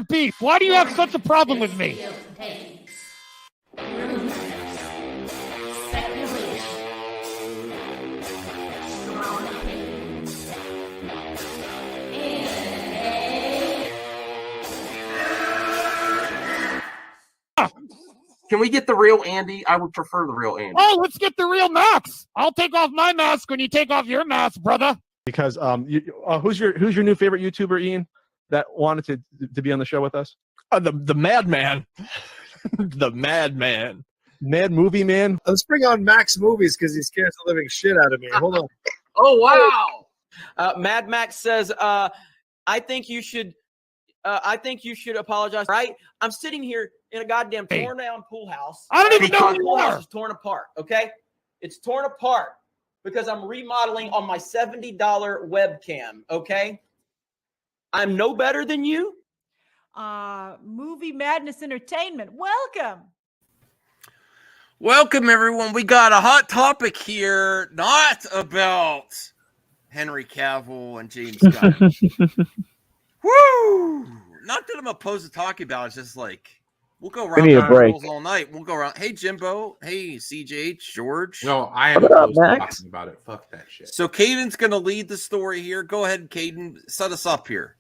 beef? Why do you have such a problem with me? Can we get the real Andy? I would prefer the real Andy. Oh, let's get the real Max. I'll take off my mask when you take off your mask, brother. Because who's your new favorite YouTuber, Ian, that wanted to be on the show with us? The Madman. The Madman. Mad Movie Man. Let's bring on Max Movies because he scares the living shit out of me. Hold on. Oh, wow. Mad Max says, I think you should apologize. Right? I'm sitting here in a goddamn torn down pool house. I don't even know who the you pool house are. is torn apart. Okay, it's torn apart because I'm remodeling on my $70 webcam. Okay, I'm no better than you. Movie Madness Entertainment. Welcome, everyone. We got a hot topic here, not about Henry Cavill and James Gunn. Woo! Not that I'm opposed to talking about it. It's just like we'll go around need a break. all night. We'll go around. Hey, Jimbo. Hey, CJH, George. No, I am What up, opposed to Max? talking about it. Fuck that shit. So Caden's going to lead the story here. Go ahead, Caden. Set us up here.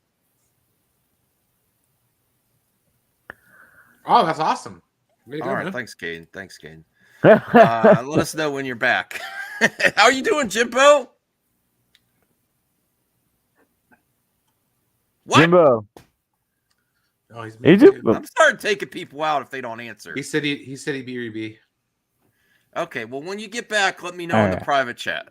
Oh, that's awesome. Way to All go, right. man. Thanks, Caden. Thanks, Caden. Let us know when you're back. How are you doing, Jimbo? What? Jimbo. Oh, he's Hey, Jimbo. I'm starting taking people out if they don't answer. He said he'd be RB. Okay, well, when you get back, let me know in the private chat.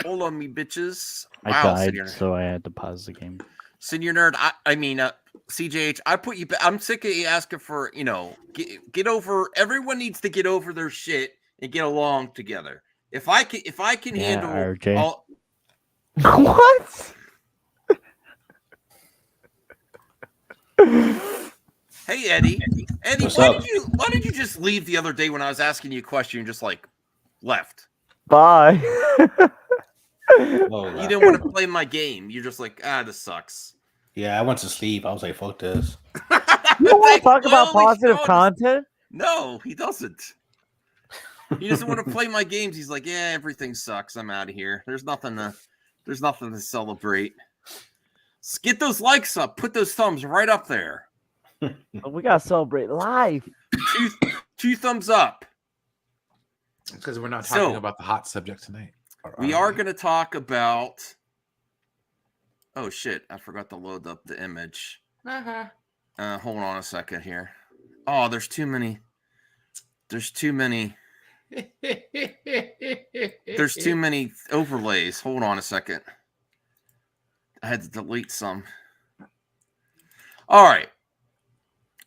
Hold on, me bitches. I Wow, died, Senior, so I had to pause the game. Senior Nerd. I mean, CJH. I put you. I'm sick of you asking for. Get over. Everyone needs to get over their shit and get along together. If I can handle RJ. all. What? Hey, Eddie. Eddie, why did you just leave the other day when I was asking you a question and just like left? Bye. You didn't want to play my game. You're just like, this sucks. Yeah, I went to sleep. I was like, fuck this. You don't want to talk about positive content? No, he doesn't. He doesn't want to play my games. He's like, yeah, everything sucks. I'm out of here. There's nothing to celebrate. Get those likes up. Put those thumbs right up there. We gotta celebrate life. Two thumbs up. Because we're not talking about the hot subject tonight. We are going to talk about. Oh shit! I forgot to load up the image. Hold on a second here. Oh, there's too many. There's too many overlays. Hold on a second. I had to delete some. All right.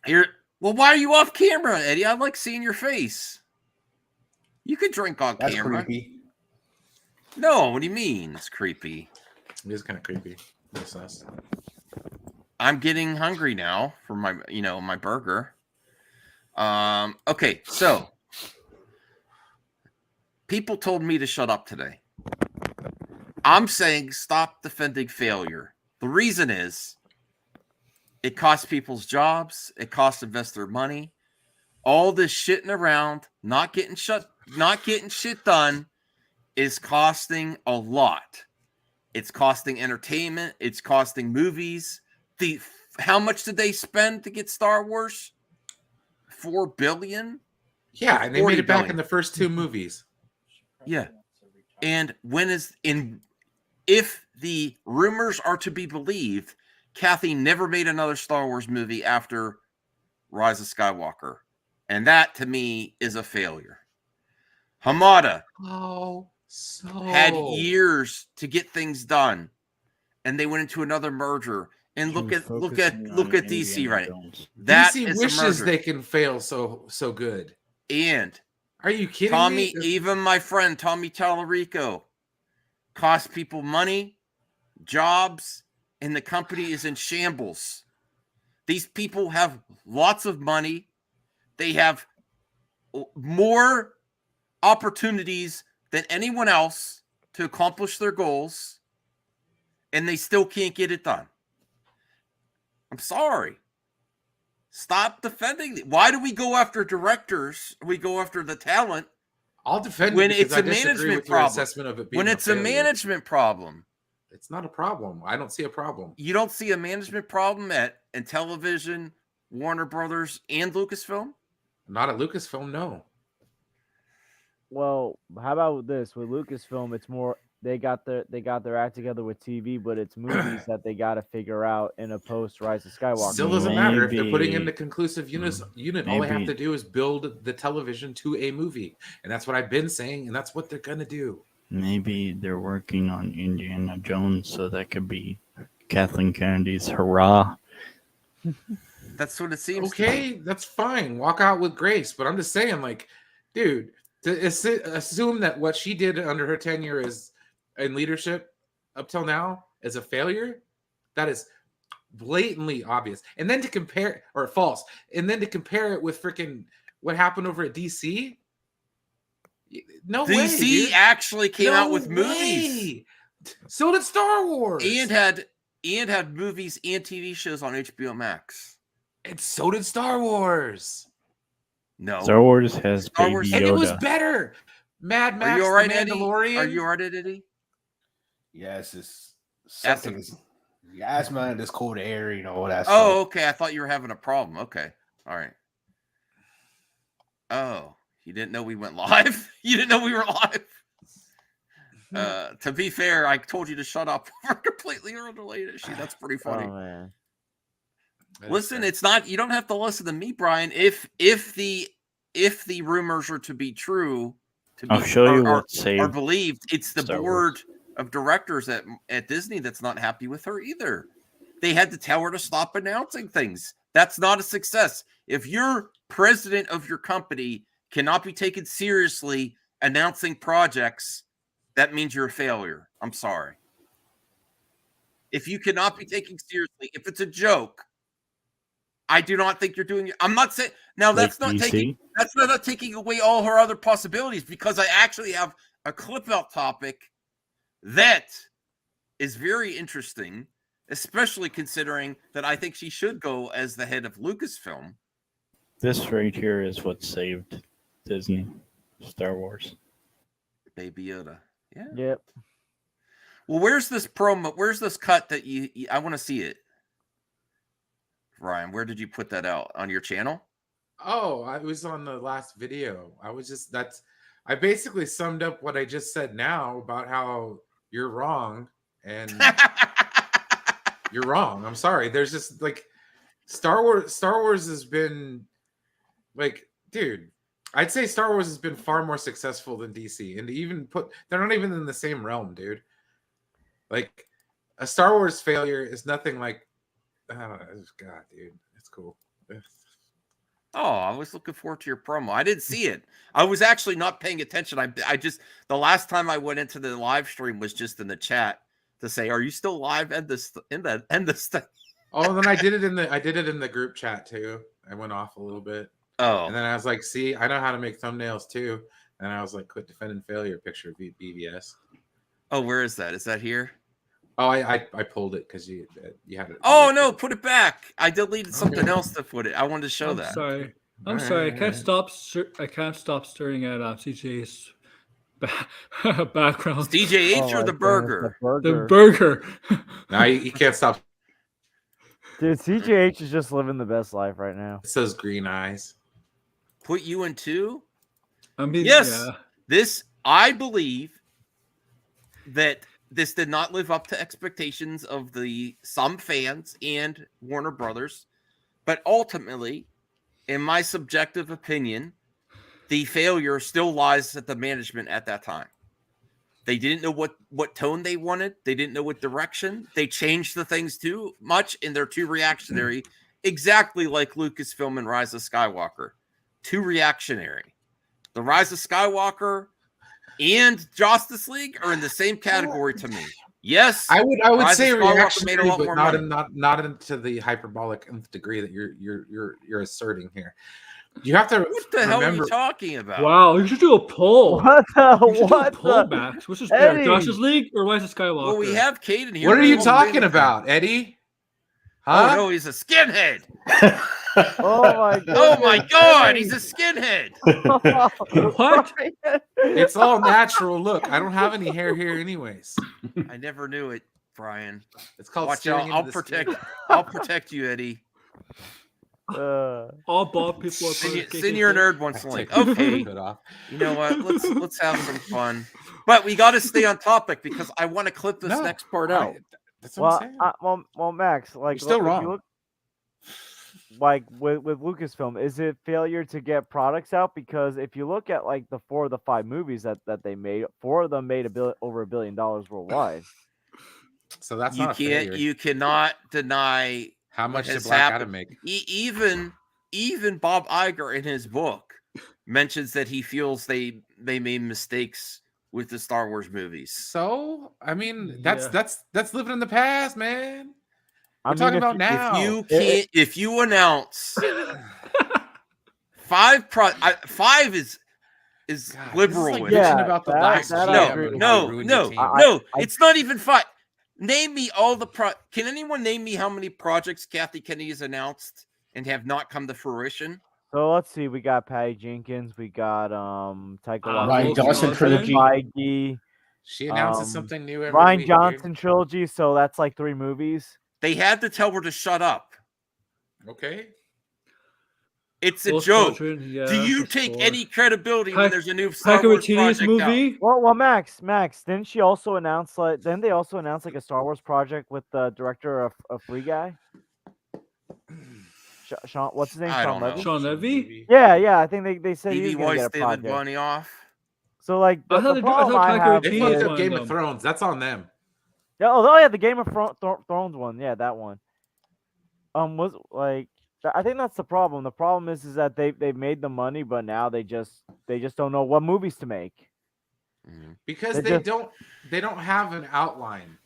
Here. Well, why are you off camera, Eddie? I like seeing your face. You could drink on That's camera. creepy. No, what do you mean? It's creepy. It is kind of creepy. That's us. I'm getting hungry now for my, my burger. Okay, so people told me to shut up today. I'm saying stop defending failure. The reason is it costs people's jobs, it costs investor money. All this shitting around, not getting shit done is costing a lot. It's costing entertainment, it's costing movies. How much did they spend to get Star Wars? $4 billion? Yeah, and they made it back billion. in the first two movies. Yeah. And if the rumors are to be believed, Kathy never made another Star Wars movie after Rise of Skywalker. And that, to me, is a failure. Hamada had years to get things done, and they went into another merger. And look at DC right now. That DC is wishes they can fail so good. And are you kidding me? Even my friend Tommy Tallarico cost people money, jobs, and the company is in shambles. These people have lots of money. They have more opportunities than anyone else to accomplish their goals, and they still can't get it done. I'm sorry. Stop defending. Why do we go after directors? We go after the talent. I'll defend when it it's because a I disagree management with your problem. assessment of it being When it's a failure. management problem. It's not a problem. I don't see a problem. You don't see a management problem in television, Warner Brothers, and Lucasfilm? Not at Lucasfilm, no. Well, how about this? With Lucasfilm, it's more they got their act together with TV, but it's movies that they got to figure out in a post Rise of Skywalker. Still doesn't matter if they're putting in the conclusive unit. All they have Maybe. to do is build the television to a movie, and that's what I've been saying, and that's what they're gonna do. Maybe they're working on Indiana Jones, so that could be Kathleen Kennedy's hurrah. That's what it seems. Okay, that's fine. Walk out with grace, but I'm just saying, like, dude, to assume that what she did under her tenure is in leadership up till now is a failure, that is blatantly obvious. And then to compare or false, and then to compare it with freaking what happened over at DC. No way. DC actually came out with movies. So did Star Wars. And had movies and TV shows on HBO Max. And so did Star Wars. No. Star Wars has Star Baby Wars- Yoda. And it was better. Mad Max, Are you all right, the Eddie? Mandalorian. Are you all right, Eddie? Yes, it's Ask something. him. Is, yeah, it's man, this cold air, that's. Oh, okay. I thought you were having a problem. Okay. All right. Oh, you didn't know we went live? You didn't know we were live? To be fair, I told you to shut up. We're completely unrelated. That's pretty funny. Oh, man. Listen, it's not. You don't have to listen to me, Brian. If the rumors are to be true, I'll show you what are saved believed, it's the Star board Wars. of directors at Disney that's not happy with her either. They had to tell her to stop announcing things. That's not a success. If you're president of your company cannot be taken seriously announcing projects, that means you're a failure. I'm sorry. If you cannot be taken seriously, if it's a joke, I do not think you're doing it. I'm not saying now that's Like not DC? taking away all her other possibilities, because I actually have a clip out topic that is very interesting, especially considering that I think she should go as the head of Lucasfilm. This right here is what saved Disney, Star Wars. Baby Yoda. Yeah. Yep. Well, where's this promo? Where's this cut that you I want to see it. Ryan, where did you put that out? On your channel? Oh, I was on the last video. I basically summed up what I just said now about how you're wrong and you're wrong. I'm sorry. There's just like Star Wars has been like, dude, I'd say Star Wars has been far more successful than DC. And to even they're not even in the same realm, dude. Like a Star Wars failure is nothing like, God, dude, it's cool. Oh, I was looking forward to your promo. I didn't see it. I was actually not paying attention. I just the last time I went into the live stream was just in the chat to say, "Are you still live?" End this thing. Oh, then I did it in the group chat too. I went off a little bit. Oh, and then I was like, "See, I know how to make thumbnails too." And I was like, "Quit defending failure." Picture of BVS. Oh, where is that? Is that here? Oh, I pulled it because you had it. Oh no, put it back. I deleted something else to put it. I wanted to show that. Sorry. I'm All sorry. right, I can't stop staring at CJ's background. CJH or the burger? The burger. Now you can't stop. Dude, CJH is just living the best life right now. It's those green eyes. Put you in two? I mean, yes. yeah. This, I believe that this did not live up to expectations of some fans and Warner Brothers, but ultimately, in my subjective opinion, the failure still lies at the management at that time. They didn't know what tone they wanted. They didn't know what direction. They changed the things too much, and they're too reactionary, exactly like Lucasfilm and Rise of Skywalker. Too reactionary. The Rise of Skywalker and Justice League are in the same category to me. Yes, I would Rise say of Skywalker reactionary, made a lot but more not into the hyperbolic degree that you're asserting here. You have to. What the hell are you talking about? Wow, you should do a poll. What the? You should What do a poll, the? Max. Which is better, Eddie. Justice League or Rise of Skywalker? Well, we have Caden here. What are you We'll talking bring- about, Eddie? Oh no, he's a skinhead. Oh my god! Oh my god, he's a skinhead. What? It's all natural. Look, I don't have any hair here, anyways. I never knew it, Brian. It's called Watch staring out. into the skin. I'll protect you, Eddie. All bald people are Senior nerd wants to like. Take my Okay, hood off. you know what? Let's have some fun. But we got to stay on topic because I want to clip this No, next part out. That's what I'm saying. Well, Max, like You're still if you wrong. look- like with Lucasfilm, is it failure to get products out? Because if you look at like the 4 of the 5 movies that they made, 4 of them made over $1 billion worldwide. So that's You not a failure. You cannot deny How much did has Black happened. Adam make? Even Bob Iger in his book mentions that he feels they made mistakes with the Star Wars movies. So I mean, that's living in the past, man. We're mean, talking if about you- now. If you announce 5 is God, liberal this is like with bitching Yeah, about the that- last that I GM agree and with how no, it ruined no, your team. no. It's not even 5. Name me all the Can anyone name me how many projects Kathy Kennedy has announced and have not come to fruition? So let's see. We got Patty Jenkins. We got Taika Ryan Waititi, Johnson trilogy. Feige, She announces something new every Ryan week. Johnson trilogy. So that's like 3 movies. They had to tell her to shut up. Dude. Okay. It's a Ghost joke. Squadron, yeah, Do you that's take 4. any credibility when Taika- there's a new Star Taika Wars Waititi's project out? movie. Well, Max, didn't she also announce like? Didn't they also announce like a Star Wars project with the director of Free Guy? Sean, what's his name? I Sean don't know. Levy. Sean Levy. Yeah. I think they said he was Evie gonna Weiss, get a David project. Bunny off. So like I the thought problem I Taika have They Waititi fucked is up one Game of of them. Thrones. That's on them. Yeah, yeah, the Game of Thrones one. Yeah, that one. Was like I think that's the problem. The problem is that they've made the money, but now they just don't know what movies to make. Because They they don't have an outline.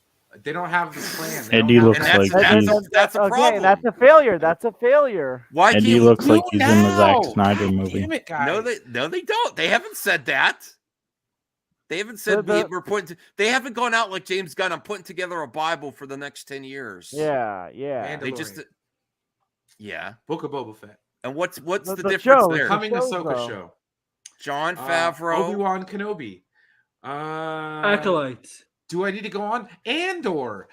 They don't have the plan. They Eddie don't have looks an- like he's That's a problem. That's a failure. That's a failure. Why Eddie can't looks Do like he's in the Zack now! Snyder God movie. Damn it, guys. No, they don't. They haven't said that. They haven't said we're putting. They haven't gone out like James Gunn. I'm putting together a Bible for the next 10 years. Yeah. They just. Mandalorian. Yeah. Book of Boba Fett. And what's the The difference shows, there? the Coming shows, Ahsoka though. show. John Favreau. Obi-Wan Kenobi. Acolyte. Do I need to go on? Andor.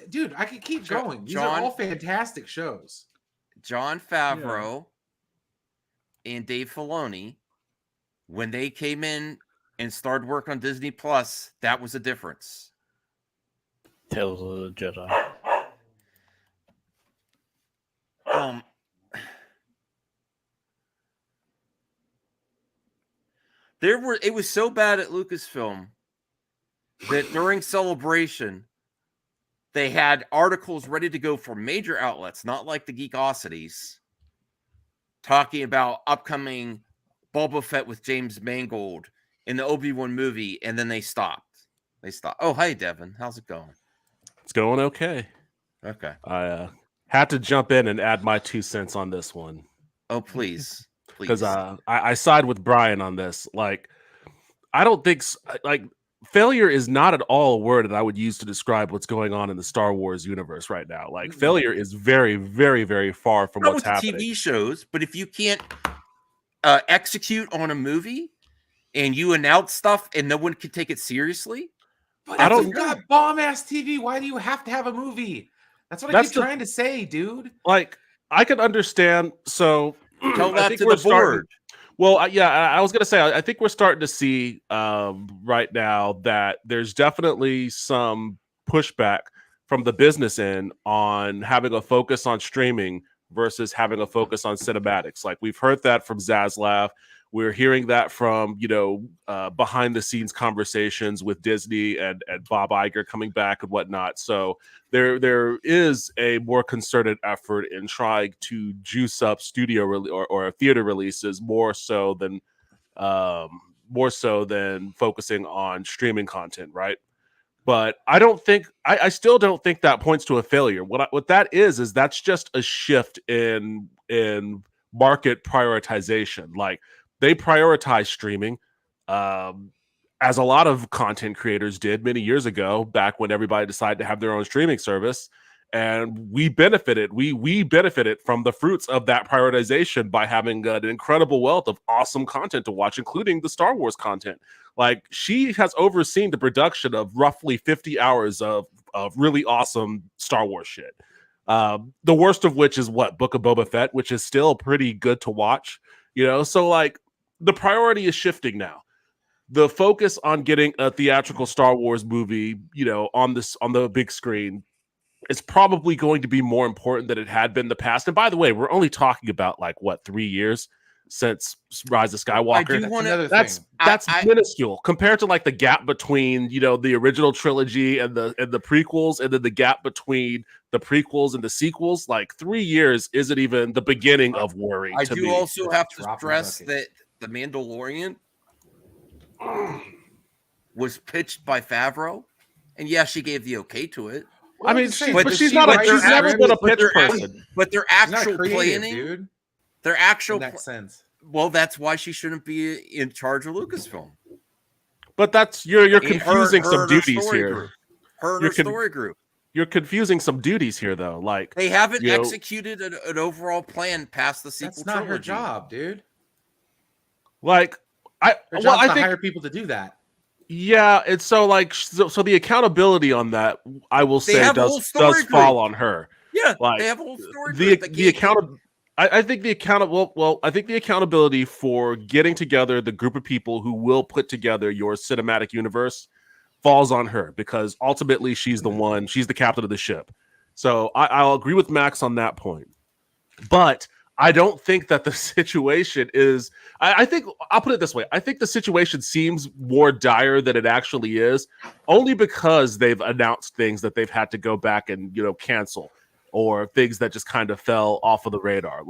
Dude, I could keep going. These John- are all fantastic shows. John Favreau and Dave Filoni, when they came in and started work on Disney Plus, that was a difference. Tales of the Jedi. It was so bad at Lucasfilm that during Celebration, they had articles ready to go for major outlets, not like the Geekosities, talking about upcoming Boba Fett with James Mangold in the Obi-Wan movie, and then they stopped. Oh, hey, Devin. How's it going? It's going okay. Okay. I had to jump in and add my 2 cents on this one. Oh, please. Because I side with Brian on this. Like, I don't think failure is not at all a word that I would use to describe what's going on in the Star Wars universe right now. Like, failure is very, very, very far from Not what's with happening. TV shows, but if you can't execute on a movie and you announce stuff and no one can take it seriously, But I if don't- you've got bomb ass TV, why do you have to have a movie? That's what I keep trying to say, dude. Like, I can understand. So tell I that think to we're the board. Well, I was going to say, I think we're starting to see right now that there's definitely some pushback from the business end on having a focus on streaming versus having a focus on cinematics. Like, we've heard that from Zaslav. We're hearing that from, behind the scenes conversations with Disney and Bob Iger coming back and whatnot. So there is a more concerted effort in trying to juice up studio or theater releases more so than focusing on streaming content, right? But I still don't think that points to a failure. What that is that's just a shift in market prioritization. Like, they prioritize streaming, as a lot of content creators did many years ago, back when everybody decided to have their own streaming service. and we benefited. We benefited from the fruits of that prioritization by having an incredible wealth of awesome content to watch, including the Star Wars content. Like, she has overseen the production of roughly 50 hours of really awesome Star Wars shit. The worst of which is what, Book of Boba Fett, which is still pretty good to watch. So like the priority is shifting now. The focus on getting a theatrical Star Wars movie, on the big screen, is probably going to be more important than it had been in the past. And by the way, we're only talking about 3 years since Rise of Skywalker. That's minuscule compared to the gap between the original trilogy and the prequels, and then the gap between the prequels and the sequels. 3 years isn't even the beginning of worry. I to do me. also have to stress that The Mandalorian was pitched by Favreau, and she gave the okay to it. I mean, she's never been a pitch person. But their actual creative, planning, dude. their actual In that sense. Well, that's why she shouldn't be in charge of Lucasfilm. But that's you're Her- confusing her some and her duties story here. group. Her and You're her story group. You're confusing some duties here, though. They haven't executed an overall plan past the sequel That's not trilogy. her job, dude. I Her job's to hire people to do that. Yeah, it's so the accountability on that, I will say, does fall on her. Yeah, they have a whole story group. The account. I think the accountability for getting together the group of people who will put together your cinematic universe falls on her, because ultimately she's the captain of the ship. So I'll agree with Max on that point. But I don't think that the situation is. I think I'll put it this way. I think the situation seems more dire than it actually is, only because they've announced things that they've had to go back and cancel, or things that just kind of fell off of the radar.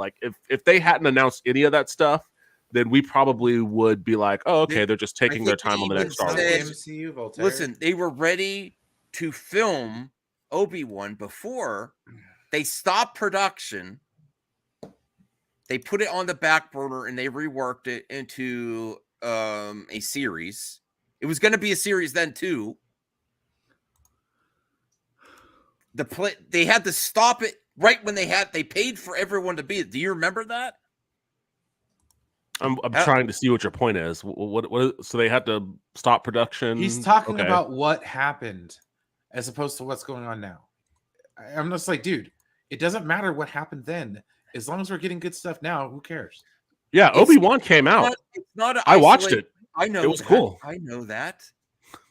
If they hadn't announced any of that stuff, then we probably would be like, oh, okay, they're just taking their time on the next Star Wars. Listen, they were ready to film Obi-Wan before they stopped production. They put it on the back burner and they reworked it into a series. It was going to be a series then too. They had to stop it right when they paid for everyone to be it. Do you remember that? I'm trying to see what your point is. What so they had to stop production? He's talking about what happened as opposed to what's going on now. I'm just like, dude, it doesn't matter what happened then. As long as we're getting good stuff now, who cares? Yeah, Obi-Wan came out. I watched it. I know it was that. cool. I know that.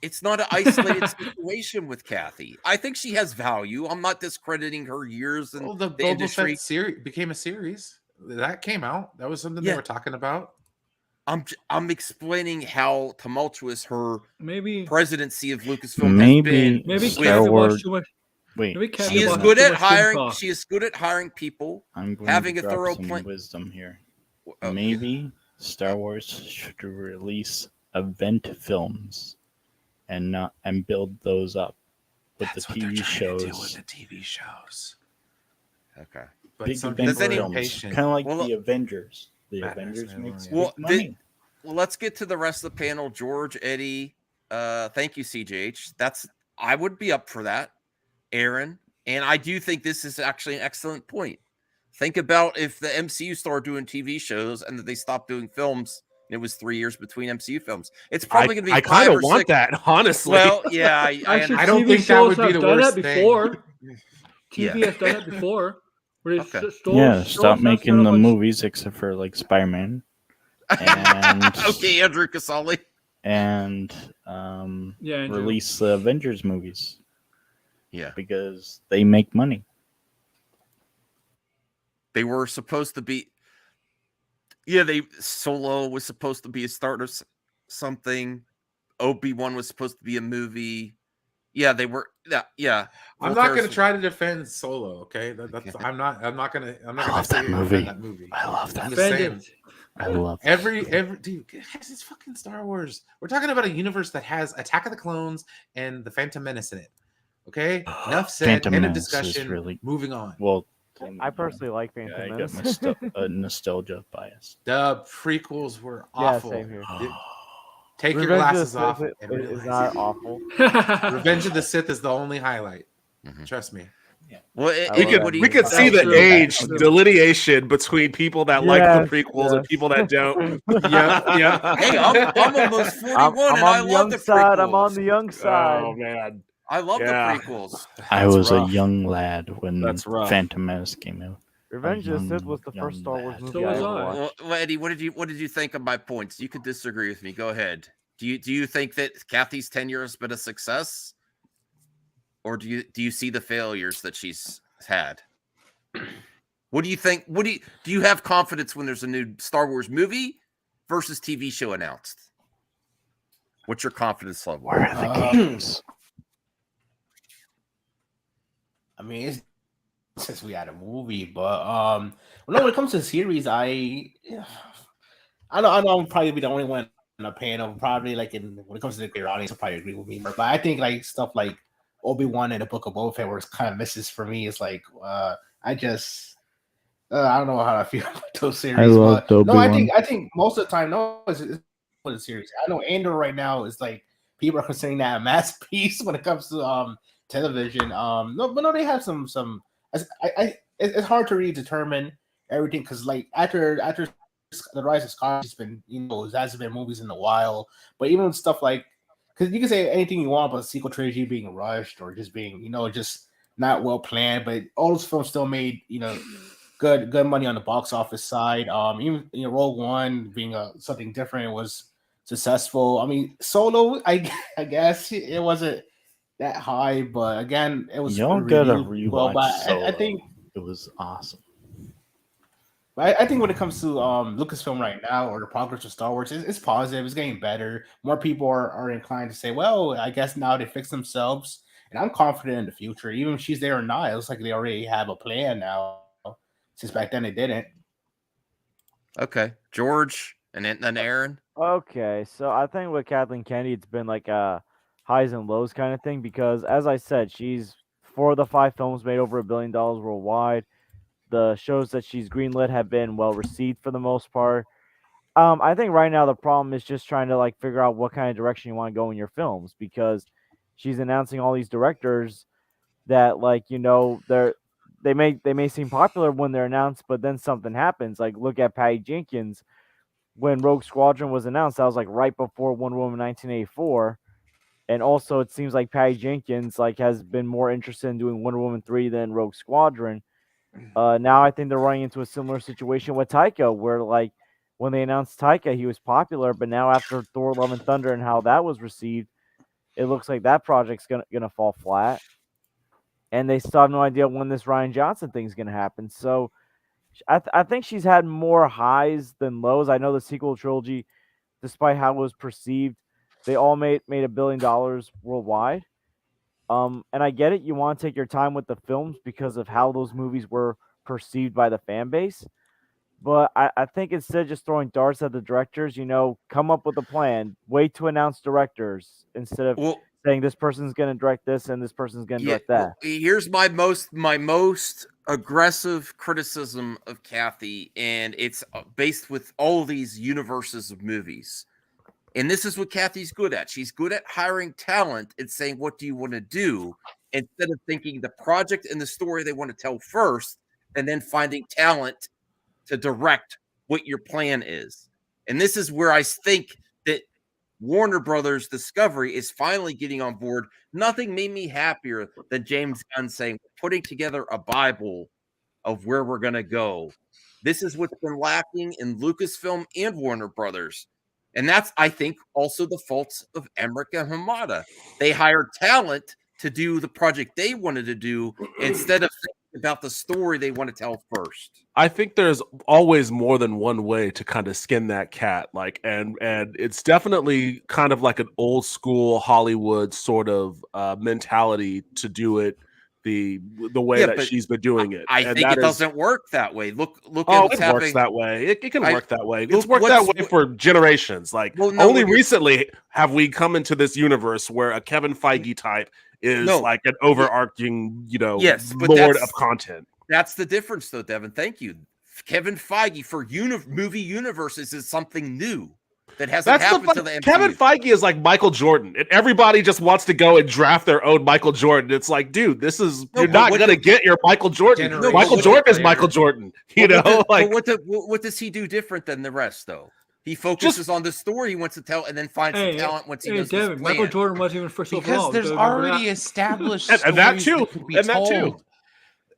It's not an isolated situation with Kathy. I think she has value. I'm not discrediting her years in the the Boba industry. Fett series became a series that came out. That was something they were talking about. I'm explaining how tumultuous her presidency of Lucasfilm Maybe has been. Star Wars. Wait, She is good at hiring. She is good at hiring people. I'm going having to a drop thorough some plan. wisdom here. Maybe Star Wars should release event films and build those up with the TV shows. With the TV shows. Okay. But Big some event people are films, impatient. kind of like the Avengers. The Avengers makes big money. Well, let's get to the rest of the panel. George, Eddie, thank you, CJH. I would be up for that. Aaron, and I do think this is actually an excellent point. Think about if the MCU started doing TV shows and that they stopped doing films. And it was 3 years between MCU films. It's probably going to be. I kind of want that, honestly. Well, yeah, I don't think that would be the worst thing. TV has done that before. Stop making the movies except for Spider-Man. And okay, Andrew Casale. And release the Avengers movies. Yeah, because they make money. They were supposed to be. Solo was supposed to be a start of something. Obi-Wan was supposed to be a movie. Yeah, they were. Yeah. I'm not going to try to defend Solo. Okay, I'm not going to. I love that movie. I love that movie. I love every dude. Guys, it's fucking Star Wars. We're talking about a universe that has Attack of the Clones and the Phantom Menace in it. Okay, enough said. Phantom End of Menace discussion. Really, moving on. Well, I personally like Phantom Menace. I got a nostalgia bias. The prequels were awful. Yeah, same here. Take Revenge your glasses of off. the Sith is not awful. Revenge of the Sith is the only highlight. Trust me. Well, we could see the age delineation between people that like the prequels and people that don't. Yeah. Hey, I'm almost 41 I'm and on I the love young the side. prequels. I'm on the young side. Oh man, I love the Yeah. prequels. I That's was a rough. young lad when That's rough. Phantom Menace came out. Revenge of the Sith young- was the first Star Wars lad. movie So I was ever I. watched. Well, Eddie, what did you think of my points? You could disagree with me. Go ahead. Do you think that Kathy's tenure has been a success, or do you see the failures that she's had? What do you think? Do you have confidence when there's a new Star Wars movie versus TV show announced? What's your confidence level? Where are the games? I mean, it's since we had a movie, but when it comes to the series, I know I'm probably be the only one in a panel. Probably like when it comes to the greater audience, will probably agree with me. But I think like stuff like Obi-Wan and the Book of Boba Fett, where it's kind of misses for me. It's like I don't know how I feel about those series. I love but no, Obi-Wan. I think most of the time, no, it's for the series. I know Andor right now is like people are considering that a masterpiece when it comes to television. No, they have some. It's hard to really determine everything because like after the Rise of Skywalker, it's been it hasn't been movies in a while. But even with stuff like because you can say anything you want about the sequel trilogy being rushed or just being just not well planned, but all those films still made good money on the box office side. Even Rogue One being something different was successful. I mean, Solo, I guess it wasn't that high, but again, it was Y'all gotta reviewed well. rewatch But Solo. I think It was awesome. I think when it comes to Lucasfilm right now or the progress of Star Wars, it's positive. It's getting better. More people are inclined to say, well, I guess now they fix themselves. And I'm confident in the future. Even if she's there or not, it looks like they already have a plan now. Since back then they didn't. Okay, George, and then Aaron. Okay, so I think with Kathleen Kennedy, it's been like a highs and lows kind of thing because, as I said, she's 4 of the 5 films made over $1 billion worldwide. The shows that she's greenlit have been well received for the most part. I think right now the problem is just trying to like figure out what kind of direction you want to go in your films because she's announcing all these directors that they may seem popular when they're announced, but then something happens. Like look at Patty Jenkins. When Rogue Squadron was announced, that was like right before Wonder Woman 1984. And also it seems like Patty Jenkins has been more interested in doing Wonder Woman 3 than Rogue Squadron. Now I think they're running into a similar situation with Taika, where when they announced Taika, he was popular, but now after Thor: Love and Thunder and how that was received, it looks like that project's gonna fall flat. And they still have no idea when this Rian Johnson thing's gonna happen. So I think she's had more highs than lows. I know the sequel trilogy, despite how it was perceived, they all made $1 billion worldwide. And I get it. You want to take your time with the films because of how those movies were perceived by the fan base. But I think instead of just throwing darts at the directors, come up with a plan. Wait to announce directors instead of saying this person's going to direct this and this person's going to direct that. Well, here's my most aggressive criticism of Kathy, and it's based with all these universes of movies. And this is what Kathy's good at. She's good at hiring talent and saying, what do you want to do? Instead of thinking the project and the story they want to tell first, and then finding talent to direct what your plan is. And this is where I think that Warner Brothers Discovery is finally getting on board. Nothing made me happier than James Gunn saying, putting together a Bible of where we're going to go. This is what's been lacking in Lucasfilm and Warner Brothers. And that's, I think, also the faults of Emmerich and Hamada. They hired talent to do the project they wanted to do instead of thinking about the story they want to tell first. I think there's always more than one way to kind of skin that cat. And it's definitely kind of like an old school Hollywood sort of mentality to do it the way that she's been doing it. I think it doesn't work that way. Look Oh, at it works that way. It can work that way. It's worked that way for generations. Only recently have we come into this universe where a Kevin Feige type is like an overarching, lord of content. That's the difference, though, Devin. Thank you. Kevin Feige for movie universes is something new. that hasn't happened to the MCU. Kevin Feige is like Michael Jordan, and everybody just wants to go and draft their own Michael Jordan. It's like, dude, you're not gonna get your Michael Jordan. Michael Jordan is Michael Jordan. What does he do different than the rest, though? He focuses on the story he wants to tell, and then finds the talent once he does his plan. Michael Jordan wasn't even first because overall. there's already established and that stories too, could be and that told. too.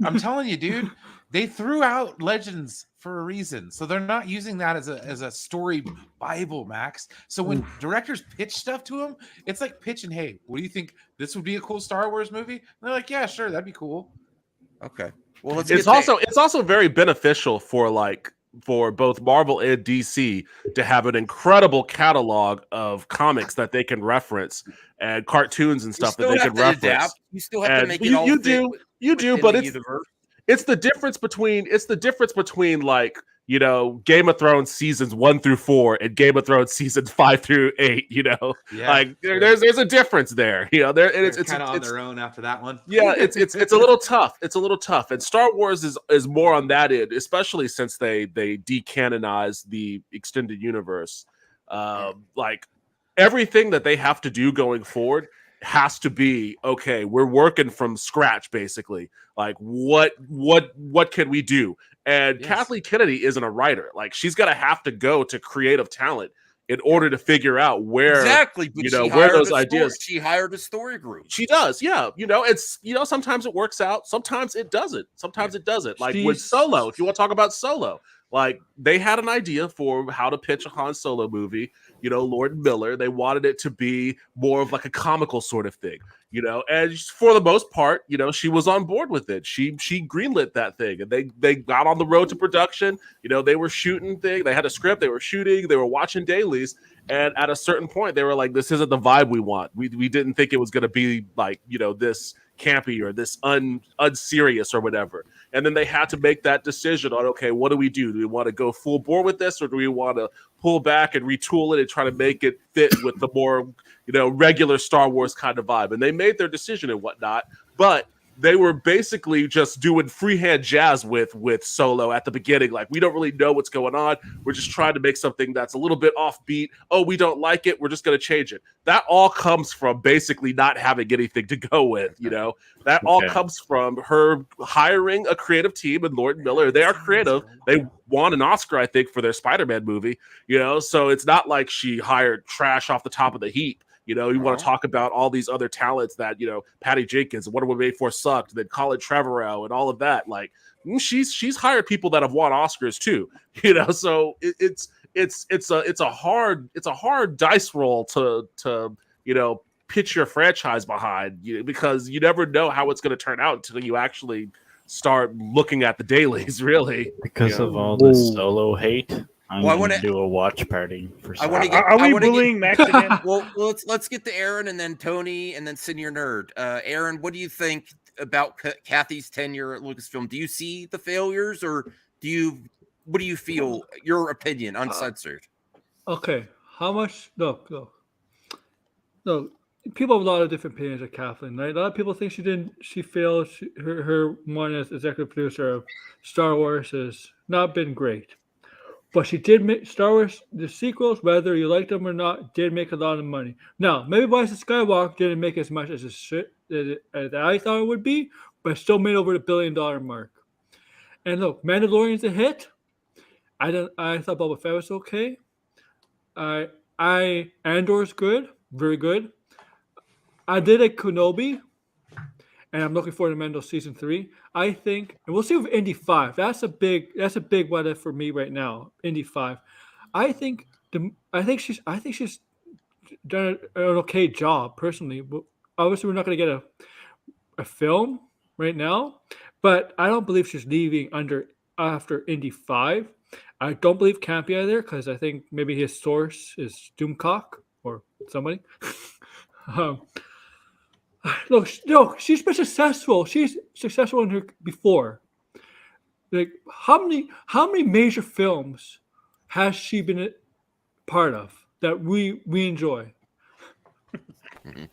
I'm telling you, dude, they threw out Legends for a reason, so they're not using that as a story Bible, Max. So when directors pitch stuff to them, it's like pitching, "Hey, what do you think? This would be a cool Star Wars movie?" And they're like, "Yeah, sure, that'd be cool." Okay, well, it's also very beneficial for both Marvel and DC to have an incredible catalog of comics that they can reference and cartoons and stuff that they can reference. Adapt. You still have to make it all you do, but it's the difference between like, you know, Game of Thrones seasons 1 through 4 and Game of Thrones seasons 5 through 8. You know, like there's a difference there. You know, it's kind of on their own after that one. Yeah, it's a little tough. It's a little tough, and Star Wars is more on that end, especially since they decanonized the extended universe. Like everything that they have to do going forward has to be okay. We're working from scratch, basically. Like what can we do? And Kathleen Kennedy isn't a writer. Like she's gonna have to go to creative talent in order to figure out where where those ideas. She hired a story group. She does, yeah. You know, sometimes it works out, sometimes it doesn't. Like with Solo, if you want to talk about Solo, like they had an idea for how to pitch a Han Solo movie. You know, Lord Miller, they wanted it to be more of like a comical sort of thing, you know, and for the most part, you know, she was on board with it. She greenlit that thing, and they got on the road to production. You know, they were shooting things, they had a script, they were shooting, they were watching dailies, and at a certain point they were like, this isn't the vibe we want. We didn't think it was going to be like, you know, this campy or this unserious or whatever. And then they had to make that decision on, okay, what do we do? Do we want to go full bore with this, or do we want to pull back and retool it and try to make it fit with the more, you know, regular Star Wars kind of vibe? And they made their decision and whatnot, but they were basically just doing freehand jazz with Solo at the beginning. Like, we don't really know what's going on. We're just trying to make something that's a little bit offbeat. Oh, we don't like it. We're just going to change it. That all comes from basically not having anything to go with, you know? That all comes from her hiring a creative team and Lord Miller. They are creative. They won an Oscar, I think, for their Spider-Man movie, you know? So it's not like she hired trash off the top of the heap. You know, you want to talk about all these other talents that, you know, Patty Jenkins, Wonder Woman 84 sucked, then Colin Trevorrow and all of that. Like, she's hired people that have won Oscars too, you know. So it's a hard dice roll to you know, pitch your franchise behind, because you never know how it's going to turn out until you actually start looking at the dailies, really. Because of all the Solo hate. I'm going to do a watch party for Solo. Are we bullying Max again? Well, let's get to Aaron and then Tony and then Senior Nerd. Aaron, what do you think about Kathy's tenure at Lucasfilm? Do you see the failures, or what do you feel? Your opinion, uncensored. Okay, how much? No. People have a lot of different opinions of Kathleen. Right? A lot of people think she failed. Her one as executive producer of Star Wars has not been great. But she did make Star Wars, the sequels, whether you like them or not, did make a lot of money. Now, maybe Rise of Skywalker didn't make as much as I thought it would be, but it still made over the $1 billion mark. And look, Mandalorian's a hit. I thought Boba Fett was okay. Andor's good, very good. I did a Kenobi, and I'm looking forward to Mando season 3. I think, and we'll see with Indy 5. That's a big what if for me right now. Indy 5. I think she's done an okay job personally. Obviously, we're not going to get a film right now, but I don't believe she's leaving after Indy 5. I don't believe Campy either, because I think maybe his source is Doomcock or somebody. Look, she's been successful. She's successful in her before. Like, how many major films has she been a part of that we enjoy?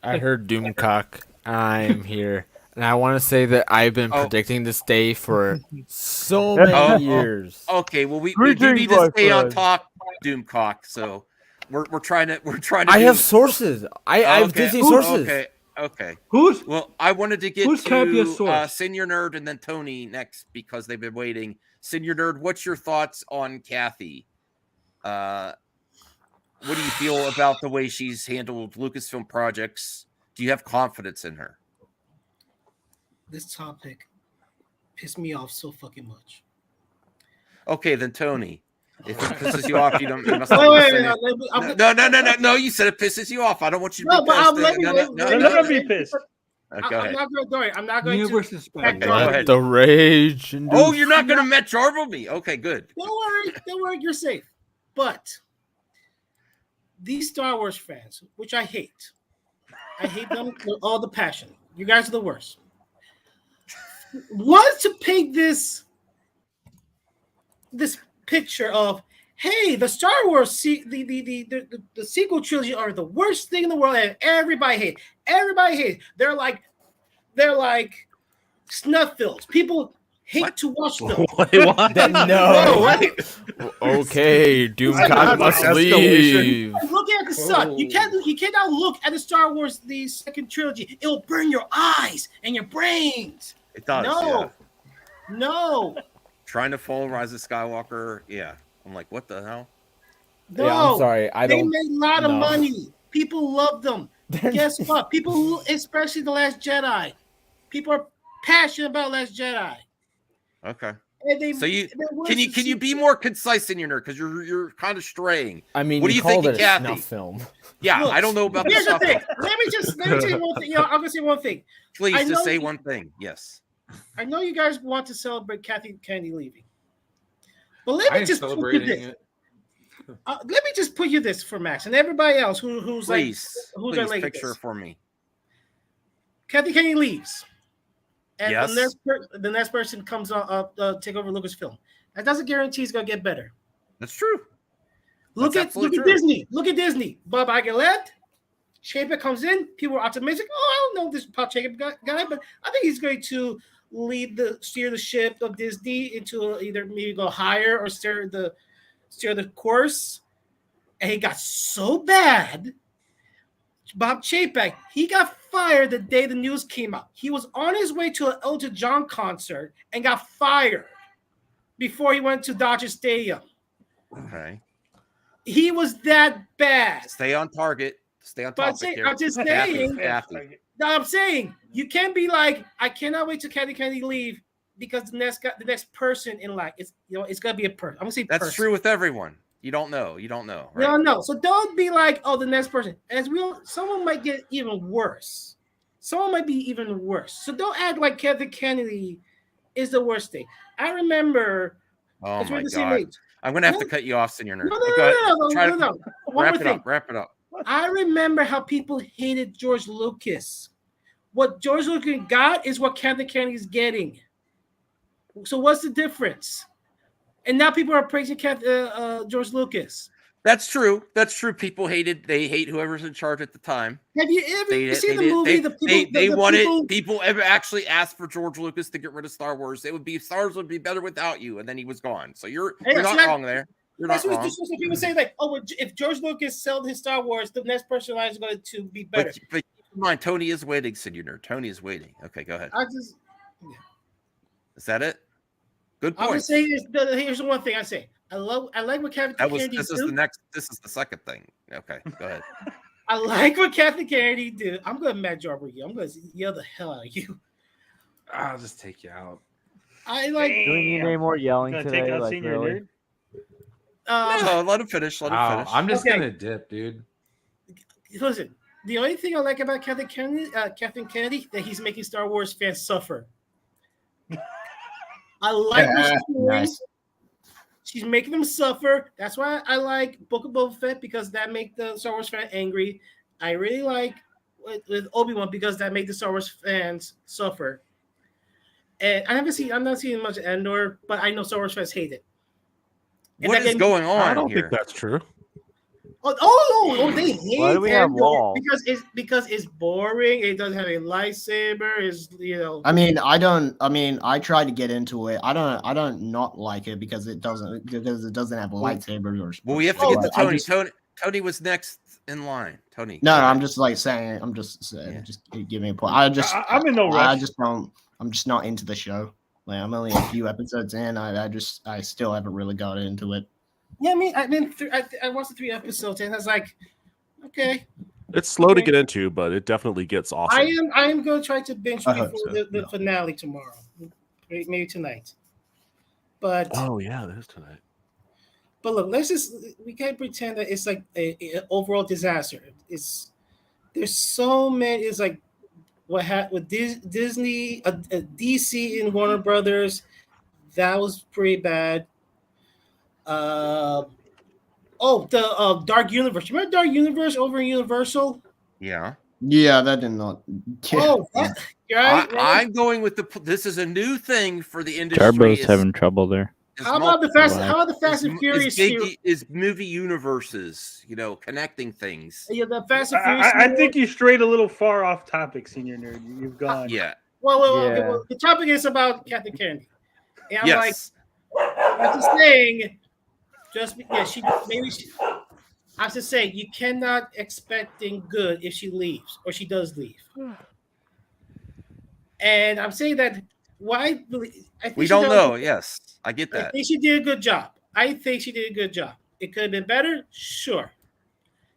I heard Doomcock. I'm here. And I want to say that I've been predicting this day for so many years. Okay, well, we do need to stay on top, Doomcock. So We're trying to I do- have sources. I have Okay, Disney sources. Okay. Who's Well, I wanted to get who's can't be a to source? Senior Nerd and then Tony next because they've been waiting. Senior Nerd, what's your thoughts on Kathy? What do you feel about the way she's handled Lucasfilm projects? Do you have confidence in her? This topic pissed me off so fucking much. Okay, then Tony. If it pisses you off, you don't. You must Wait, not wait, listen. wait, No. You said it pisses you off. I don't want you to No, be but pissed. I'm letting No. be pissed. Go ahead. I'm not going to. Okay, go Let ahead. the rage. Oh, you're not going to Met Jarble me? Okay, good. Don't worry, you're safe. But these Star Wars fans, which I hate them with all the passion. You guys are the worst. Want to paint this picture of, hey, the Star Wars the sequel trilogy are the worst thing in the world, and everybody hates. Everybody hates. They're like snuff films. People hate to watch them. Wait, what? No. Okay, Doomcock must leave. Look at the sun. You cannot look at the Star Wars the second trilogy. It will burn your eyes and your brains. It does. No. Trying to follow Rise of Skywalker. Yeah. I'm like, what the hell? No. Yeah, I'm sorry. They made a lot of money. People love them. Guess what? People, especially The Last Jedi. People are passionate about Last Jedi. Okay. And So can you be more concise in your nerd because you're kind of straying. I mean, what do you think, called it a Kathy? snuff film. Yeah, Look, I don't know about here's the the thing. stuff. Let me tell you one thing. I'm gonna say one thing. Please just say one thing. Yes. I know you guys want to celebrate Kathy Kennedy leaving, but let me just put you this. Let me just put you this for Max and everybody else who's please like picture this. for me. Kathy Kennedy leaves, and Yes. the next person comes on take over Lucasfilm. That doesn't guarantee it's gonna get better. That's true. Look That's at true. Disney. Look at Disney. Bob Iger left. Chapek comes in. People are optimistic. Oh, I don't know this Bob Chapek guy, but I think he's going to steer the ship of Disney into either maybe go higher or steer the course. And he got so bad. Bob Chapek, he got fired the day the news came out. He was on his way to an Elton John concert and got fired before he went to Dodger Stadium. Okay. He was that bad. Stay on target. Stay on topic here. I'm just saying. Kathy. I'm saying you can't be like, I cannot wait till Kathy Kennedy leave because the next person in line it's gonna be a person. I'm gonna say That's person. true with everyone. You don't know. Right? No, no. So don't be like, oh, the next person. Someone might get even worse. Someone might be even worse. So don't act like Kathy Kennedy is the worst thing. I remember. Oh my God. I'm gonna have to cut you off, Senior Nerd. No. Wrap it up. I remember how people hated George Lucas. What George Lucas got is what Kathy Kennedy's getting. So what's the difference? And now people are praising George Lucas. That's true. People hate whoever's in charge at the time. Have you ever seen the movie? They wanted people ever actually asked for George Lucas to get rid of Star Wars. Star Wars would be better without you, and then he was gone. So you're not wrong there. You're not wrong. That's what people say, like, oh, if George Lucas sold his Star Wars, the next person is going to be better. But keep in mind, Tony is waiting, Senior Nerd. Tony is waiting. Okay, go ahead. Is that it? Good point. I'm gonna say here's the one thing I say. I like what Kathy Kennedy This is the second thing. Okay, go ahead. I like what Kathy Kennedy did. I'm gonna Matt Jarber you. I'm gonna yell the hell out of you. I'll just take you out. I like. Do we need any more yelling today? Like really? No, let him finish. I'm just gonna dip, dude. Listen, the only thing I like about Kathy Kennedy, that he's making Star Wars fans suffer. I like what she's doing. Nice. She's making them suffer. That's why I like Book of Boba Fett, because that makes the Star Wars fan angry. I really like with Obi-Wan because that made the Star Wars fans suffer. And I'm not seeing much Andor, but I know Star Wars fans hate it. What is going on? I don't think that's true. They hate Why do we have Andor walls? because it's boring. It doesn't have a lightsaber. I tried to get into it. I don't not like it because it doesn't have a lightsaber. Well, we have to get to Tony. Tony was next in line. Tony. No, I'm just like saying. I'm just saying. Just give me a point. I'm in no rush. I just don't. I'm just not into the show. Like I'm only a few episodes in. I still haven't really got into it. Yeah, I watched the 3 episodes and I was like, okay. It's slow to get into, but it definitely gets awesome. I am going to try to binge I before hope so, the finale tomorrow, maybe tonight. But oh yeah, that is tonight. But look, we can't pretend that it's like a overall disaster. There's so many. It's like what happened with Disney, DC, and Warner Brothers. That was pretty bad. The Dark Universe. Remember Dark Universe over in Universal? Yeah. Yeah, that did not. Oh, right. I'm going with this is a new thing for the industry. Turbo's having trouble there. How about the Fast and Furious? Is movie universes, connecting things. Yeah, the Fast and Furious. I think you strayed a little far off topic, Senior Nerd. You've gone. Yeah. Well, the topic is about Kathy Kennedy. And I'm Yes. I'm just saying, I'm just saying, you cannot expecting good if she leaves or she does leave. And I'm saying that I think We don't know. Yes, I get I that. think she did a good job. It could have been better, sure.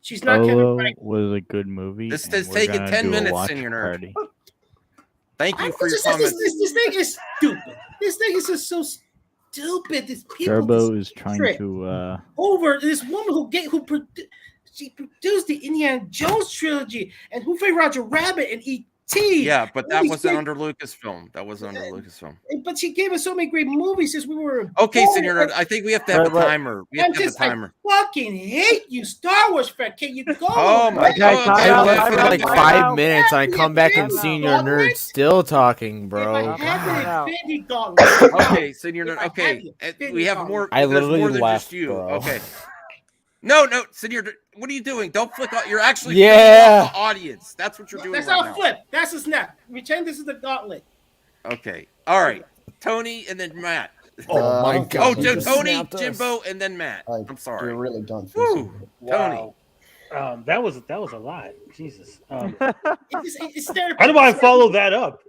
She's not Kevin Solo Feige. was a good movie. This and is we're taking gonna 10 do a minutes, watch Senior Nerd. party. Thank you for your comments. This thing is stupid. This thing is just so stupid. These people Turbo is trying to over this woman she produced the Indiana Jones trilogy and Who Framed Roger Rabbit and E.T. Yeah, but that wasn't under Lucasfilm. But she gave us so many great movies since we were Okay, born. Senior Nerd, I think we have to have a timer. We have to have a timer. I fucking hate you, Star Wars fan. Can you go? Oh my God. I left for like 5 minutes and I come back and Senior Nerd still talking, bro. Okay, Senior Nerd. Okay, we have more. I there's literally more than left, just you. bro. Okay. No, Senior Nerd, what are you doing? Don't flick out. You're actually Yeah. flicking off the audience. That's what you're doing. That's right not now. a flip. That's a snap. Pretend this is the gauntlet. Okay. All right. Tony and then Matt. Oh, my God. Oh, You just Tony, snapped us. Jimbo, and then Matt. I'm sorry. You're really done. Woo. Wow. That was a lot. Jesus. It's therapy. How do I follow that up?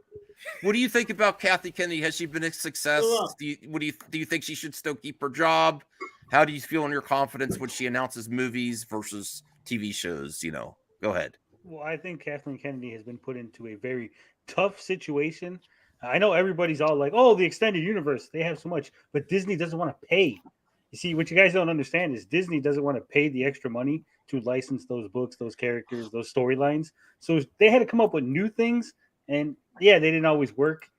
What do you think about Kathy Kennedy? Has she been a success? Do you think she should still keep her job? How do you feel in your confidence when she announces movies versus TV shows? Go ahead. Well, I think Kathleen Kennedy has been put into a very tough situation. I know everybody's all like, "Oh, the extended universe, they have so much," but Disney doesn't want to pay. You see, what you guys don't understand is Disney doesn't want to pay the extra money to license those books, those characters, those storylines. So they had to come up with new things, and yeah, they didn't always work.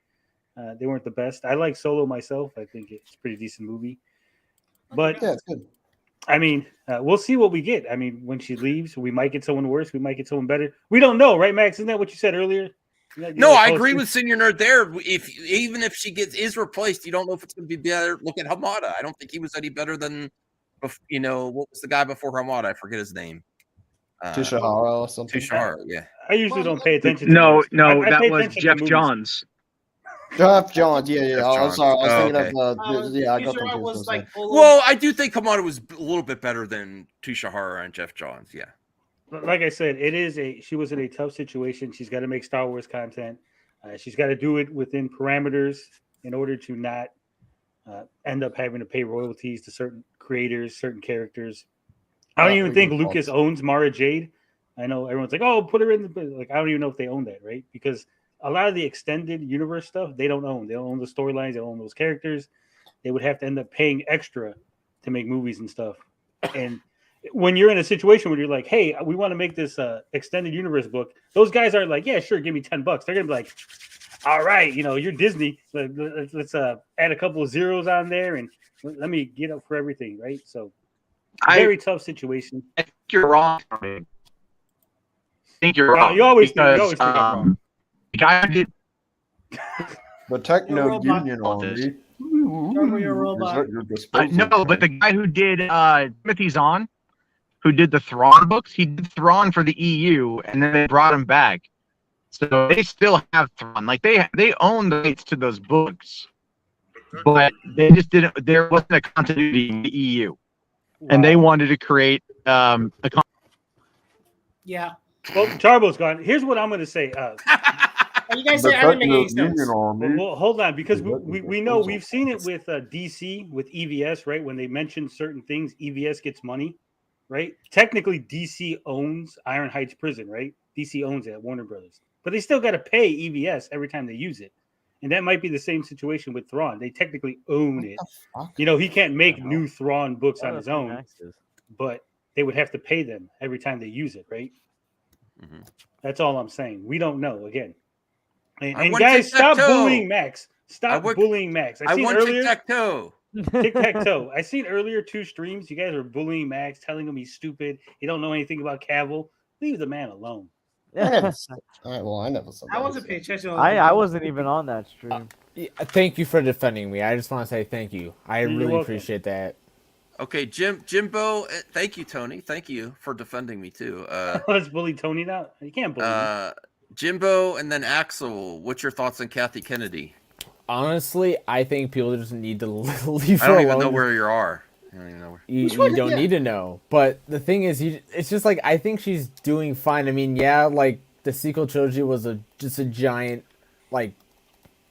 They weren't the best. I like Solo myself. I think it's a pretty decent movie. But yeah, it's good. I mean, we'll see what we get. I mean, when she leaves, we might get someone worse. We might get someone better. We don't know, right, Max? Isn't that what you said earlier? No, I agree with Senior Nerd there. Even if she is replaced, you don't know if it's going to be better. Look at Hamada. I don't think he was any better than, what was the guy before Hamada? I forget his name. Tushihara or something. Tushihara, yeah. I usually don't pay attention. No, to movies. I that pay was attention to Jeff movies. Johns. Jeff Johns, yeah. Jeff I'm Johns. sorry. I was Oh, thinking okay. of yeah, I got confused. Well, I do think Hamada was a little bit better than Tushihara and Jeff Johns. Yeah. Like I said, she was in a tough situation. She's got to make Star Wars content. She's got to do it within parameters in order to not end up having to pay royalties to certain creators, certain characters. I don't even think Lucas owns Mara Jade. I know everyone's like, "Oh, put her in the," like. I don't even know if they own that, right? Because a lot of the extended universe stuff they don't own. They don't own the storylines. They don't own those characters. They would have to end up paying extra to make movies and stuff. And when you're in a situation where you're like, "Hey, we want to make this extended universe book," those guys are like, "Yeah, sure, give me $10." They're gonna be like, "All right, you're Disney. Let's add a couple of zeros on there and let me get up for everything." Right? So, very tough situation. I think you're wrong. I think you're wrong. You always think because, I'm wrong. the guy who did The Techno Union Army. You're a robot. no, but the guy who did Timothy Zahn, who did the Thrawn books, he did Thrawn for the EU, and then they brought him back. So they still have Thrawn. Like they own the rights to those books, but they just didn't. There wasn't a continuity in the EU, and they wanted to create Yeah. Well, Charbo's gone. Here's what I'm going to say. You guys say I didn't make any sense. Well, hold on, because we know we've seen it with DC with EVS, right? When they mention certain things, EVS gets money, right? Technically, DC owns Iron Heights Prison, right? DC owns it at Warner Brothers, but they still got to pay EVS every time they use it, and that might be the same situation with Thrawn. They technically own it. You know, he can't make new Thrawn books on his own, but they would have to pay them every time they use it, right? Mm-hmm. That's all I'm saying. We don't know again. And want guys, stop tic-tac-toe. bullying Max. Stop bullying Max. I seen want earlier tic-tac-toe. Tic-tac-toe. I seen earlier 2 streams. You guys are bullying Max, telling him he's stupid. He don't know anything about Cavill. Leave the man alone. I never said that. I wasn't paying attention. I wasn't even on that stream. Thank you for defending me. I just want to say thank you. I You're really welcome. appreciate that. Okay, Jimbo. Thank you, Tony. Thank you for defending me too. Let's bully Tony now. You can't bully me. Jimbo and then Axel. What's your thoughts on Kathy Kennedy? Honestly, I think people just need to leave I her don't alone. even know where you are. I don't even know where. You don't need to know. But the thing is, it's just like, I think she's doing fine. I mean, yeah, like the sequel trilogy was just a giant, like,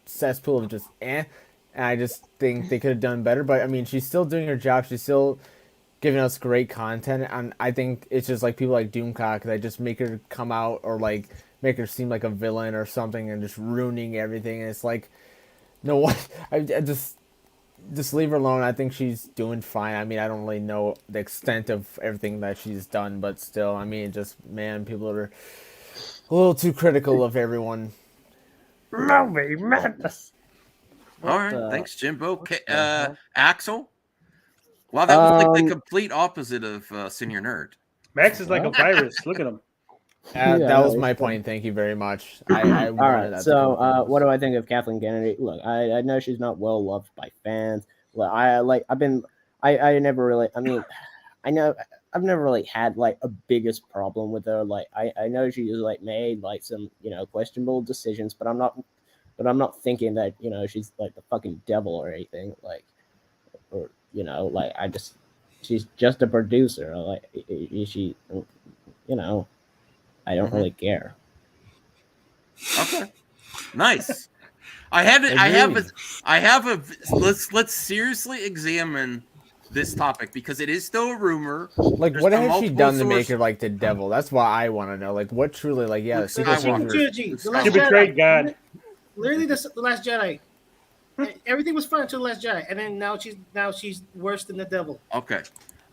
cesspool of just And I just think they could have done better. But I mean, she's still doing her job. She's still giving us great content. And I think it's just like people like Doomcock that just make her come out or like make her seem like a villain or something and just ruining everything. And it's like, no, what? I just leave her alone. I think she's doing fine. I mean, I don't really know the extent of everything that she's done, but still, I mean, just, man, people are a little too critical of everyone. Movie madness. All right, thanks, Jimbo. Axel. Wow, that was like the complete opposite of Senior Nerd. Max is like a virus. Look at him. That was my point. Thank you very much. I All wanted right. that to So, come across. what do I think of Kathleen Kennedy? Look, I know she's not well loved by fans. Look, I never really. I mean, I know I've never really had like a biggest problem with her. Like, I know she's like made like some questionable decisions, but I'm not thinking that she's like the fucking devil or anything. Like, or like she's just a producer. Like, she, I don't really care. Okay, nice. I have a. Let's seriously examine this topic because it is still a rumor. Like, There's what a has she multiple done to make source- her like the devil? That's why I want to know. Like, what truly, like, yeah, the The sequel sequel trilogy, The Last She betrayed Jedi. God. Literally, the Last Jedi. Everything was fine until the Last Jedi, and then now she's worse than the devil. Okay,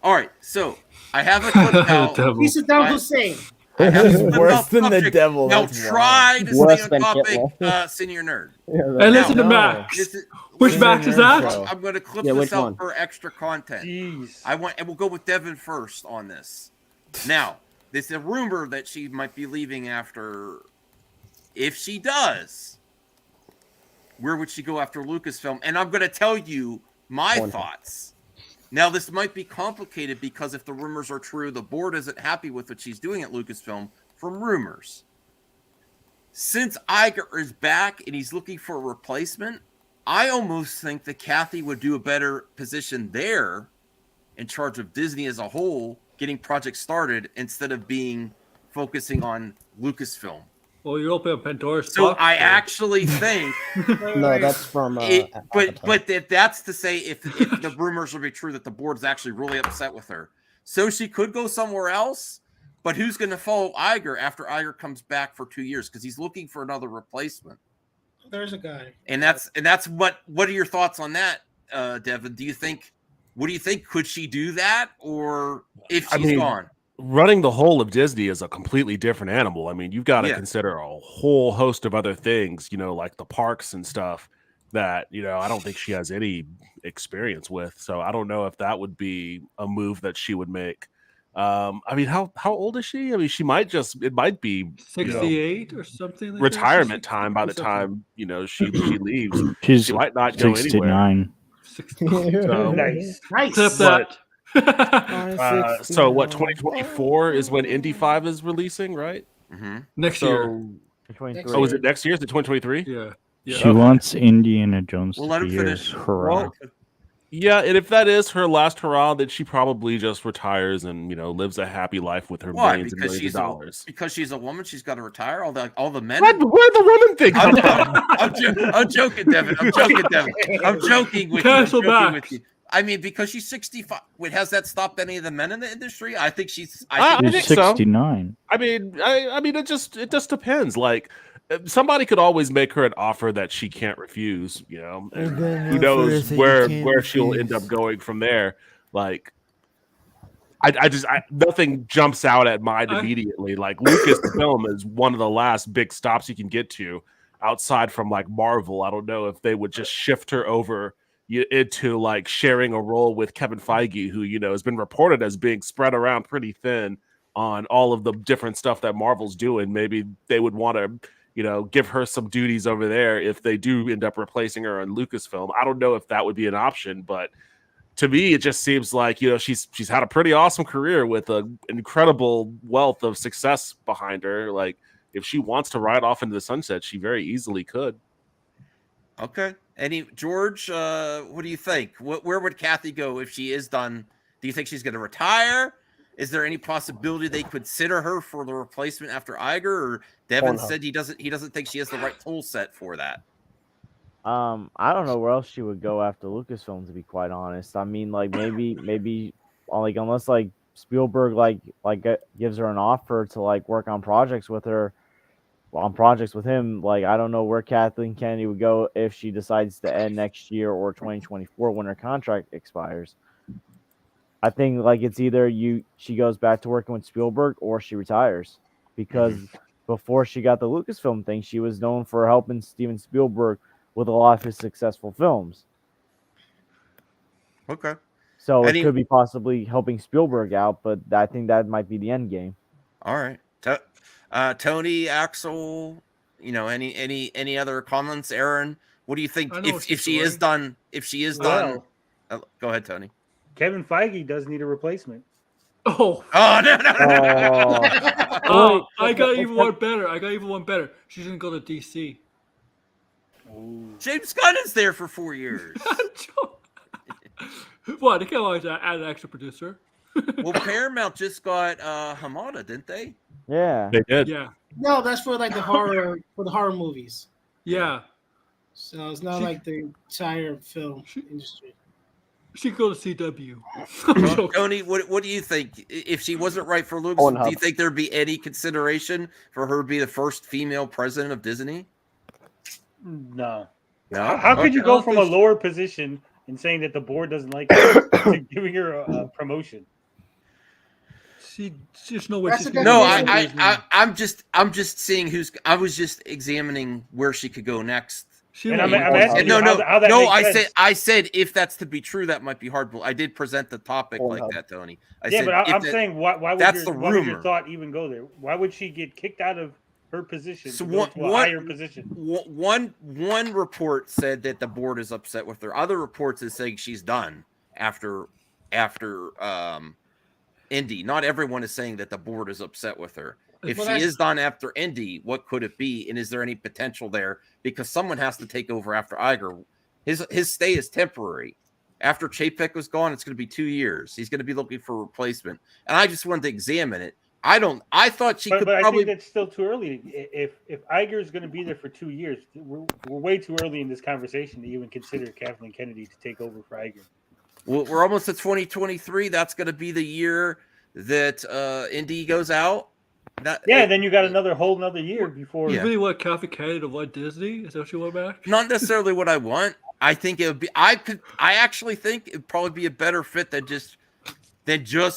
all right. So I have a clip now. He's Saddam Hussein. I have a He's clip worse off than the subject. devil. Now That's try to Worse stay on than topic, Hitler. Senior Nerd. Hey, listen to No. Max. This is- Which Max is that? I'm going to clip Yeah, this which out one? for extra content. Jeez. And we'll go with Devin first on this. Now, there's a rumor that she might be leaving after. If she does, where would she go after Lucasfilm? And I'm going to tell you my thoughts. Now, this might be complicated because if the rumors are true, the board isn't happy with what she's doing at Lucasfilm from rumors. Since Iger is back and he's looking for a replacement, I almost think that Kathy would do a better position there in charge of Disney as a whole, getting projects started instead of focusing on Lucasfilm. Well, you open up Pandora's So box. I actually think No, that's from. that's to say if the rumors will be true that the board's actually really upset with her. So she could go somewhere else, but who's going to follow Iger after Iger comes back for 2 years? Because he's looking for another replacement. There's a guy. And that's what are your thoughts on that, Devin? What do you think? Could she do that? Or if she's gone? Running the whole of Disney is a completely different animal. I mean, you've got to Yeah. consider a whole host of other things, like the parks and stuff that, I don't think she has any experience with. So I don't know if that would be a move that she would make. I mean, how old is she? I mean, it might be 68 or something like retirement that. time by the time, she leaves. She's She might not go anywhere. 69. So, Nice. Clip that. so what? 2024 is when Indy 5 is releasing, right? Mm-hmm. Next year. Oh, is it next year? Is it 2023? Yeah. She wants Indiana Jones We'll to let be him her finish. hurrah. Yeah, and if that is her last hurrah, then she probably just retires and lives a happy life with her Why? millions and millions of dollars. Because she's a woman, she's got to retire. All the men. Where'd the woman thing come from? I'm joking, Devin. I'm joking, Devin. I'm joking with Cancel you. I'm joking back. with you. I mean, because she's 65. Wait, has that stopped any of the men in the industry? I think she's. I She's think so. 69. I mean, it just depends. Like, somebody could always make her an offer that she can't refuse. And who knows where she'll end up going from there. Like, nothing jumps out at mind immediately. Like, Lucasfilm is one of the last big stops you can get to outside from like Marvel. I don't know if they would just shift her over into like sharing a role with Kevin Feige, who has been reported as being spread around pretty thin on all of the different stuff that Marvel's doing. Maybe they would want to give her some duties over there if they do end up replacing her on Lucasfilm. I don't know if that would be an option, but to me, it just seems like she's had a pretty awesome career with an incredible wealth of success behind her. Like, if she wants to ride off into the sunset, she very easily could. Okay. George, what do you think? Where would Kathy go if she is done? Do you think she's going to retire? Is there any possibility they consider her for the replacement after Iger? Or Devin said he doesn't think she has the right tool set for that. I don't know where else she would go after Lucasfilm, to be quite honest. I mean, like maybe like unless like Spielberg gives her an offer to like work on projects with her. On projects with him, like I don't know where Kathleen Kennedy would go if she decides to end next year or 2024 when her contract expires. I think like it's either she goes back to working with Spielberg or she retires, because before she got the Lucasfilm thing, she was known for helping Steven Spielberg with a lot of his successful films. Okay. So it could be possibly helping Spielberg out, but I think that might be the end game. All right. Tony, Axel, any other comments? Aaron, what do you think if she is done? If she is done, go ahead, Tony. Kevin Feige does need a replacement. Oh. Oh no! Oh, I got even one better. She's gonna go to DC. James Gunn is there for 4 years. What? They can't always add an extra producer. Well, Paramount just got Hamada, didn't they? Yeah, they did. Yeah. No, that's for like the horror movies. Yeah. So it's not like the entire film industry. She could go to CW. Tony, what do you think? If she wasn't right for Lucas, do you think there'd be any consideration for her to be the first female president of Disney? No. No. How could you go from a lower position and saying that the board doesn't like her to giving her a promotion? She's no way. I'm just seeing I was just examining where she could go next. I'm asking how that makes sense. I said if that's to be true, that might be hard. But I did present the topic like that, Tony. I'm saying why would why would your thought even go there? Why would she get kicked out of her position to go to a higher position? One report said that the board is upset with her. Other reports is saying she's done after Indy. Not everyone is saying that the board is upset with her. If she is done after Indy, what could it be? And is there any potential there? Because someone has to take over after Iger. His stay is temporary. After Chapek was gone, it's going to be 2 years. He's going to be looking for a replacement. And I just wanted to examine it. I thought she could probably. I think that's still too early. If Iger is going to be there for 2 years, we're way too early in this conversation to even consider Kathleen Kennedy to take over for Iger. Well, we're almost at 2023. That's going to be the year that Indy goes out. Then you got whole another year before. You really want Kathy Kennedy to want Disney? Is that what you want back? Not necessarily what I want. I think it would be. I actually think it'd probably be a better fit than just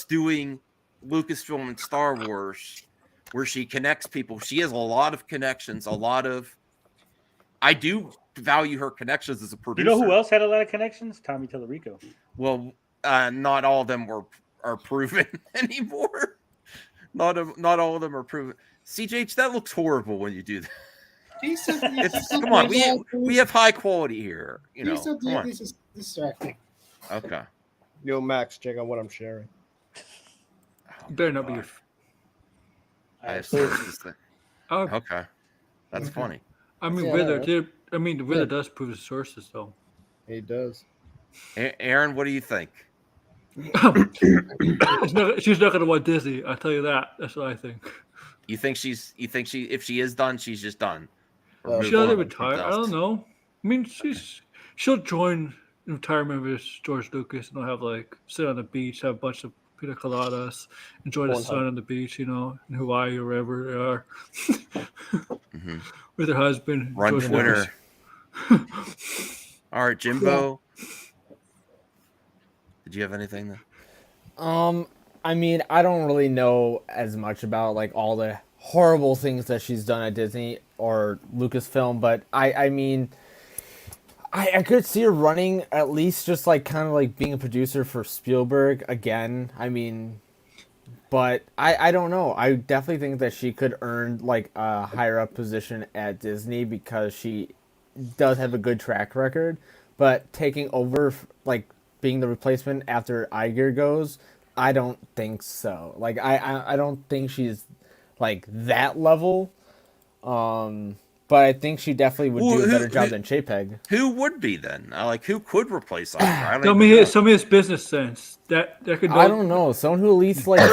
doing Lucasfilm and Star Wars, where she connects people. She has a lot of connections. I do value her connections as a producer. You know who else had a lot of connections? Tommy Tallarico. Well, not all of them are proven anymore. Not all of them are proven. CJH, that looks horrible when you do that. Come on, we have high quality here. Come on. This is distracting. Okay. Yo, Max, check out what I'm sharing. Better not be. I have sources. Okay, that's funny. I mean, Wither does prove his sources, though. He does. Aaron, what do you think? She's not going to want Disney. I'll tell you that. That's what I think. You think she if she is done, she's just done. Or move She'll on to retire. something I don't else? know. I mean, she'll join retirement with George Lucas, and they'll have like sit on the beach, have a bunch of pina coladas, enjoy the sun on the beach, in Hawaii or wherever they are, with her husband. Run George Twitter. Lucas. All right, Jimbo. Did you have anything? I mean, I don't really know as much about like all the horrible things that she's done at Disney or Lucasfilm, but I mean, I could see her running at least just like kind of like being a producer for Spielberg again. I mean, but I don't know. I definitely think that she could earn like a higher up position at Disney because she does have a good track record, but taking over like being the replacement after Iger goes, I don't think so. Like I don't think she's like that level. But I think she definitely would do a better job than Chapek. Who would be then? Who could replace Iger? Tell me his business sense. That could. I don't know. Someone who at least like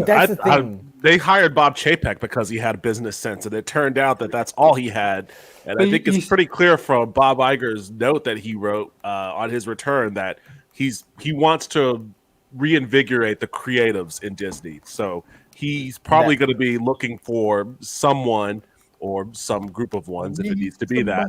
that's the thing. They hired Bob Chapek because he had business sense, and it turned out that that's all he had. And I think it's pretty clear from Bob Iger's note that he wrote on his return that he wants to reinvigorate the creatives in Disney. So he's probably going to be looking for someone or some group of ones, if it needs to be that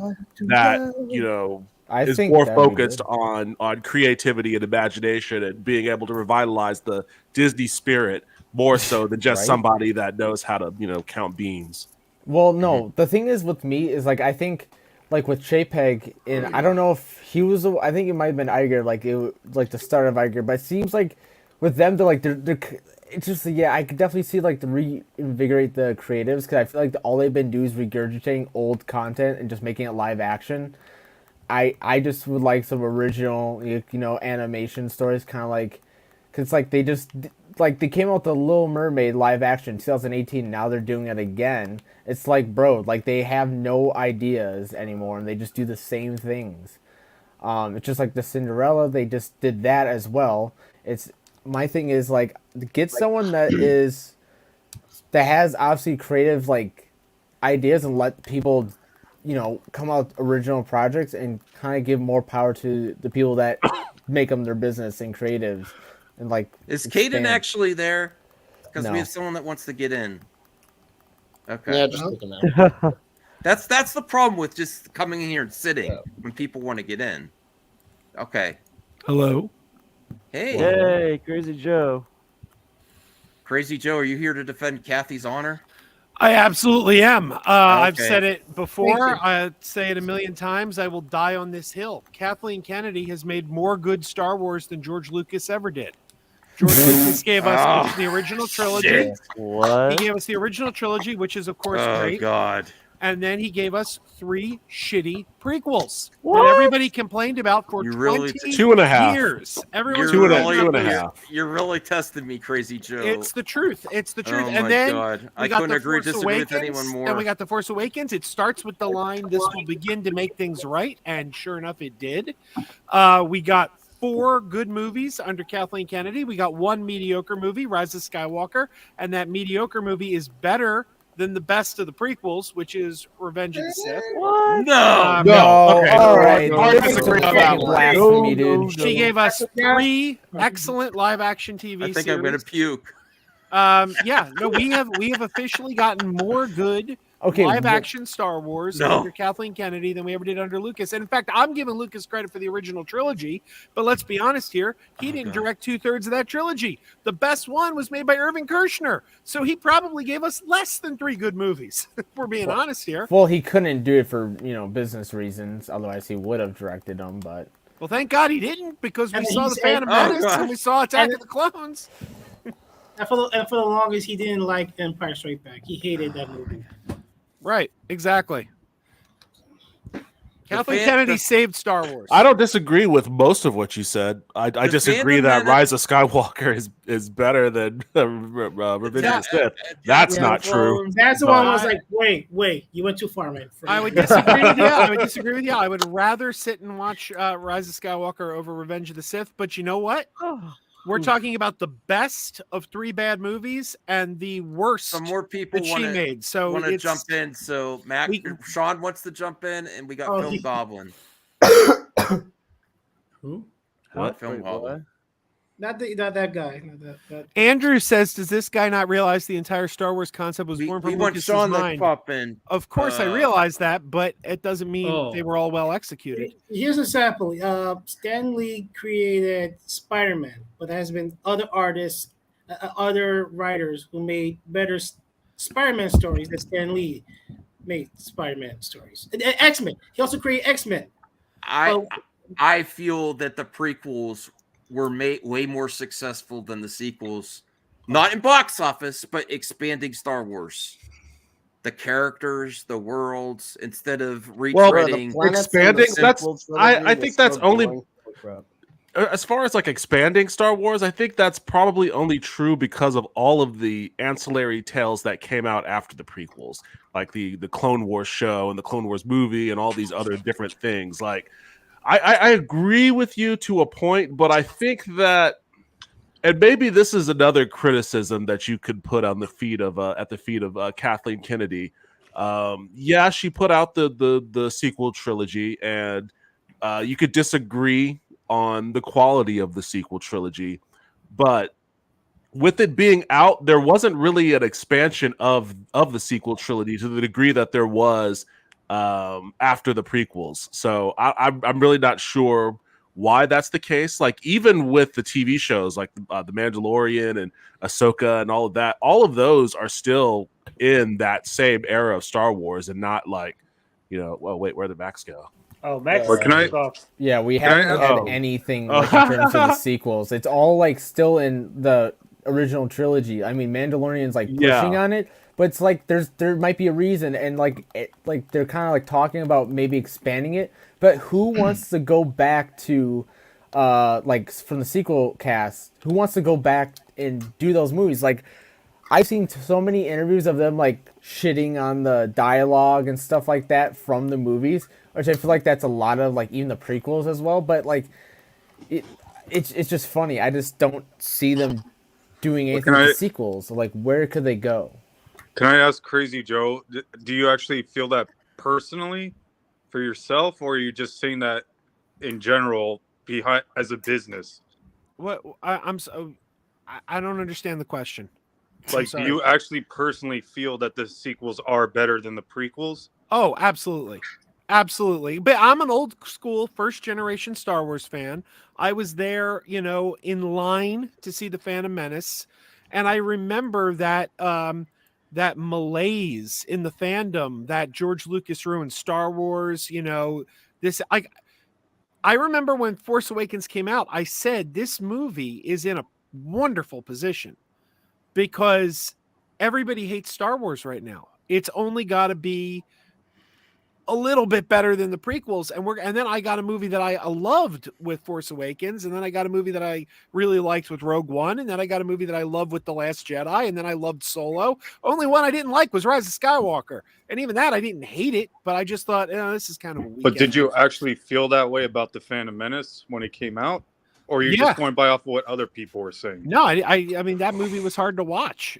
is more focused on creativity and imagination and being able to revitalize the Disney spirit more so than just somebody that knows how to count beans. Well, no, the thing is with me is like I think like with Chapek, and I don't know if he was. I think it might have been Iger, like the start of Iger. But it seems like with them, they're it's just I could definitely see like the reinvigorate the creatives because I feel like all they've been doing is regurgitating old content and just making it live action. I just would like some original animation stories, kind of like because like they just like they came out with the Little Mermaid live action 2018. Now they're doing it again. It's like, bro, like they have no ideas anymore and they just do the same things. It's just like the Cinderella. They just did that as well. My thing is like get someone that has obviously creative like ideas and let people come out with original projects and kind of give more power to the people that make them their business and creatives and like is Caden actually there? Because No. we have someone that wants to get in. Okay. Yeah, just looking at That's the problem with just coming in here and sitting when people want to get in. Okay. Hello. Hey. Hey, Crazy Joe. Crazy Joe, are you here to defend Kathy's honor? I absolutely am. I've Okay. said it before. I say it a million times. I will die on this hill. Kathleen Kennedy has made more good Star Wars than George Lucas ever did. George Lucas gave us the original trilogy. Shit. What? He gave us the original trilogy, which is of course great. God. And then he gave us 3 shitty prequels What? that everybody complained about for You 20 really- 2.5 years. Everyone You're Two and a- really, 2.5. You're really testing me, Crazy Joe. It's the truth. It's the truth. Oh and my then God. I we got couldn't The agree Force disagree with Awakens, anyone more. And we got The Force Awakens. It starts with the line, "This will begin to make things right," and sure enough, it did. We got 4 good movies under Kathleen Kennedy. We got 1 mediocre movie, Rise of Skywalker, and that mediocre movie is better than the best of the prequels, which is Revenge of the Sith. What? No. No, Okay. all right. Hard This is disagree some on that fucking one. blasphemy, dude. She gave us 3 excellent live action TV I think series. I'm gonna puke. We have officially gotten more good live action Star Wars under Kathleen Kennedy than we ever did under Lucas. And in fact, I'm giving Lucas credit for the original trilogy, but let's be honest here, he didn't direct 2/3 of that trilogy. The best one was made by Irving Kershner, so he probably gave us less than 3 good movies. If we're being honest here. Well, he couldn't do it for business reasons. Otherwise, he would have directed them. But Well, thank God he didn't, because we And saw he the said- Phantom Oh, Menace and we saw Attack of the Clones. And for the longest, he didn't like Empire Strikes Back. He hated that movie. Right, exactly. Kathleen Kennedy saved Star Wars. I don't disagree with most of what you said. I disagree that Rise of Skywalker is better than Revenge of the Sith. That's not true. That's the one I was like, wait, you went too far, man. I would disagree with you. I would disagree with you. I would rather sit and watch Rise of Skywalker over Revenge of the Sith. But you know what? We're talking about the best of 3 bad movies and the worst. Some more people that she made. So want to it's- jump in. So Sean wants to jump in, and we got Film Goblin. Who? What? Film Goblin. Not that guy. Not that. Andrew says, "Does this guy not realize the entire Star Wars concept was born from we want Lucas's Sean to mind?" pop in. Of course, I realize that, but it doesn't mean they were all well executed. Here's a sample. Stan Lee created Spider-Man, but there has been other artists, other writers who made better Spider-Man stories than Stan Lee made Spider-Man stories. X-Men. He also created X-Men. I feel that the prequels were way more successful than the sequels, not in box office, but expanding Star Wars. The characters, the worlds, instead of retreading. Expanding. I think that's only. As far as like expanding Star Wars, I think that's probably only true because of all of the ancillary tales that came out after the prequels, like the Clone Wars show and the Clone Wars movie and all these other different things. Like, I agree with you to a point, but I think that, and maybe this is another criticism that you could put on the feet of at the feet of Kathleen Kennedy. Yeah, she put out the sequel trilogy, and you could disagree on the quality of the sequel trilogy, but with it being out, there wasn't really an expansion of the sequel trilogy to the degree that there was after the prequels. So I'm really not sure why that's the case. Like, even with the TV shows like the Mandalorian and Ahsoka and all of that, all of those are still in that same era of Star Wars, and not like, well, wait, where did Max go? Oh, Max. Yeah, we haven't had anything like in terms of the sequels. It's all like still in the original trilogy. I mean, Mandalorian's like pushing on it, but it's like there might be a reason, and like they're kind of like talking about maybe expanding it. But who wants to go back to like from the sequel cast? Who wants to go back and do those movies? Like, I've seen so many interviews of them like shitting on the dialogue and stuff like that from the movies, which I feel like that's a lot of like even the prequels as well. But like, it's just funny. I just don't see them doing anything with the sequels. Like, where could they go? Can I ask Crazy Joe? Do you actually feel that personally for yourself, or are you just saying that in general behind as a business? What I don't understand the question. Like, do you actually personally feel that the sequels are better than the prequels? Oh, absolutely. Absolutely. But I'm an old school first generation Star Wars fan. I was there, in line to see the Phantom Menace. And I remember that that malaise in the fandom that George Lucas ruined Star Wars, I remember when Force Awakens came out, I said this movie is in a wonderful position because everybody hates Star Wars right now. It's only got to be a little bit better than the prequels, and then I got a movie that I loved with Force Awakens, and then I got a movie that I really liked with Rogue One, and then I got a movie that I loved with The Last Jedi, and then I loved Solo. Only one I didn't like was Rise of Skywalker, and even that I didn't hate it, but I just thought, this is kind of a weekend. But did you actually feel that way about the Phantom Menace when it came out, or you're just going by off of what other people were saying? No, I mean, that movie was hard to watch.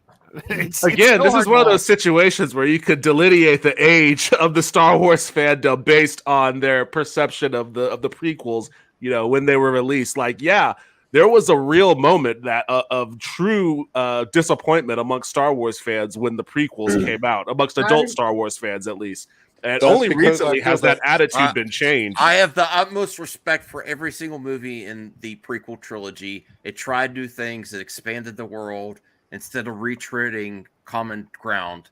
This is one of those situations where you could delineate the age of the Star Wars fandom based on their perception of the prequels, when they were released. Like, yeah, there was a real moment that of true disappointment amongst Star Wars fans when the prequels came out, amongst adult Star Wars fans at least. And only recently has that attitude been changed. I have the utmost respect for every single movie in the prequel trilogy. It tried new things. It expanded the world instead of retreading common ground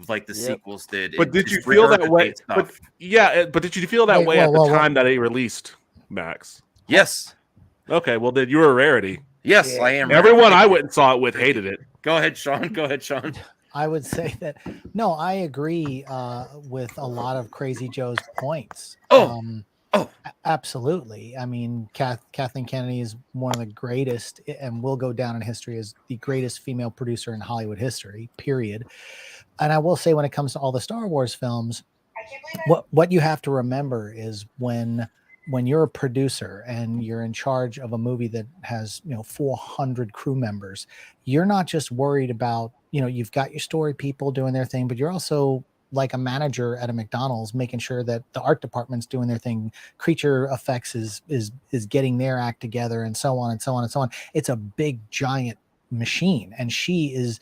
like the sequels did. But did you feel that way? But did you feel that way at the time that it released, Max? Yes. Okay, well then you're a rarity. Yes, I am. Everyone I went and saw it with hated it. Go ahead, Sean. I would say that no, I agree with a lot of Crazy Joe's points. Absolutely. I mean, Kathleen Kennedy is one of the greatest, and will go down in history as the greatest female producer in Hollywood history. Period. And I will say, when it comes to all the Star Wars films, what you have to remember is when you're a producer and you're in charge of a movie that has 400 crew members, you're not just worried about you've got your story people doing their thing, but you're also like a manager at a McDonald's, making sure that the art department's doing their thing, creature effects is getting their act together, and so on and so on and so on. It's a big giant machine, and she is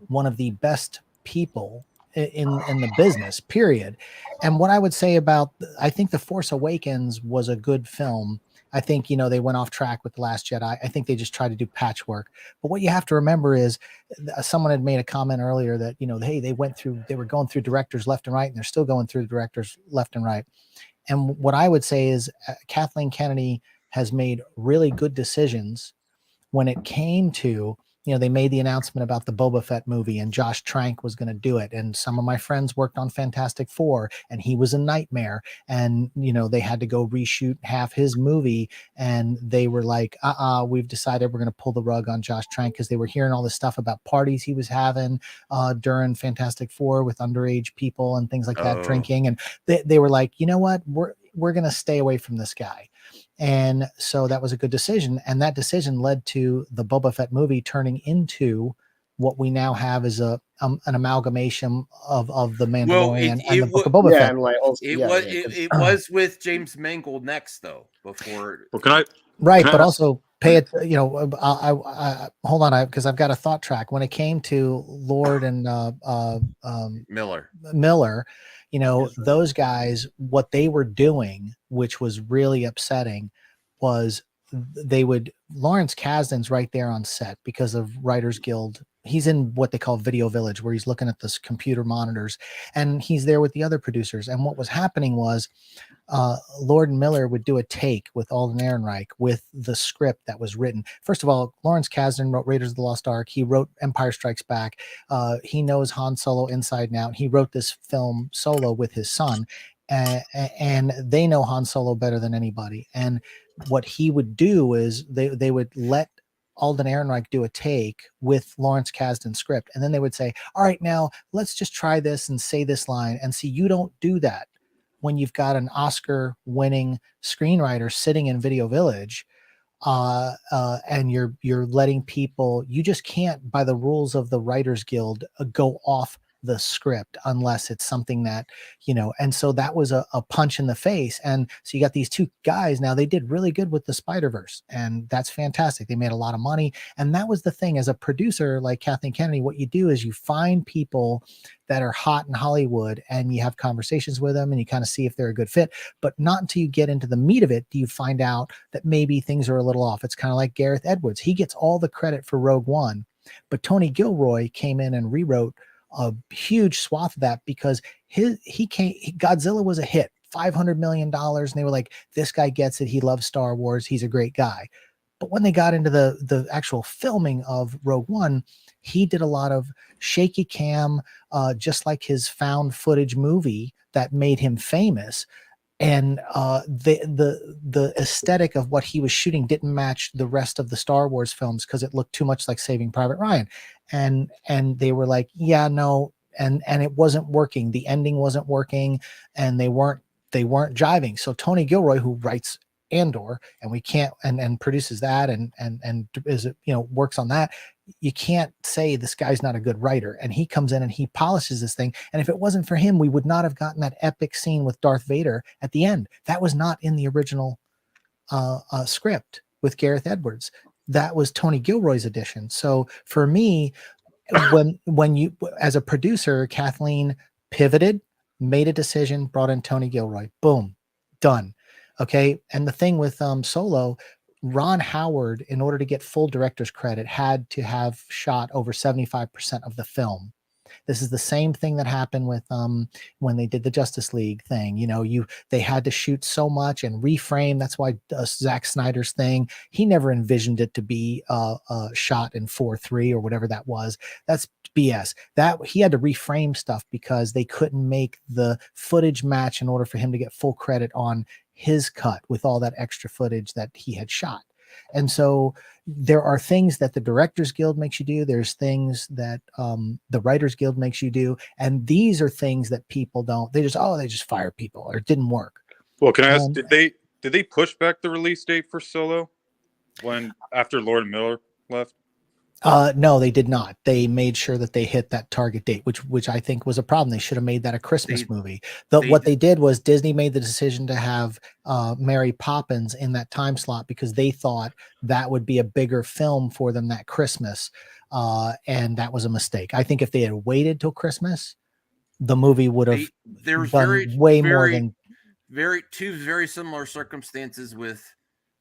one of the best people in the business, period. And what I would say about, I think The Force Awakens was a good film. I think they went off track with The Last Jedi. I think they just tried to do patchwork. But what you have to remember is, someone had made a comment earlier that hey, they were going through directors left and right, and they're still going through directors left and right. And what I would say is, Kathleen Kennedy has made really good decisions when it came to, they made the announcement about the Boba Fett movie, and Josh Trank was going to do it. And some of my friends worked on Fantastic Four, and he was a nightmare. And, they had to go reshoot half his movie. And they were like, we've decided we're going to pull the rug on Josh Trank, because they were hearing all this stuff about parties he was having during Fantastic Four with underage people and things like that, drinking. And they were like, you know what, we're going to stay away from this guy. And so that was a good decision. And that decision led to the Boba Fett movie turning into what we now have as an amalgamation of the Mandalorian and the Book of Boba Fett. It was with James Mangold next, though, before. Well, can I? Right, but also pay it. I hold on, because I've got a thought track. When it came to Lord and Miller, those guys, what they were doing, which was really upsetting, was Lawrence Kasdan's right there on set because of Writers Guild. He's in what they call Video Village, where he's looking at this computer monitors, and he's there with the other producers. And what was happening was, Lord and Miller would do a take with Alden Ehrenreich with the script that was written. First of all, Lawrence Kasdan wrote Raiders of the Lost Ark. He wrote Empire Strikes Back. He knows Han Solo inside and out. He wrote this film Solo with his son, and they know Han Solo better than anybody. And what he would do is they would let Alden Ehrenreich do a take with Lawrence Kasdan's script, and then they would say, all right, now let's just try this and say this line. And see, you don't do that when you've got an Oscar-winning screenwriter sitting in Video Village, and you're letting people. You just can't, by the rules of the Writers Guild, go off the script unless it's something that, and so that was a punch in the face. And so you got these two guys. Now, they did really good with the Spider-Verse, and that's fantastic. They made a lot of money. And that was the thing, as a producer like Kathleen Kennedy, what you do is you find people that are hot in Hollywood, and you have conversations with them, and you kind of see if they're a good fit. But not until you get into the meat of it do you find out that maybe things are a little off. It's kind of like Gareth Edwards. He gets all the credit for Rogue One, but Tony Gilroy came in and rewrote a huge swath of that, because Godzilla was a hit, $500 million, and they were like, this guy gets it. He loves Star Wars. He's a great guy. But when they got into the actual filming of Rogue One, he did a lot of shaky cam, just like his found footage movie that made him famous. And the aesthetic of what he was shooting didn't match the rest of the Star Wars films, because it looked too much like Saving Private Ryan. And they were like, yeah, no, and it wasn't working. The ending wasn't working, and they weren't jiving. So Tony Gilroy, who writes Andor, and we can't and produces that and is works on that, you can't say this guy's not a good writer. And he comes in and he polishes this thing. And if it wasn't for him, we would not have gotten that epic scene with Darth Vader at the end. That was not in the original script with Gareth Edwards. That was Tony Gilroy's addition. So for me, when you, as a producer, Kathleen pivoted, made a decision, brought in Tony Gilroy, boom, done. Okay. And the thing with Solo, Ron Howard, in order to get full director's credit, had to have shot over 75% of the film. This is the same thing that happened with when they did the Justice League thing. You know, they had to shoot so much and reframe. That's why Zack Snyder's thing, he never envisioned it to be shot in 4:3 or whatever that was. That's BS. That he had to reframe stuff because they couldn't make the footage match in order for him to get full credit on his cut with all that extra footage that he had shot. And so there are things that the Directors Guild makes you do. There's things that the Writers Guild makes you do. And these are things that people don't, they just fire people or it didn't work. Well, can I ask, did they push back the release date for Solo after Lord Miller left? No, they did not. They made sure that they hit that target date, which I think was a problem. They should have made that a Christmas movie. What they did was Disney made the decision to have Mary Poppins in that time slot because they thought that would be a bigger film for them that Christmas. And that was a mistake. I think if they had waited till Christmas, the movie would have done way more than two very similar circumstances with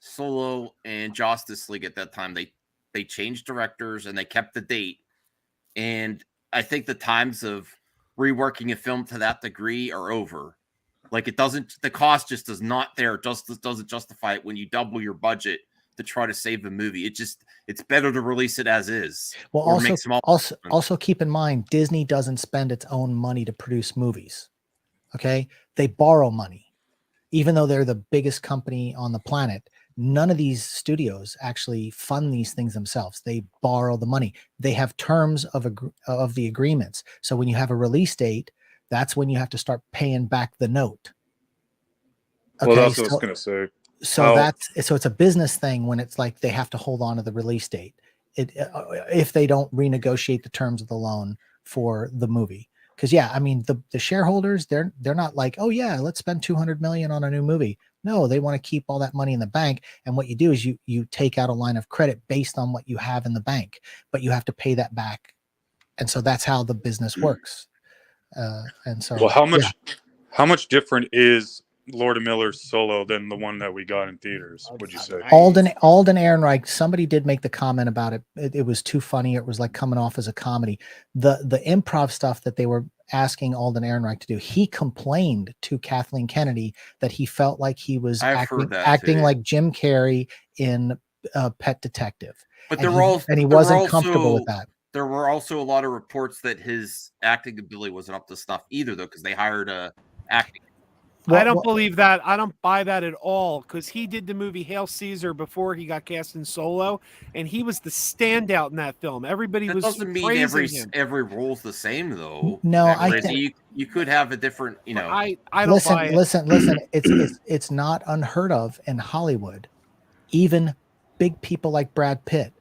Solo and Justice League at that time. They changed directors and they kept the date. And I think the times of reworking a film to that degree are over. Like the cost just is not there. It just doesn't justify it when you double your budget to try to save a movie. It's better to release it as is. Well, also keep in mind, Disney doesn't spend its own money to produce movies. Okay. They borrow money, even though they're the biggest company on the planet. None of these studios actually fund these things themselves. They borrow the money. They have terms of the agreements. So when you have a release date, that's when you have to start paying back the note. Okay, well, that's what I was going to say. So it's a business thing when it's like they have to hold on to the release date if they don't renegotiate the terms of the loan for the movie. Because I mean the shareholders, they're not like, oh yeah, let's spend $200 million on a new movie. No, they want to keep all that money in the bank. And what you do is you take out a line of credit based on what you have in the bank, but you have to pay that back. And so that's how the business works. And so, well, how much different is Lord of Miller's Solo than the one that we got in theaters? Would you say? Alden Ehrenreich, somebody did make the comment about it. It was too funny. It was like coming off as a comedy. The improv stuff that they were asking Alden Ehrenreich to do, he complained to Kathleen Kennedy that he felt like he was acting like Jim Carrey in Pet Detective. But he wasn't comfortable with that. There were also a lot of reports that his acting ability wasn't up to stuff either, though, because they hired a acting. I don't believe that. I don't buy that at all because he did the movie Hail Caesar before he got cast in Solo, and he was the standout in that film. Everybody was doesn't mean every role's the same, though. No, I think you could have a different, I don't buy it. Listen. It's not unheard of in Hollywood, even big people like Brad Pitt,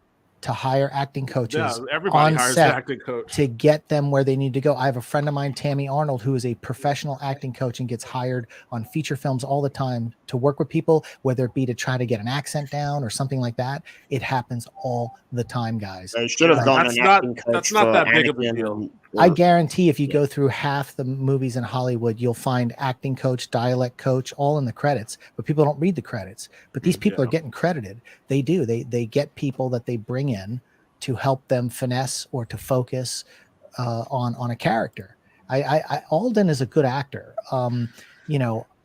to hire acting coaches everybody on hires set an acting coach to get them where they need to go. I have a friend of mine, Tammy Arnold, who is a professional acting coach and gets hired on feature films all the time to work with people, whether it be to try to get an accent down or something like that. It happens all the time, guys. They should have gone an acting coach. That's not that big of a deal. I guarantee if you go through half the movies in Hollywood, you'll find acting coach, dialect coach, all in the credits, but people don't read the credits. But these people are getting credited. They do. They get people that they bring in to help them finesse or to focus on a character. Alden is a good actor.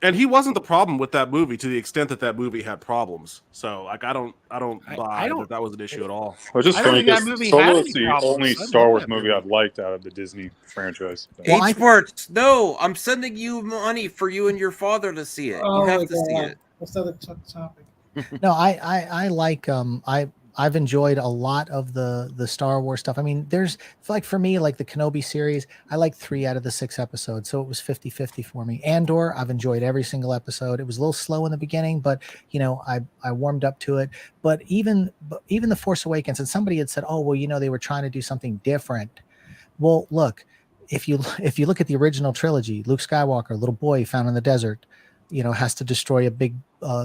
And he wasn't the problem with that movie to the extent that that movie had problems. So like I don't buy that was an issue at all. Well, just funny because Solo is the only Star Wars movie I've liked out of the Disney franchise. Sports. No, I'm sending you money for you and your father to see it. You have to see it. What's the other topic? No, I like I've enjoyed a lot of the Star Wars stuff. I mean, there's like for me, like the Kenobi series, I like 3 out of the 6 episodes. So it was 50-50 for me. Andor, I've enjoyed every single episode. It was a little slow in the beginning, but I warmed up to it. But even The Force Awakens, and somebody had said, oh, well, they were trying to do something different. Well, look, if you look at the original trilogy, Luke Skywalker, little boy found in the desert, has to destroy a big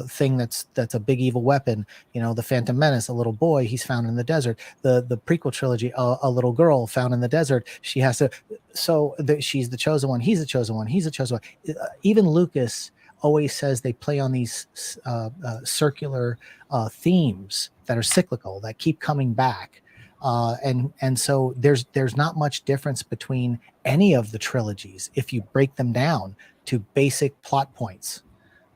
thing that's a big evil weapon. The Phantom Menace, a little boy, he's found in the desert. The prequel trilogy, a little girl found in the desert. She has to, she's the chosen one. He's the chosen one. He's the chosen one. Even Lucas always says they play on these circular themes that are cyclical, that keep coming back. And so there's not much difference between any of the trilogies if you break them down to basic plot points.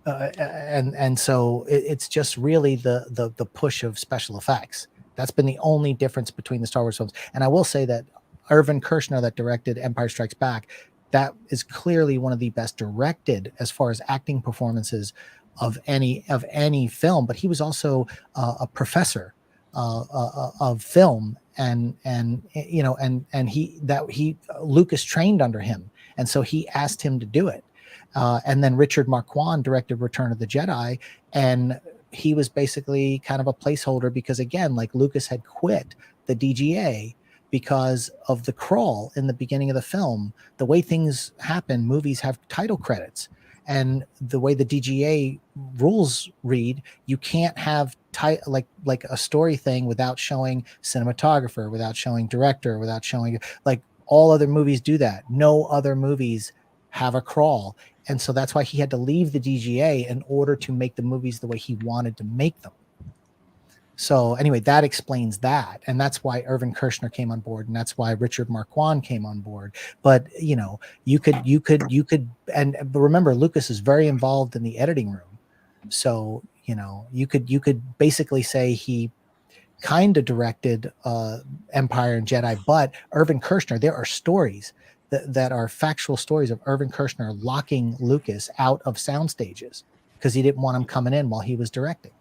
And so it's just really the push of special effects. That's been the only difference between the Star Wars films. And I will say that Irvin Kershner, that directed Empire Strikes Back, that is clearly one of the best directed as far as acting performances of any film. But he was also a professor of film, and Lucas trained under him, and so he asked him to do it. And then Richard Marquand directed Return of the Jedi, and he was basically kind of a placeholder because, again, like Lucas had quit the DGA because of the crawl in the beginning of the film. The way things happen, movies have title credits, and the way the DGA rules read, you can't have like a story thing without showing cinematographer, without showing director, without showing, like, all other movies do that. No other movies have a crawl. And so that's why he had to leave the DGA in order to make the movies the way he wanted to make them. So anyway, that explains that. And that's why Irvin Kershner came on board. And that's why Richard Marquand came on board. But, you know, you could, but remember, Lucas is very involved in the editing room. So, you know, you could basically say he kind of directed Empire and Jedi, but Irvin Kershner, there are stories that are factual stories of Irvin Kershner locking Lucas out of sound stages because he didn't want him coming in while he was directing.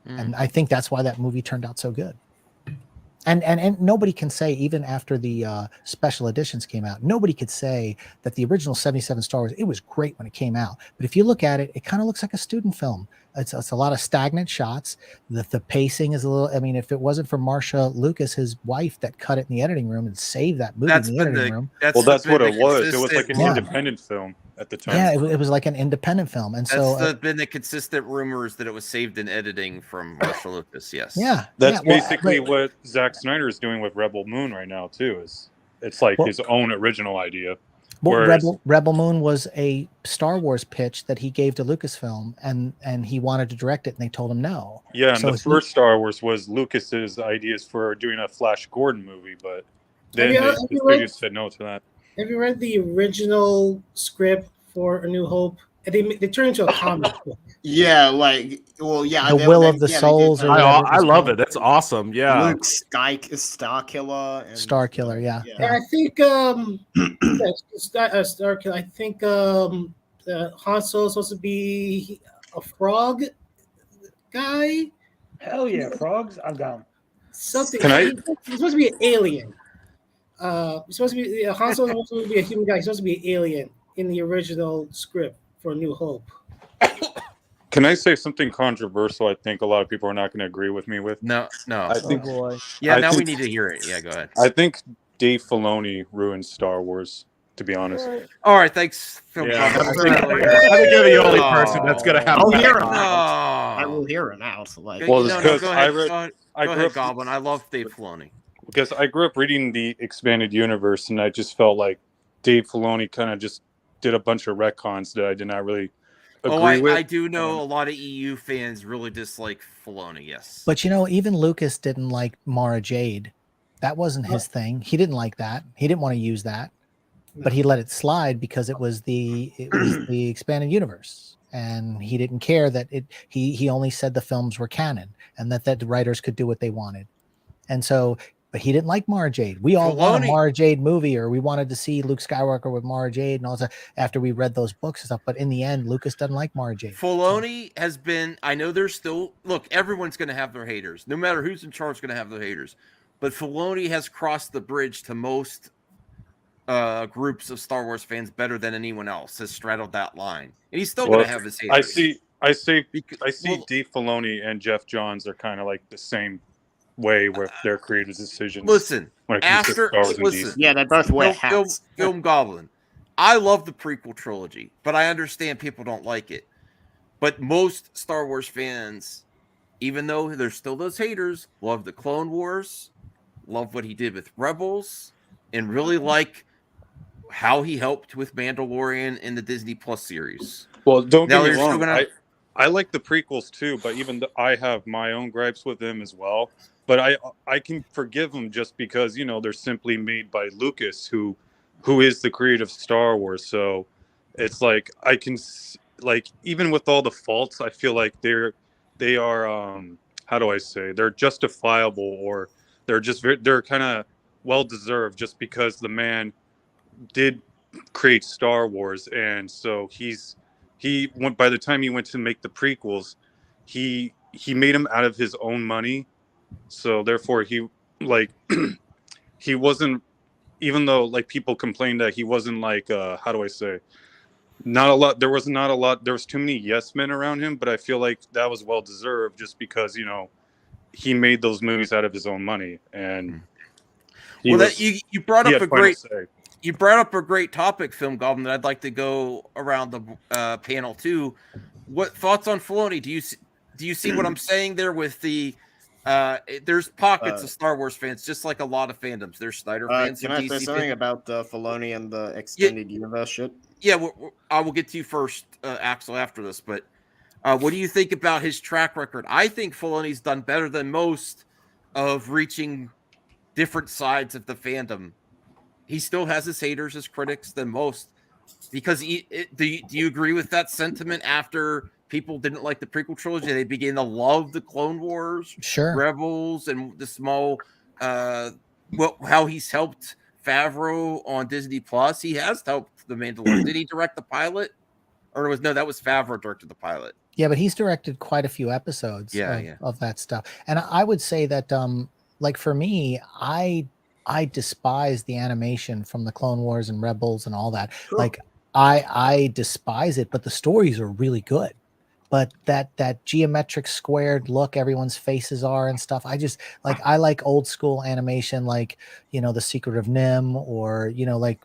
And I think that's why that movie turned out so good. And nobody can say, even after the special editions came out, nobody could say that the original 77 Star Wars, it was great when it came out. But if you look at it, it kind of looks like a student film. It's a lot of stagnant shots. The pacing is a little, I mean, if it wasn't for Marcia Lucas, his wife, that cut it in the editing room and saved that movie in the editing room. Well, that's what it was. It was like an independent film at the time. Yeah, it was like an independent film. And that's been the consistent rumors that it was saved in editing from Marcia Lucas. Yes. Yeah. That's basically what Zack Snyder is doing with Rebel Moon right now too. It's like his own original idea. Well, Rebel Moon was a Star Wars pitch that he gave to Lucasfilm, and he wanted to direct it, and they told him no. Yeah, and so the first Star Wars was Lucas's ideas for doing a Flash Gordon movie, but then the studio said no to that. Have you read the original script for A New Hope? They turned into a comic book. Yeah, like, well, yeah. The Will of the Souls. I love it. That's awesome. Yeah. Luke Star Killer. And, Star Killer, yeah. And I think Star Killer. I think Han Solo is supposed to be a frog guy. Hell yeah, frogs! I'm down. Something. Can He's supposed to be an alien. He's supposed to be Han Solo is supposed to be a human guy. He's supposed to be an alien in the original script for A New Hope. Can I say something controversial? I think a lot of people are not going to agree with me with. No. I think, now we need to hear it. Yeah, go ahead. I think Dave Filoni ruined Star Wars, to be honest. All right, thanks, Phil. Yeah, I think you're the only person that's going to have. I'll hear him out. I will hear him out. So like, well, go ahead, Goblin. I love Dave Filoni. Because I grew up reading the expanded universe, and I just felt like Dave Filoni kind of just did a bunch of retcons that I did not really agree with. I do know a lot of EU fans really dislike Filoni, yes. But you know, even Lucas didn't like Mara Jade. That wasn't his thing. He didn't like that. He didn't want to use that. But he let it slide because it was the expanded universe. And he didn't care that he only said the films were canon and that the writers could do what they wanted. And so, but he didn't like Mara Jade. We all want a Mara Jade movie, or we wanted to see Luke Skywalker with Mara Jade and all that after we read those books and stuff. But in the end, Lucas doesn't like Mara Jade. Filoni has been, I know there's still, look, everyone's going to have their haters. No matter who's in charge, going to have their haters. But Filoni has crossed the bridge to most groups of Star Wars fans better than anyone else, has straddled that line. And he's still going to have his haters. I see Dave Filoni and Jeff Johns are kind of like the same way with their creative decisions. Listen, they're both wear hats. Film Goblin. I love the prequel trilogy, but I understand people don't like it. But most Star Wars fans, even though there's still those haters, love the Clone Wars, love what he did with Rebels, and really like how he helped with Mandalorian in the Disney Plus series. Well, don't get me wrong. I like the prequels too, but even I have my own gripes with them as well. But I can forgive them just because they're simply made by Lucas, who is the creator of Star Wars. So it's like I can like even with all the faults, I feel like they are how do I say, they're justifiable, or they're kind of well deserved just because the man did create Star Wars, and so he went by the time he went to make the prequels, he made them out of his own money. So therefore he like he wasn't, even though like people complained that he wasn't like how do I say, not a lot, there was not a lot, there was too many yes men around him, but I feel like that was well deserved just because he made those movies out of his own money. And you brought up a great say. You brought up a great topic, Film Goblin, that I'd like to go around the panel too. What thoughts on Filoni? Do you see what I'm saying there with the there's pockets of Star Wars fans, just like a lot of fandoms. There's Snyder fans. Can I say something about Filoni and the extended universe shit? Yeah, I will get to you first, Axel, after this. But what do you think about his track record? I think Filoni's done better than most of reaching different sides of the fandom. He still has his haters, his critics, than most. Because do you agree with that sentiment? After people didn't like the prequel trilogy, they began to love the Clone Wars, Rebels, and the small how he's helped Favreau on Disney Plus. He has helped The Mandalorian. Did he direct the pilot, or that was Favreau directed the pilot? Yeah, but he's directed quite a few episodes of that stuff. And I would say that, like for me, I despise the animation from the Clone Wars and Rebels and all that. Sure. Like I despise it, but the stories are really good. But that geometric squared look everyone's faces are and stuff, I just like, I like old school animation, like The Secret of Nim, or like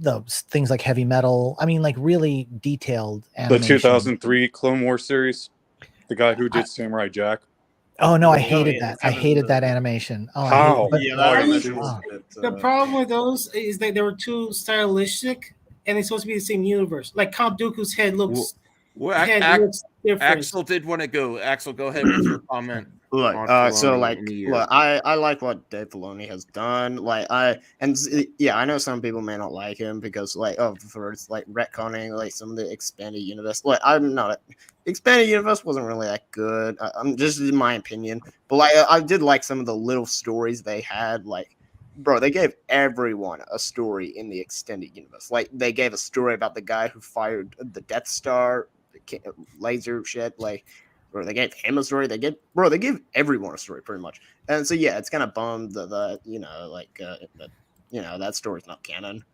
the things like Heavy Metal. I mean, like really detailed animation. The 2003 Clone Wars series, the guy who did Samurai Jack. Oh no, I hated that. I hated that animation. Oh, how? The problem with those is that they were too stylistic, and it's supposed to be the same universe. Like Count Dooku's head looks. Looks different. Axel did want to go. Axel, go ahead with your comment. Look, I like what Dave Filoni has done. I know some people may not like him because for retconning like some of the expanded universe. I'm not expanded universe wasn't really that good. I'm just in my opinion, but I did like some of the little stories they had. Bro, they gave everyone a story in the extended universe. They gave a story about the guy who fired the Death Star, the laser shit. Bro, they gave him a story. They gave everyone a story pretty much. And so yeah, it's kind of bummed that that story's not canon.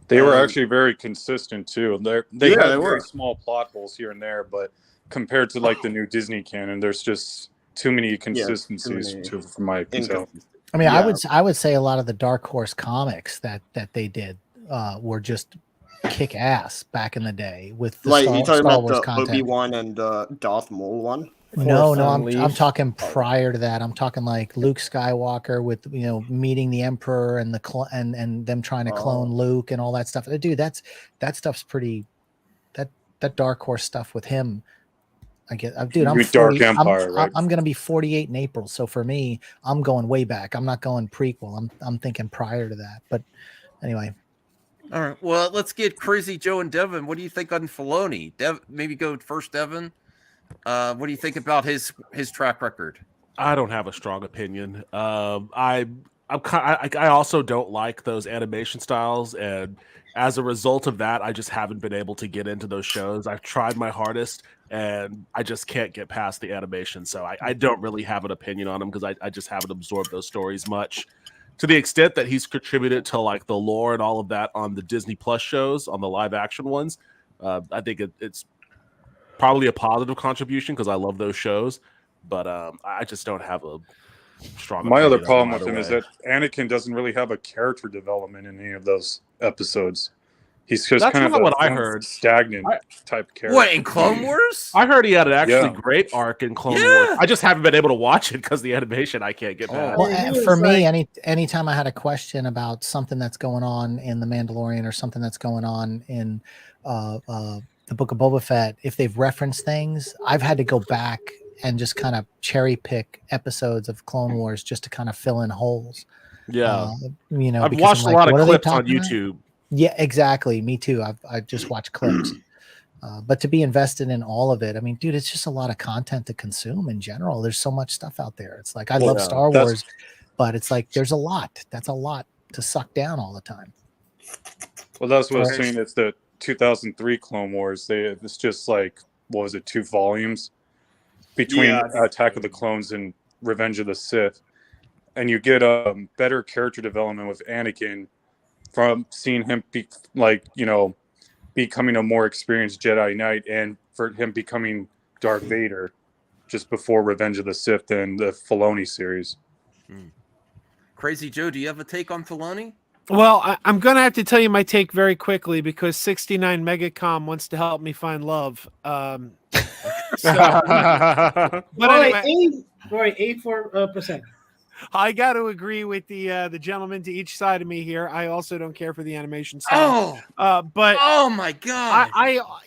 They were actually very consistent too. They had very small plot holes here and there, but compared to the new Disney canon, there's just too many consistencies from my opinion. I mean, I would say a lot of the Dark Horse comics that they did were just kick ass back in the day with the you talking Star about Wars the content. Obi-Wan and Darth Maul one? No, I'm talking prior to that. I'm talking like Luke Skywalker with meeting the Emperor and and them trying to clone Luke and all that stuff. Dude, that stuff's pretty. That Dark Horse stuff with him. Dude, I'm 40, I'm gonna be 48 in April, so for me, I'm going way back. I'm not going prequel. I'm thinking prior to that. But anyway. All right. Well, let's get Crazy Joe and Devin. What do you think on Filoni? Maybe go first, Devin. What do you think about his track record? I don't have a strong opinion. I also don't like those animation styles, and as a result of that, I just haven't been able to get into those shows. I've tried my hardest, and I just can't get past the animation. So I don't really have an opinion on him because I just haven't absorbed those stories much. To the extent that he's contributed to like the lore and all of that on the Disney Plus shows, on the live action ones, I think it's probably a positive contribution because I love those shows. But I just don't have a strong. My other problem with him is that Anakin doesn't really have a character development in any of those episodes. He's just kind of what I heard. Stagnant type character. What, in Clone Wars? I heard he had an actually great arc in Clone Wars. I just haven't been able to watch it because the animation I can't get past. Well, for me, anytime I had a question about something that's going on in The Mandalorian or something that's going on in the Book of Boba Fett, if they've referenced things, I've had to go back and just kind of cherry pick episodes of Clone Wars just to kind of fill in holes. Yeah. You know, I've because watched I'm a lot of what are they clips on talking about? YouTube. Yeah, exactly. Me too. I've just watched clips. But to be invested in all of it, I mean, dude, it's just a lot of content to consume in general. There's so much stuff out there. It's like I love Star Wars, but it's like there's a lot. That's a lot to suck down all the time. Well, that's what I was saying. It's the 2003 Clone Wars. It's just like, what was it, 2 volumes between Attack of the Clones and Revenge of the Sith, and you get better character development with Anakin from seeing him be like, you know, becoming a more experienced Jedi Knight, and for him becoming Darth Vader just before Revenge of the Sith and the Filoni series. Crazy Joe, do you have a take on Filoni? Well, I'm going to have to tell you my take very quickly because 69 Megacom wants to help me find love. But anyway, 84%. I got to agree with the gentleman to each side of me here. I also don't care for the animation style. But oh my god,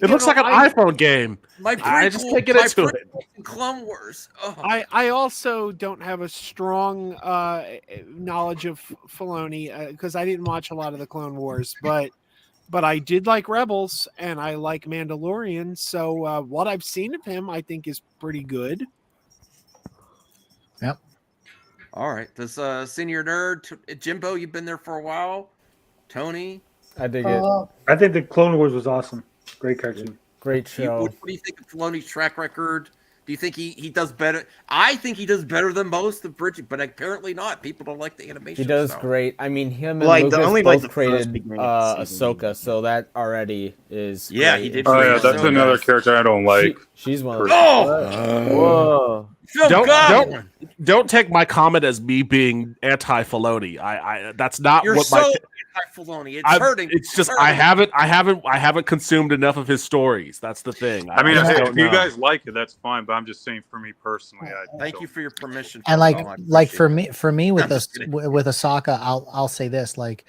it looks like an iPhone game. I just can't get into it. Clone Wars. Oh. I also don't have a strong knowledge of Filoni because I didn't watch a lot of the Clone Wars, but I did like Rebels and I like Mandalorian. So what I've seen of him, I think, is pretty good. Yep. All right. Does Senior Nerd, Jimbo, you've been there for a while. Tony? I dig it. I think the Clone Wars was awesome. Great cartoon. Great show. What do you think of Filoni's track record? Do you think he does better? I think he does better than most of Bridget, but apparently not. People don't like the animation. He does style. great. I mean, him and Like, Lucas only, both the created beginning of the season. Ahsoka, so that already is Yeah, great. he did. Oh yeah, that's another character I don't like. She's one of Oh! Whoa. Don't take my comment as me being anti-Filoni. I that's not You're what so my anti-Filoni. It's hurting. It's just hurting. I haven't consumed enough of his stories. That's the thing. I mean, just if don't you know. guys like it, that's fine. But I'm just saying, for me personally, Thank you for your permission. And for me with I'm just kidding. with Ahsoka, I'll say this, like,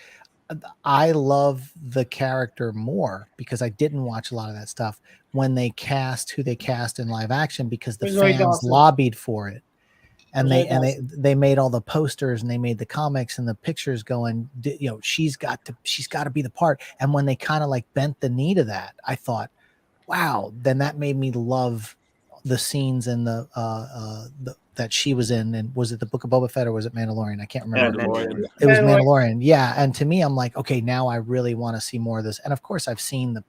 I love the character more because I didn't watch a lot of that stuff when they cast who they cast in live action because the Rosario fans Dawson. lobbied for it. And Rosario they made all the posters and they made the comics and the pictures going, you know, she's got to be the part. And when they kind of like bent the knee to that, I thought, wow, then that made me love the scenes in the that she was in. And was it the Book of Boba Fett or was it Mandalorian? I can't remember. It was Mandalorian. Yeah. And to me, I'm like, okay, now I really want to see more of this. And of course I've seen the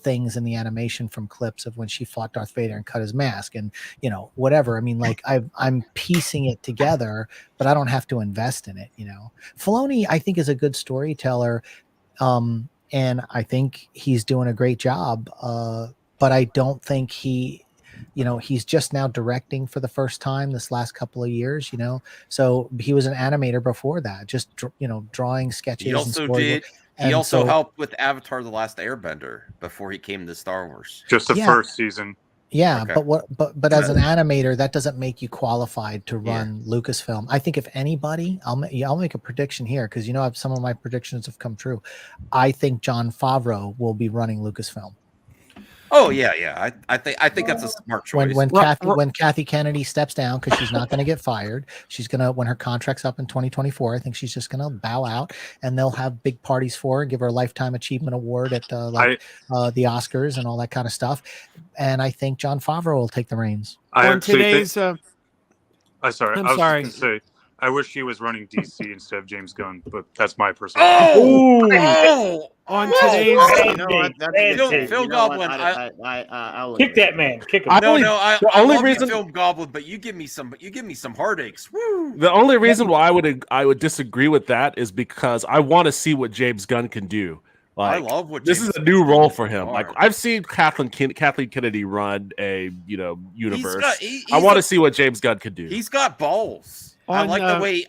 things in the animation from clips of when she fought Darth Vader and cut his mask and, you know, whatever. I mean, like I'm piecing it together, but I don't have to invest in it. You know, Filoni, I think, is a good storyteller. And I think he's doing a great job. But I don't think he's just now directing for the first time this last couple of years, you know, so he was an animator before that, just, drawing sketches. He also did. He also helped with Avatar: The Last Airbender before he came to Star Wars. Just the first season. Yeah, Okay. but as an animator, that doesn't make you qualified to run Lucasfilm. I think if anybody, I'll make a prediction here because some of my predictions have come true. I think Jon Favreau will be running Lucasfilm. Oh yeah. I think that's a smart choice. When Kathy Kennedy steps down because she's not going to get fired, she's gonna, when her contract's up in 2024, I think she's just gonna bow out, and they'll have big parties for her, give her a lifetime achievement award at the Oscars and all that kind of stuff. And I think Jon Favreau will take the reins. I'm sorry. I'm I was sorry. just gonna say, I wish he was running DC instead of James Gunn, but that's my personal. On today's Phil Goblin, I'll kick that man. Kick him. I love you, Phil Goblin, but you give me some heartaches. Woo. The only reason why I would disagree with that is because I want to see what James Gunn can do. Like, I love what this James is a new role for him. Gunn Like are. I've seen Kathleen Kennedy run a universe. He's I want to see what James Gunn can do. He's got balls. I like the way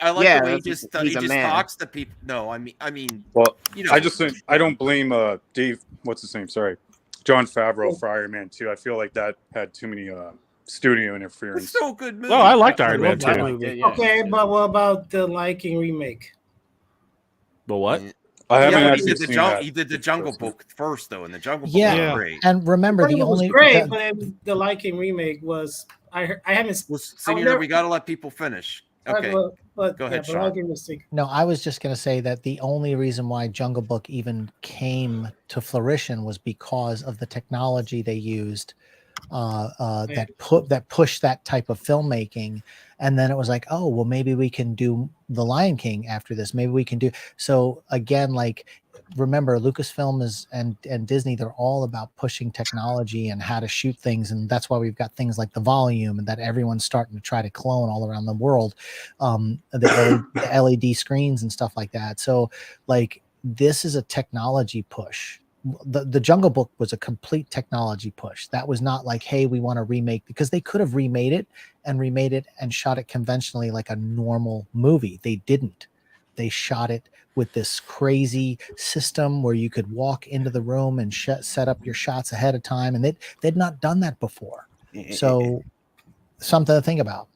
he just talks to people. No, I mean. Well, you know, I just think I don't blame Dave. What's his name? Sorry, Jon Favreau for Iron Man 2. I feel like that had too many studio interference. It's still a good movie. Oh, I liked Iron Man Okay, 2. but what about the Lion King remake? The what? I haven't He actually did the seen that. He did the Jungle Book first, though, and the Jungle Book Yeah, was great. and remember The the was only great, the- but then the Lion King remake was I haven't. Well, I would Senor, never, we got to let people finish. Okay, but go yeah, ahead, but Lion Sean. King was sick. No, I was just going to say that the only reason why Jungle Book even came to fruition was because of the technology they used that pushed that type of filmmaking. And then it was like, oh, well, maybe we can do The Lion King after this. Maybe we can do. So again, like, remember, Lucasfilm and Disney, they're all about pushing technology and how to shoot things. And that's why we've got things like the volume and that everyone's starting to try to clone all around the world, the LED screens and stuff like that. So like, this is a technology push. The Jungle Book was a complete technology push. That was not like, hey, we want to remake, because they could have remade it and shot it conventionally like a normal movie. They didn't. They shot it with this crazy system where you could walk into the room and set up your shots ahead of time, and they'd not done that before. So something to think about.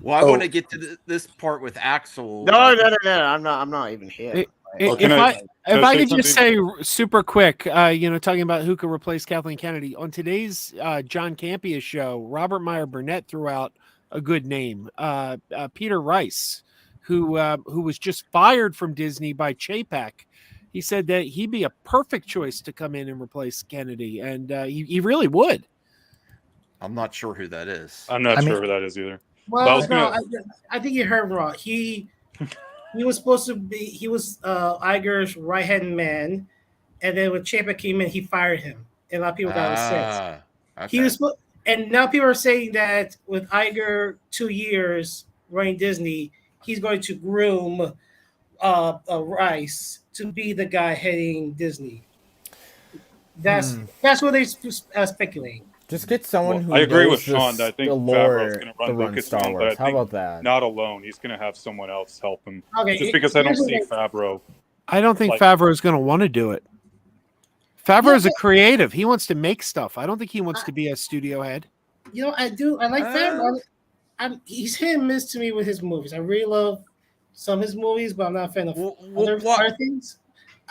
Well, I want to get to this part with Axel. No. I'm not even here. If I could just say super quick, talking about who could replace Kathleen Kennedy on today's John Campea show, Robert Meyer Burnett threw out a good name, Peter Rice, who was just fired from Disney by Chapek. He said that he'd be a perfect choice to come in and replace Kennedy, and he really would. I'm not sure who that is. I'm not sure who that is either. Well, I think you heard wrong. He was supposed to be. He was Iger's right hand man, and then when Chapek came in, he fired him, and a lot of people got upset. Okay. He was, and now people are saying that with Iger 2 years running Disney, he's going to groom Rice to be the guy heading Disney. That's what they speculating. Just get someone who I agree knows with Sean. the, That I think the lore Favreau's going to to run run Star Lucasfilm, but I Wars. How think about that? not alone. He's going to have someone else help him. Okay, Just because I don't here's see what Favreau. I don't think Like- Favreau is going to want to do it. Favreau is a creative. He wants to make stuff. I don't think he wants to be a studio head. I do. I like Favreau. He's hit and miss to me with his movies. I really love some of his movies, but I'm not a fan of other things.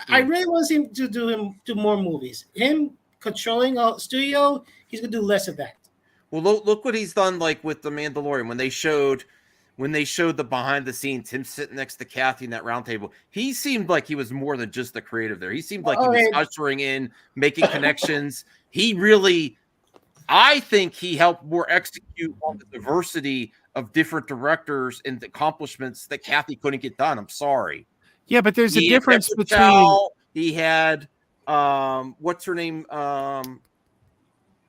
I really want to see him to do more movies. Him controlling a studio, he's gonna do less of that. Well, look what he's done, like with The Mandalorian, when they showed the behind the scenes, him sitting next to Kathy in that round table. He seemed like he was more than just the creative there. He seemed like he was ushering in, making connections. He really, I think he helped more execute on the diversity of different directors and the accomplishments that Kathy couldn't get done. I'm sorry. Yeah, but there's a difference Deborah between. Chow, he had what's her name?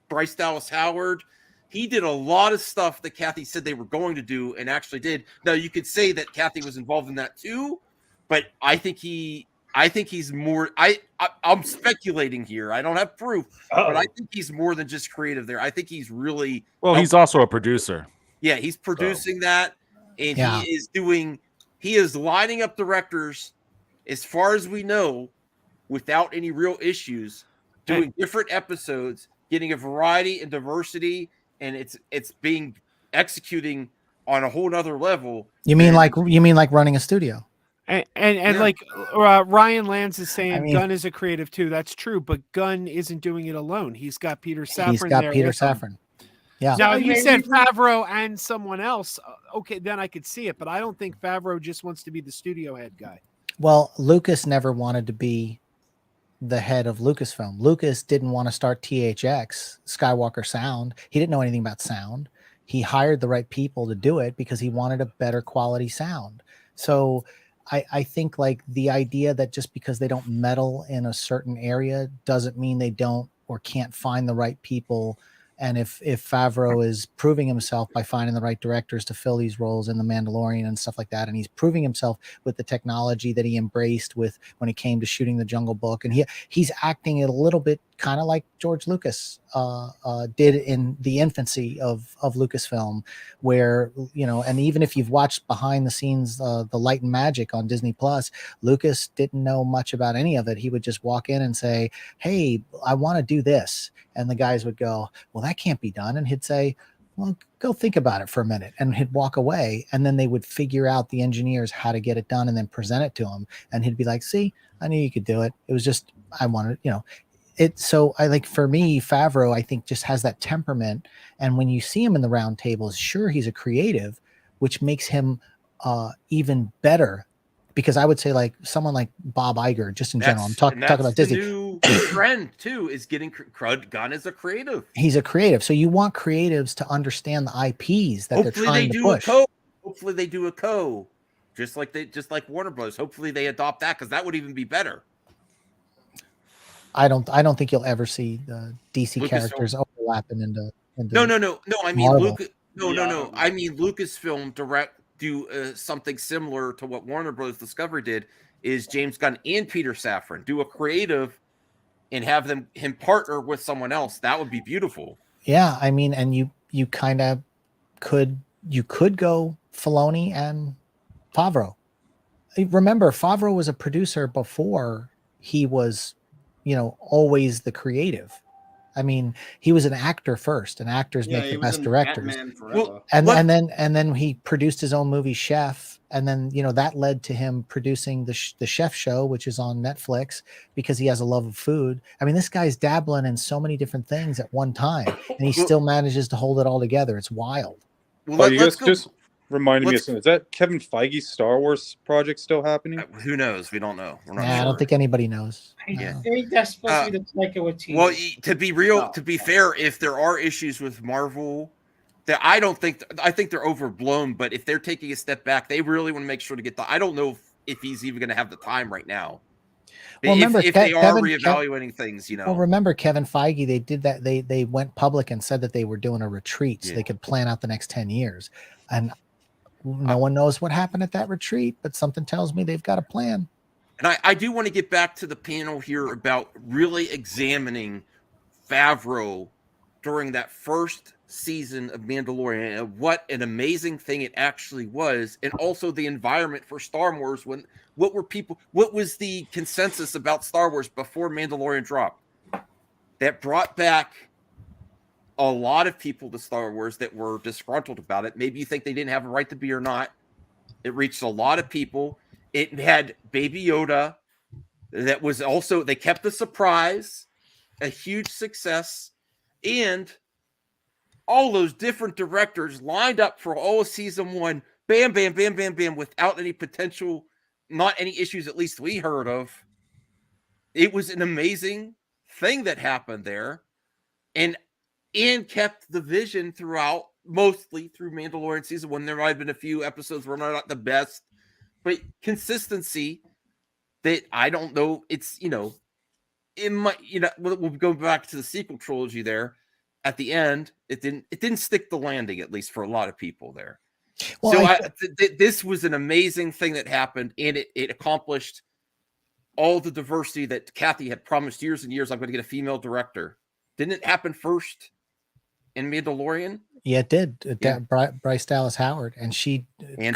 Bryce Dallas Howard. He did a lot of stuff that Kathy said they were going to do and actually did. Now you could say that Kathy was involved in that too, but I think he's more. I'm speculating here. I don't have proof, but I think he's more than just creative there. I think he's really he's also a producer. Yeah, he's producing that, and he is lining up directors, as far as we know, without any real issues, doing different episodes, getting a variety and diversity, and it's being executing on a whole nother level. You mean like running a studio? And like Ryan Lands is saying, I mean- Gunn is a creative too. That's true, but Gunn isn't doing it alone. He's got Peter Safran. He's got there Peter with him. Safran. Yeah. Now, if you said Favreau and someone else, okay, then I could see it. But I don't think Favreau just wants to be the studio head guy. Well, Lucas never wanted to be the head of Lucasfilm. Lucas didn't want to start THX, Skywalker Sound. He didn't know anything about sound. He hired the right people to do it because he wanted a better quality sound. So I think like the idea that just because they don't meddle in a certain area doesn't mean they don't or can't find the right people. And if Favreau is proving himself by finding the right directors to fill these roles in The Mandalorian and stuff like that, and he's proving himself with the technology that he embraced with when it came to shooting the Jungle Book, and he's acting it a little bit kind of like George Lucas did in the infancy of Lucasfilm, where, and even if you've watched behind the scenes, the Light and Magic on Disney Plus, Lucas didn't know much about any of it. He would just walk in and say, "Hey, I want to do this." And the guys would go, "Well, that can't be done." And he'd say, well, go think about it for a minute, and he'd walk away, and then they would figure out, the engineers, how to get it done and then present it to him, and he'd be like, see, I knew you could do it. It was just, I wanted, it. So I like, for me, Favreau, I think, just has that temperament, and when you see him in the round tables, sure, he's a creative, which makes him even better. Because I would say, like, someone like Bob Iger, just in general, I'm talking about Disney. The new trend too is getting Gunn as a creative. He's a creative, so you want creatives to understand the IPs that they're trying to push. Hopefully they do a co, just like Warner Bros. Hopefully they adopt that, because that would even be better. I don't think you'll ever see the DC characters overlapping into No. I mean, Marvel. I mean, Lucasfilm do something similar to what Warner Bros. Discovery did. Is James Gunn and Peter Safran do a creative and have him partner with someone else? That would be beautiful. Yeah, I mean, and you kind of could go Filoni and Favreau. Remember, Favreau was a producer before he was, always the creative. I mean, he was an actor first, and actors make the best directors. And then he produced his own movie Chef, and then that led to him producing the Chef Show, which is on Netflix, because he has a love of food. I mean, this guy's dabbling in so many different things at one time, and he still manages to hold it all together. It's wild. Well, you guys just reminded me of something. Is that Kevin Feige's Star Wars project still happening? Who knows? We don't know. We're not I don't think anybody knows. I think that's supposed to be the Taika Waititi. Well, to be fair, if there are issues with Marvel, that I think they're overblown. But if they're taking a step back, they really want to make sure to get I don't know if he's even going to have the time right now. Well, remember, if they are reevaluating things, Well, remember Kevin Feige, they did that. They went public and said that they were doing a retreat so they could plan out the next 10 years. And no one knows what happened at that retreat, but something tells me they've got a plan. And I do want to get back to the panel here about really examining Favreau during that first season of Mandalorian, and what an amazing thing it actually was, and also the environment for Star Wars. What was the consensus about Star Wars before Mandalorian dropped? That brought back a lot of people to Star Wars that were disgruntled about it. Maybe you think they didn't have a right to be or not. It reached a lot of people. It had Baby Yoda. That was also, they kept the surprise, a huge success, and all those different directors lined up for all of season one. Bam, bam, bam, bam, bam, without any potential, not any issues, at least we heard of. It was an amazing thing that happened there. And kept the vision throughout, mostly through Mandalorian season one. There might have been a few episodes where not the best, but consistency that I don't know. It's, it might, we'll go back to the sequel trilogy there. At the end, it didn't stick the landing, at least for a lot of people there. Well, so this was an amazing thing that happened, and it accomplished all the diversity that Kathy had promised years and years. I'm going to get a female director. Didn't it happen first in Mandalorian? Yeah, it did. Bryce Dallas Howard, and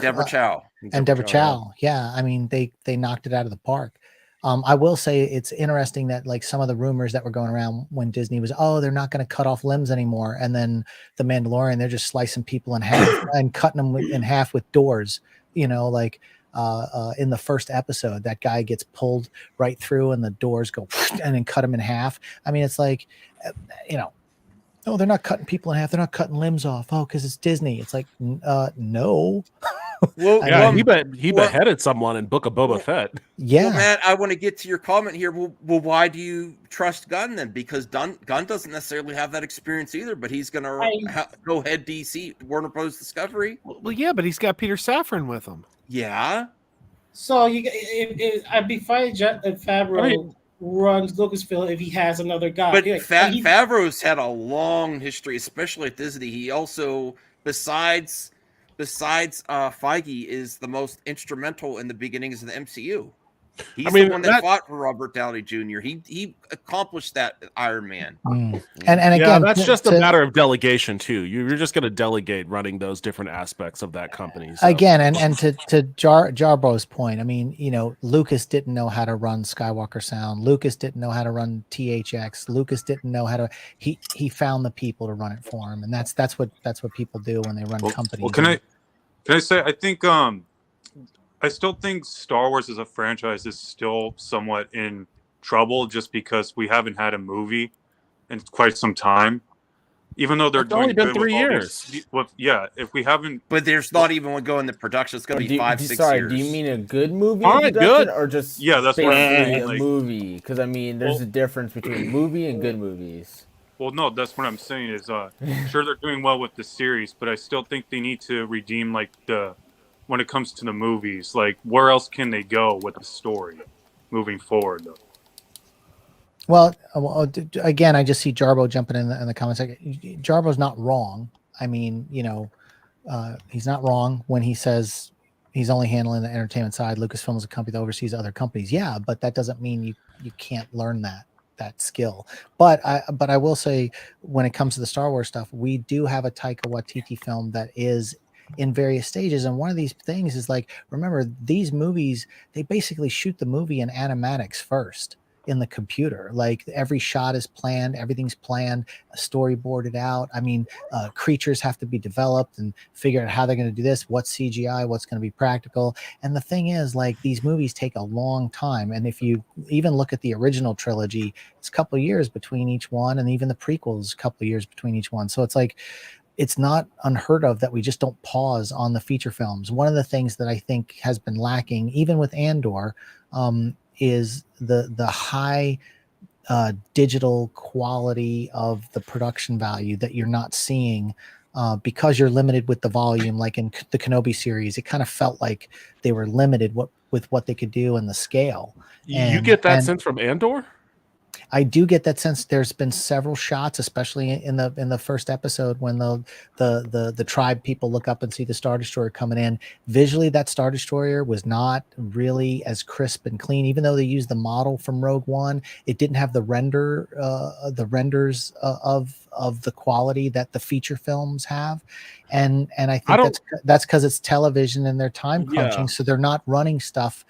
Deborah Chow. Deborah Chow. Yeah, I mean, they knocked it out of the park. I will say it's interesting that, like, some of the rumors that were going around when Disney was, they're not going to cut off limbs anymore, and then the Mandalorian, they're just slicing people in half and cutting them in half with doors. Like in the first episode, that guy gets pulled right through, and the doors go and then cut him in half. I mean, it's like, no, they're not cutting people in half. They're not cutting limbs off. Oh, because it's Disney. It's like, no. Well, yeah, he beheaded someone in Book of Boba Fett. Yeah. Well, Matt, I want to get to your comment here. Well, why do you trust Gunn then? Because Gunn doesn't necessarily have that experience either, but he's going to go head DC, Warner Bros. Discovery. Well, yeah, but he's got Peter Safran with him. Yeah. So I'd be fine if Favreau runs Lucasfilm if he has another guy. But Favreau's had a long history, especially at Disney. He also, besides Feige, is the most instrumental in the beginnings of the MCU. He's mean, the one that fought for Robert Downey Jr. He accomplished that Iron Man. And yeah, again, that's just to- a matter of delegation too. You're just going to delegate running those different aspects of that company. So. Again, and to Jarbro's point, I mean, you know, Lucas didn't know how to run Skywalker Sound. Lucas didn't know how to run THX. Lucas didn't know how to. He found the people to run it for him, and that's what people do when they run companies. Well, can I say I think I still think Star Wars as a franchise is still somewhat in trouble just because we haven't had a movie in quite some time. Even though they're It's only doing been good 3 with all years. these, yeah, if we haven't, but there's not even one going into production. It's going to be 5-6 sorry, years. do you mean a good movie All in right, production good. or just Yeah, that's what I'm basically saying, a like- movie? Because I mean, there's a difference between movie and good movies. well, no, that's what I'm saying is, sure they're doing well with the series, but I still think they need to redeem like when it comes to the movies, like where else can they go with the story moving forward though? Well, again, I just see Jarbo jumping in the comments. Jarbo's not wrong. I mean, you know, he's not wrong when he says he's only handling the entertainment side. Lucasfilm is a company that oversees other companies. Yeah, but that doesn't mean you can't learn that skill. But I will say, when it comes to the Star Wars stuff, we do have a Taika Waititi film that is in various stages, and one of these things is like, remember, these movies, they basically shoot the movie in animatics first in the computer. Like every shot is planned, everything's planned, storyboarded out. I mean, creatures have to be developed and figure out how they're going to do this, what's CGI, what's going to be practical. And the thing is, like, these movies take a long time, and if you even look at the original trilogy, it's a couple of years between each one, and even the prequels a couple of years between each one. So it's like, it's not unheard of that we just don't pause on the feature films. One of the things that I think has been lacking, even with Andor, is the high digital quality of the production value that you're not seeing because you're limited with the volume. Like in the Kenobi series, it kind of felt like they were limited with what they could do and the scale. You get that sense from Andor? I do get that sense. There's been several shots, especially in the first episode, when the tribe people look up and see the Star Destroyer coming in. Visually, that Star Destroyer was not really as crisp and clean, even though they used the model from Rogue One. It didn't have the renders of the quality that the feature films have, and I think that's because it's television and they're time crunching, Yeah. so they're not running stuff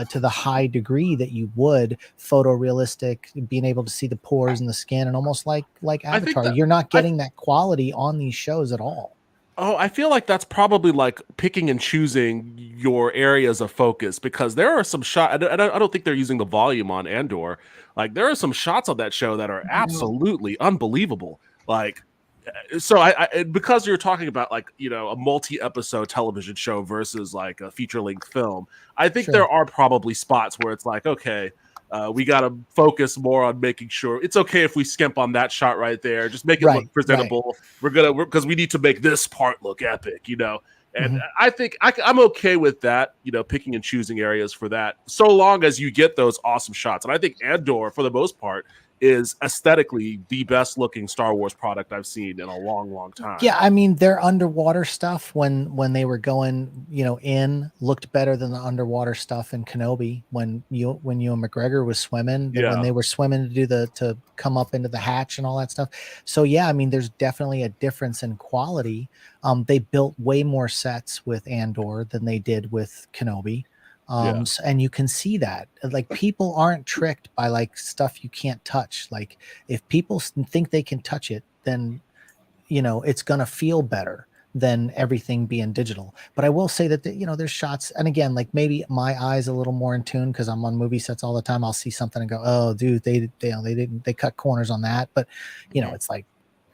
to the high degree that you would photorealistic, being able to see the pores in the skin, and almost like Avatar. You're not getting that quality on these shows at all. Oh, I feel like that's probably like picking and choosing your areas of focus, because there are some shots. I don't think they're using the volume on Andor. Like, there are some shots on that show that are absolutely unbelievable. Like, so I because you're talking about, like, you know, a multi-episode television show versus like a feature-length film, I think there are probably spots where it's like, okay, we got to focus more on making sure it's okay if we skimp on that shot right there. Just make it look presentable. We're because we need to make this part look epic, you know. And I think I'm okay with that, you know, picking and choosing areas for that, so long as you get those awesome shots. And I think Andor, for the most part, is aesthetically the best looking Star Wars product I've seen in a long, long time. Yeah, I mean, their underwater stuff when they were going, you know, looked better than the underwater stuff in Kenobi when Ewan McGregor was swimming. When they were swimming to come up into the hatch and all that stuff. So yeah, I mean, there's definitely a difference in quality. They built way more sets with Andor than they did with Kenobi. And you can see that, like, people aren't tricked by like stuff you can't touch. Like, if people think they can touch it, then, you know, it's going to feel better than everything being digital. But I will say that, you know, there's shots, and again, like, maybe my eyes a little more in tune because I'm on movie sets all the time. I'll see something and go, oh dude, they cut corners on that. But, you know, it's like,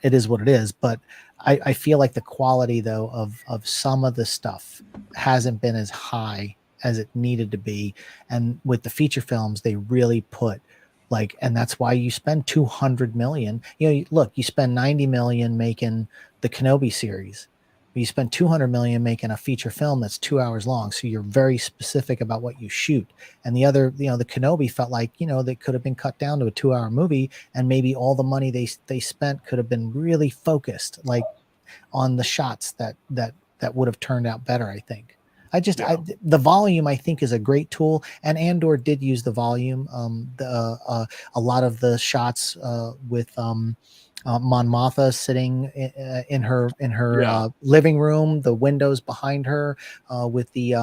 it is what it is. But I feel like the quality though of some of the stuff hasn't been as high as it needed to be. And with the feature films, they really put, like, and that's why you spend 200 million. You know, look, you spend 90 million making the Kenobi series. You spend 200 million making a feature film that's 2 hours long. So you're very specific about what you shoot. And the other, you know, the Kenobi felt like, you know, they could have been cut down to a 2-hour movie, and maybe all the money they spent could have been really focused, like, on the shots that would have turned out better, I think. The volume I think is a great tool, and Andor did use the volume. A lot of the shots with Mon Mothma sitting in her living room, the windows behind her with the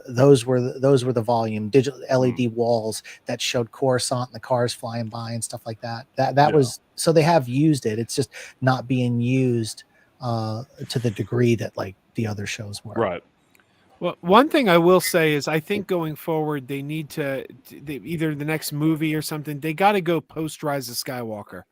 those were the volume digital LED walls that showed Coruscant and the cars flying by and stuff like that. That was, so they have used it. It's just not being used to the degree that like the other shows were. Right. Well, one thing I will say is I think going forward they need to either the next movie or something, they got to go post Rise of Skywalker.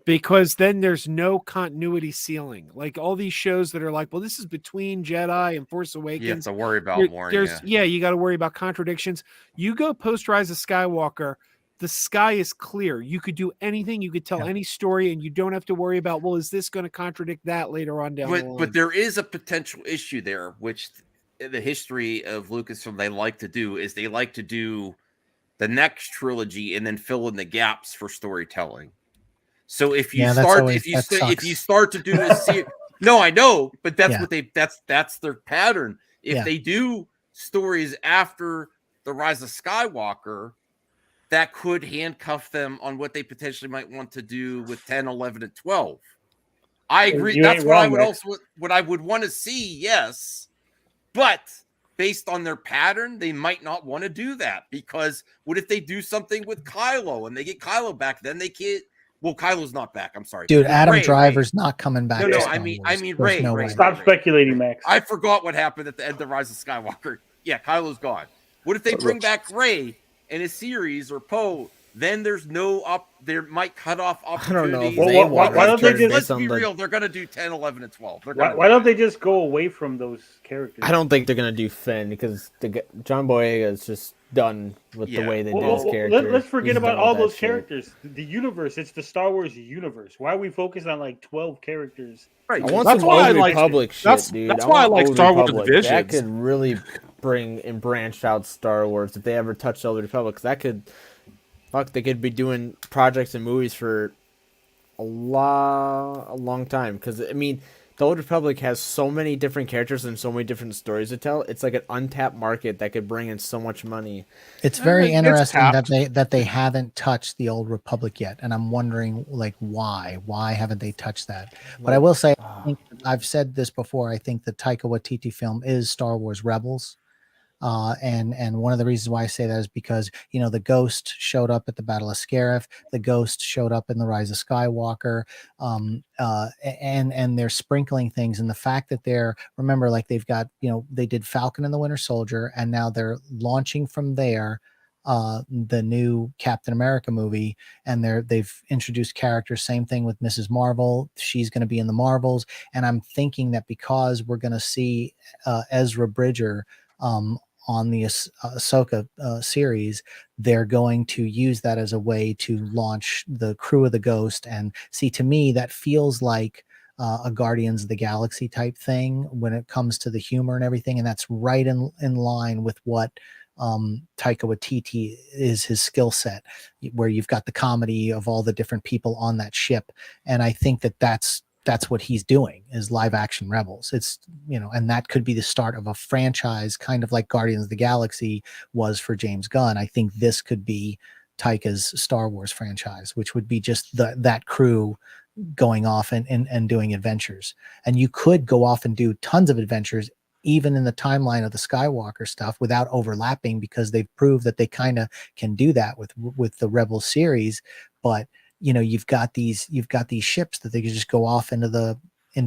Because then there's no continuity ceiling. Like all these shows that are like, well, this is between Jedi and Force Awakens. You have to worry about more. You got to worry about contradictions. You go post Rise of Skywalker, the sky is clear. You could do anything. You could tell any story, and you don't have to worry about, well, is this going to contradict that later on down the line? But there is a potential issue there, which in the history of Lucasfilm they like to do is they like to do the next trilogy and then fill in the gaps for storytelling. So if you if you start to do a series, no, I know, but that's what that's their pattern. If they do stories after the Rise of Skywalker, that could handcuff them on what they potentially might want to do with 10, 11, and 12. I agree. That's what I would what I would want to see. Yes, but based on their pattern, they might not want to do that, because what if they do something with Kylo and they get Kylo back? Then they can't. Well, Kylo's not back. I'm sorry, dude. Adam Driver's not coming back. No, I mean Rey. No Stop speculating, Max. I forgot what happened at the end of Rise of Skywalker. Yeah, Kylo's gone. What if they bring back Rey in a series or Poe? Then there's no There might cut off opportunities. I don't know. Why don't they just? Let's be real. They're gonna do 10, 11, and 12. Why don't they just go away from those characters? I don't think they're gonna do Finn because John Boyega is just done with the way they do his character. Let's forget about all those characters. The universe, it's the Star Wars universe. Why are we focused on like 12 characters? Right. I want some Old Republic shit, dude. That's why I like Star Wars Visions. That could really bring and branch out Star Wars if they ever touch the Old Republic. 'Cause that could, they could be doing projects and movies for a long time. Because I mean, the Old Republic has so many different characters and so many different stories to tell. It's like an untapped market that could bring in so much money. It's very interesting that they haven't touched the Old Republic yet, and I'm wondering like why haven't they touched that? But I will say, I've said this before. I think the Taika Waititi film is Star Wars Rebels. And one of the reasons why I say that is because, you know, the Ghost showed up at the Battle of Scarif, the Ghost showed up in the Rise of Skywalker, and they're sprinkling things. And the fact that remember, like they've got, you know, they did Falcon and the Winter Soldier, and now they're launching from there the new Captain America movie, and they've introduced characters. Same thing with Mrs. Marvel. She's going to be in the Marvels. And I'm thinking that because we're going to see Ezra Bridger on the Ahsoka series, they're going to use that as a way to launch the Crew of the Ghost. And see, to me, that feels like a Guardians of the Galaxy type thing when it comes to the humor and everything. And that's right in line with what Taika Waititi is, his skill set, where you've got the comedy of all the different people on that ship. And I think that's what he's doing is live action Rebels. It's, you know, and that could be the start of a franchise, kind of like Guardians of the Galaxy was for James Gunn. I think this could be Taika's Star Wars franchise, which would be just that crew going off and doing adventures. And you could go off and do tons of adventures, even in the timeline of the Skywalker stuff, without overlapping, because they've proved that they kind of can do that with the Rebel series. But you know, you've got these ships that they could just go off into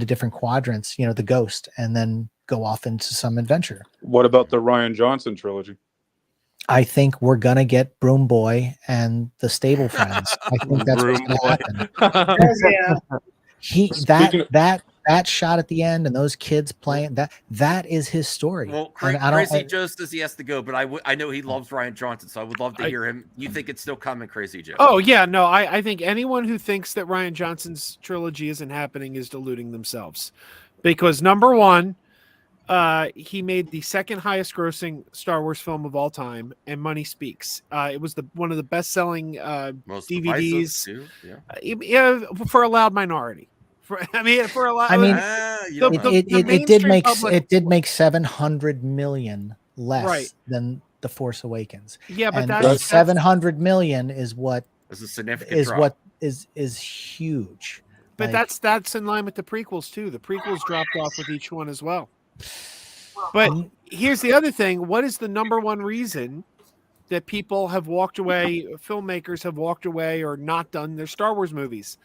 different quadrants, you know, the Ghost, and then go off into some adventure. What about the Rian Johnson trilogy? I think we're gonna get Broom Boy and the Stable Friends. I think that's what's gonna happen. That shot at the end and those kids playing that is his story. Well, Crazy Joe says he has to go, but I know he loves Rian Johnson, so I would love to hear him. You think it's still coming, Crazy Joe? Oh yeah, no, I think anyone who thinks that Rian Johnson's trilogy isn't happening is deluding themselves, because number one, he made the second highest grossing Star Wars film of all time, and money speaks. It was one of the best selling DVDs too, for a loud minority. I mean, for a lot. I mean, public, it did make 700 million less Right. than The Force Awakens. Yeah, but and, that's- and 700 million is what It's a significant drop. what is huge. But Like, that's in line with the prequels too. The prequels dropped off with each one as well. But here's the other thing: what is the number one reason that people have walked away, filmmakers have walked away, or not done their Star Wars movies?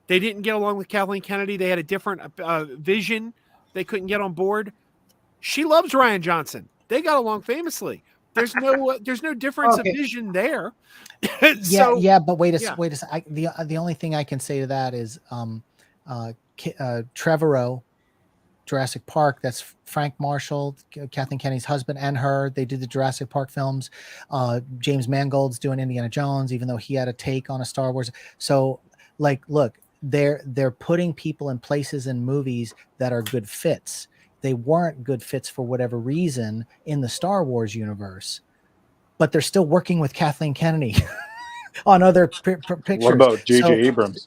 They didn't get along with Kathleen Kennedy. They had a different vision. They couldn't get on board. She loves Ryan Johnson. They got along famously. There's no difference of vision there. But wait a second. The only thing I can say to that is Trevorrow, Jurassic Park. That's Frank Marshall, Kathleen Kennedy's husband, and her. They did the Jurassic Park films. James Mangold's doing Indiana Jones, even though he had a take on a Star Wars. So, like, look, they're putting people in places in movies that are good fits. They weren't good fits for whatever reason in the Star Wars universe, but they're still working with Kathleen Kennedy on other pictures. What about J.J. Abrams?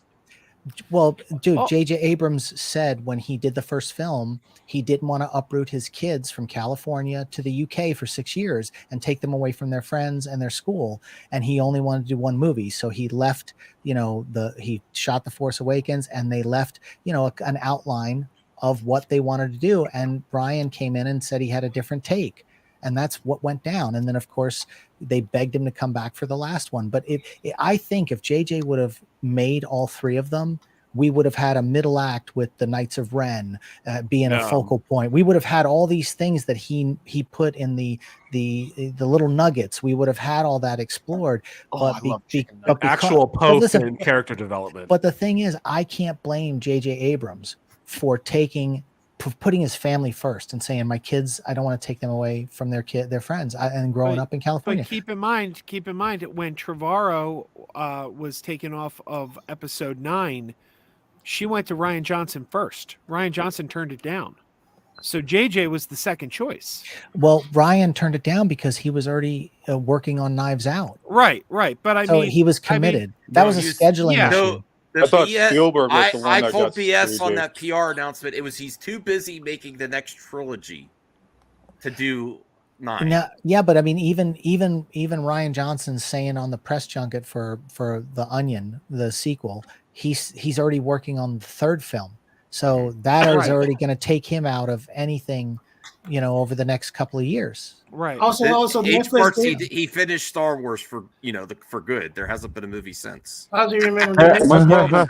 Well, dude, J.J. Abrams said when he did the first film, he didn't want to uproot his kids from California to the UK for 6 years and take them away from their friends and their school. And he only wanted to do one movie. So he left, he shot The Force Awakens, and they left, an outline of what they wanted to do. And Brian came in and said he had a different take. And that's what went down. And then, of course, they begged him to come back for the last one. But I think if JJ would have made all three of them, we would have had a middle act with the Knights of Ren being a focal point. We would have had all these things that he put in the little nuggets. We would have had all that explored. But actual post and character development. But the thing is, I can't blame JJ Abrams for putting his family first and saying, my kids, I don't want to take them away from their friends and growing up in California. But keep in mind when Trevorrow was taken off of episode 9, she went to Ryan Johnson first. Ryan Johnson turned it down. So JJ was the second choice. Well, Ryan turned it down because he was already working on Knives Out. Right. But I mean, he was committed. That was a scheduling issue. I thought Spielberg was the one I that called got BS on screwed. that PR announcement. It was he's too busy making the next trilogy to do 9. Now, yeah, but I mean, even Ryan Johnson's saying on the press junket for The Onion, the sequel, he's already working on the third film. So that is already going to take him out of anything, over the next couple of years. Right. Also, he finished Star Wars for for good. There hasn't been a movie since. How do you remember? My problem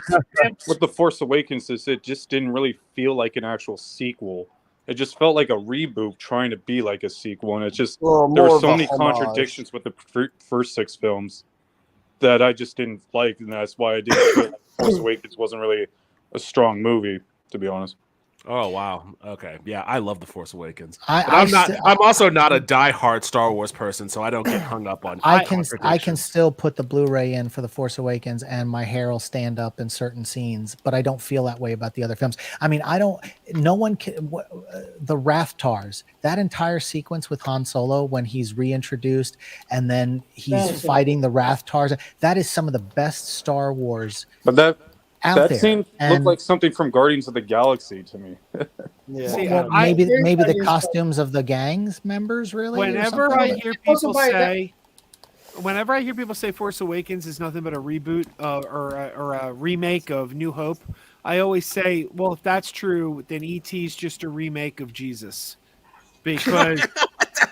with The Force Awakens is it just didn't really feel like an actual sequel. It just felt like a reboot trying to be like a sequel, and it's just there were so many contradictions with the first 6 films that I just didn't like, and that's why I didn't feel like Force Awakens wasn't really a strong movie, to be honest. Oh wow. Okay. Yeah, I love The Force Awakens. I'm also not a diehard Star Wars person, so I don't get hung up on. I can still put the Blu-ray in for The Force Awakens, and my hair will stand up in certain scenes, but I don't feel that way about the other films. I mean, no one can. The Rathtars, that entire sequence with Han Solo when he's reintroduced, and then he's fighting the Rathtars. That is some of the best Star Wars. But that there. scene looked like something from Guardians of the Galaxy to me. See, maybe the costumes of the gang's members really. Whenever I hear people say Force Awakens is nothing but a reboot or a remake of New Hope, I always say, well, if that's true, then E.T. is just a remake of Jesus, because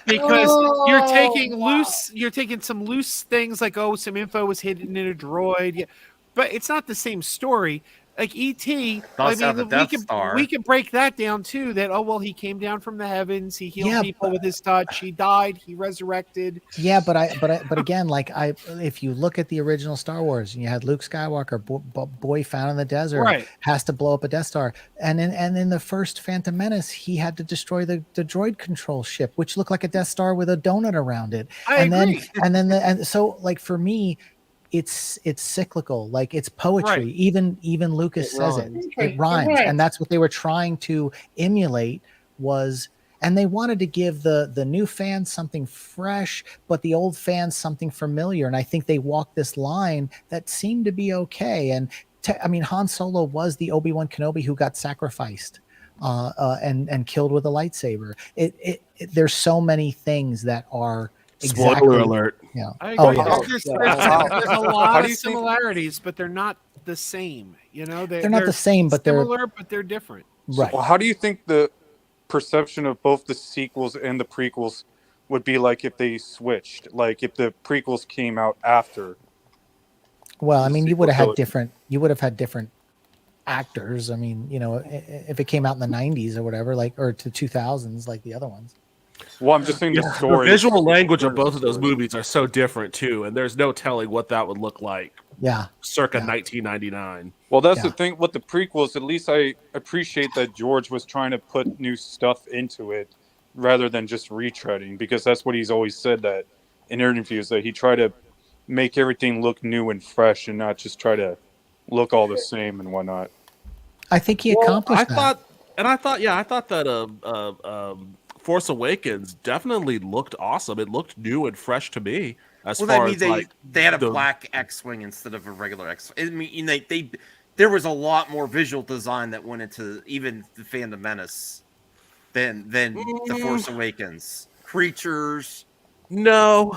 you're taking some loose things like, some info was hidden in a droid. Yeah. But it's not the same story. Like E.T., I mean, we can break that down too. That he came down from the heavens. He healed people with his touch. He died. He resurrected. Yeah, but again, if you look at the original Star Wars, and you had Luke Skywalker, boy found in the desert, has to blow up a Death Star, and in the first Phantom Menace, he had to destroy the droid control ship, which looked like a Death Star with a donut around it. So for me, it's cyclical, like it's poetry. Even Lucas says it rhymes, and that's what they were trying to emulate and they wanted to give the new fans something fresh, but the old fans something familiar. And I think they walked this line that seemed to be okay. And I mean, Han Solo was the Obi-Wan Kenobi who got sacrificed and killed with a lightsaber. There's so many things that are Spoiler alert. Yeah. I Oh, agree. yeah. There's a lot of similarities, but they're not the same. You know, They're not the same, but they're similar, but they're different. right. Well, how do you think the perception of both the sequels and the prequels would be like if they switched? Like if the prequels came out after? Well, I mean, you would have had trilogy. different actors. I mean, you know, if it came out in the 90s or whatever, or to 2000s, like the other ones. Well, I'm just saying the The story. visual language of both of those movies are so different too, and there's no telling what that would look like. Yeah. Circa 1999. Well, that's the thing with the prequels. At least I appreciate that George was trying to put new stuff into it rather than just retreading, because that's what he's always said that in interviews, that he tried to make everything look new and fresh and not just try to look all the same and whatnot. I think he accomplished that. I thought that Force Awakens definitely looked awesome. It looked new and fresh to me. As Well, far I mean, as they had a black X-wing instead of a regular X-wing. I mean, there was a lot more visual design that went into even the Phantom Menace than the Force Awakens. Creatures. No,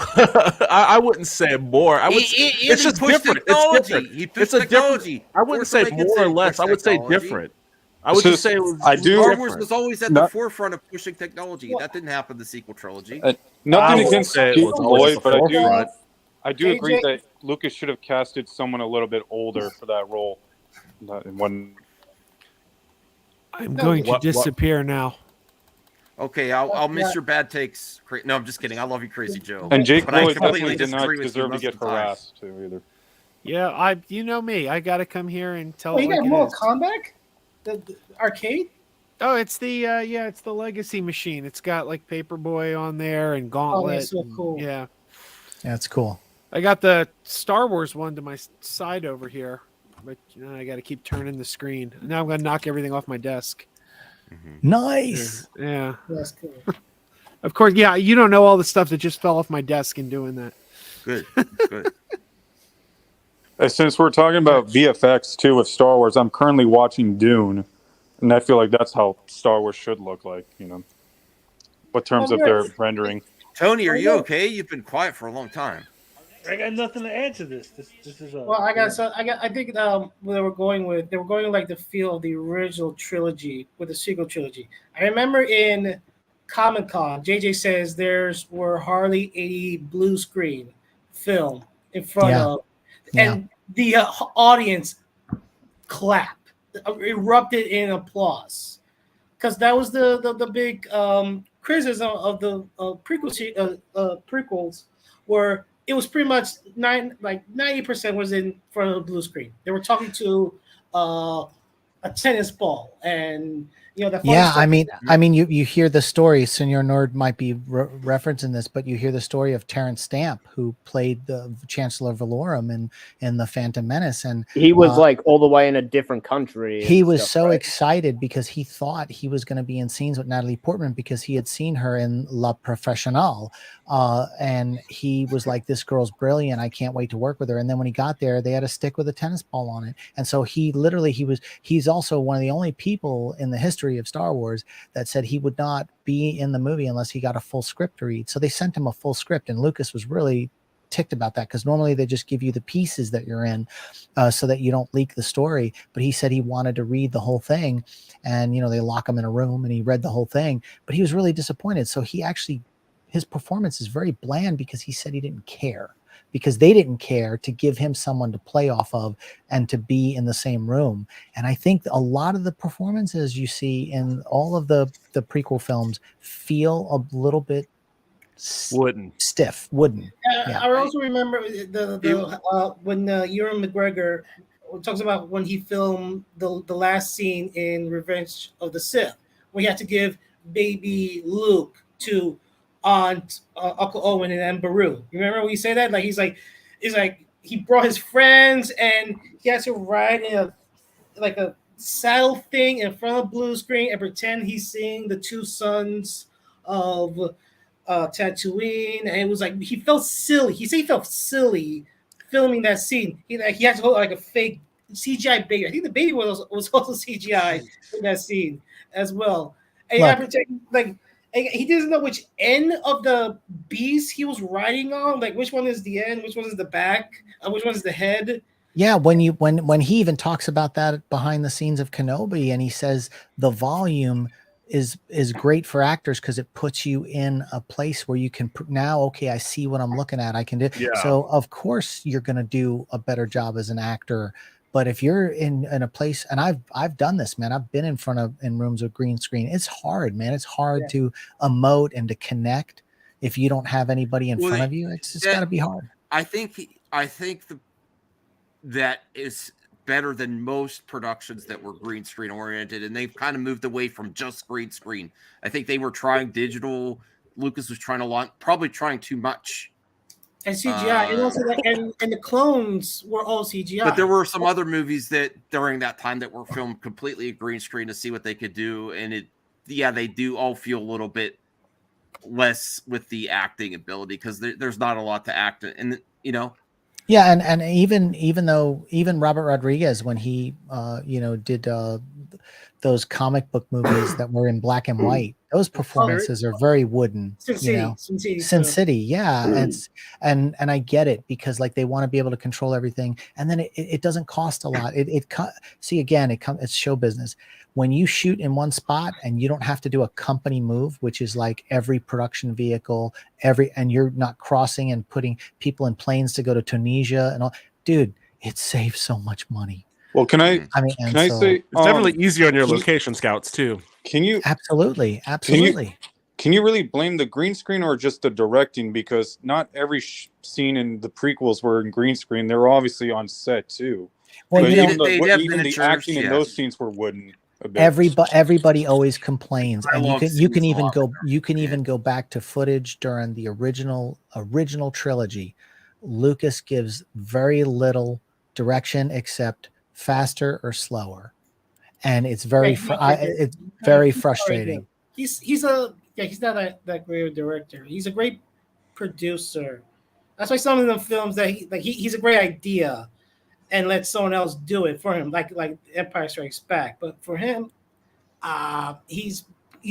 I wouldn't say more. I would. It's just different. It's different. It's a different. I wouldn't say more or less. I would say different. I would just say Star Wars was always at the forefront of pushing technology. That didn't happen in the sequel trilogy. Nothing against Steve Lloyd, but I do JJ agree that Lucas should have casted someone a little bit older for that role. I'm going to disappear now. Okay, I'll miss your bad takes. No, I'm just kidding. I love you, Crazy Joe. And Jake but I Lloyd completely definitely did not disagree with you deserve to most get of the time. harassed too either. Yeah, you know me. I got to come here and tell. Oh, you it got like it Mortal is. Kombat? The arcade? Oh, it's the it's the Legacy machine. It's got like Paperboy on there and Gauntlet. Oh, that's so cool. Yeah, That's cool. I got the Star Wars one to my side over here, but I got to keep turning the screen. Now I'm gonna knock everything off my desk. Nice. Yeah. That's cool. Of course, yeah. You don't know all the stuff that just fell off my desk in doing that. Good. Since we're talking about VFX too with Star Wars, I'm currently watching Dune, and I feel like that's how Star Wars should look like, what terms of their rendering. Tony, are you okay? You've been quiet for a long time. I got nothing to add to this. This is Well, I think they were going like the feel of the original trilogy with the sequel trilogy. I remember in Comic-Con, JJ says were hardly a blue screen film in front of, and the audience clapped, erupted in applause, because that was the big criticism of the prequels, where it was pretty much 90% was in front of the blue screen. They were talking to a tennis ball, and Yeah, I mean, you hear the story. Senor Nord might be referencing this, but you hear the story of Terrence Stamp, who played the Chancellor Valorum in the Phantom Menace, and he was like all the way in a different country. He was so excited because he thought he was going to be in scenes with Natalie Portman because he had seen her in La Professional, and he was like, "This girl's brilliant. I can't wait to work with her." And then when he got there, they had a stick with a tennis ball on it, and so he's also one of the only people in the history of Star Wars that said he would not be in the movie unless he got a full script to read. So they sent him a full script, and Lucas was really ticked about that, because normally they just give you the pieces that you're in so that you don't leak the story. But he said he wanted to read the whole thing, and they lock him in a room and he read the whole thing, but he was really disappointed. So his performance is very bland, because he said he didn't care, because they didn't care to give him someone to play off of and to be in the same room. And I think a lot of the performances you see in all of the prequel films feel a little bit wooden. Yeah. I also remember when Ewan McGregor talks about when he filmed the last scene in Revenge of the Sith, when he had to give baby Luke to Aunt Uncle Owen and Aunt Beru. You remember when he said that? He's like he brought his friends and he has to ride in a saddle thing in front of blue screen and pretend he's seeing the two sons of Tatooine, and it was like he felt silly. He said he felt silly filming that scene. He had to hold like a fake CGI baby. I think the baby was also CGI in that scene as well. And Look. yeah, like he doesn't know which end of the beast he was riding on. Like which one is the end, which one is the back, and which one is the head. Yeah, when he even talks about that behind the scenes of Kenobi, and he says the volume is great for actors because it puts you in a place where you can now, okay, I see what I'm looking at, I can do. Yeah. So of course you're going to do a better job as an actor. But if you're in a place, and I've done this, man, I've been in rooms with green screen. It's hard, man. It's hard to emote and to connect if you don't have anybody in front of you. It's got to be hard. I think that is better than most productions that were green screen oriented, and they've kind of moved away from just green screen. I think they were trying digital. Lucas was trying probably trying too much. And CGI, and also and the clones were all CGI. But there were some other movies that during that time that were filmed completely green screen to see what they could do, and they do all feel a little bit less with the acting ability because there's not a lot to act, and Yeah, and even Robert Rodriguez, when he did those comic book movies that were in black and white, those performances are very wooden. Sin City, yeah. And I get it because like they want to be able to control everything, and then it doesn't cost a lot. It's show business. When you shoot in one spot and you don't have to do a company move, which is like every production vehicle, and you're not crossing and putting people in planes to go to Tunisia and all, dude, it saves so much money. Well, can I say it's definitely easier on your location scouts too. Can you absolutely? Can you really blame the green screen or just the directing? Because not every scene in the prequels were in green screen. They were obviously on set too. Well, even the acting in those scenes were wooden. Everybody always complains, and you can even go back to footage during the original trilogy. Lucas gives very little direction except faster or slower, and it's very frustrating. He's not that great a director. He's a great producer. That's why some of the films that he's a great idea, and let someone else do it for him, like Empire Strikes Back. But for him, he's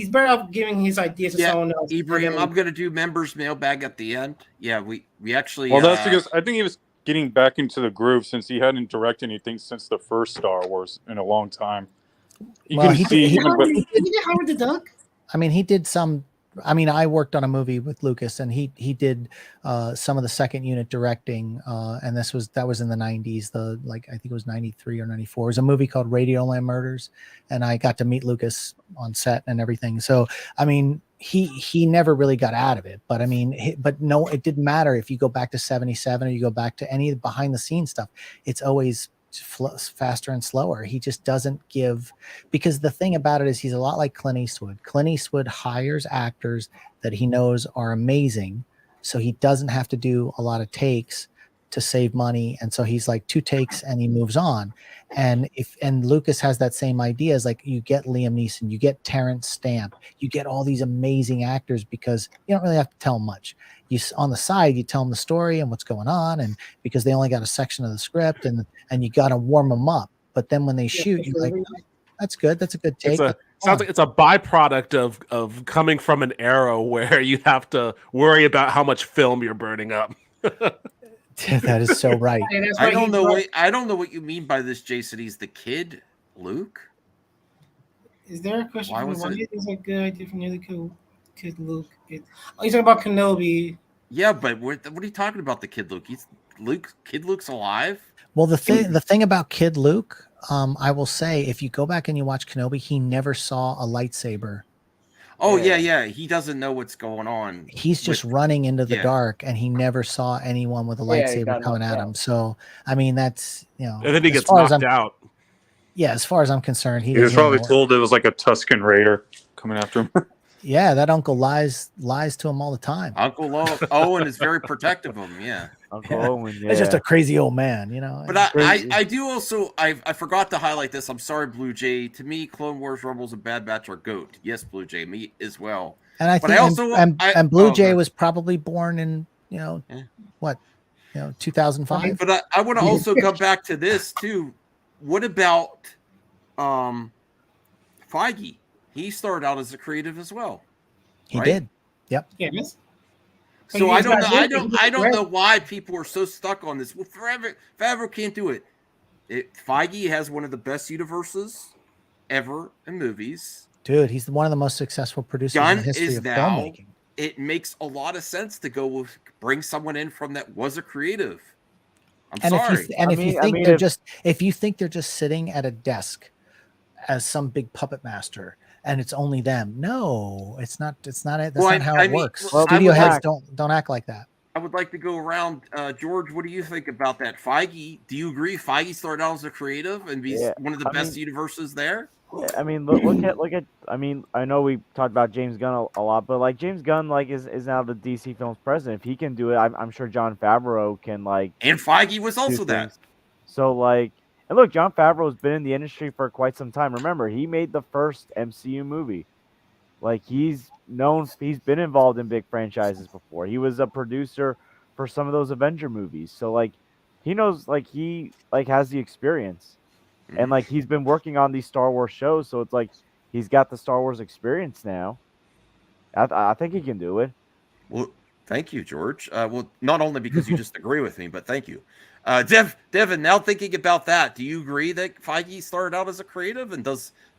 better off giving his ideas to someone else. Ibrahim, I'm gonna do members mailbag at the end. Yeah, we actually. Well, that's because I think he was getting back into the groove since he hadn't directed anything since the first Star Wars in a long time. He did Howard the Duck. I mean, he did some. I mean, I worked on a movie with Lucas, and he did some of the second unit directing, and that was in the 90s. I think it was 93 or 94. It was a movie called Radioland Murders, and I got to meet Lucas on set and everything. So, I mean, he never really got out of it. But I mean, but no, it didn't matter if you go back to 77 or you go back to any behind the scenes stuff. It's always faster and slower. He just doesn't give, because the thing about it is he's a lot like Clint Eastwood. Clint Eastwood hires actors that he knows are amazing, so he doesn't have to do a lot of takes to save money, and so he's like 2 takes and he moves on. And Lucas has that same idea, is like you get Liam Neeson, you get Terrence Stamp, you get all these amazing actors because you don't really have to tell them much. You on the side, you tell them the story and what's going on, and because they only got a section of the script, and you got to warm them up. But then when they shoot, you're like, oh, that's good, that's a good take. Sounds like it's a byproduct of coming from an era where you have to worry about how much film you're burning up. That is so right. I don't know what you mean by this, Jason. He's the kid, Luke. Is there a question? Why is a good idea from the kid Luke? He's talking about Kenobi. Yeah, but what are you talking about? The kid Luke? Kid Luke's alive. Well, the thing about Kid Luke, I will say, if you go back and you watch Kenobi, he never saw a lightsaber. Oh yeah. He doesn't know what's going on. He's just running into the dark, and he never saw anyone with a lightsaber coming at him. So, I mean, that's and then he gets knocked out. Yeah, as far as I'm concerned, he was probably told it was like a Tusken Raider coming after him. Yeah, that uncle lies to him all the time. Uncle Owen is very protective of him. Yeah, Uncle Owen. Yeah. He's just a crazy old man, you know. But I do also I forgot to highlight this. I'm sorry, Blue Jay. To me, Clone Wars Rebels and Bad Batch are GOAT. Yes, Blue Jay, me as well. And I think Blue Jay was probably born in 2005. But I want to also come back to this too. what about Feige? He started out as a creative as well. He right? did. Yep. Yeah. So I don't know. I don't know why people are so stuck on this. Well, Favreau can't do it. Feige has one of the best universes ever in movies. Dude, he's one of the most successful producers in the Gunn history is of now. filmmaking. It makes a lot of sense to go with bring someone in from that was a creative. I'm And sorry. if you think they're just sitting at a desk as some big puppet master and it's only them, no, it's not. That's not how it works. Studio heads don't act like that. I would like to go around. George, what do you think about that? Feige, do you agree Feige started out as a creative and be one of the best universes there? Yeah, I mean, look at. I mean, I know we talked about James Gunn a lot, but like James Gunn, like is now the DC Films president. If he can do it, I'm sure Jon Favreau can like. And Feige was also that. So like, and look, Jon Favreau's been in the industry for quite some time. Remember, he made the first MCU movie. Like he's been involved in big franchises before. He was a producer for some of those Avenger movies. So like, he knows he has the experience. And like he's been working on these Star Wars shows, so it's like he's got the Star Wars experience now. I think he can do it. Well, thank you, George. Well, not only because you just agree with me, but thank you, Devin. Now thinking about that, do you agree that Feige started out as a creative, and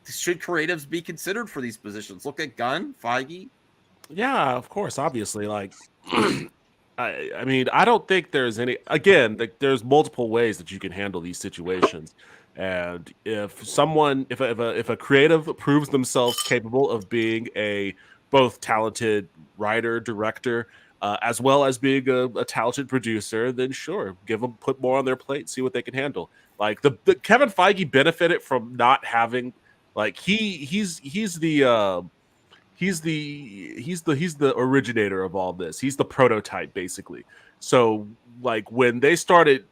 should creatives be considered for these positions? Look at Gunn, Feige. Yeah, of course. Obviously, like. I mean, I don't think there's any. Again, there's multiple ways that you can handle these situations. And if a creative proves themselves capable of being a both talented writer, director, as well as being a talented producer, then sure, put more on their plate, see what they can handle. Like the Kevin Feige benefited from not having he's the originator of all this. He's the prototype, basically. So like when they started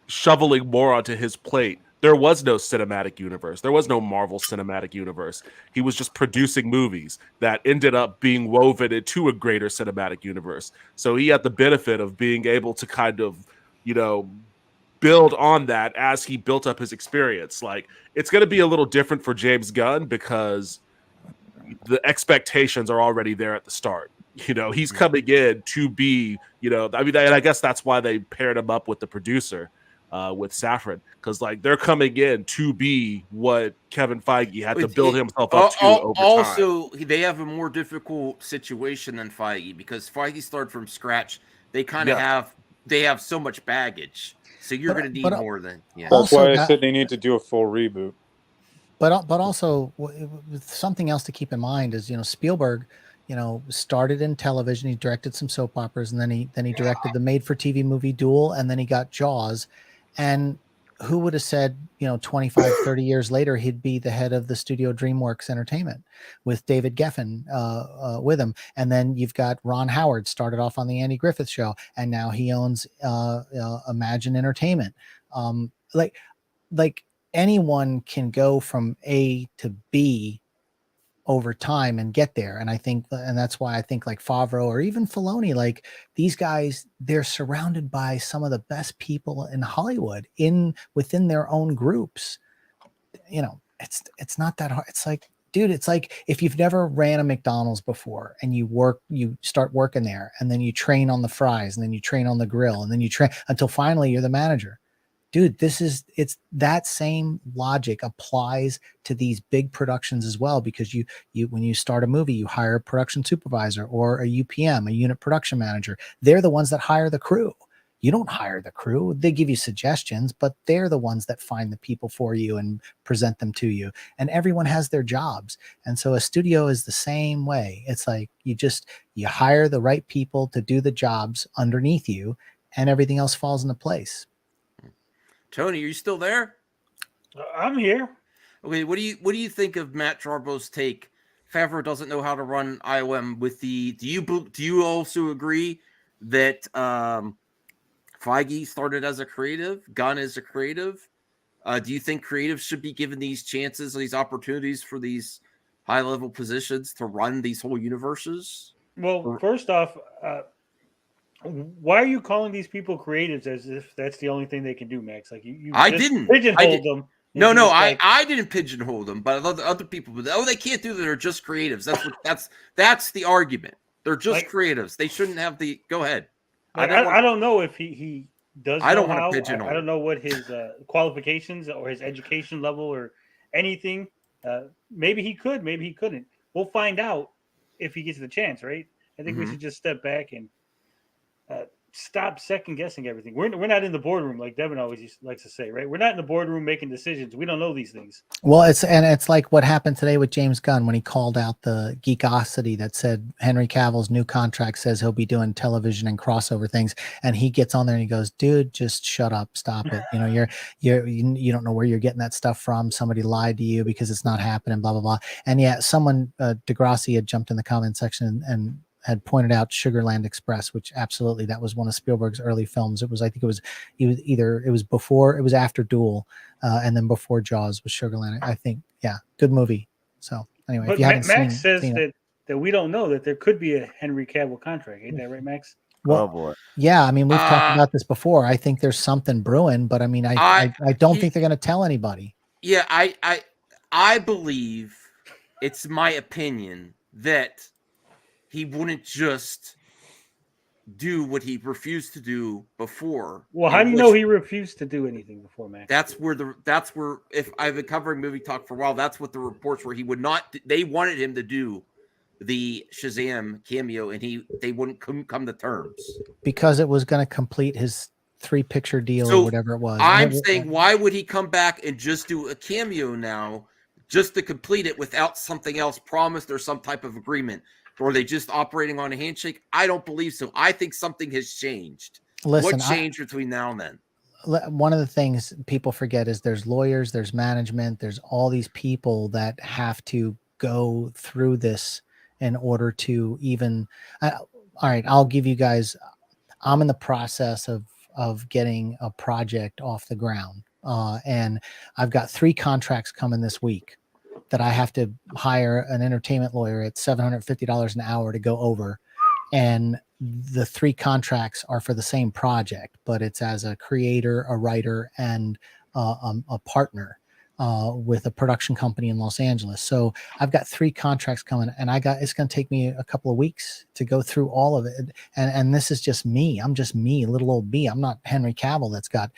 shoveling more onto his plate, there was no cinematic universe. There was no Marvel cinematic universe. He was just producing movies that ended up being woven into a greater cinematic universe. So he had the benefit of being able to kind of, build on that as he built up his experience. Like it's going to be a little different for James Gunn because the expectations are already there at the start. He's coming in to be, and I guess that's why they paired him up with the producer, with Safran, because they're coming in to be what Kevin Feige had to build himself up to over time. Also, they have a more difficult situation than Feige because Feige started from scratch. They kind of have so much baggage, so you're going to need more than. Yeah. That's why I said they need to do a full reboot. But also something else to keep in mind is Spielberg started in television. He directed some soap operas, and then he directed the made-for-TV movie Duel, and then he got Jaws. And who would have said 25 30 years later he'd be the head of the studio DreamWorks Entertainment with David Geffen with him. And then you've got Ron Howard, started off on the Andy Griffith Show, and now he owns Imagine Entertainment. Like anyone can go from A to B over time and get there. And that's why I think like Favreau or even Filoni, like these guys, they're surrounded by some of the best people in Hollywood within their own groups. It's not that hard. It's like, dude, it's like if you've never ran a McDonald's before and you start working there, and then you train on the fries, and then you train on the grill, and then you train until finally you're the manager. Dude, it's that same logic applies to these big productions as well, because you when you start a movie, you hire a production supervisor or a UPM, a unit production manager. They're the ones that hire the crew. You don't hire the crew. They give you suggestions, but they're the ones that find the people for you and present them to you. And everyone has their jobs. And so a studio is the same way. It's like you hire the right people to do the jobs underneath you, and everything else falls into place. Tony, are you still there? I'm here. Okay, what do you think of Matt Jarbo's take? Favreau doesn't know how to run IOM with the. Do you also agree that Feige started as a creative, Gunn is a creative? Do you think creatives should be given these chances, these opportunities for these high-level positions to run these whole universes? Well, first off, Why are you calling these people creatives as if that's the only thing they can do, Max? Like you I just didn't pigeonholed them. No, into no, this, like, I didn't pigeonhole them, but other people. Oh, they can't do that. They're just creatives. That's the argument. They're just Like- creatives. They shouldn't have the. Go ahead. like, I don't know if he does. I don't know want to how. pigeonhole. I don't know what his qualifications or his education level or anything. Maybe he could. Maybe he couldn't. We'll find out if he gets the chance. Right. I think we Mhm. should just step back and stop second guessing everything. We're not in the boardroom like Devin always likes to say, right? We're not in the boardroom making decisions. We don't know these things. Well, it's like what happened today with James Gunn when he called out the geekosity that said Henry Cavill's new contract says he'll be doing television and crossover things, and he gets on there and he goes, "Dude, just shut up, stop it. You know, you don't know where you're getting that stuff from. Somebody lied to you because it's not happening. Blah blah blah." And yeah, someone Degrassi had jumped in the comment section and had pointed out Sugarland Express, which absolutely that was one of Spielberg's early films. It was, I think it was after Duel, and then before Jaws was Sugarland. I think, yeah, good movie. So anyway, But if you haven't Max says seen it, that we don't know that there could be a Henry Cavill contract. Ain't that right, Max? well, yeah, I mean we've talked about this before. I think there's something brewing, but I mean I don't think they're going to tell anybody. Yeah, I believe it's my opinion that he wouldn't just do what he refused to do before. Well, how do you know he refused to do anything before, Max? That's where if I've been covering movie talk for a while, that's what the reports were. He would not. They wanted him to do the Shazam cameo, and couldn't come to terms Because it was going to complete his 3-picture deal So or whatever it was. I'm saying, why would he come back and just do a cameo now, just to complete it without something else promised or some type of agreement? Or are they just operating on a handshake? I don't believe so. I think something has changed. Listen, what changed between now and then? One of the things people forget is there's lawyers, there's management, there's all these people that have to go through this in order to even. All right, I'll give you guys. I'm in the process of getting a project off the ground, and I've got 3 contracts coming this week that I have to hire an entertainment lawyer at $750 an hour to go over. And the 3 contracts are for the same project, but it's as a creator, a writer, and a partner with a production company in Los Angeles. So I've got 3 contracts coming, and it's going to take me a couple of weeks to go through all of it. And this is just me. I'm just me, little old me. I'm not Henry Cavill that's got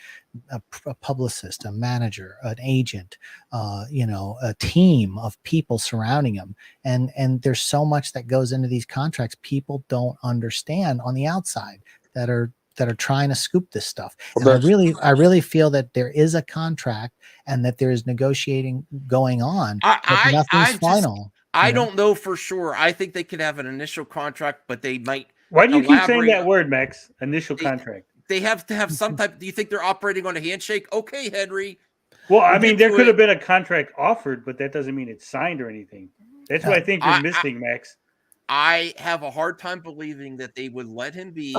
a publicist, a manager, an agent, a team of people surrounding him. And there's so much that goes into these contracts people don't understand on the outside that are trying to scoop this stuff. And I really feel that there is a contract and that there is negotiating going on, but nothing's final. I don't know for sure. I think they could have an initial contract, but they might. Why do you keep saying that word, Max? Initial contract. They have to have some type. Do you think they're operating on a handshake? Okay, Henry. Well, I mean, there could have been a contract offered, but that doesn't mean it's signed or anything. That's what I think you're missing, Max. I have a hard time believing that they would let him be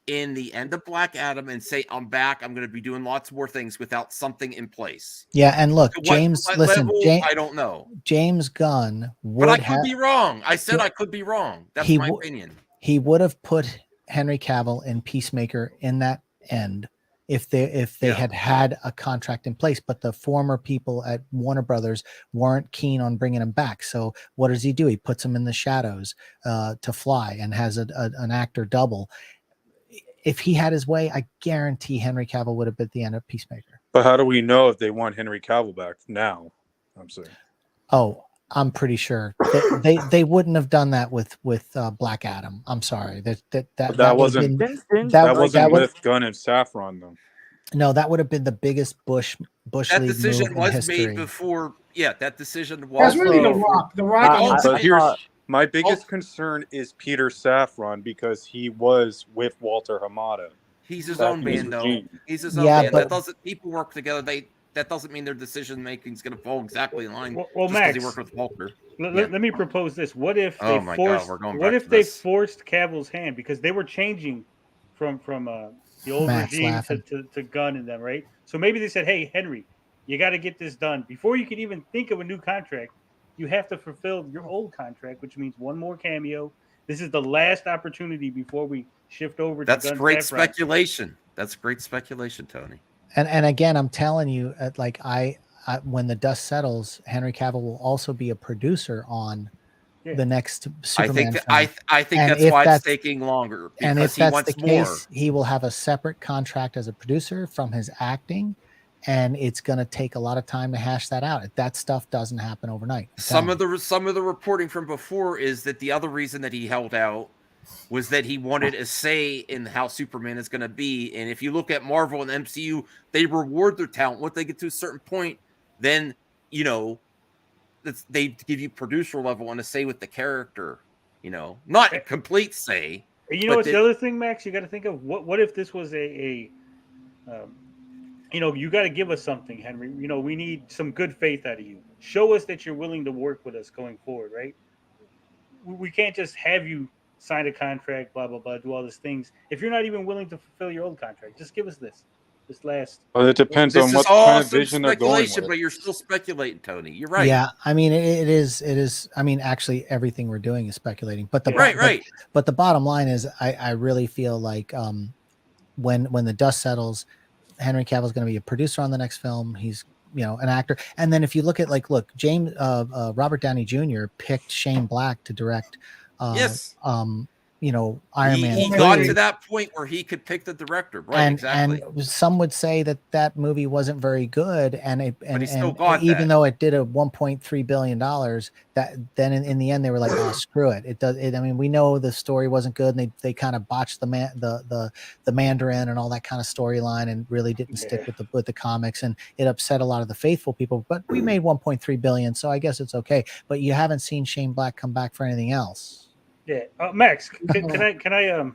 in the end of Black Adam and say, "I'm back. I'm going to be doing lots more things," without something in place. Yeah, and look, So James. what Listen, level, I don't know. James Gunn would, but I could be wrong. I said I could be wrong. That's my opinion. He would have put Henry Cavill and Peacemaker in that end if they had a contract in place, but the former people at Warner Brothers weren't keen on bringing him back. So what does he do? He puts him in the shadows to fly and has an actor double. If he had his way, I guarantee Henry Cavill would have been at the end of Peacemaker. But how do we know if they want Henry Cavill back now? I'm saying. Oh, I'm pretty sure they wouldn't have done that with Black Adam. I'm sorry. That wasn't with Gunn and Saffron though. No, that would have been the biggest Bush That League decision move was in history. made before. Yeah, that decision was. That's really The Rock. The Rock. But here's my biggest concern is Peter Saffron because he was with Walter Hamada. He's his own man, though. He's his own Yeah, man. but- That doesn't. People work together. That doesn't mean their decision making is going to fall exactly in line. Well, just 'cause Max, he worked with Walter. Let me propose this. What if Oh they my God, forced? we're going What back if to they this. forced Cavill's hand because they were changing from the old Matt's regime laughing. to Gunn and them, right? So maybe they said, "Hey, Henry, you got to get this done before you can even think of a new contract. You have to fulfill your old contract, which means one more cameo, This is the last opportunity before we shift over to That's Gunn great Saffron. speculation. That's great speculation, Tony. And again, I'm telling you, like I when the dust settles, Henry Cavill will also be a producer on the next Superman film. I think And that's if why it's taking longer, and because if he that's wants the more. case, he will have a separate contract as a producer from his acting, and it's going to take a lot of time to hash that out. That stuff doesn't happen overnight. Some of the reporting from before is that the other reason that he held out was that he wanted a say in how Superman is going to be. And if you look at Marvel and MCU, they reward their talent. Once they get to a certain point, then, you know, they give you producer level and a say with the character, you know, not a complete say. And you know what's the other thing, Max? You got to think of what if this was you know, you got to give us something, Henry. You know, we need some good faith out of you. Show us that you're willing to work with us going forward, right? We can't just have you sign a contract, blah, blah, blah, do all these things. If you're not even willing to fulfill your old contract, just give us this last. Well, it depends on what kind of vision they're going with. But you're still speculating, Tony. You're right. Yeah, I mean, it is. I mean, actually, everything we're doing is speculating. But But the bottom line is, I really feel like when the dust settles, Henry Cavill is going to be a producer on the next film. He's an actor. And then if you look at Robert Downey Jr. picked Shane Black to direct. Iron Man. He got to that point where he could pick the director, right? Exactly. And some would say that movie wasn't very good, but he still got even though it did a $1.3 billion, that then in the end they were like, oh, screw it. It does. I mean, we know the story wasn't good, and they kind of botched the Mandarin and all that kind of storyline, and really didn't stick with the comics, and it upset a lot of the faithful people. But we made 1.3 billion, so I guess it's okay. But you haven't seen Shane Black come back for anything else. Yeah, Max, can I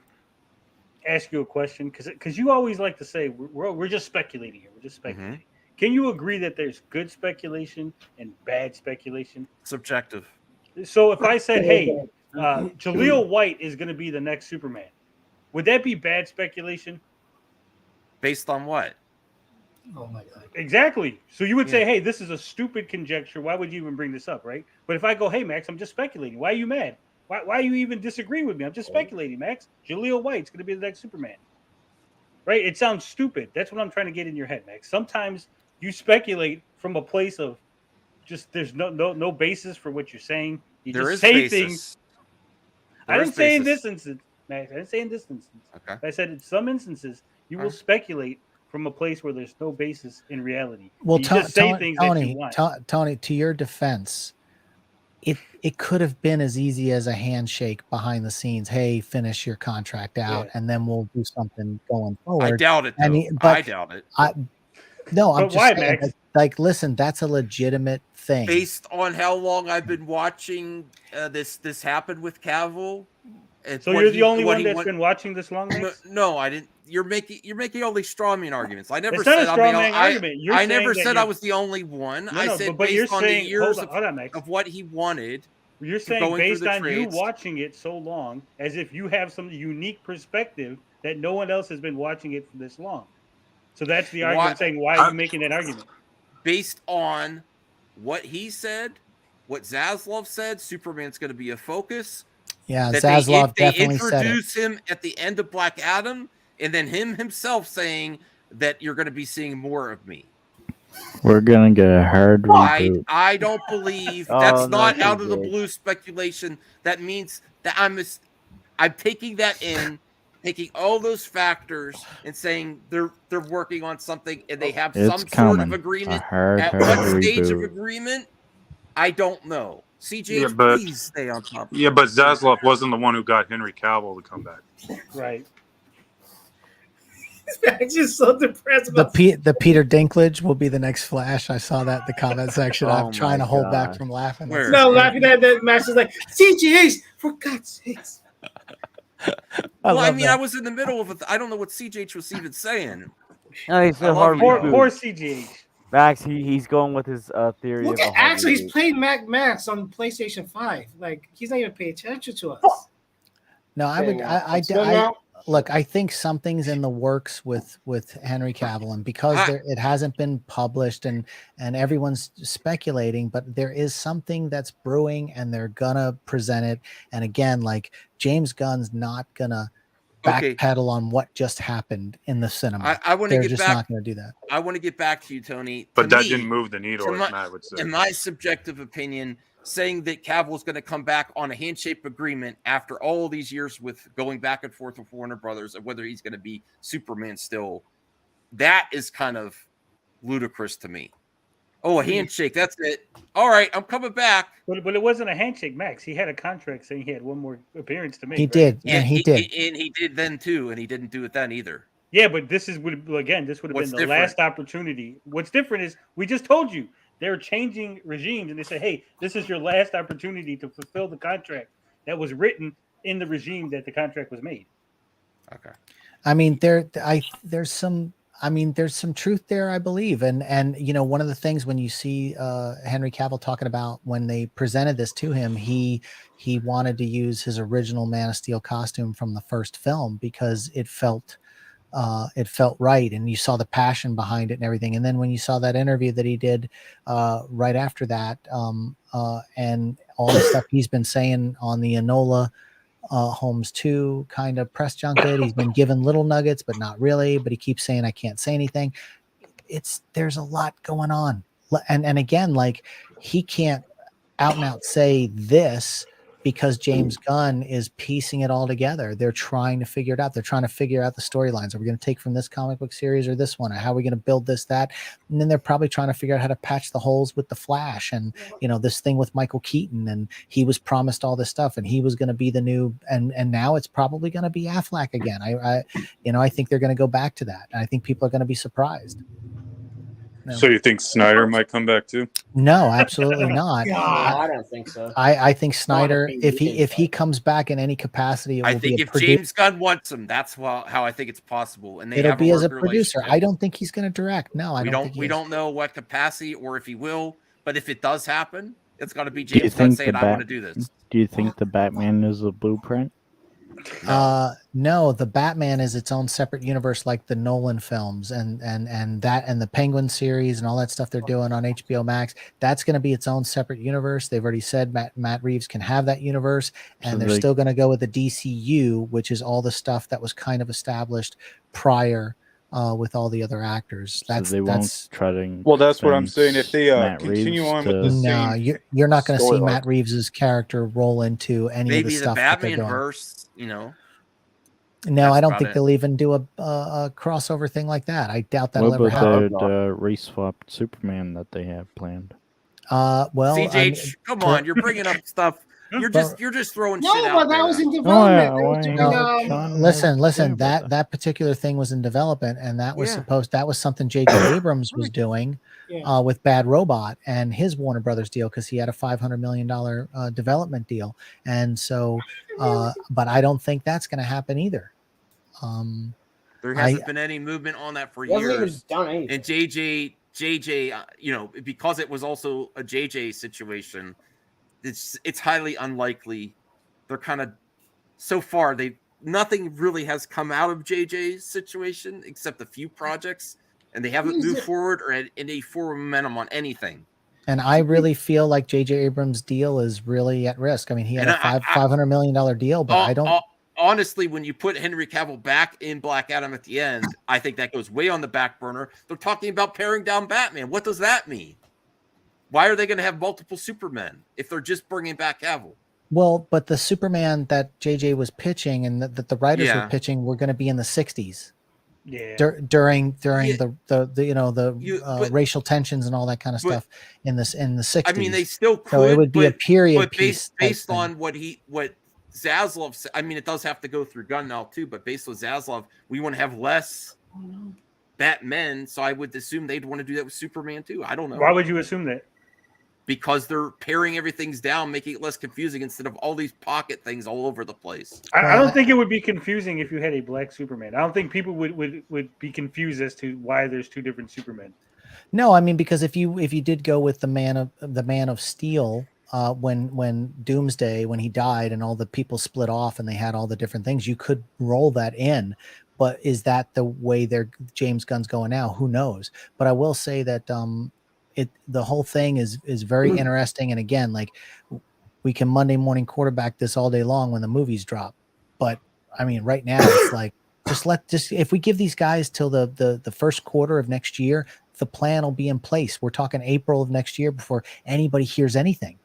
ask you a question? Because you always like to say we're just speculating here. We're just speculating. Mm-hmm. Can you agree that there's good speculation and bad speculation? Subjective. So if I said, hey, Jaleel White is going to be the next Superman, would that be bad speculation? Based on what? Oh my God. Exactly. So you would say, hey, this is a stupid conjecture. Why would you even bring this up, right? But if I go, hey, Max, I'm just speculating. Why are you mad? Why are you even disagreeing with me? I'm just speculating, Max. Jaleel White's going to be the next Superman. Right? It sounds stupid. That's what I'm trying to get in your head, Max. Sometimes you speculate from a place of just there's no basis for what you're saying. You just say things. I didn't say in this instance, Max. I didn't say in this instance. Okay. I said in some instances you will speculate from a place where there's no basis in reality. Well, you just say things that you want. Tony, to your defense, it could have been as easy as a handshake behind the scenes. Hey, finish your contract out, and then we'll do something going forward. I doubt it. Though. I doubt it. I'm just saying, like, listen, that's a legitimate thing. Based on how long I've been watching this happen with Cavill. So you're the only one that's been watching this long? No, I didn't. You're making all these straw man arguments. I never it's said not a straw man argument. I never said I was the only one. I said based on the years of what he wanted. You're saying based on you watching it so long, as if you have some unique perspective that no one else has been watching it for this long. So that's the argument. Saying why are you making that argument? Based on what he said, what Zaslav said, Superman's going to be a focus. Yeah, Zaslav definitely said it. They introduce him at the end of Black Adam, and then him himself saying that you're going to be seeing more of me. We're going to get a hard reboot. I don't believe that's not out of the blue speculation. That means that I'm taking that in, taking all those factors and saying they're working on something and they have some sort of agreement. At what stage of agreement? I don't know. CJ, please stay on top. Yeah, but Zaslav wasn't the one who got Henry Cavill to come back. Right. I'm just so depressed. The Peter Dinklage will be the next Flash. I saw that in the comment section. I'm trying to hold back from laughing. No, laughing at that match is like CGH for God's sakes. I mean, I was in the middle of it. I don't know what CGH was even saying. No, he's so hard. Poor CGH. Max, he's going with his theory. Look at actually, he's playing Max on PlayStation 5. Like he's not even paying attention to us. No, Look, I think something's in the works with Henry Cavill, and because it hasn't been published and everyone's speculating, but there is something that's brewing, and they're gonna present it. And again, like James Gunn's not gonna backpedal on what just happened in the cinema. I want to They're get just back. not going to do that. I want to get back to you, Tony. But To that me, didn't move the needle, to as Matt would say. in my subjective opinion, saying that Cavill is going to come back on a handshake agreement after all these years with going back and forth with Warner Brothers of whether he's going to be Superman still, that is kind of ludicrous to me. Oh, a handshake. That's it. All right, I'm coming back. But it wasn't a handshake, Max. He had a contract saying he had one more appearance to make. He right? did, Yeah, and he did. And he did then too, and he didn't do it then either. Yeah, but this is this would have What's been the different? last opportunity. What's different is we just told you they're changing regimes, and they say, "Hey, this is your last opportunity to fulfill the contract that was written in the regime that the contract was made." Okay. I mean, there's some truth there, I believe. And you know, one of the things when you see Henry Cavill talking about when they presented this to him, he wanted to use his original Man of Steel costume from the first film because it felt right, and you saw the passion behind it and everything. And then when you saw that interview that he did right after that, and all the stuff he's been saying on the Enola Holmes 2 kind of press junket, he's been given little nuggets, but not really. But he keeps saying, "I can't say anything." There's a lot going on, and again, like he can't out and out say this because James Gunn is piecing it all together. They're trying to figure it out. They're trying to figure out the storylines. Are we going to take from this comic book series or this one? Or how are we going to build this, that? And then they're probably trying to figure out how to patch the holes with the Flash and, you know, this thing with Michael Keaton, and he was promised all this stuff and he was going to be the new, and now it's probably going to be Affleck again. I think they're going to go back to that. And I think people are going to be surprised. No. So you think Snyder might come back too? No, absolutely not. No, I don't think so. I think Snyder, if he comes back in any capacity, it will I think be if James Gunn wants him, that's how I think it's possible. And it'll be as a producer. I don't think he's going to direct. No, I don't. We don't know what capacity or if he will. But if it does happen, it's going to be Do you James Gunn think saying, "I want to do this." Do you think the Batman is a blueprint? No, the Batman is its own separate universe, like the Nolan films and the Penguin series and all that stuff they're doing on HBO Max. That's going to be its own separate universe. They've already said Matt Reeves can have that universe, and they're still going to go with the DCU, which is all the stuff that was kind of established prior with all the other actors. Won't try to. Well, that's what I'm saying. If they Matt continue Reeves on with the no, same, you're not going to see storyline. Matt Reeves's character roll into any of the Maybe the stuff that they're Batman doing. verse, you know. No, I don't about think it. they'll even do a crossover thing like that. I doubt that'll What ever about happen. the re-swapped Superman that they have planned? Well, CJ, come on, you're bringing up stuff. You're just throwing No, shit out but that there. was in development. They were doing, listen. That particular thing was in development, and that was that was something J.J. Abrams was doing with Bad Robot and his Warner Brothers deal, because he had a $500 million development deal, and so, but I don't think that's going to happen either. There hasn't been any movement on that for years. And JJ, you know, because it was also a JJ situation, it's highly unlikely. They're kind of, so far nothing really has come out of JJ's situation except a few projects, and they haven't moved forward or had any forward momentum on anything. And I really feel like J.J. Abrams' deal is really at risk. I mean, he had a $500 million deal, but I don't. Honestly, when you put Henry Cavill back in Black Adam at the end, I think that goes way on the back burner. They're talking about paring down Batman. What does that mean? Why are they going to have multiple Supermen if they're just bringing back Cavill? Well, but the Superman that JJ was pitching and that the writers were pitching were going to be in the 60s. Yeah. During the racial tensions and all that kind of stuff in the 60s. I mean, they still could. So it would be a period but piece based on what Zaslav said. I mean, it does have to go through Gunn now too, but based on Zaslav, we want to have less Batmen. So I would assume they'd want to do that with Superman too. I don't know. Why would you assume that? Because they're paring everything's down, making it less confusing instead of all these pocket things all over the place. I don't think it would be confusing if you had a black Superman. I don't think people would be confused as to why there's two different Supermen. No, I mean, because if you did go with the Man of Steel when Doomsday, when he died and all the people split off and they had all the different things, you could roll that in. But is that the way James Gunn's going now? Who knows? But I will say that the whole thing is very interesting. And again, like, we can Monday morning quarterback this all day long when the movies drop. But I mean, right now it's like, if we give these guys till the first quarter of next year, the plan will be in place. We're talking April of next year before anybody hears anything.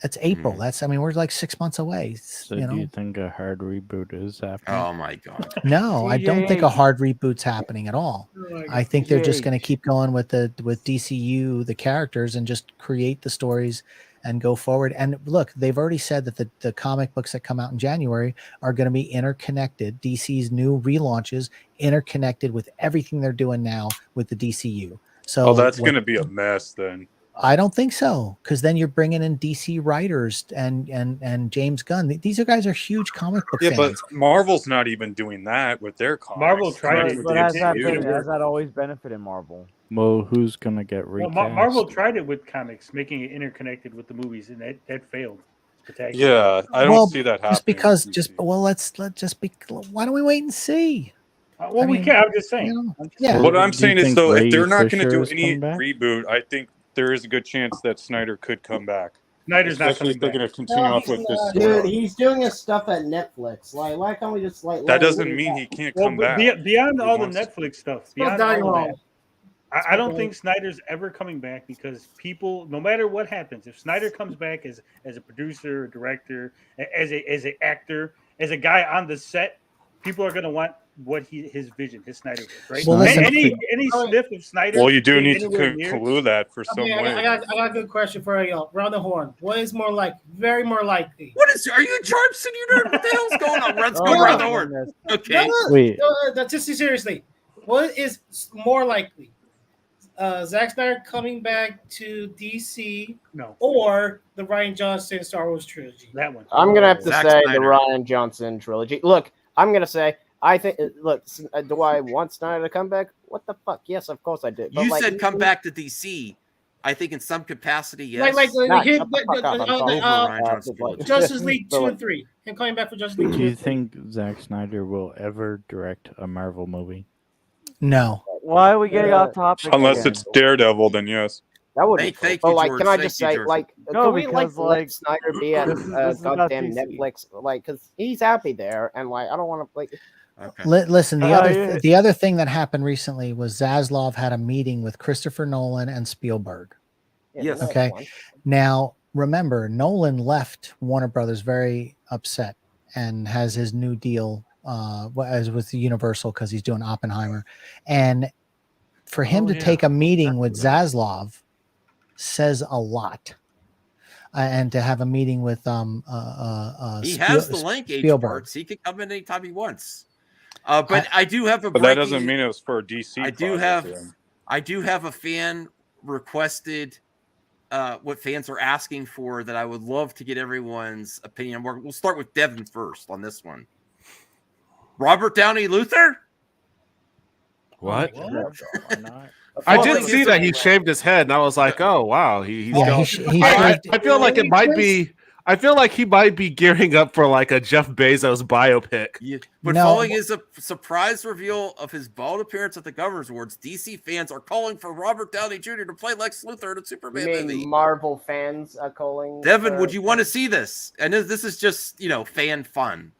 That's April. That's, I mean, we're like 6 months away. So do you think a hard reboot is happening? Oh my God. No, I don't think a hard reboot's happening at all. I think they're just going to keep going with DCU, the characters, and just create the stories and go forward. And look, they've already said that the comic books that come out in January are going to be interconnected. DC's new relaunches interconnected with everything they're doing now with the DCU. So that's going to be a mess then. I don't think so, because then you're bringing in DC writers and James Gunn. These guys are huge comic book fans. But Marvel's not even doing that with their comics. Marvel tried it. But has that always benefited Marvel? Well, who's gonna get recast? Well, Marvel tried it with comics, making it interconnected with the movies, and that failed. Yeah, I don't see that happening. Why don't we wait and see? We can. I'm just saying. Yeah. What I'm saying is, though, if they're not going to do Fisher any come back? reboot, I think there is a good chance that Snyder could come back. Snyder's not Especially coming if they're back. going to continue off with this Dude, story. he's doing his stuff at Netflix. Like, why can't we just like? That let him doesn't do mean that? he can't Well, come back. beyond all the wants to. Netflix stuff, Well, beyond all of dialogue. that, I don't think Snyder's ever coming back, because people, no matter what happens, if Snyder comes back as a producer, a director, as an actor, as a guy on the set, people are going to want what his vision, his Snyder vision, right? Well, listen, any sniff of Snyder. Well, you do being need to anywhere near- conclude that for some Okay, way. I got a good question for y'all. Round the horn. What is more like? Very more likely. Are you Jarpson? You know what the hell's going on? Let's go around the horn. Okay. Wait. Just seriously. What is more likely? Zack Snyder coming back to DC, or the Ryan Johnson Star Wars trilogy? That one. I'm gonna have to Zack say Snyder. the Ryan Johnson trilogy. Look, I'm gonna say I think. Look, do I want Snyder to come back? What the fuck? Yes, of course I did. But You like, said come back to DC. I think in some capacity, yes. Like Nah, shut the fuck up, I'm talking about, Ryan Johnson trilogy. Justice League So, 2 like- and 3. Him coming back for Justice League 2 Do you and 3. think Zack Snyder will ever direct a Marvel movie? No. Why are we getting off topic? Unless again? it's Daredevil, then yes. That would. Thank But you, like, George. can I Thank just you, say, George. like, No, can we like because, let like, Snyder be at this is about goddamn DC. Netflix? Like, because he's happy there, and like, I don't want to like. Okay. Listen, yeah. the other thing that happened recently was Zaslav had a meeting with Christopher Nolan and Spielberg. Yes. Okay. Now, remember, Nolan left Warner Brothers very upset and has his new deal as with the Universal, because he's doing Oppenheimer. And for him to take a meeting with Zaslav says a lot. And to have a meeting with He has the link, H Spielberg. parts. He can come in anytime he wants. But I do have a. But that breaking- doesn't mean it was for a DC. I do have a fan requested what fans are asking for that I would love to get everyone's opinion. We'll start with Devin first on this one. Robert Downey Luther? What? Not. I did see that he shaved his head, and I was like, "Oh wow, he's Yeah, going." he I shaved- feel like it might be. I feel like he might be gearing up for like a Jeff Bezos biopic. Yeah. But No. following his surprise reveal of his bald appearance at the Governor's Awards, DC fans are calling for Robert Downey Jr. to play Lex Luthor in a You Superman mean movie. Marvel fans are calling? Devin, would you want to see this? And this is just, fan fun.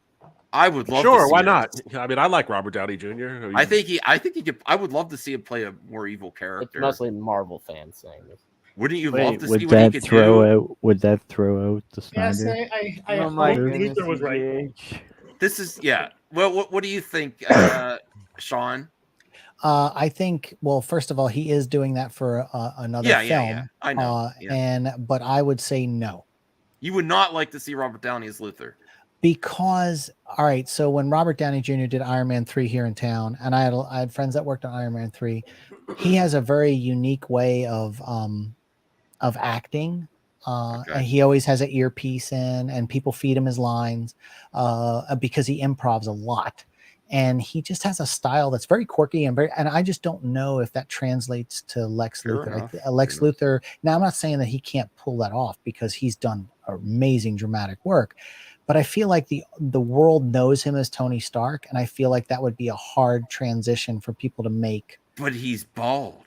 I would love to Sure, see why it. not? I mean, I like Robert Downey Jr. I think he could. I would love to see him play a more evil It's character. mostly Marvel fans saying this. Wouldn't you love Wait, to see would what he that could throw do? out? Would that throw out the Yes, Snyder? I Oh my hope goodness, Luther was right. CGH. This is Well, what do you think, Sean? I think, well, first of all, he is doing that for another Yeah, film. yeah. I know. Yeah. But I would say no. You would not like to see Robert Downey as Luthor. Because, all right, so when Robert Downey Jr. did Iron Man 3 here in town, and I had friends that worked on Iron Man 3, he has a very unique way of acting. And he always has an earpiece in, and people feed him his lines because he improvs a lot. and he just has a style that's very quirky and I just don't know if that translates to Lex Luthor. Lex Luthor. Now, I'm not saying that he can't pull that off because he's done amazing dramatic work, but I feel like the world knows him as Tony Stark, and I feel like that would be a hard transition for people to make. But he's bald.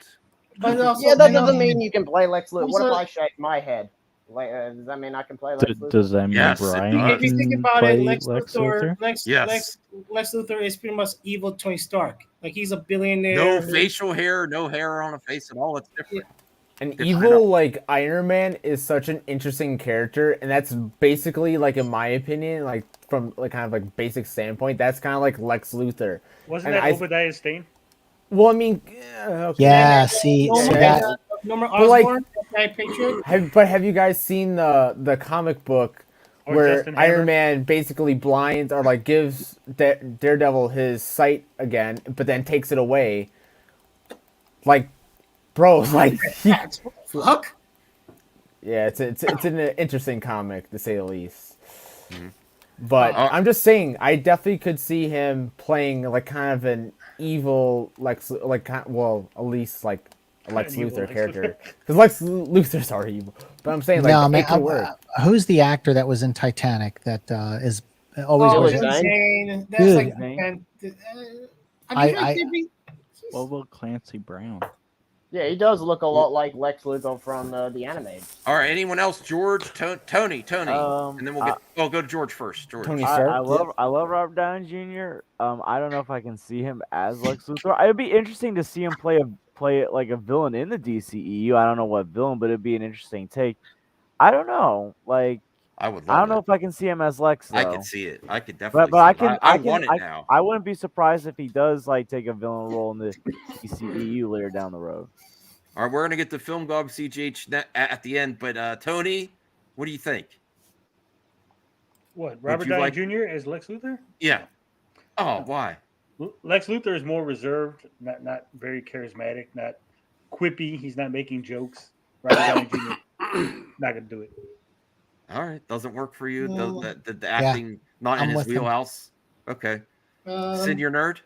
But also, that doesn't mean you can play Lex Luthor. What if I shake my head? Does that mean I can play Lex Luthor? Does that mean Brian If you think can about play it, Lex Luthor? Lex Luthor is pretty much evil Tony Stark. Like, he's a billionaire. No facial hair, no hair on a face at all. It's different. An evil like Iron Man is such an interesting character, and that's basically, like, in my opinion, like from like kind of like basic standpoint, that's kind of like Lex Luthor. Wasn't And that Obadiah Stane? Well, I mean, Yeah, see that. Norman But, like, Osborn, that Patriot. have you guys seen the comic book Or where Justin Hammer? Iron Man basically blinds or like gives Daredevil his sight again, but then takes it away? Like, bro, like fuck. Yeah, it's an interesting comic to say the least. But I'm just saying, I definitely could see him playing like kind of an evil Lex, like well, at least like a Lex Luthor character, because Lex Luthor's already evil. But I'm saying, like, No, it man, could work. who's the actor that was in Titanic that is always Oh, was Zane. That's Dude. like. What about Clancy Brown? Yeah, he does look a lot like Lex Luthor from the animated. All right, anyone else? George, Tony, and then we'll get. I- Go to George first. George. I love Robert Downey Jr. I don't know if I can see him as Lex Luthor. It'd be interesting to see him play like a villain in the DCEU. I don't know what villain, but it'd be an interesting take. I don't know. Like, I would. I don't know if I can see him as Lex, though. I could see it. I could definitely. But I see can. it. I can. want it now. I wouldn't be surprised if he does like take a villain role in the DCEU later down the road. All right, we're gonna get the film gob CGH at the end, but Tony, what do you think? What, Robert you Downey like- Jr. as Lex Luthor? Yeah. Oh, why? Lex Luthor is more reserved, not very charismatic, not quippy. He's not making jokes. Robert Downey Jr. not gonna do it. All right, doesn't work for you. No. The acting not in I'm his with him. wheelhouse. Okay. Sid, you're a nerd.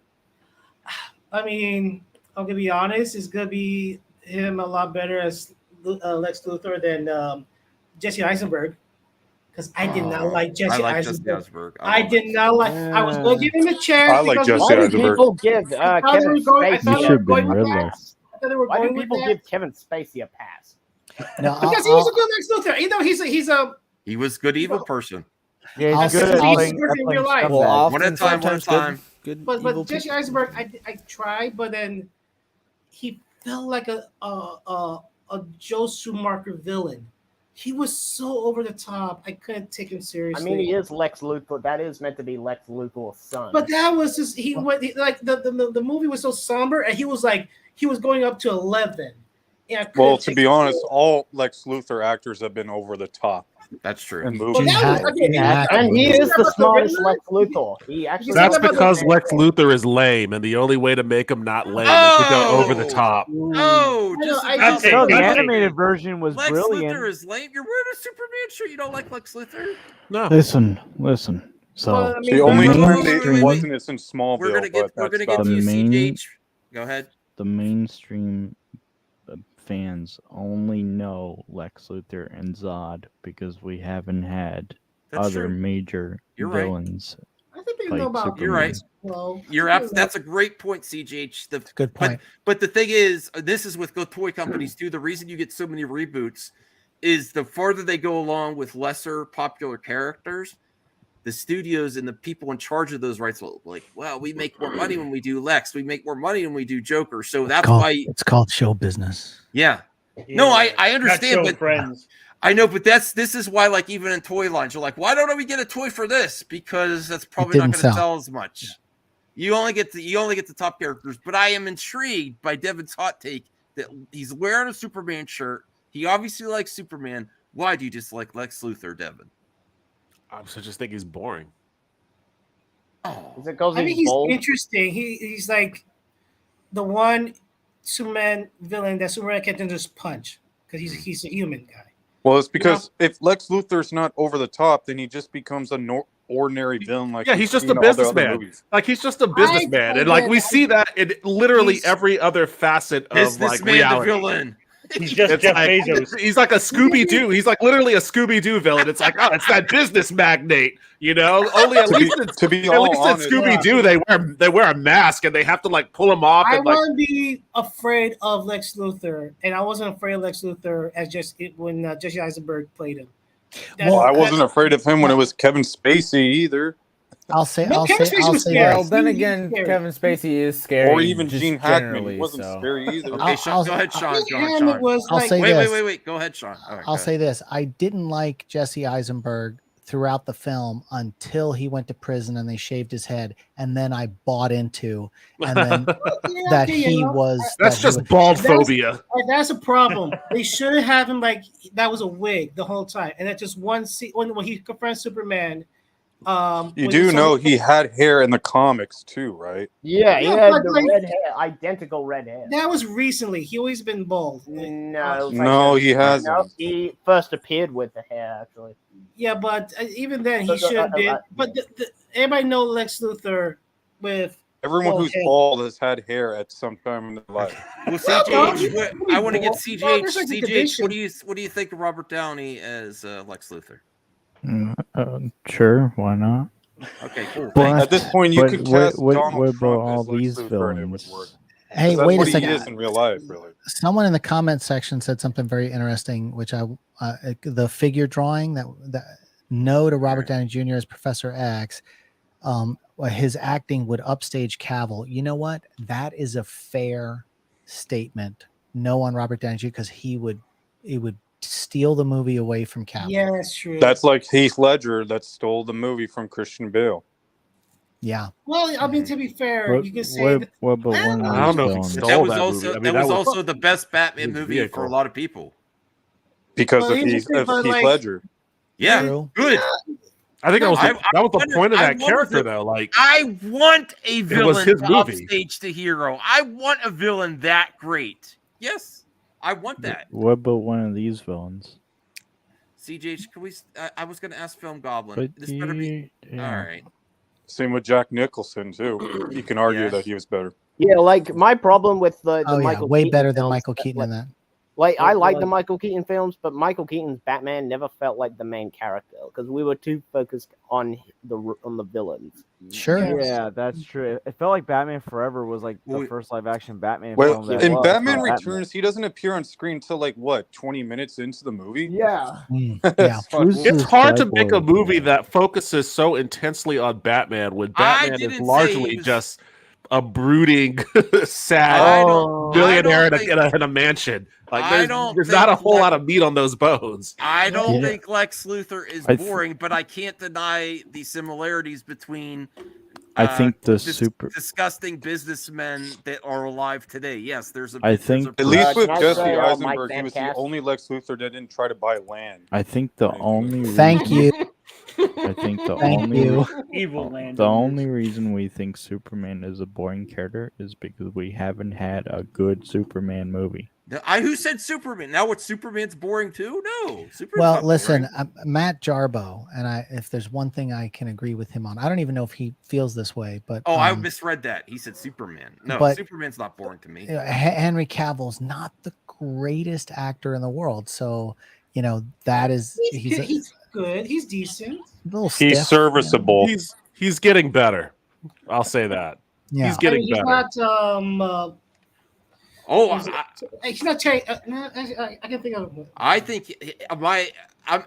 I mean, I'm gonna be honest. It's gonna be him a lot better as Lex Luthor than Jesse Eisenberg, because I did not like Jesse Eisenberg. I did not like. I was going to give him a chance. I like because Jesse Why do Eisenberg. people give I thought they Kevin were going- I Spacey? thought they were going with that. I thought they were Why going do with people that. give Kevin Spacey a pass? No, Because he was a good Lex Luthor. You know, he's a He was good evil person. Yeah, I'll he's good say- at I'll- playing, in real life. Well, One at a time. One at a time. But Jesse Eisenberg, I tried, but then he felt like a Joe Schumacher villain. He was so over the top. I couldn't take him I seriously. mean, he is Lex Luthor. That is meant to be Lex Luthor's son. But that was just like the movie was so somber, and he was going up to 11. And I couldn't Well, to take be it. honest, all Lex Luthor actors have been over the top. That's true. In Well, movies. that was, again, and he is the smartest Lex Luthor. He actually. That's because Lex Luthor is lame, and the only way to make him not lame is to go over the top. Oh, No, the animated version was Lex brilliant. Luthor is lame. You're wearing a Superman shirt. You don't like Lex Luthor? No. Listen. So Well, I mean, The only the time mainstream- it wasn't is in Smallville. We're gonna get but to the you, main- CGH. Go ahead. the mainstream fans only know Lex Luthor and Zod because we haven't had That's other true. major You're right. villains. I think they fight know about. Superman. You're right. Well, That's a great point, CGH. Good point. But the thing is, this is with toy companies too. The reason you get so many reboots is the farther they go along with lesser popular characters, the studios and the people in charge of those rights will like, well, we make more money when we do Lex. We make more money when we do Joker. So that's why. It's called show business. Yeah. No, I Not understand, show but friends. I know, but this is why, like, even in toy lines, you're like, why don't we get a toy for this? Because that's probably not didn't going to sell. sell as much. You only get the top characters. But I am intrigued by Devin's hot take that he's wearing a Superman shirt. He obviously likes Superman. Why do you dislike Lex Luthor, Devin? I just think he's boring. Oh, Is it because I think he's he's bold? interesting. He's like the one Superman villain that Superman can just punch because he's a human guy. Well, it's because if Lex Luthor's not over the top, then he just becomes ordinary villain like Yeah, he's just a all the other businessman. movies. Like he's just a businessman, and like we see that in literally every other facet of like Businessman the reality. villain. He's just It's Jeff like, Bezos. he's like a Scooby Doo. He's like literally a Scooby Doo villain. It's like, oh, it's that business magnate. You know, only at least in Scooby Doo they wear a mask and they have to like pull him off. I And like, wouldn't be afraid of Lex Luthor, and I wasn't afraid of Lex Luthor as when Jesse Eisenberg played him. Well, I wasn't afraid of him when it was Kevin Spacey either. I'll say Kevin Spacey was scary. Well, then again, Kevin Spacey is scary. Or even just Gene Hackman. generally, He wasn't so. scary either. Okay, Sean, go ahead, Sean. Go ahead, Hammond Sean. was I'll like, say Wait. this. Go ahead, Sean. All right, I'll go say ahead. this. I didn't like Jesse Eisenberg throughout the film until he went to prison and they shaved his head, and then I bought into and then that he was. That's just bald phobia. That's a problem. They should have him like that was a wig the whole time, and that's just one scene when he confronts Superman. You do know he had hair in the comics too, right? Yeah, he Yeah, had but, the like, red hair, identical red hair. That was recently. He always been bald. No, he hasn't. No, he first appeared with the hair, actually. Yeah, but even then he But, should have been. But everybody know Lex Luthor with Everyone bald who's head. bald has had hair at some time in their life. Well, CGH, I want to get CGH. There's like a CGH, condition. what do you think of Robert Downey as Lex Luthor? Sure, why not? Okay, cool. But, At this point, you could cast what Donald about Trump all as Lex these Luthor and it would villains? work. Hey, That's wait a what second. he is in real life, really. Someone in the comments section said something very interesting, which the figure drawing that no to Robert Downey Jr. as Professor X. His acting would upstage Cavill. You know what? That is a fair statement. No on Robert Downey Jr. because he would steal the movie away from Cavill. Yeah, that's true. That's like Heath Ledger that stole the movie from Christian Bale. Yeah. Well, I mean, to be fair, you can say that. What about one of I don't know if he these stole That was that also movie. I mean, that was was also the best Batman his movie for vehicle. a lot of people. Because Well, of here's the Heath, thing, of but, Heath like- Ledger. Yeah, True. good. I think that was I the wanted- point of I that wanted character, to- though. Like, I want a was villain his to movie. upstage the hero. I want a villain that great. Yes, I want that. What about one of these villains? CJ, can we? I was going to ask Film Goblin. But This better be yeah. all right. Same with Jack Nicholson too. You can argue Yes. that he was better. Yeah, like my problem with the Oh yeah, Michael way Keaton better than films, Michael Keaton in that. Like I like the Like- Michael Keaton films, but Michael Keaton's Batman never felt like the main character because we were too focused on the villains. Sure. Yeah, that's true. It felt like Batman Forever was like the Well, first live action Batman Well, film. That in was Batman about Returns, he doesn't appear on screen until like what, 20 minutes into the movie? Yeah. Yeah. Who's it's this hard to make a cyborg movie guy? that focuses so intensely on Batman when I Batman is didn't say largely he was- just a brooding, sad I don't millionaire think- in a mansion. Like, I there's don't not a think whole Lex- lot of meat on those bones. I don't Yeah. think Lex Luthor is I th- boring, but I can't deny the similarities between. I think the dis- super. disgusting businessmen that are alive today. Yes, there's a. I there's think a- At least with can I Jesse say, Mike Eisenberg, he was the Fantastic? only Lex Luthor that didn't try to buy land. I think the only. Thank reason- you. I think the Thank only. you. Evil land. The only reason we think Superman is a boring character is because we haven't had a good Superman movie. Who said Superman? Now what? Superman's boring too? No. Superman's Well, not listen, boring. Matt Jarbo, and if there's one thing I can agree with him on, I don't even know if he feels this way, but Oh, I misread that. He said Superman. No, but- Superman's not boring to me. Henry Cavill's not the greatest actor in the world, so that is He's good. He's decent. a little He's stiff. serviceable. He's getting better. I'll say that. Yeah. He's getting I mean, better. he's not. Oh, He's not. No, I can think of. I think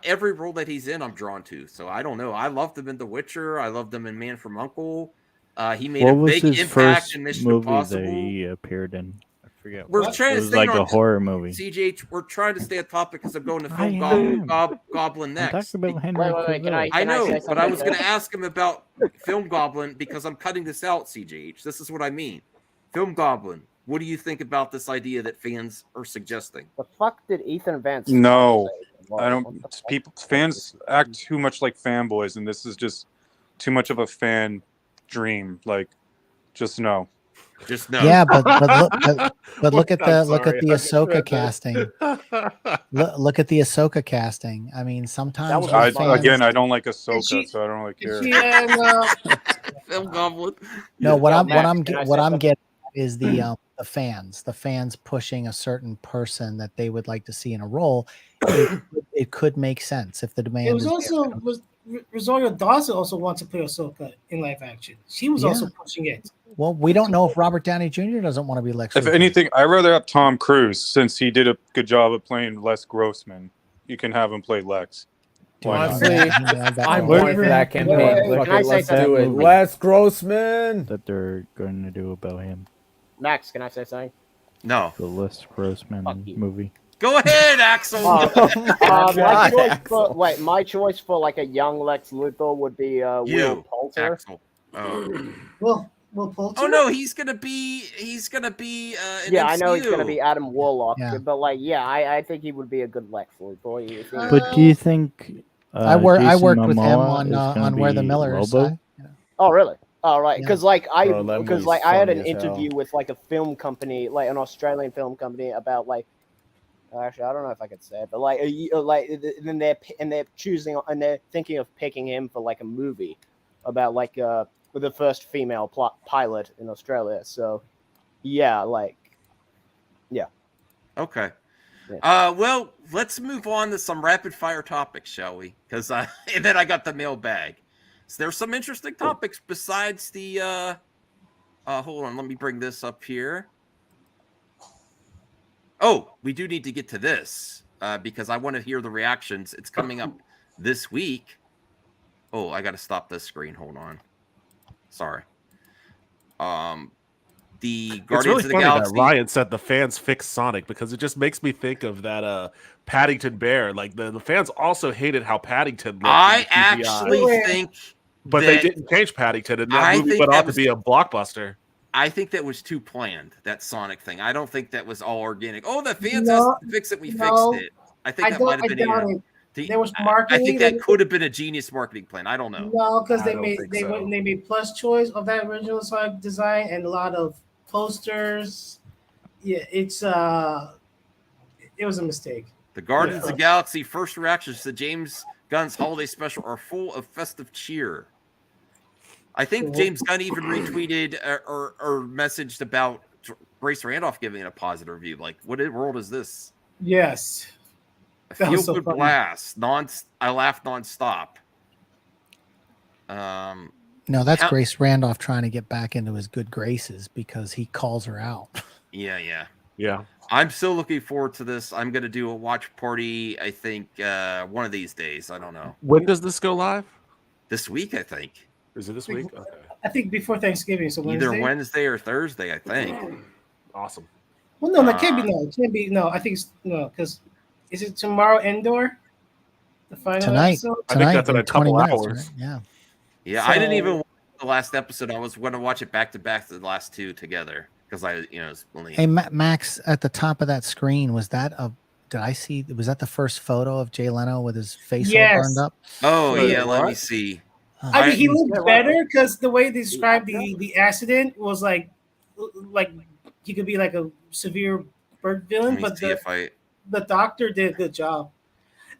every role that he's in, I'm drawn to. So I don't know. I loved him in The Witcher. I loved him in Man from U.N.C.L.E. He made What a was big his impact first in Mission movie Impossible. that he appeared in? I forget. We're what. trying It to was stay like on a horror movie. CJ, we're trying to stay on topic because I'm going to I Film am. Goblin I'm next. talking about Henry Wait, can Cavill. I know, say but I was something? going to ask him about Film Goblin because I'm cutting this out, CJH. This is what I mean. Film Goblin, what do you think about this idea that fans are suggesting? The fuck did Ethan Vance? No, say? I don't. Fans act too much like fanboys, and this is just too much of a fan dream. Like, just no. Just no. Yeah, but look at I'm the sorry, I Ahsoka misread casting. that. Look at the Ahsoka casting. I mean, sometimes I, with fans, again, I don't like And Ahsoka, so I don't really care. Film Goblin. no, what Yo, I'm Max, what can I I'm say getting at is the fans pushing a certain person that they would like to see in a role. It could make sense if the It demand was is also Rosario Dawson also wants to play Ahsoka in live action. She was Yeah. also pushing it. Well, we don't know if Robert Downey Jr. doesn't want to be Lex If Luthor. anything, I'd rather have Tom Cruise since he did a good job of playing Les Grossman. You can have him play Lex. Why not? Honestly, I'm role. going for that campaign. Wait, Fuck can I it, say let's something? do it. Movie. Les Grossman. That they're going to do about him. Max, can I say something? No. The Les Grossman movie. Go ahead, Axel. My choice for like a young Lex Luthor would be Will Poulter. Axel. Oh. Will Poulter? Oh no, he's gonna be in Yeah, I know he's MCU. gonna be Adam Warlock, Yeah. but like, yeah, I think he would be a good Lex Luthor. But do you think I worked Jason with him Momoa on is gonna on Where the be Millers. Lobo? Oh, really? Oh, right. Yeah. Because Bro, that movie's I had an funny as hell. interview with like a film company, like an Australian film company, about like. Actually, I don't know if I could say it, but like, then they're choosing and they're thinking of picking him for like a movie about like with the first female pilot in Australia. So, yeah, yeah. Okay. Well, let's move on to some rapid fire topics, shall we? Because and then I got the mailbag. So there's some interesting topics besides the. Hold on, let me bring this up here. Oh, we do need to get to this because I want to hear the reactions. It's coming up this week. Oh, I got to stop this screen. Hold on. Sorry. The It's Guardians really of the funny Galaxy. that Ryan said the fans fixed Sonic because it just makes me think of that Paddington Bear. Like the fans also hated how Paddington looked. I in the actually CGI. think But they didn't change Paddington, and that movie went on to be a blockbuster. I think that was too planned, that Sonic thing. I don't think that was all organic. Oh, the fans No, asked to fix it. We no, fixed it. I think that might have been doubt it. There was I marketing. think that could have been a genius marketing plan. I don't know. No, because I they don't made think they so. went and they made plus choice of that original Sonic design and a lot of posters. Yeah, it was a mistake. The Guardians of the Galaxy first reactions to James Gunn's holiday special are full of festive cheer. I think James Gunn even retweeted or messaged about Grace Randolph giving it a positive review. Like, what world is this? Yes. A That was feel so good funny. blast. I laughed nonstop. No, that's Grace Randolph trying to get back into his good graces because he calls her out. Yeah. Yeah. I'm still looking forward to this. I'm going to do a watch party, I think, one of these days. I don't know. When does this go live? This week, I think. Is it this week? Okay. I think before Thanksgiving, so Either Wednesday. Wednesday or Thursday, I think. Awesome. Well, no, that can't be. No, it can't be. No, I think it's no, because is it tomorrow Endor? The final Tonight, episode. I think that's in a 20 couple minutes, hours. right? Yeah. Yeah, I didn't even watch the last episode. I was going to watch it back to back, the last two together, because it's only. Hey, Max, at the top of that screen, was that was that the first photo of Jay Leno with his face all burned up? Oh, yeah, let me see. I mean, he looked better because the way they described the accident was like he could be like a severe bird villain, Let me but see if the doctor did a good job.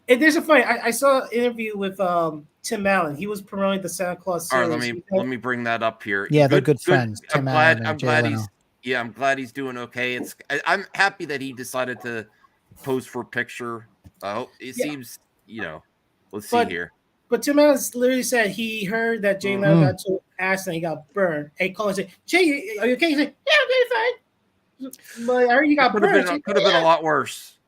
And there's a funny. I saw an interview with Tim Allen. He was promoting the Santa Claus All series. right, let me bring that up here. Yeah, they're good friends, Tim Allen and I'm Jay glad Leno. I'm glad he's doing okay. I'm happy that he decided to pose for a picture. It seems, let's see here. But Tim Allen literally said he heard that Jay Leno got to accident, he got burned. Hey, call and say, Jay, are you okay? He said, yeah, I'm doing fine. But I heard you got Could have burned. been a lot worse.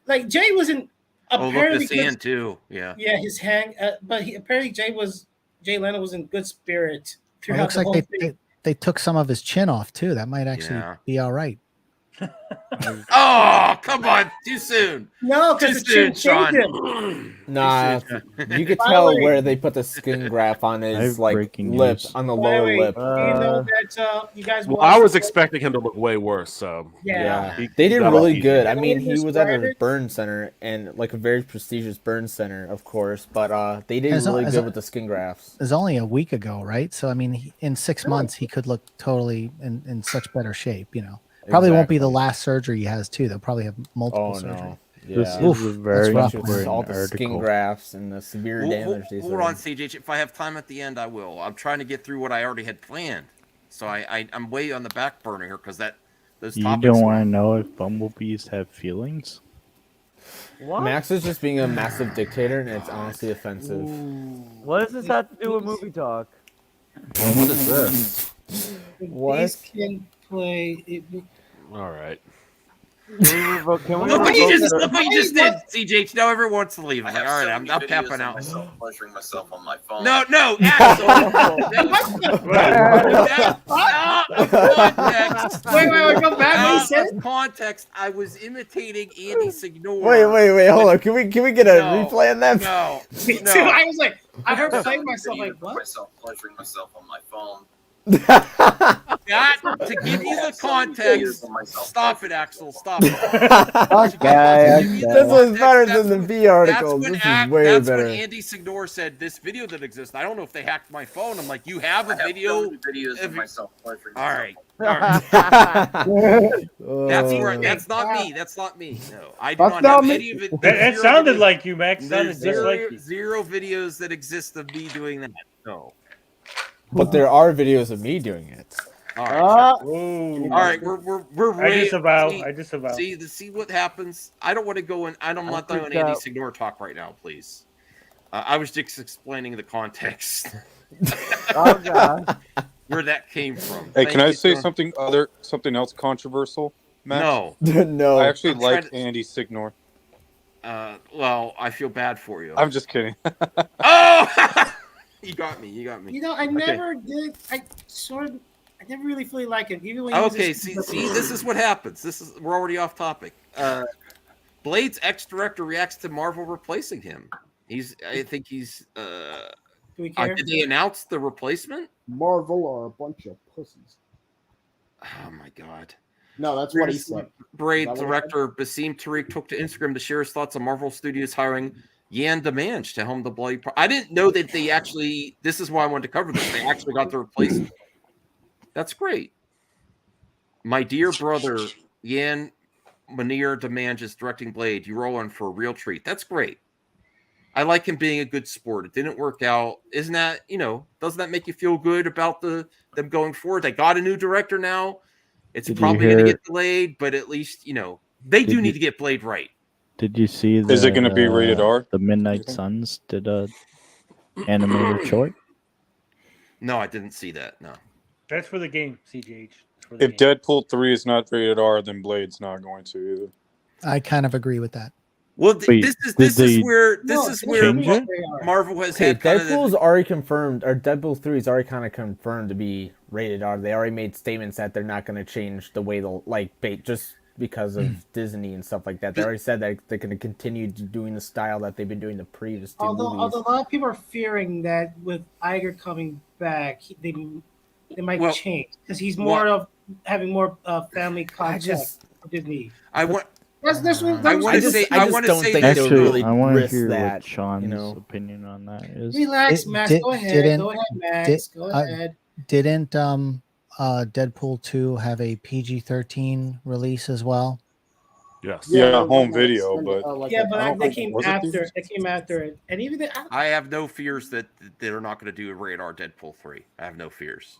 Like Jay wasn't Oh, look, apparently this hand too. Yeah. Yeah, his hand. But apparently Jay Leno was in good spirit It throughout looks the like whole thing. they took some of his chin off too. That might actually Yeah. be all right. Oh, come on. Too soon. No, Too because the soon, chin Sean. changed him. Nah, you could By the tell way- where they put the skin graft on I his have like breaking lip, news. on the By the lower way, lip. do you know that you guys Well, watched? I was expecting him to look way worse. So Yeah. he They did got really off good. easy. I mean, he was at a describe it? burn center and like a very prestigious burn center, of course. But they did As- really as- good with the skin grafts. It was only a week ago, right? So I mean, in 6 months, he could look totally in such better shape. You know, probably won't be the Exactly. last surgery he has too. They'll probably have multiple Oh surgeries. no. This Yeah. is a very That's rough with important all the skin article. grafts and the severe damage they Hold on, said. CJ. If I have time at the end, I will. I'm trying to get through what I already had planned. So I'm way on the back burner here because those You topics. don't want to know if bumblebees have feelings? What? Max is just being a massive dictator, and it's honestly offensive. What does this have to do with movie talk? What is this? What? These can play. All right. Can we Look what you revoke just the- look what you just did, CJ. Now everyone wants to leave. I'm like, all right, I'm tapping out. Pleasuring myself on my phone. No, Axel. Context. Wait, go back. What he said? Context. I was imitating Andy Signore. Wait, hold on. Can we get a replay on that? No. Me too. I was like, I heard playing myself like, what? Myself pleasuring myself on my phone. Got to give you the context. Stop it, Axel. Stop it. Okay. This was better than the B article. This is way That's better. when Andy Signore said this video that exists. I don't know if they hacked my phone. I'm like, you have a video. Videos of myself pleasuring All myself. right. That's where. That's not me. That's not me. No, I do not have any of it. That Zero sounded videos- like you, Max. Sounded There's just like you. zero videos that exist of me doing that. No. But there are videos of me doing it. All right. Ooh. All right, we're I disavow. See, I disavow. see what happens. I don't want to go in. I'm not doing freaked Andy out. Signore talk right now, please. I was just explaining the context Oh god. where that came from. Hey, Thank can I you, say Sean. something else controversial, Max? No. No. I actually I'm trying like to- Andy Signore. Well, I feel bad for you. I'm just kidding. Oh, you got me. You got me. You know, I Okay. never did. I never really fully like him. Even when he was Okay, just- see, this is what happens. We're already off topic. Blade's ex-director reacts to Marvel replacing him. I think he's. Do we care? Did they announce the replacement? Marvel are a bunch of pussies. Oh my god. No, that's what he said. Braid Is that what he director Basim Tariq took to Instagram to share his thoughts on Marvel Studios hiring Yan Demange to helm the Bloody. I didn't know that they actually. This is why I wanted to cover this. They actually got to replace him. That's great. My dear brother Yan Munir Demange is directing Blade. You roll in for a real treat. That's great. I like him being a good sport. It didn't work out. Isn't that, doesn't that make you feel good about them going forward? They got a new director now. It's Did you probably going to hear- get delayed, but at least, they do Did need you- to get Blade right. Did you see Is it gonna be rated R? The Midnight Suns did a animated short. No, I didn't see that. No. That's for the game, CGH. It's for the If game. Deadpool 3 is not rated R, then Blade's not going to either. I kind of agree with that. Well, Wait, this did is they where change it? Marvel has Okay, had kind of Deadpool's already confirmed, or Deadpool 3 is already kind of confirmed to be rated R. They already made statements that they're not going to change the way they'll just because of Disney and stuff like that. They already said that they're going to continue doing the style that they've been doing the previous two Although movies. a lot of people are fearing that with Iger coming back, they might Well, change because he's more of having more family contact just- with Disney. I want. That's what I want to say. I want to say this. Actually, really I want to risk hear that, what Sean's you know. opinion on that is. Relax, Max. Go ahead. Go ahead, Max. Go uh, ahead. Didn't Deadpool 2 have a PG-13 release as well? Yes. Yeah, home video, but Yeah, I but don't that think- came was it after. these? That came after it, and even the I have no fears that they're not going to do a rated R Deadpool 3. I have no fears.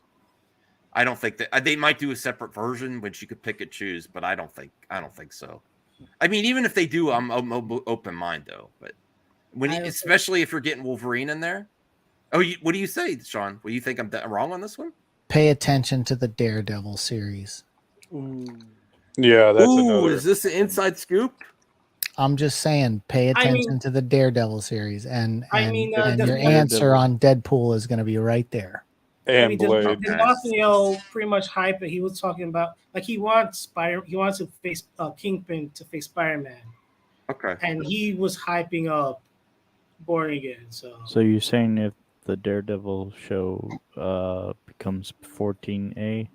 I don't think that they might do a separate version which you could pick and choose, but I don't think so. I mean, even if they do, I'm open mind though. But especially if you're getting Wolverine in there. Oh, what do you say, Sean? What do you think I'm wrong on this one? Pay attention to the Daredevil series. Yeah, that's Ooh, another. is this an inside scoop? I'm just saying, pay I mean- attention to the Daredevil series, and I mean, and the- your answer on Deadpool is going to be right there. And I mean, Blade. D'Onofrio pretty much hype it. He was talking about like he wants to face Kingpin to face Spider-Man. Okay. And he was hyping up Born Again. So you're saying if the Daredevil show becomes 14A?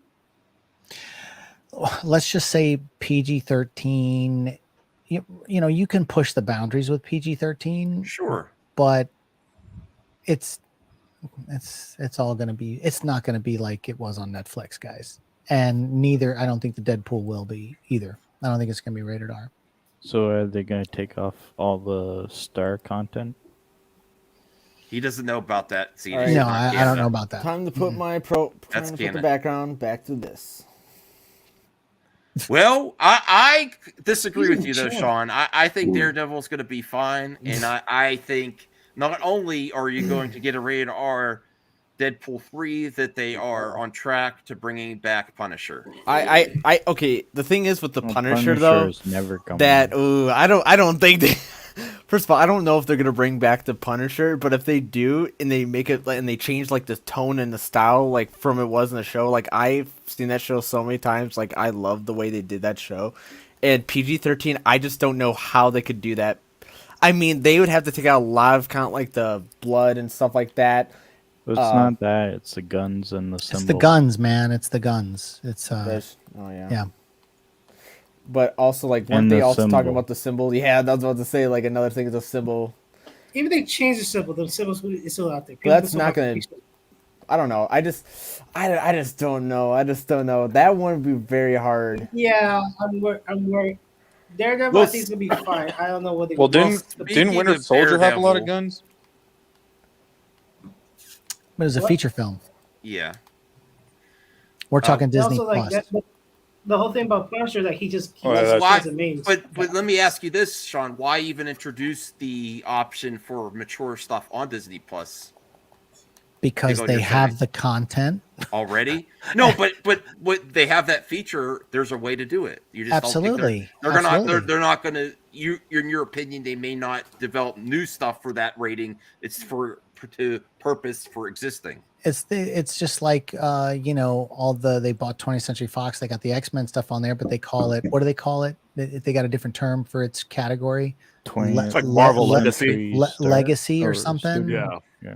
Let's just say PG-13. You know, you can push the boundaries with PG-13. Sure. But it's all going to be, it's not going to be like it was on Netflix, guys. And neither, I don't think the Deadpool will be either. I don't think it's going to be rated R. So are they going to take off all the star content? He doesn't know about that. See, All right. No, I don't know about that. Time to put my That's put the canon. background back to this. Well, I disagree with you though, Sean. I think Daredevil's going to be fine, and I think not only are you going to get a rated R Deadpool 3, that they are on track to bringing back Punisher. I okay. The thing is with the Punisher though, Punisher's never coming that I don't think they. First of all, I don't know if they're gonna bring back the Punisher, but if they do and they make it and they change like the tone and the style like from it was in the show, like I've seen that show so many times, like I love the way they did that show. And PG-13, I just don't know how they could do that. I mean, they would have to take out a lot of kind of like the blood and stuff like that. But it's not that. It's the guns and the symbol. It's the guns, man. It's the guns. It's oh yeah. Yeah. But also, like, weren't they also talking about the symbol? Yeah, I was about to say, like, another thing is the symbol. Even they change the symbol is still out there. But that's not gonna. I don't know. I just don't know. I just don't know. That one would be very hard. Yeah, I'm worried. Daredevil, I think it's gonna be fine. I don't know what they. Well, didn't Winter Soldier have a lot of guns? But it's a feature film. Yeah. We're talking Disney also, like, Plus. the whole thing about Punisher is that he Why, a main. but let me ask you this, Sean. Why even introduce the option for mature stuff on Disney Plus? Because they have the content already. No, but what they have that feature. There's a way to do it. You just Absolutely. Don't think they're not going to. You, in your opinion, they may not develop new stuff for that rating. It's to purpose for existing. It's just like you know, they bought 20th Century Fox. They got the X-Men stuff on there, but they call it, what do they call it? They got a different term for its category. It's like Marvel Legacy, Legacy or something.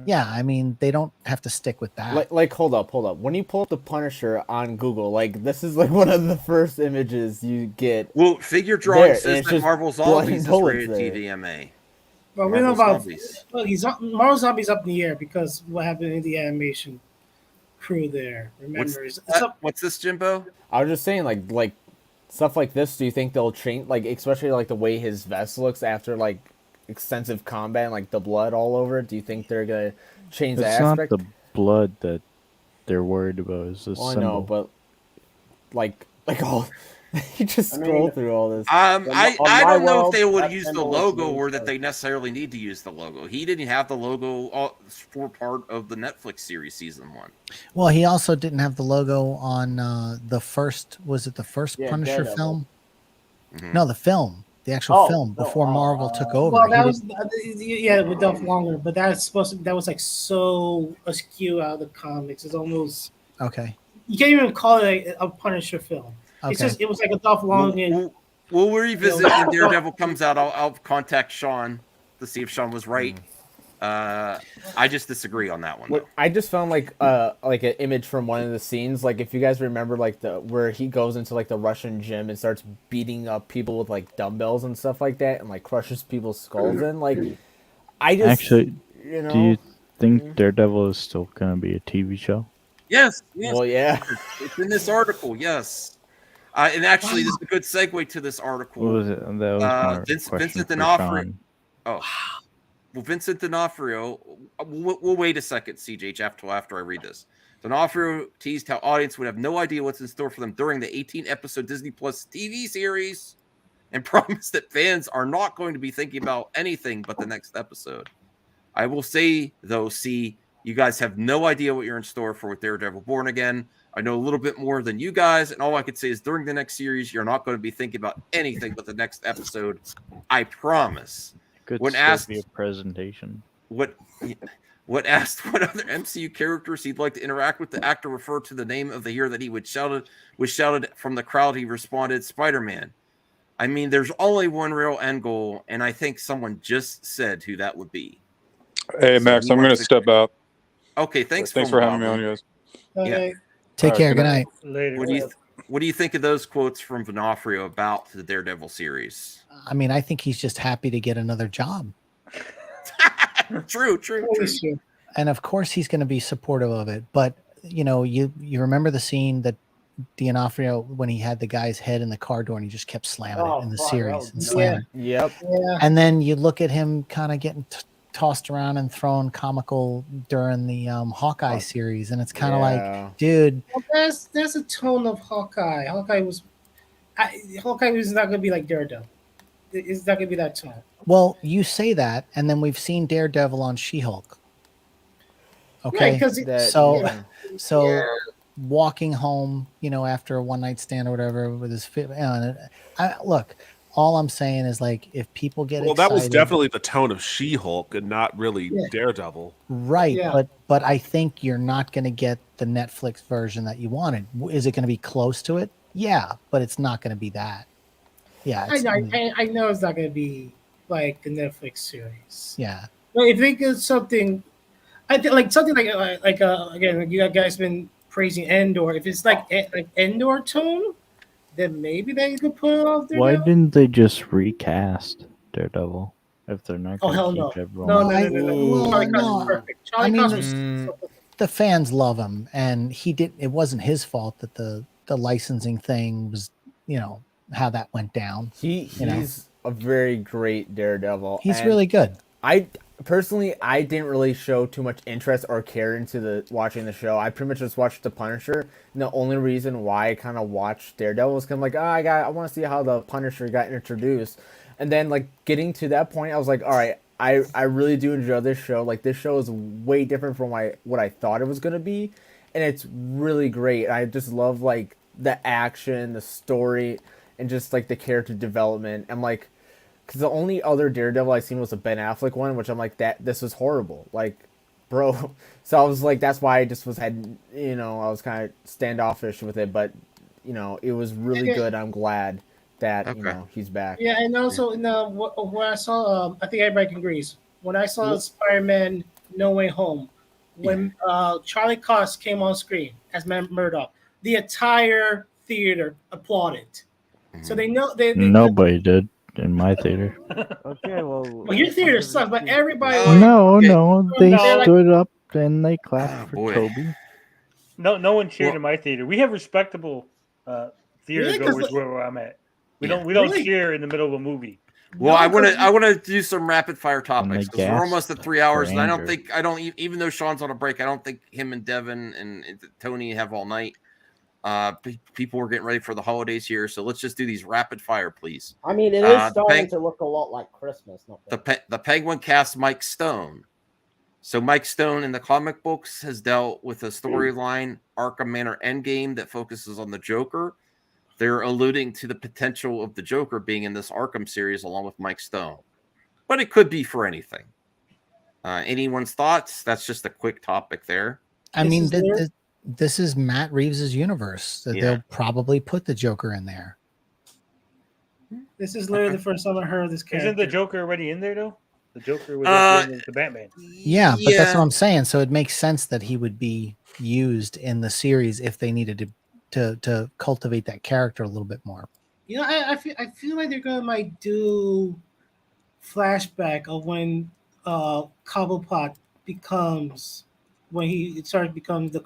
Yeah. I mean, they don't have to stick with that. Like, hold up. When you pull up the Punisher on Google, like, this is like one of the first images you get. Well, figure drawing says that Marvel Zombies is rated there. TVMA. Well, we know about Marvel Zombies up in the air because what happened in the animation crew there. Remember, what's this, Jimbo? I was just saying, like stuff like this. Do you think they'll change, like, especially like the way his vest looks after like extensive combat and like the blood all over it? Do you think they're gonna change that aspect? It's not the blood that they're worried about. It's the symbol. I know, but like all. You just scroll through all this. I don't know if they would use the logo or that they necessarily need to use the logo. He didn't have the logo for part of the Netflix series season 1. Well, he also didn't have the logo on the first. Was it the first Punisher Daredevil. film? Mm-hmm. No, the film, the actual film before Marvel took over. Well, that was with Dolph Lundgren, but that was like so askew out of the comics. It's almost okay. You can't even call it a Punisher film. It's Okay. just it was like a Dolph Lundgren. We'll revisit when Daredevil comes out. I'll contact Sean to see if Sean was right. I just disagree on that one. Though. I just found like an image from one of the scenes. Like, if you guys remember, like where he goes into like the Russian gym and starts beating up people with like dumbbells and stuff like that, and like crushes people's skulls in. Like, I just Actually, you know, do you think Daredevil is still gonna be a TV show? Yes. Well, yeah. It's in this article. Yes. And actually, this is a good segue to this article. What was it? That was my question Vincent for D'Onofrio. Sean. Oh, well, Vincent D'Onofrio. We'll wait a second, CJ, after I read this. D'Onofrio teased how audience would have no idea what's in store for them during the 18-episode Disney Plus TV series, and promised that fans are not going to be thinking about anything but the next episode. I will say, though, you guys have no idea what you're in store for with Daredevil Born Again. I know a little bit more than you guys, and all I could say is during the next series, you're not going to be thinking about anything but the next episode. I promise. Could when still asked be a presentation. what When asked what other MCU characters he'd like to interact with, the actor referred to the name of the hero that he was shouted from the crowd. He responded, Spider-Man. I mean, there's only one real end goal, and I think someone just said who that would be. Hey, So Max, he I'm going to wants to- step out. Okay, thanks for having me on, you guys. Yeah. Take care. Good night. Later. What do you think of those quotes from D'Onofrio about the Daredevil series? I mean, I think he's just happy to get another job. True. And of course he's going to be supportive of it. But you know, you remember the scene that D'Onofrio, when he had the guy's head in the car door and he just kept slamming it in the series and slamming. Yep. Yeah. And then you look at him kind of getting tossed around and thrown comical during the Hawkeye series, and it's kind of like, dude, Well, that's a tone of Hawkeye. Hawkeye was not going to be like Daredevil. It's not going to be that tone. well, you say that, and then we've seen Daredevil on She-Hulk. Okay, Right, 'cause so walking home, you know, after a one night stand or whatever with his look. All I'm saying is, like, if people get Well, excited, that was definitely the tone of She-Hulk and not really Daredevil. right. Yeah. But I think you're not going to get the Netflix version that you wanted. Is it going to be close to it? Yeah, but it's not going to be that. Yeah, I know it's not going to be like the Netflix series. yeah. But if they get something, I think like something like again, you guys been praising Endor. If it's like Endor tone, then maybe they could put it off there. Why didn't they just recast Daredevil if they're not Oh going to hell keep no! everyone? No. Charlie Cox is perfect. Charlie Cox was The fans love him, and it wasn't his fault that the licensing thing was, you know, how that went down. He's a very great Daredevil. He's and really good. I personally didn't really show too much interest or care into watching the show. I pretty much just watched The Punisher. And the only reason why I kind of watched Daredevil was kind of like, I want to see how the Punisher got introduced. And then like getting to that point, I was like, all right, I really do enjoy this show. Like this show is way different from what I thought it was gonna be, and it's really great. I just love like the action, the story, and just like the character development. I'm like, because the only other Daredevil I seen was a Ben Affleck one, which I'm like, this was horrible, like, bro. So I was like, that's why I just I was kind of standoffish with it, but you know, it was really good. I'm glad that you know he's back. Yeah, and also in what I saw, I think everybody can agree. When I saw Spider-Man No Way Home, when Charlie Cox came on screen as Murdoch, the entire theater applauded. So they know Nobody did in my theater. Okay, well, your theater sucks, but everybody. No, they They're like- stood up and they clapped for Toby. No one cheered in my theater. We have respectable theater Really? 'Cause goers the- where I'm at. We don't Really? cheer in the middle of a movie. Well, I want to do some rapid fire topics because we're gas almost at 3 hours, and for I don't even though Sean's on a break, I don't think him and Devin and Tony have all night. People are getting ready for the holidays here, so let's just do these rapid fire, please. I mean, it is starting to look a lot like Christmas. Not The Penguin cast Mike Stone. So Mike Stone in the comic books has dealt with a storyline, Arkham Manor Endgame, that focuses on the Joker. They're alluding to the potential of the Joker being in this Arkham series along with Mike Stone. But it could be for anything. Anyone's thoughts? That's just a quick topic there. I mean, this is Matt Reeves' universe. That they'll probably put the Joker in there. This is literally the first time I heard of this character. Isn't the Joker already in there though? The Joker was at the end of the Batman. Yeah, but that's what I'm saying. So it makes sense that he would be used in the series if they needed to cultivate that character a little bit more. You know, I feel like they're gonna might do flashback of when Cobblepot becomes the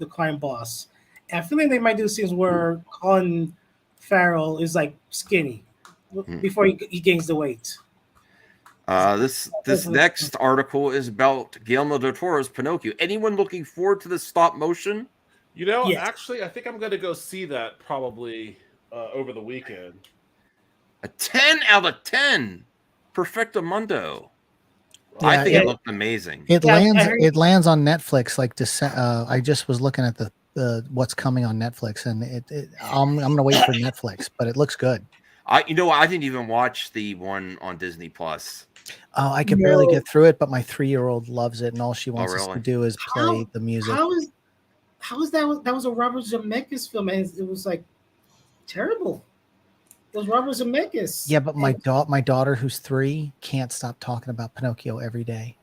crime boss. And I feel like they might do scenes where Colin Farrell is like skinny before he gains the weight. This next article is about Guillermo del Toro's Pinocchio. Anyone looking forward to this stop motion? You know, Yes. actually, I think I'm going to go see that probably over the weekend. A 10 out of 10. Perfectamundo. Yeah, I think it looked amazing. It lands on Netflix like I just was looking at the what's coming on Netflix, and I'm gonna wait for Netflix, but it looks good. I didn't even watch the one on Disney Plus. Oh, I could barely get through it, but my 3-year-old loves it, and all she wants us to really? do is play the music. How is that? That was a Robert Zemeckis film, and it was like terrible. It was Robert Zemeckis. Yeah, but my daughter, who's 3, can't stop talking about Pinocchio every day.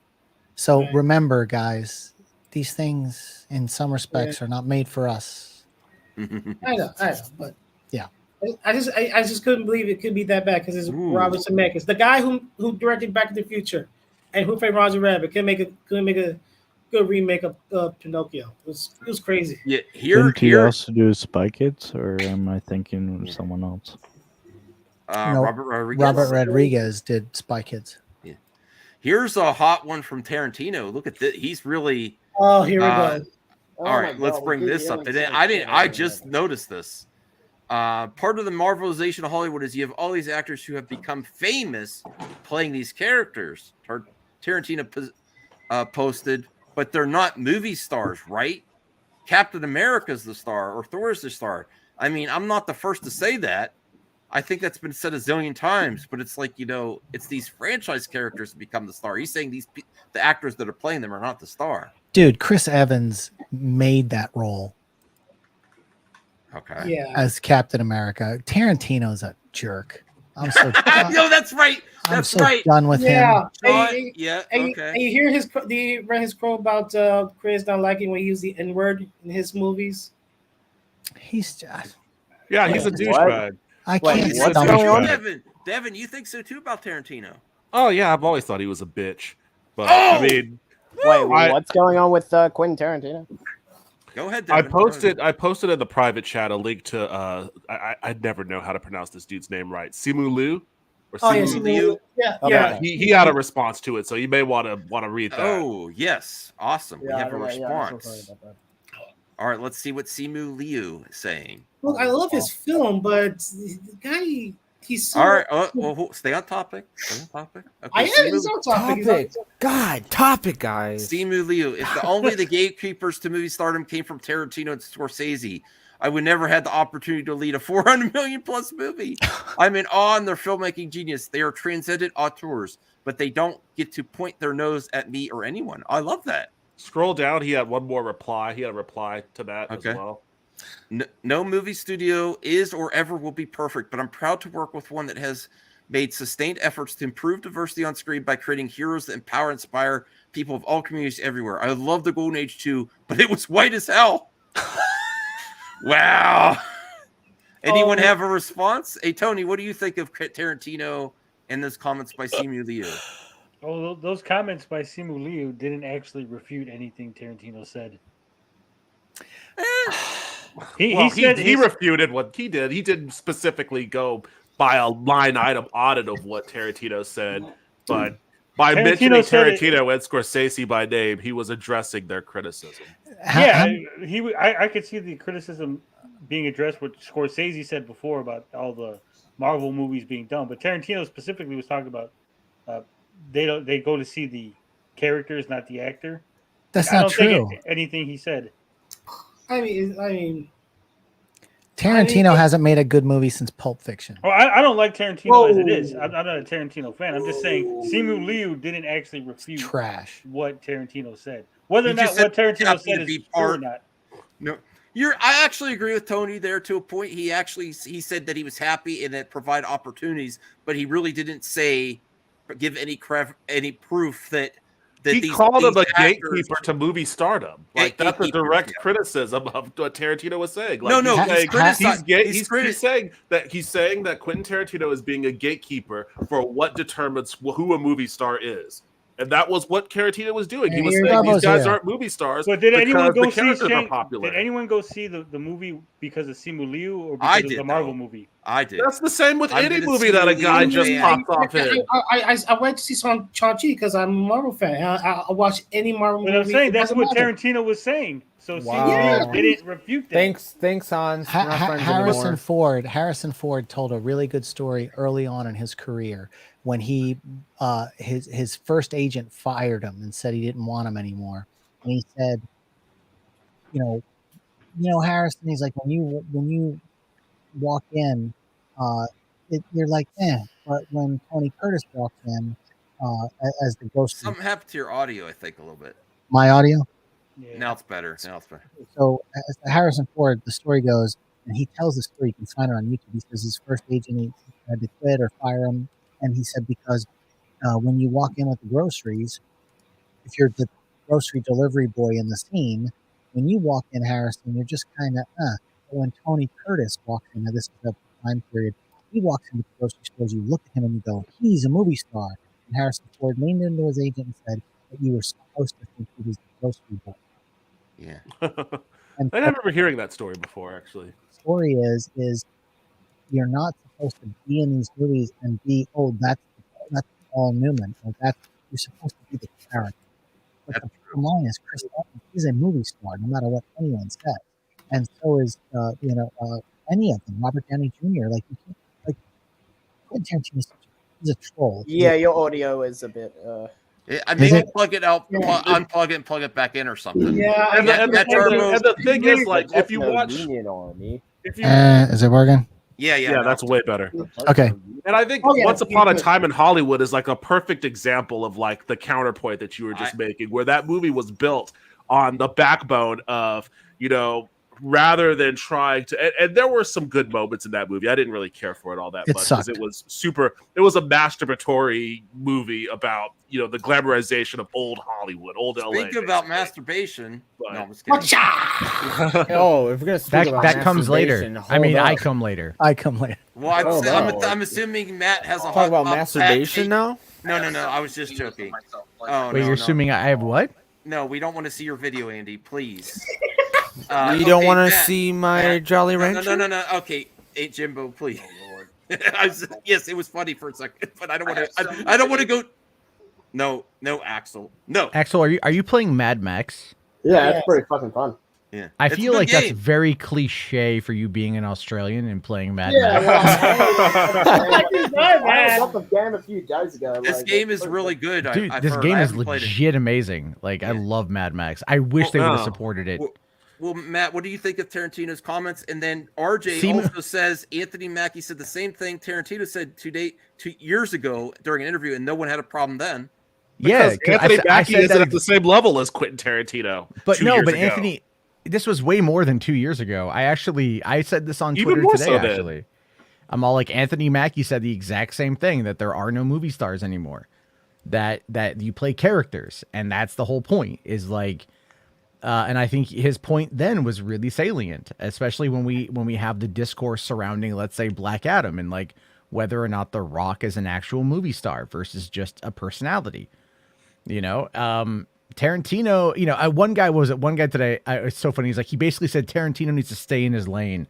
So remember, guys, these things, in some respects, are not made for us. I know, but yeah, I just couldn't believe it could be that bad because it's Robert Zemeckis, the guy who directed Back to the Future, and Who Framed Roger Rabbit, could make a good remake of Pinocchio. It was crazy. Yeah, Didn't he also do Spy Kids, or am I thinking of someone else? No, Robert Rodriguez. Robert Rodriguez did Spy Kids. Yeah. Here's a hot one from Tarantino. Look at this. He's really. Oh, here we go. All right, let's bring this up. And I just noticed this. Part of the marvelization of Hollywood is you have all these actors who have become famous playing these characters. Tarantino posted, but they're not movie stars, right? Captain America's the star, or Thor's the star. I mean, I'm not the first to say that. I think that's been said a zillion times, but it's like, it's these franchise characters that become the star. He's saying the actors that are playing them are not the star. Dude, Chris Evans made that role. Okay. Yeah. As Captain America. Tarantino's a jerk. I'm so no, that's right. I'm so done with him. And okay. And you hear you read his quote about Chris not liking when he used the N-word in his movies? He's just he's a douchebag. I can't What's stomach going that. on? Devin, you think so too about Tarantino? Oh yeah, I've always thought he was a bitch. But Oh! I mean, Wait, what's going on with Quentin Tarantino? Go ahead, I Devin. posted in the private chat a link to I'd never know how to pronounce this dude's name right. Simu Liu? Or Simu Liu? Yeah. He had a response to it, so you may want to read that. Oh, yes. Awesome. We have a I'm response. so sorry about that. All right, let's see what Simu Liu is saying. Look, I love his film, but the guy, he's so... All right. Well, stay on topic. Stay on topic. Okay, I am. He's on topic. Topic, guys. Simu Liu. If only the gatekeepers to movie stardom came from Tarantino and Scorsese, I would never had the opportunity to lead a 400 million plus movie. I'm in awe in their filmmaking genius. They are transcendent auteurs, but they don't get to point their nose at me or anyone. I love that. Scroll down. He had one more reply. He had a reply to that as well. No movie studio is or ever will be perfect, but I'm proud to work with one that has made sustained efforts to improve diversity on screen by creating heroes that empower and inspire people of all communities everywhere. I love the Golden Age too, but it was white as hell. Wow. Anyone have a response? Hey, Tony, what do you think of Tarantino and those comments by Simu Liu? Oh, those comments by Simu Liu didn't actually refute anything Tarantino said. He refuted what he did. He didn't specifically go by a line item audit of what Tarantino said, but by mentioning Tarantino and Scorsese by name, he was addressing their criticism. Yeah, I could see the criticism being addressed what Scorsese said before about all the Marvel movies being done, but Tarantino specifically was talking about they go to see the characters, not the actor. That's I not don't true. think anything he said. I mean, Tarantino hasn't made a good movie since Pulp Fiction. Oh, I don't like Tarantino as it is. I'm not a Tarantino fan. I'm just saying Simu Liu didn't actually refute what Tarantino said. Whether or not what Tarantino said is true or not. No, I actually agree with Tony there to a point. He said that he was happy and that provide opportunities, but he really didn't give any proof that he called him a gatekeeper to movie stardom. Like that's a direct criticism of what Tarantino was saying. Like, he's saying that Quentin Tarantino is being a gatekeeper for what determines who a movie star is. And that was what Tarantino was doing. He was saying these guys aren't movie stars. But did anyone go see popular. Did anyone go see the movie because of Simu Liu or because of the Marvel movie? I did. That's the same with any movie that a guy just pops off in. I went to see Shang-Chi because I'm a Marvel fan. I watch any Marvel movie. But I'm saying that's what Tarantino was saying. So Simu Liu didn't refute that. Thanks, Hans. Harrison Ford told a really good story early on in his career when he his first agent fired him and said he didn't want him anymore. And he said, you know, Harrison, he's like, when you walk in, you're like, but when Tony Curtis walks in, as the ghost. Something happened to your audio, I think, a little bit. My audio. Now it's better. So as Harrison Ford, the story goes, and he tells the story. You can find it on YouTube. He says his first agent he had to quit or fire him, and he said because when you walk in with the groceries, if you're the grocery delivery boy in the scene, when you walk in, Harrison, you're just kind of But when Tony Curtis walks in, now this is the time period, he walks into the grocery stores, you look at him and you go, he's a movie star. And Harrison Ford leaned into his agent and said that you were supposed to think he was the grocery boy. Yeah. And I remember hearing that story before, actually. the story is you're not supposed to be in these movies and be, that's Paul Newman, or you're supposed to be the character. But the bottom line is Chris Evans is a movie star, no matter what anyone says, and so is any of them. Robert Downey Jr. Like you can't, like Quentin Tarantino, he's a troll. Yeah, your audio is a bit. I maybe plug it out, unplug it, and plug it back in or something. Yeah, and the thing is, like, if you watch, Is it working? Yeah, that's way better. Okay. And I think Once Upon a Time in Hollywood is like a perfect example of like the counterpoint that you were just making, where that movie was built on the backbone of, rather than trying to, and there were some good moments in that movie. I didn't really care for it all that much because it was a masturbatory movie about, the glamorization of old Hollywood, old LA. Speaking about masturbation, no, I'm just kidding. Oh, if we're gonna speak about that comes later. masturbation, I mean, hold I up. come later. I come later. Well, I'm assuming Matt has a Talk hot about hot masturbation fat now? No, I was just joking. Oh, Wait, you're assuming I have what? No, we don't want to see your video, Andy. Please. You don't want to see my Jolly Rancher? No. Okay, hey Jimbo, please. Oh Lord. Yes, it was funny for a second, but I don't want to. I don't want to go. No, Axel. No. Axel, are you playing Mad Max? Yeah, it's pretty fucking fun. Yeah. I It's a feel good like that's game. very cliche for you being an Australian and playing Mad Yeah, Max. I got the game a few days ago. This game is really good. Dude, I've this heard. game I is haven't played it. legit amazing. Like, I love Mad Max. I wish they would have supported it. Well, Matt, what do you think of Tarantino's comments? And then RJ See, also says Anthony Mackie said the same thing Tarantino said 2 years ago during an interview, and no one had a problem then. Yeah, Because Anthony Mackie isn't at the same level as Quentin Tarantino. But 2 no, years but ago. Anthony, this was way more than 2 years ago. I said this on Even Twitter more today, so then. actually. I'm all like, Anthony Mackie said the exact same thing, that there are no movie stars anymore. That you play characters, and that's the whole point, is like, and I think his point then was really salient, especially when we have the discourse surrounding, let's say, Black Adam, and like whether or not The Rock is an actual movie star versus just a personality. Tarantino, one guy today, it's so funny. He's like, he basically said Tarantino needs to stay in his lane.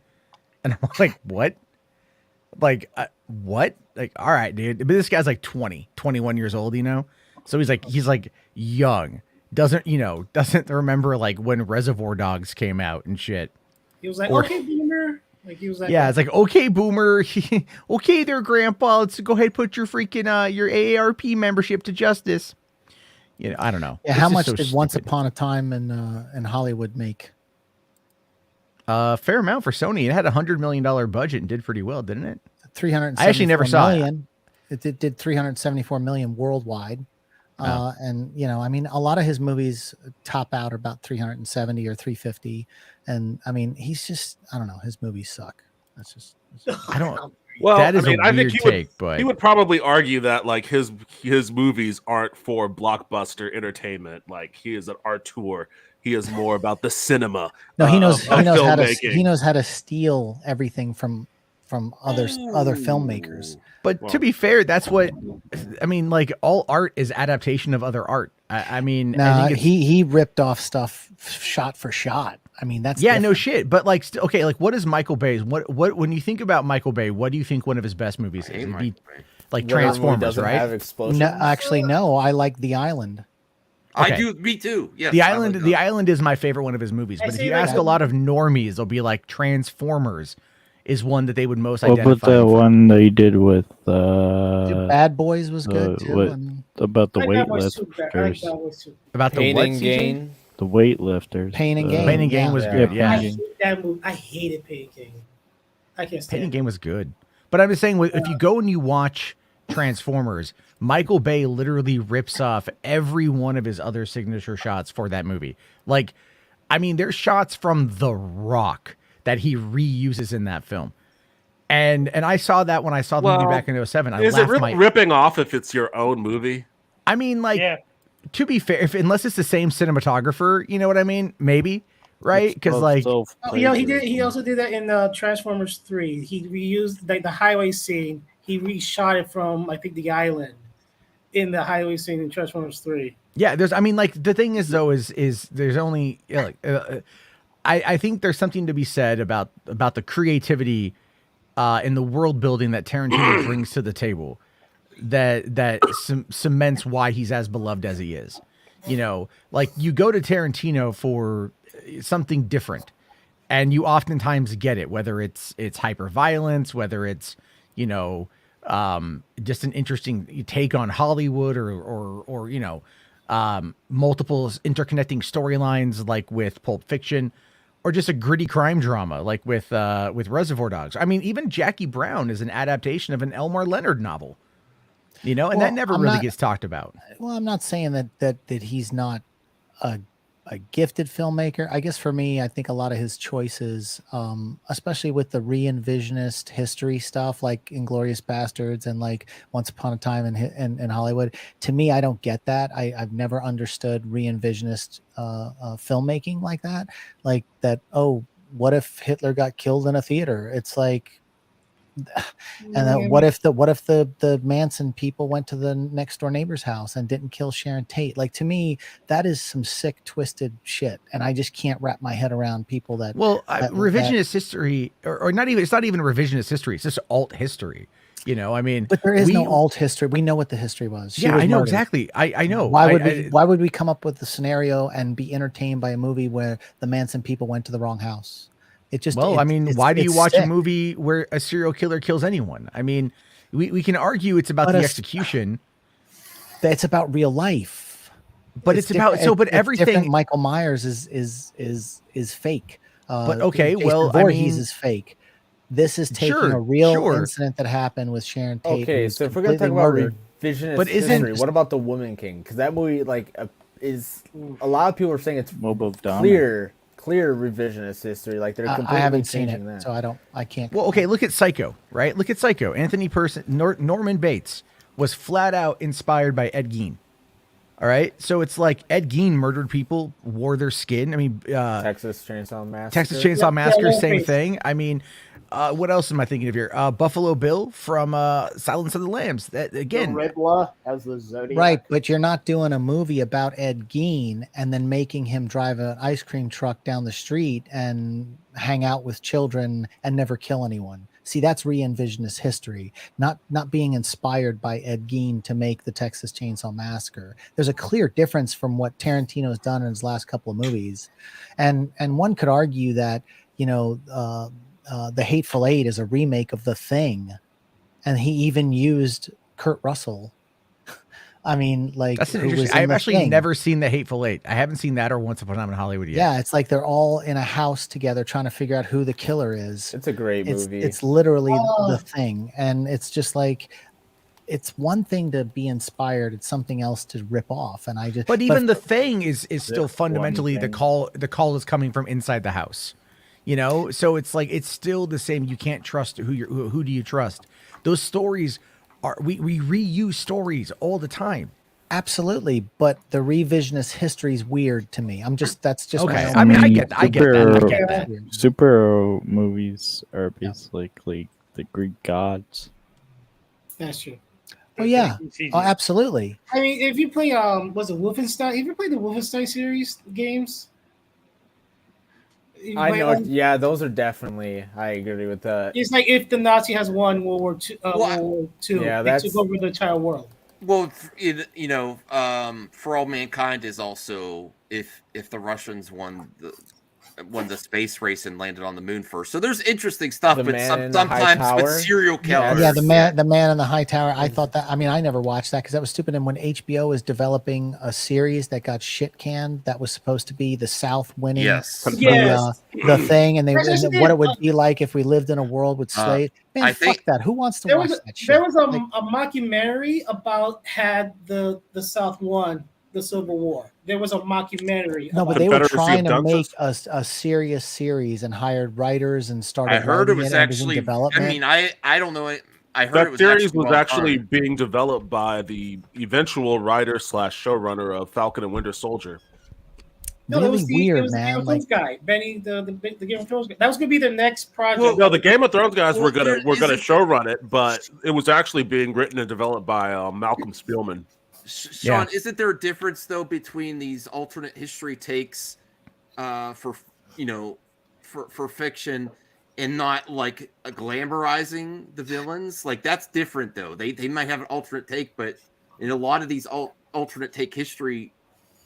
And I'm like, what? Like, what? Like, all right, dude. But this guy's like 21 years old, So he's like young. Doesn't remember like when Reservoir Dogs came out and shit. He was like, Or- okay, boomer. Like he was like, Yeah, it's like, okay, boomer. Okay there, grandpa. Let's go ahead and put your freaking your AARP membership to justice. I don't know. Yeah, It's how just much so did Once stupid. Upon a Time in Hollywood make? Fair amount for Sony. It had $100 million budget and did pretty well, didn't it? 374 I actually never saw it. million. It did 374 million worldwide. Oh. And I mean, a lot of his movies top out about 370 or 350. And I mean, he's just, I don't know, his movies suck. That's just, I don't. Well, that is I mean, a I weird think he take, but he would probably argue that like his movies aren't for blockbuster entertainment. Like he is an auteur. He is more about the cinema. no, he knows of he filmmaking. knows how to steal everything from other filmmakers. But to be fair, that's what I mean. Like all art is adaptation of other art. I mean, I Nah, think it's, he ripped off stuff shot for shot. I mean, that's yeah, no different. shit. But like, okay, like what is Michael Bay's? What when you think about Michael Bay, what do you think one of his best movies is? It'd be like Transformers, right? No, actually, no. I like The Island. I Okay. do. Me too. Yes. The I Island, like The that. Island is my favorite one of his movies. I But if see you that. ask a lot of normies, they'll be like Transformers is one that they would most What about identify. the one they did with Bad Boys was good too. what- I mean, about the I like Bad Boys too. I like weightlifters? Bad Boys too. About the Pain what? and CJ? Gain. The weightlifters. Pain and Gain. Pain and Gain was good. Yeah, I Pain and hate that movie. I hated Pain King. I can't Pain stand and it. Gain was good. But I'm just saying, if you go and you watch Transformers, Michael Bay literally rips off every one of his other signature shots for that movie. Like, I mean, there's shots from The Rock that he reuses in that film. And I saw that when I saw the movie back in 2007. Is it really ripping off if it's your own movie? I mean, like, to be fair, unless it's the same cinematographer, you know what I mean? Maybe, right? Because like, he also did that in Transformers 3. He reused like the highway scene. He reshot it from I think the island in the highway scene in Transformers 3. yeah, I mean, like the thing is though is there's only I think there's something to be said about the creativity in the world building that Tarantino brings to the table that cements why he's as beloved as he is. You know, like you go to Tarantino for something different and you oftentimes get it, whether it's hyper violence, whether it's, you know, just an interesting take on Hollywood or you know, multiple interconnecting storylines like with Pulp Fiction, or just a gritty crime drama like with Reservoir Dogs. I mean, even Jackie Brown is an adaptation of an Elmore Leonard novel, you know, and that never really gets talked about. Well, I'm not saying that he's not a gifted filmmaker. I guess for me, I think a lot of his choices, especially with the re-envisionist history stuff like Inglourious Bastards and like Once Upon a Time in Hollywood, to me, I don't get that. I've never understood re-envisionist filmmaking like that. Like that, oh, what if Hitler got killed in a theater? It's like, and then what if the Manson people went to the next door neighbor's house and didn't kill Sharon Tate? Like, to me, that is some sick, twisted shit, and I just can't wrap my head around people that. Well, revisionist history, or not even. It's not even revisionist history. It's just alt history. You know, I mean, but there is no alt history. We know what the history was. Yeah, I know exactly. I know. Why would we come up with the scenario and be entertained by a movie where the Manson people went to the wrong house? It just, I mean, why do you watch a movie where a serial killer kills anyone? I mean, we can argue it's about the execution. It's about real life, but it's about everything. Different. Michael Myers is fake. But okay, Jason well, Voorhees is fake. This is taking a real incident that happened with Sharon Tate. Okay, so if we're gonna talk about revisionist history, what about The Woman King? Because that movie, like, is a lot of people are saying it's clear revisionist history. Like they're completely I haven't seen changing it, that. so I can't. Well, okay, look at Psycho, right? Look at Psycho. Norman Bates was flat out inspired by Ed Gein. All right, so it's like Ed Gein murdered people, wore their skin. I mean, Texas Chainsaw Massacre. Texas Chainsaw Massacre, same thing. I mean, what else am I thinking of here? Buffalo Bill from Silence of the Lambs. That again, Riddler as the Zodiac. Right, but you're not doing a movie about Ed Gein and then making him drive an ice cream truck down the street and hang out with children and never kill anyone. See, that's re-envisionist history, not being inspired by Ed Gein to make the Texas Chainsaw Massacre. There's a clear difference from what Tarantino's done in his last couple of movies, and one could argue that, you know, The Hateful Eight is a remake of The Thing, and he even used Kurt Russell. I mean, like, that's an interesting. I've actually never seen The Hateful Eight. I haven't seen that or Once Upon a Time in Hollywood yet. Yeah, it's like they're all in a house together trying to figure out who the killer is. It's a great movie. It's literally The Thing, and it's just like, it's one thing to be inspired; it's something else to rip off. And I just, but even The Thing is still fundamentally the call. The call is coming from inside the house. You know, so it's like it's still the same. You can't trust who do you trust? Those stories are we reuse stories all the time. Absolutely, but the revisionist history is weird to me. That's just okay. I mean, I get that. Superhero movies are basically the Greek gods. That's true. Oh yeah, absolutely. I mean, if you play was it Wolfenstein? If you play the Wolfenstein series games. I know, yeah, those are definitely. I agree with that. It's like if the Nazi has won World War II, yeah, they took over the entire world. Well, you know, For All Mankind is also if the Russians won won the space race and landed on the moon first. So there's interesting stuff, The but Man in the High sometimes with Tower? serial killers. Yeah, the man in the high tower. I thought that. I mean, I never watched that because that was stupid. And when HBO was developing a series that got shit canned, that was supposed to be the South winning the thing, and what it would be like if we lived in a world with slaves. Man, I fuck think that. Who wants to there watch was that shit? there was a mockumentary about had the South won the Civil War. There was a mockumentary. No, but about they it. were trying to make a serious series and hired writers and started. I heard it writing was and was in actually. development. I mean, I don't know. I heard That it was series actually was well actually done. being developed by the eventual writer / showrunner of Falcon and Winter Soldier. No, it was weird, it was the Game of Thrones guy, Benny, the Game of Thrones guy. That was gonna be their next project. Well, no, the Game of Thrones guys were Well, gonna show run it, but it was actually being written and developed by Malcolm Spielman. Sean, isn't there a difference though between these alternate history takes for fiction and not like glamorizing the villains? Like that's different though. They might have an alternate take, but in a lot of these alternate take history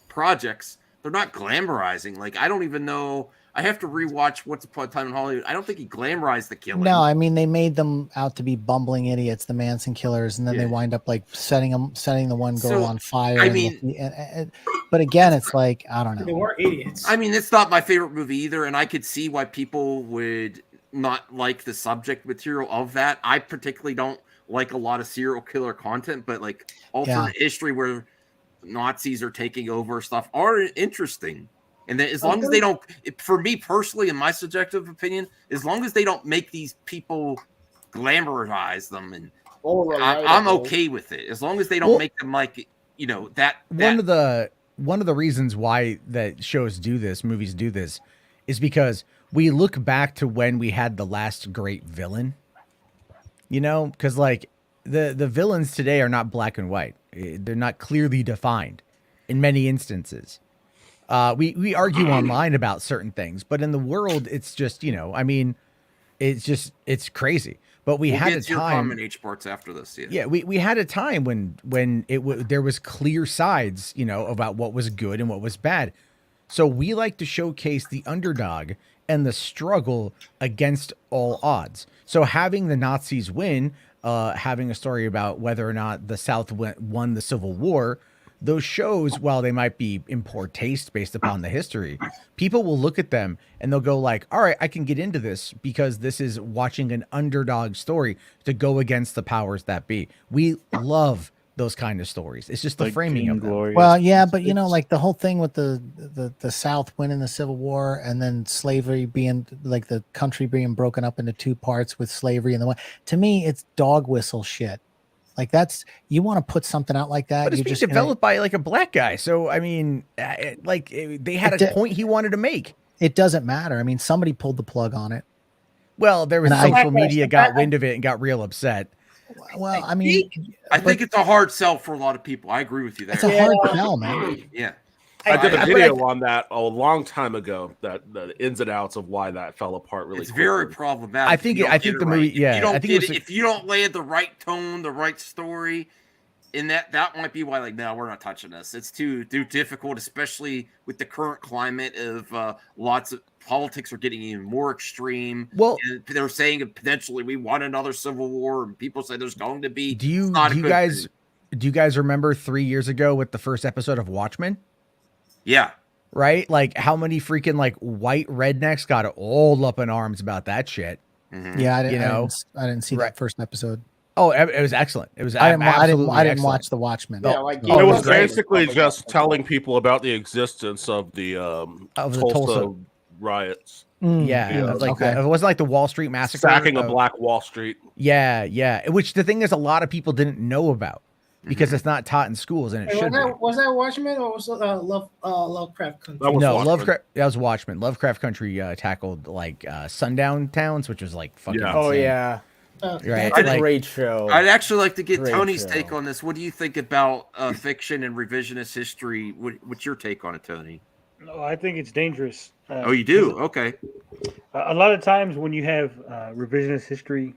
projects, they're not glamorizing. Like I don't even know. I have to rewatch Once Upon a Time in Hollywood. I don't think he glamorized the killing. No, I mean they made them out to be bumbling idiots, the Manson killers, and then they wind up like setting the one girl on fire. I and mean, but again, it's like I don't know. They were idiots. I mean, it's not my favorite movie either, and I could see why people would not like the subject material of that. I particularly don't like a lot of serial killer content, but like alternate history where Nazis are taking over stuff are interesting. And then as long as they don't, for me personally, in my subjective opinion, as long as they don't make these people glamorize them, and I'm okay with it. As long as they don't make them like, that. One of the reasons why that shows do this, movies do this, is because we look back to when we had the last great villain. Because like the villains today are not black and white. They're not clearly defined in many instances. We argue online about certain things, but in the world, it's just, it's crazy. But we'll had a time in H parts after this. Yeah, we had a time when there was clear sides, about what was good and what was bad. So we like to showcase the underdog and the struggle against all odds. So having the Nazis win, having a story about whether or not the South won the Civil War, those shows, while they might be in poor taste based upon the history, people will look at them and they'll go like, all right, I can get into this because this is watching an underdog story to go against the powers that be. We love those kind of stories. It's just the framing of them. Well, yeah, but like the whole thing with the South winning the Civil War and then slavery being like the country being broken up into two parts with slavery and the one, to me, it's dog whistle shit. Like you want to put something out like that. But it's being developed by like a black guy. So, I mean, they had a point he wanted to make. It doesn't matter. I mean, somebody pulled the plug on it. Well, there was social media got wind of it and got real upset. Well, I mean, I think it's a hard sell for a lot of people. I agree with you there. It's a hard sell, man. Yeah. I did a video on that a long time ago. That the ins and outs of why that fell apart really. It's very problematic. I think the movie. Yeah, if you don't land the right tone, the right story, in that might be why no, we're not touching this. It's too difficult, especially with the current climate of lots of politics are getting even more extreme. Well, and they're saying potentially we want another civil war, and people say there's going to be. Do you guys remember 3 years ago with the first episode of Watchmen? Yeah. Right? Like how many freaking like white rednecks got all up in arms about that shit. Mm-hmm. Yeah, I didn't see that first episode. Oh, it was excellent. It was I didn't excellent. watch the Watchmen. Yeah, it was basically just telling people about the existence of the Tulsa riots. Yeah, it wasn't like the Wall Street massacre. Sacking of Black Wall Street. Yeah. Which the thing is, a lot of people didn't know about because it's not taught in schools, and it should be. Was that Watchmen or was it Lovecraft Country? Lovecraft. That was Watchmen. Lovecraft Country tackled like sundown towns, which was like fucking. Oh insane. yeah. Right. That's a great show. I'd actually like to get Great Tony's show. take on this. What do you think about fiction and revisionist history? What's your take on it, Tony? No, I think it's dangerous. Oh, you do? Okay. A lot of times when you have revisionist history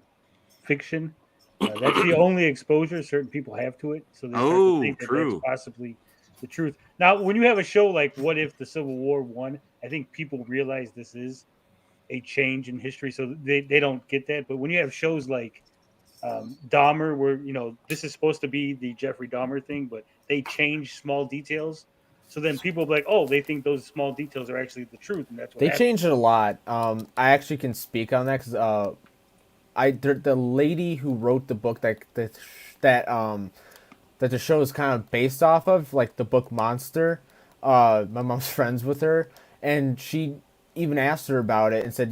fiction, that's the only exposure certain people have to it. So they start to think that true. that's possibly the truth. Now, when you have a show like What If the Civil War won, I think people realize this is a change in history, so they don't get that. But when you have shows like Dahmer, where this is supposed to be the Jeffrey Dahmer thing, but they change small details, so then people be like, oh, they think those small details are actually the truth, and that's what They happened. changed it a lot. I actually can speak on that because the lady who wrote the book that the show is kind of based off of, like the book Monster. My mom's friends with her, and she even asked her about it and said,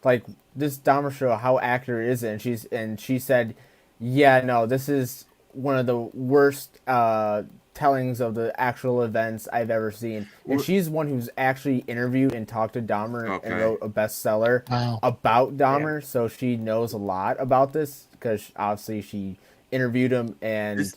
like this Dahmer show, how accurate is it? And she said, yeah, no, this is one of the worst tellings of the actual events I've ever seen. And she's one who's actually interviewed and talked to Dahmer and wrote a bestseller about Dahmer, so she knows a lot about this because obviously she interviewed him and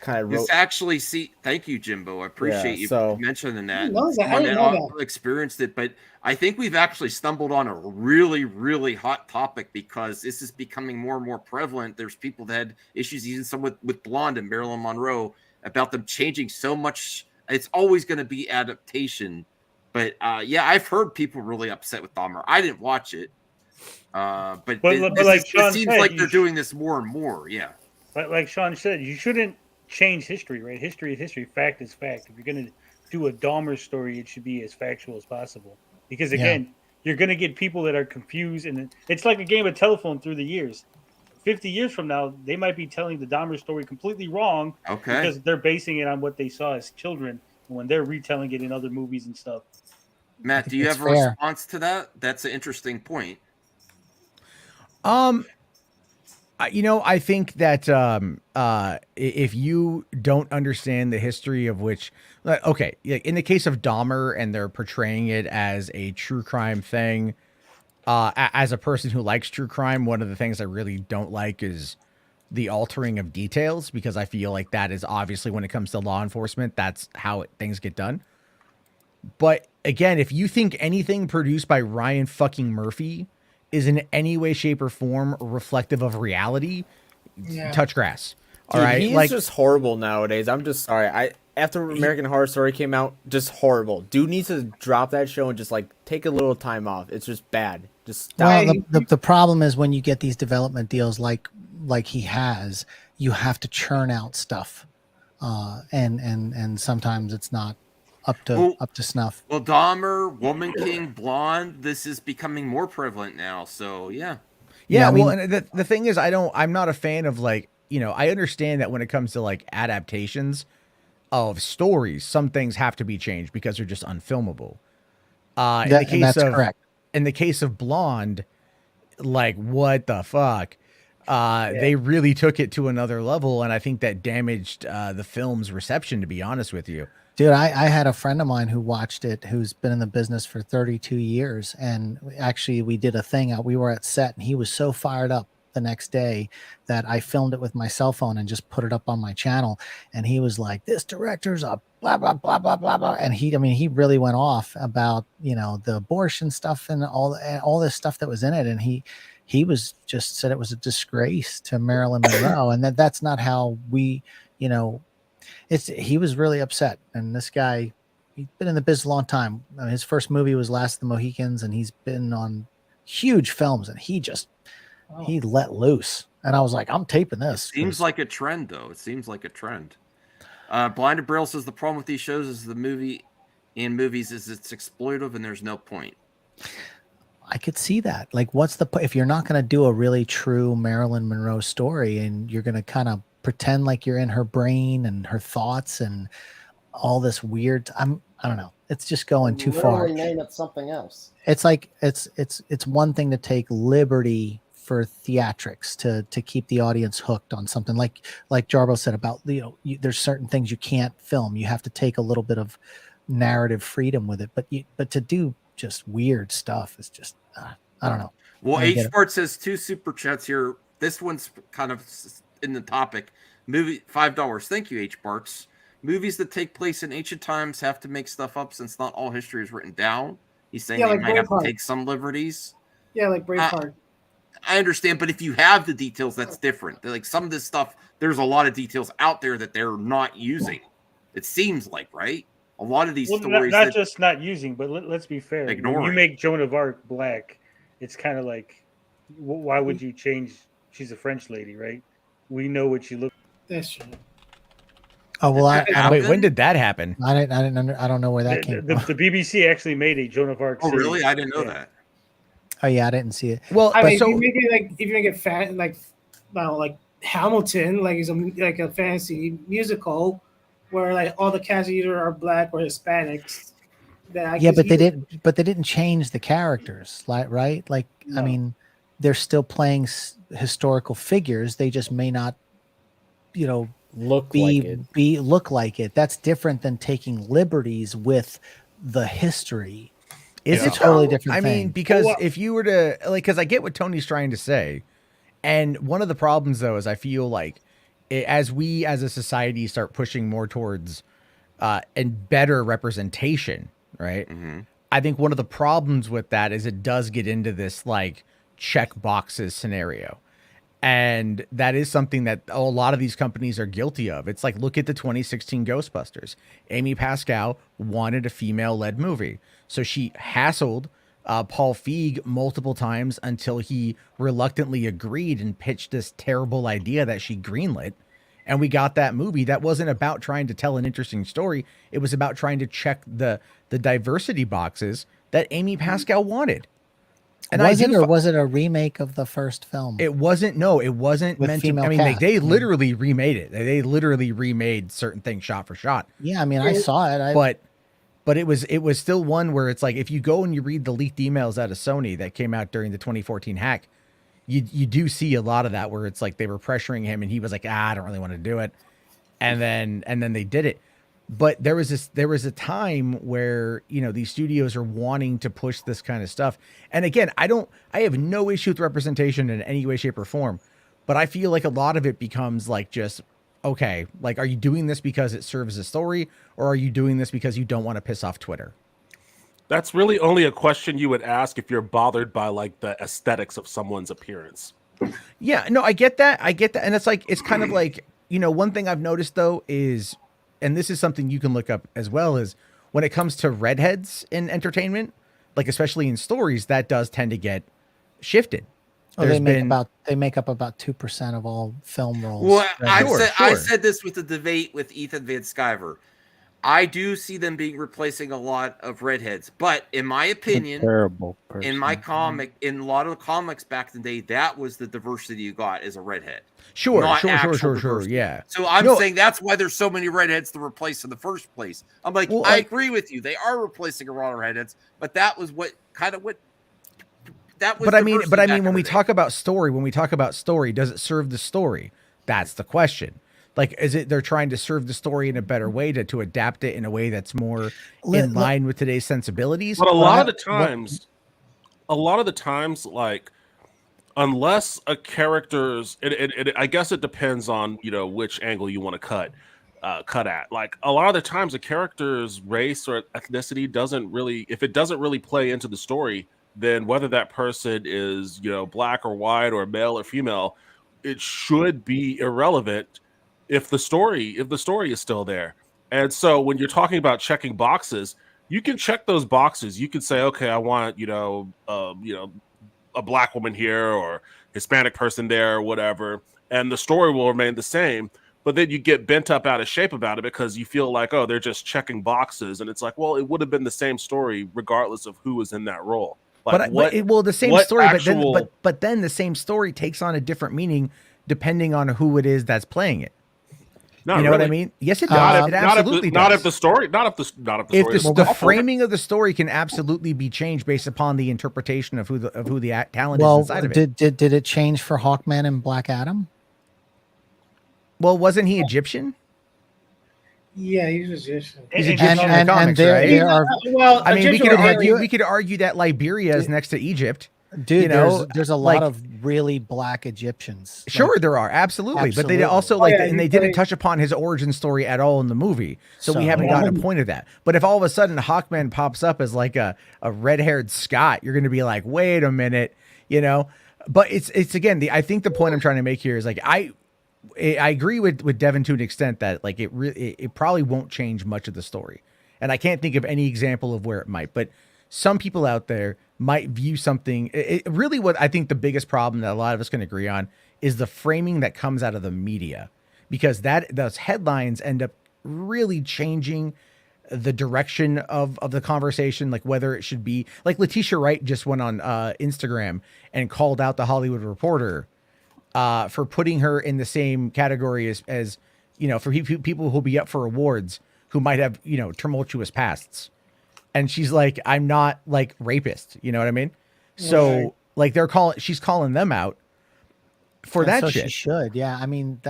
kind of wrote. This actually, thank you, Jimbo. I appreciate you mentioning that. I didn't know that. Someone I didn't know that. experienced it, but I think we've actually stumbled on a really, really hot topic because this is becoming more and more prevalent. There's people that had issues, even some with Blonde and Marilyn Monroe, about them changing so much. It's always going to be adaptation, but yeah, I've heard people really upset with Dahmer. I didn't watch it, but it seems like they're doing this more and more. Yeah, like Sean said, you shouldn't change history, right? History is history. Fact is fact. If you're going to do a Dahmer story, it should be as factual as possible. Because again, you're going to get people that are confused, and it's like a game of telephone through the years. 50 years from now, they might be telling the Dahmer story completely wrong because they're basing it on what they saw as children when they're retelling it in other movies and stuff. Matt, do you have a response to that? That's an interesting point. I think that if you don't understand the history of which, okay, in the case of Dahmer and they're portraying it as a true crime thing, as a person who likes true crime, one of the things I really don't like is the altering of details, because I feel like that is obviously, when it comes to law enforcement, that's how things get done. But again, if you think anything produced by Ryan fucking Murphy is in any way, shape, or form reflective of reality, touch grass. All right, he's just horrible nowadays. I'm just sorry. After American Horror Story came out, just horrible. Dude needs to drop that show and just take a little time off. It's just bad. Just stop. Well, the problem is when you get these development deals like he has, you have to churn out stuff, and sometimes it's not up to snuff. Well, Dahmer, Woman King, Blonde, this is becoming more prevalent now. So yeah. Yeah, well, and the thing is, I'm not a fan of I understand that when it comes to adaptations of stories, some things have to be changed because they're just unfilmable. In the case of Blonde, what the fuck? They really took it to another level, and I think that damaged the film's reception, to be honest with you. Dude, I had a friend of mine who watched it, who's been in the business for 32 years. And actually we did a thing we were at set, and he was so fired up the next day that I filmed it with my cell phone and just put it up on my channel. And he was like, this director's a blah, blah, blah, blah, blah, blah. And he really went off about, the abortion stuff and all this stuff that was in it. And he was just said it was a disgrace to Marilyn Monroe. And that's not how we, he was really upset. And this guy, he's been in the business a long time. His first movie was Last of the Mohicans, and he's been on huge films, and he let loose. And I was like, I'm taping this. Seems like a trend, though. It seems like a trend. Blinded Braille says the problem with these shows is movies is it's exploitive and there's no point. I could see that. What's the point if you're not going to do a really true Marilyn Monroe story, and you're going to kind of pretend like you're in her brain and her thoughts and all this weird. I don't know. It's just going too far. Name it something else. It's like it's one thing to take liberty for theatrics to keep the audience hooked on something like Jarbo said about there's certain things you can't film. You have to take a little bit of narrative freedom with it, but to do just weird stuff is just I don't know. Well, H Bart says 2 super chats here. This one's kind of in the topic. Movie $5. Thank you, H Barts. Movies that take place in ancient times have to make stuff up since not all history is written down. He's saying they might have to take some liberties. Yeah, like Braveheart. I understand, but if you have the details, that's different. Some of this stuff, there's a lot of details out there that they're not using. It seems like, right? A lot of these Well, stories not that just not using, but let's be fair. When you ignoring. make Joan of Arc black, it's kind of like, why would you change? She's a French lady, right? We know what she looks. That's true. Oh well, wait. When did that happen? I don't know where that came The from. BBC actually made a Joan of Arc. Oh, series. really? I didn't know Yeah. that. Oh yeah, I didn't see it. Well, I but mean, so if you make it like if you make it like Hamilton, like it's like a fantasy musical where like all the cast either are black or Hispanics. Then I yeah, could but they see- didn't. But they didn't change the characters, like right? Like I mean, they're still playing historical figures. They just may not, look like it. That's different than taking liberties with the history. Is It's it a totally though? different I thing. mean, because if you were to because I get what Tony's trying to say, and one of the problems though is I feel like as we as a society start pushing more towards and better representation, right? I think one of the problems with that is it does get into this like check boxes scenario. And that is something that a lot of these companies are guilty of. It's like, look at the 2016 Ghostbusters. Amy Pascal wanted a female-led movie. So she hassled Paul Feig multiple times until he reluctantly agreed and pitched this terrible idea that she greenlit. And we got that movie that wasn't about trying to tell an interesting story. It was about trying to check the diversity boxes that Amy Pascal wanted. And was it a remake of the first film? It wasn't. No, it wasn't With meant to. female I mean, cast. they literally remade it. They literally remade certain things shot for shot. Yeah, I mean, I saw it. But it was still one where it's like if you go and you read the leaked emails out of Sony that came out during the 2014 hack, you do see a lot of that where it's like they were pressuring him and he was like, I don't really want to do it, and then they did it. But there was a time where, these studios are wanting to push this kind of stuff. And again, I have no issue with representation in any way, shape, or form, but I feel like a lot of it becomes like just, okay, like, are you doing this because it serves a story, or are you doing this because you don't want to piss off Twitter? That's really only a question you would ask if you're bothered by like the aesthetics of someone's appearance. Yeah, no, I get that. And it's like, it's kind of like, one thing I've noticed though is, and this is something you can look up as well, is when it comes to redheads in entertainment, like especially in stories, that does tend to get shifted. Oh, they make up about 2% of all film roles. Well, Right. I said this with the debate with Ethan Van Sciver. I do see them being replacing a lot of redheads, but in my opinion, terrible person. in my comic, in a lot of the comics back in the day, that was the diversity you got as a redhead. Sure. Diversity. Yeah. So I'm saying that's why there's so many redheads to replace in the first place. I'm like, I agree with you. They are replacing a lot of redheads, but that was what that was. But I mean, when we talk about story, does it serve the story? That's the question. Like, is it they're trying to serve the story in a better way to adapt it in a way that's more in line with today's sensibilities? But a lot of the times, like, unless a character's, I guess it depends on which angle you want to cut at. Like a lot of the times, a character's race or ethnicity doesn't really play into the story, then whether that person is black or white or male or female, it should be irrelevant if the story is still there. And so when you're talking about checking boxes, you can check those boxes. You can say, okay, I want a black woman here or Hispanic person there or whatever, and the story will remain the same. But then you get bent up out of shape about it because you feel like, oh, they're just checking boxes, and it's like, well, it would have been the same story regardless of who was in that role. Like, the same story, but then the same story takes on a different meaning depending on who it is that's playing it. Not you know really. what I mean? Yes, it does. It absolutely does. Not if the story. The framing of the story can absolutely be changed based upon the interpretation of who the talent is inside of it. Did it change for Hawkman and Black Adam? Well, wasn't he Egyptian? Yeah, he's Egyptian. He's Egyptian in the comics, right? I mean, we could argue that Liberia is next to Egypt. Dude, there's a lot of really black Egyptians. Sure, there are absolutely, but they also and they didn't touch upon his origin story at all in the movie, so we haven't gotten a point of that. But if all of a sudden Hawkman pops up as like a red-haired Scot, you're going to be like, wait a minute, But it's again, I think the point I'm trying to make here is like I agree with Devin to an extent that like it probably won't change much of the story, and I can't think of any example of where it might. But some people out there might view something. Really, what I think the biggest problem that a lot of us can agree on is the framing that comes out of the media, because those headlines end up really changing the direction of the conversation, like whether it should be like Letitia Wright just went on Instagram and called out the Hollywood Reporter for putting her in the same category as for people who'll be up for awards who might have tumultuous pasts, and she's like, I'm not like rapist, you know what I mean? So like she's calling them out for And that so shit. she should, yeah. I mean,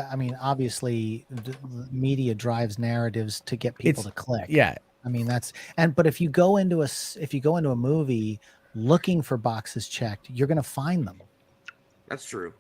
obviously, the media drives narratives to get people to click. Yeah. I mean, but if you go into a movie looking for boxes checked, you're going to find them. That's true.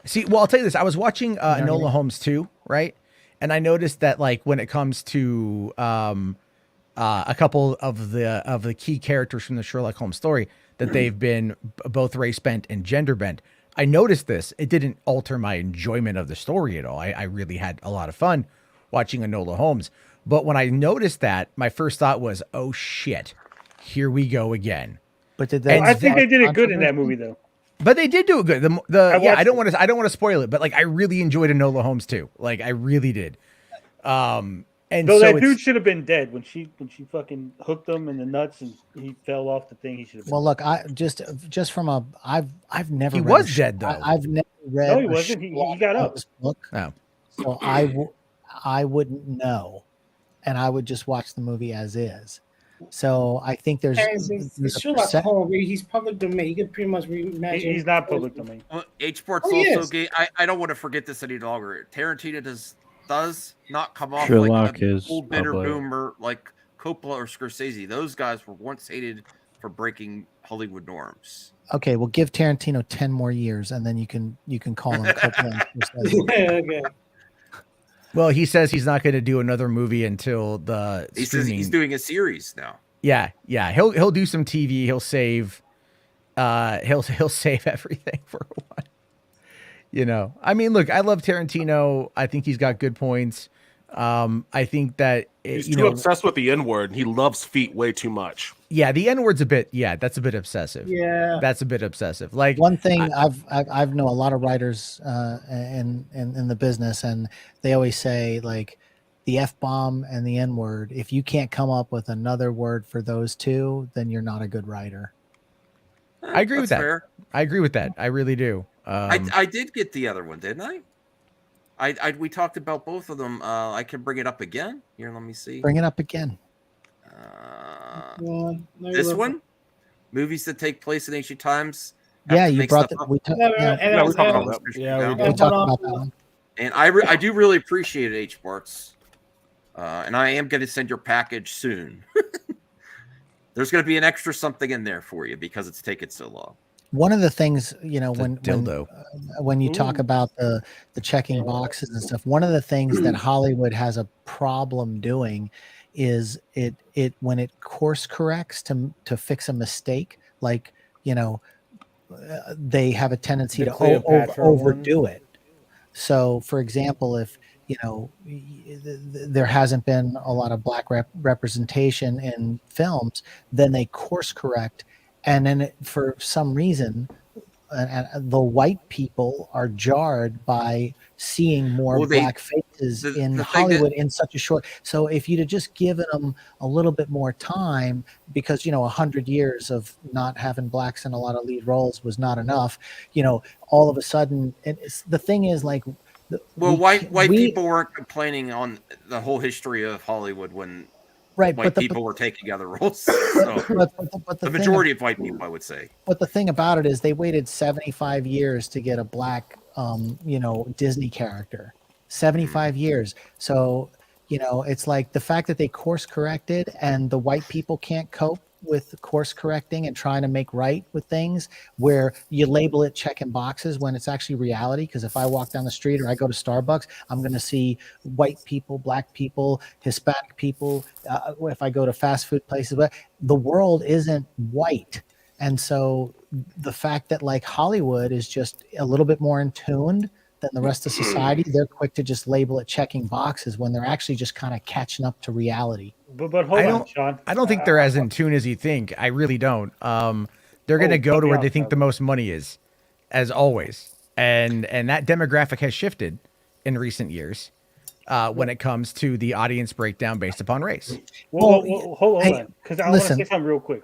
See, well, I'll tell you this. I was watching what I Enola mean? Holmes 2, right? And I noticed that like when it comes to a couple of the key characters from the Sherlock Holmes story, that they've been both race bent and gender bent. I noticed this. It didn't alter my enjoyment of the story at all. I really had a lot of fun watching Enola Holmes. But when I noticed that, my first thought was, oh shit, here we go again. But did I think they did it good in that movie, though. But they did do it good. I don't want to spoil it, but like I really enjoyed Enola Holmes too. Like I really did. And Though so that dude should have been dead when she fucking hooked him in the nuts and he fell off the thing. He should have been. Well, look, I just from I've never. He read was a dead, though. I've never read. No, he a wasn't. He Sherlock got up. Holmes book, Oh. so I wouldn't know, and I would just watch the movie as is. So I think there's It's a Sherlock percent- Holmes. He's public domain. You could pretty much reimagine. He's not public domain. Well, H-Port's Oh, he also is. gay. I don't want to forget this any longer. Tarantino does not come off Sherlock like a is old bitter public. boomer like Coppola or Scorsese. Those guys were once hated for breaking Hollywood norms. Okay, well, give Tarantino 10 more years, and then you can call him Coppola. and Scorsese. Okay. Well, he says he's not going to do another movie until the He says streaming. he's doing a series now. Yeah. He'll do some TV. He'll save save everything for a while. I mean, look, I love Tarantino. I think he's got good points. I think that He's too obsessed with the N-word, and he loves feet way too much. Yeah, the N-word's that's a bit obsessive. Yeah, that's a bit obsessive. Like one thing I've know a lot of writers in the business, and they always say like the F-bomb and the N-word. If you can't come up with another word for those two, then you're not a good writer. I agree with that. Fair. I agree with that. I really do. I did get the other one, didn't I? We talked about both of them. I can bring it up again. Here, let me see. Bring it up again. This one, movies that take place in ancient times. Yeah, you brought the. We talked about that one. And I do really appreciate it, H-Parts. And I am going to send your package soon. There's going to be an extra something in there for you because it's taken so long. One of the things, when you talk Ooh. about the checking boxes and stuff, one of the things that Hollywood has a problem doing is it when it course corrects to fix a mistake, like they have a tendency The to Cleopatra overdo it. So, for example, if there hasn't been a lot of black representation in films, then they course correct. And then for some reason, the white people are jarred by seeing more black faces in Hollywood in such a short. So if you'd have just given them a little bit more time, because 100 years of not having blacks in a lot of lead roles was not enough. All of a sudden, the thing is like. Well, white people weren't complaining on the whole history of Hollywood when. Right, white people were taking other roles. So but the majority of white people, I would say. But the thing about it is, they waited 75 years to get a black, Disney character. 75 years. So, it's like the fact that they course corrected and the white people can't cope with course correcting and trying to make right with things, where you label it checking boxes when it's actually reality. Because if I walk down the street or I go to Starbucks, I'm going to see white people, black people, Hispanic people. If I go to fast food places, but the world isn't white. And so the fact that like Hollywood is just a little bit more in tune, than the rest of society, they're quick to just label it checking boxes when they're actually just kind of catching up to reality. But hold on, Sean. I don't think they're as in tune as you think. I really don't. They're going to go to where they think the most money is, as always. And that demographic has shifted in recent years when it comes to the audience breakdown based upon race. Well, hold on, because I want to say something real quick.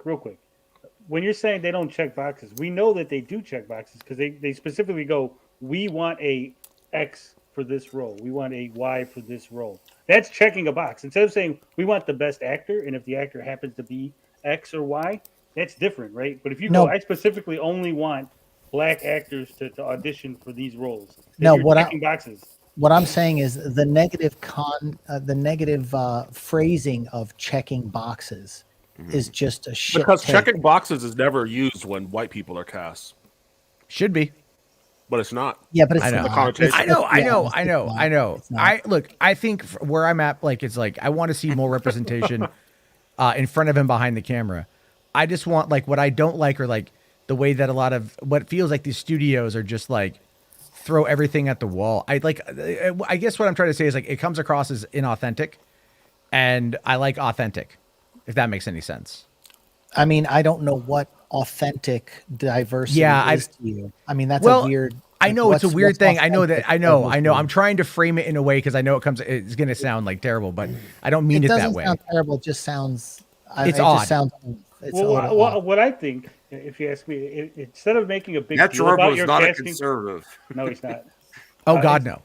When you're saying they don't check boxes, we know that they do check boxes because they specifically go, we want a X for this role. We want a Y for this role. That's checking a box. Instead of saying we want the best actor, and if the actor happens to be X or Y, that's different, right? But if you go, I specifically only want black actors to audition for these roles. No, boxes. What I'm saying is the negative phrasing of checking boxes is just a shit. Because take. checking boxes is never used when white people are cast. Should be, but it's not. Yeah, but it's I know. not. I know. I think where I'm at, like, it's like I want to see more representation in front of him behind the camera. I just want, like, what I don't like, or like the way that a lot of what feels like these studios are just like throw everything at the wall. I guess what I'm trying to say is, like, it comes across as inauthentic, and I like authentic, if that makes any sense. I mean, I don't know what authentic diversity is to you. I mean, that's a weird. I know it's a weird thing. I know that. I know. I'm trying to frame it in a way because I know it's going to sound like terrible, but I don't mean it that way. It doesn't sound terrible. It just sounds. It's odd. Just sounds. What I think, if you ask me, instead of making a big deal about your not casting, a conservative. No, he's not. Oh God, no.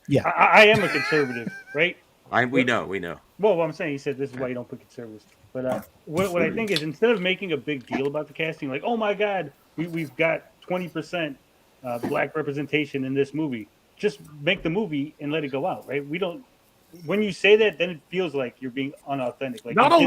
Yeah, I am a conservative, right? We know. Well, what I'm saying, he said this is why you don't put conservatives. But what I think is, instead of making a big deal about the casting, like, oh my God, we've got 20% black representation in this movie, just make the movie and let it go out, right? We don't. When you say that, then it feels like you're being unauthentic. Like, not a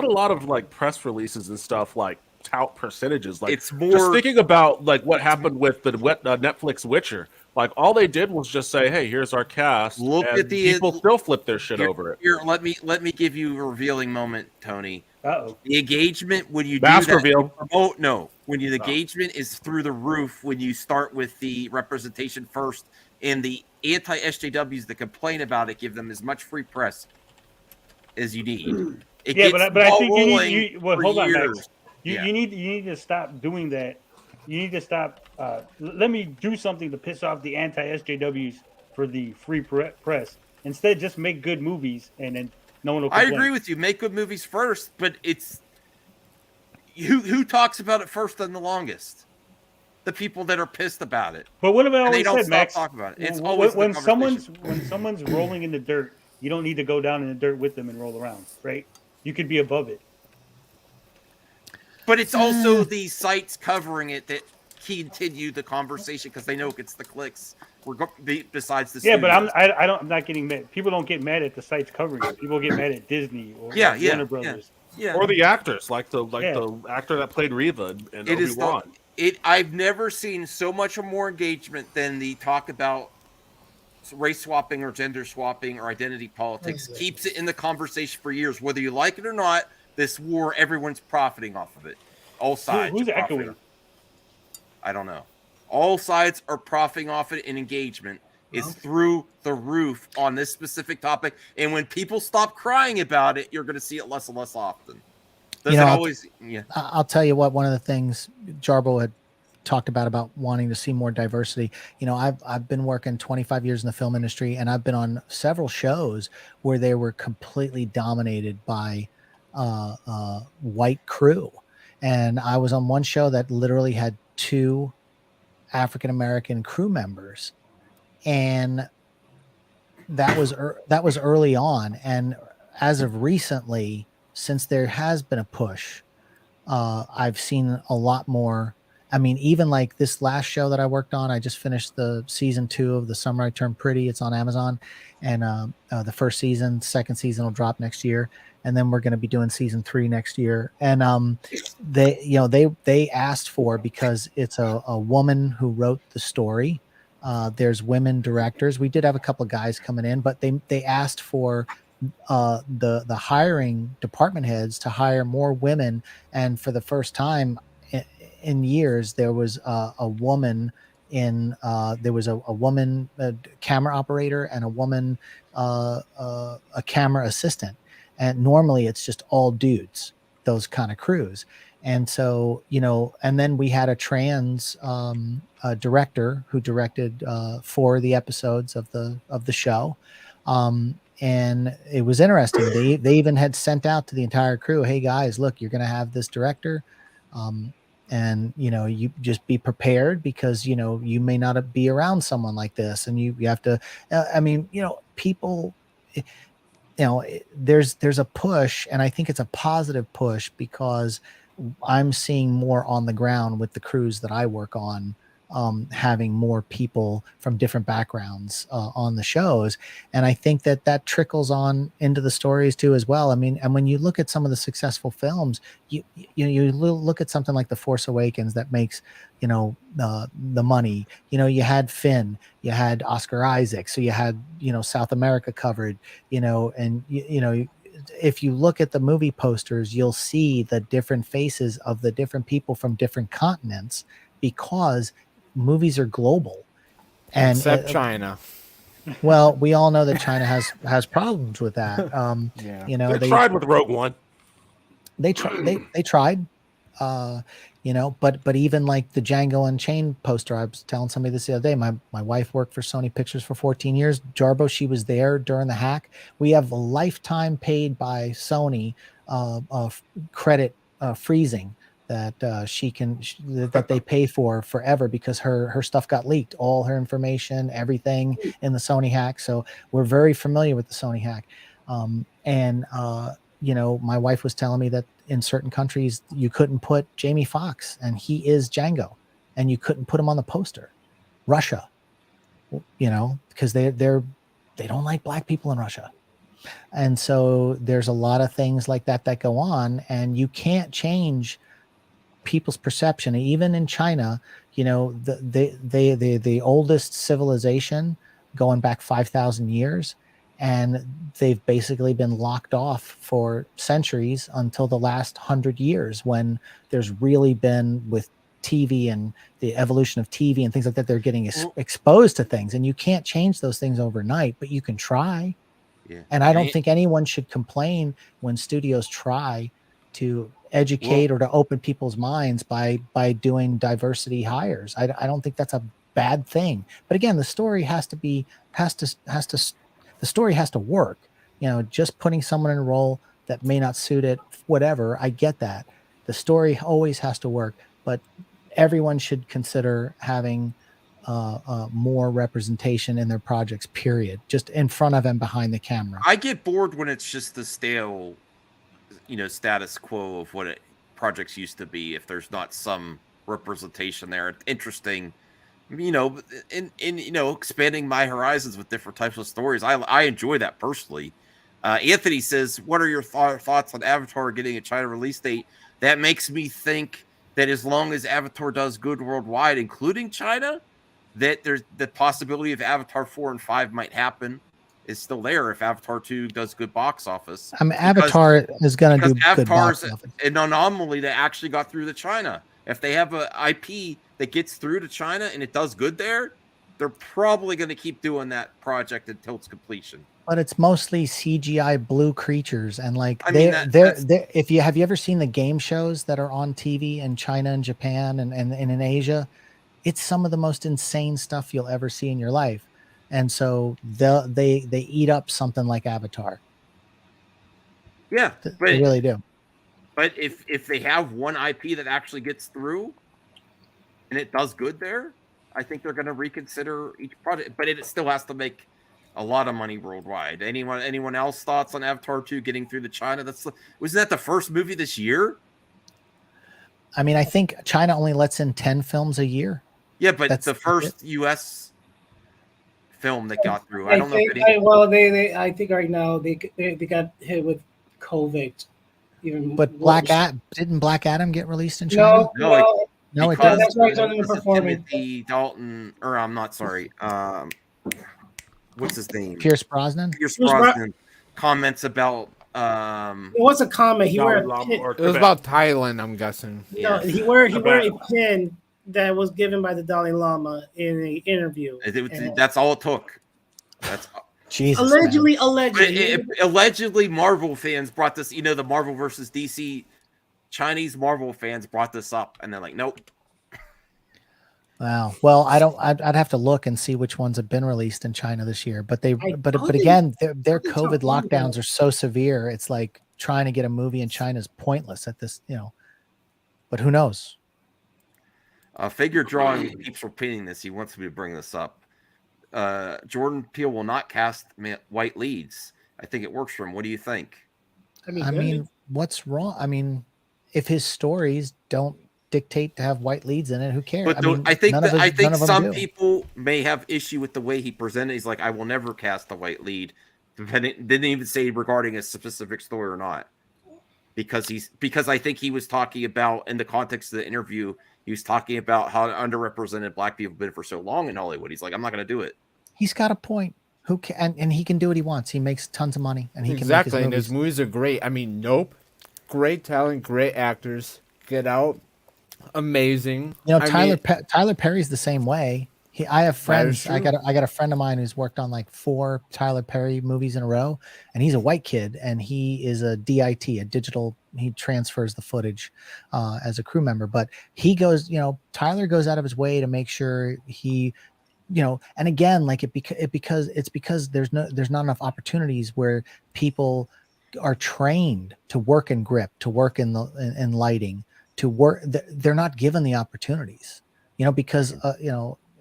lot of like press releases and stuff like tout percentages. Like, it's more just thinking about like what happened with the Netflix Witcher. Like, all they did was just say, "Hey, here's our cast." Look and at the people still flip their shit over it. Here, let me give you a revealing moment, Tony. Uh-oh. The engagement when you Mask do that, reveal. When the engagement is through the roof when you start with the representation first, and the anti-SJWs that complain about it give them as much free press as you need. But I think you hold on, years. Max. You need to stop doing that. You need to stop. Let me do something to piss off the anti-SJWs for the free press. Instead, just make good movies, and then no one will complain. I agree with you. Make good movies first, but it's who talks about it first and the longest? The people that are pissed about it. But what have I and always they don't said, stop Max? talking about it. It's always when someone's rolling in the dirt, you don't need to go down in the dirt with them and roll around, right? You could be above it. But it's also the sites covering it that continue the conversation because they know it gets the clicks. Besides the but I'm not getting mad. People don't get mad at the sites covering it. People get mad at Disney or Warner Brothers. Yeah. Or the actors, like the actor that played Reva in Obi-Wan. I've never seen so much more engagement than the talk about race swapping or gender swapping or identity politics. Keeps it in the conversation for years, whether you like it or not. This war, everyone's profiting off of it. All sides. Who's echoing? I don't know. All sides are profiting off it, and engagement is through the roof on this specific topic. And when people stop crying about it, you're going to see it less and less often. I'll tell you what. One of the things Jarbo had talked about wanting to see more diversity. You know, I've been working 25 years in the film industry, and I've been on several shows where they were completely dominated by white crew. And I was on one show that literally had 2 African-American crew members, and that was early on. And as of recently, since there has been a push, I've seen a lot more. I mean, even like this last show that I worked on, I just finished the season 2 of The Summer I Turned Pretty. It's on Amazon, and the first season, second season will drop next year, and then we're going to be doing season 3 next year. And they asked for, because it's a woman who wrote the story. There's women directors. We did have a couple of guys coming in, but they asked for the hiring department heads to hire more women, and for the first time in years, there was a woman there was a woman camera operator and a woman a camera assistant, and normally it's just all dudes, those kind of crews. And so, and then we had a trans director who directed 4 of the episodes of the show. And it was interesting. They even had sent out to the entire crew, "Hey guys, look, you're going to have this director. And you just be prepared, because you may not be around someone like this, and you have to people, there's a push, and I think it's a positive push, because I'm seeing more on the ground with the crews that I work on, having more people from different backgrounds on the shows. And I think that trickles on into the stories too as well. I mean, and when you look at some of the successful films, you look at something like The Force Awakens that makes the money. You had Finn, you had Oscar Isaac, so you had South America covered, and if you look at the movie posters, you'll see the different faces of the different people from different continents, because movies are global. And except China. Well, we all know that China has problems with that. Yeah. They tried with Rogue One. They tried. But even like the Django Unchained poster, I was telling somebody this the other day. My wife worked for Sony Pictures for 14 years. Jarbo, she was there during the hack. We have a lifetime paid by Sony credit freezing that that they pay for forever, because her stuff got leaked, all her information, everything in the Sony hack. So we're very familiar with the Sony hack. My wife was telling me that in certain countries you couldn't put Jamie Foxx, and he is Django, and you couldn't put him on the poster. Russia, because they don't like black people in Russia. And so there's a lot of things like that go on, and you can't change people's perception. Even in China, the oldest civilization going back 5,000 years, and they've basically been locked off for centuries until the last 100 years, when there's really been, with TV and the evolution of TV and things like that, they're getting exposed to things, and you can't change those things overnight, but you can try. Yeah. And I don't think anyone should complain when studios try to educate or to open people's minds by doing diversity hires. I don't think that's a bad thing. But again, the story has to work. Just putting someone in a role that may not suit it, whatever, I get that. The story always has to work, but everyone should consider having more representation in their projects, period, just in front of and behind the camera. I get bored when it's just the stale status quo of what projects used to be, if there's not some representation there. Interesting, in expanding my horizons with different types of stories. I enjoy that personally. Anthony says, what are your thoughts on Avatar getting a China release date? That makes me think that as long as Avatar does good worldwide, including China, that there's the possibility of Avatar 4 and 5 might happen is still there if Avatar 2 does good box office. Avatar is going to do good box office. An anomaly that actually got through to China. If they have an IP that gets through to China and it does good there, they're probably going to keep doing that project until its completion. But it's mostly CGI blue creatures, and if you have you ever seen the game shows that are on TV in China and Japan and in Asia, it's some of the most insane stuff you'll ever see in your life. And so they eat up something like Avatar. Yeah, they really do. But if they have one IP that actually gets through and it does good there, I think they're going to reconsider each project. But it still has to make a lot of money worldwide. Anyone else thoughts on Avatar 2 getting through to China? Wasn't that the first movie this year? I mean, I think China only lets in 10 films a year. Yeah, but that's the first U.S. film that got through. I think right now they got hit with COVID. But didn't Black Adam get released in China? No, it doesn't. That's why it's underperforming. Timothy Dalton, or I'm not sorry. What's his name? Pierce Brosnan. Pierce Brosnan comments about. It was a comment. He wore a pin. It was about Thailand, I'm guessing. No, he wore a pin that was given by the Dalai Lama in an interview. That's all it took. That's Jesus. Allegedly. Allegedly, Marvel fans brought this. The Marvel versus DC, Chinese Marvel fans brought this up, and they're like, nope. Wow. Well, I'd have to look and see which ones have been released in China this year. But again, their COVID lockdowns are so severe. It's like trying to get a movie in China is pointless at this. But who knows? Figure Drawing keeps repeating this. He wants me to bring this up. Jordan Peele will not cast white leads. I think it works for him. What do you think? I mean, what's wrong? I mean, if his stories don't dictate to have white leads in it, who cares? But I think some people may have issue with the way he presented. He's like, I will never cast a white lead. Didn't even say regarding a specific story or not, because I think he was talking about, in the context of the interview, he was talking about how underrepresented black people have been for so long in Hollywood. He's like, I'm not going to do it. He's got a point. Who can, and he can do what he wants. He makes tons of money, and he can exactly. Make and his movies are great. I mean, Nope, great talent, great actors. Get Out, amazing. Tyler Perry's the same way. I have friends. I got a friend of mine who's worked on like 4 Tyler Perry movies in a row, and he's a white kid, and he is a DIT, a digital. He transfers the footage as a crew member, but he goes. Tyler goes out of his way to make sure he. And again, like because there's not enough opportunities where people are trained to work in grip, to work in lighting, to work. They're not given the opportunities, because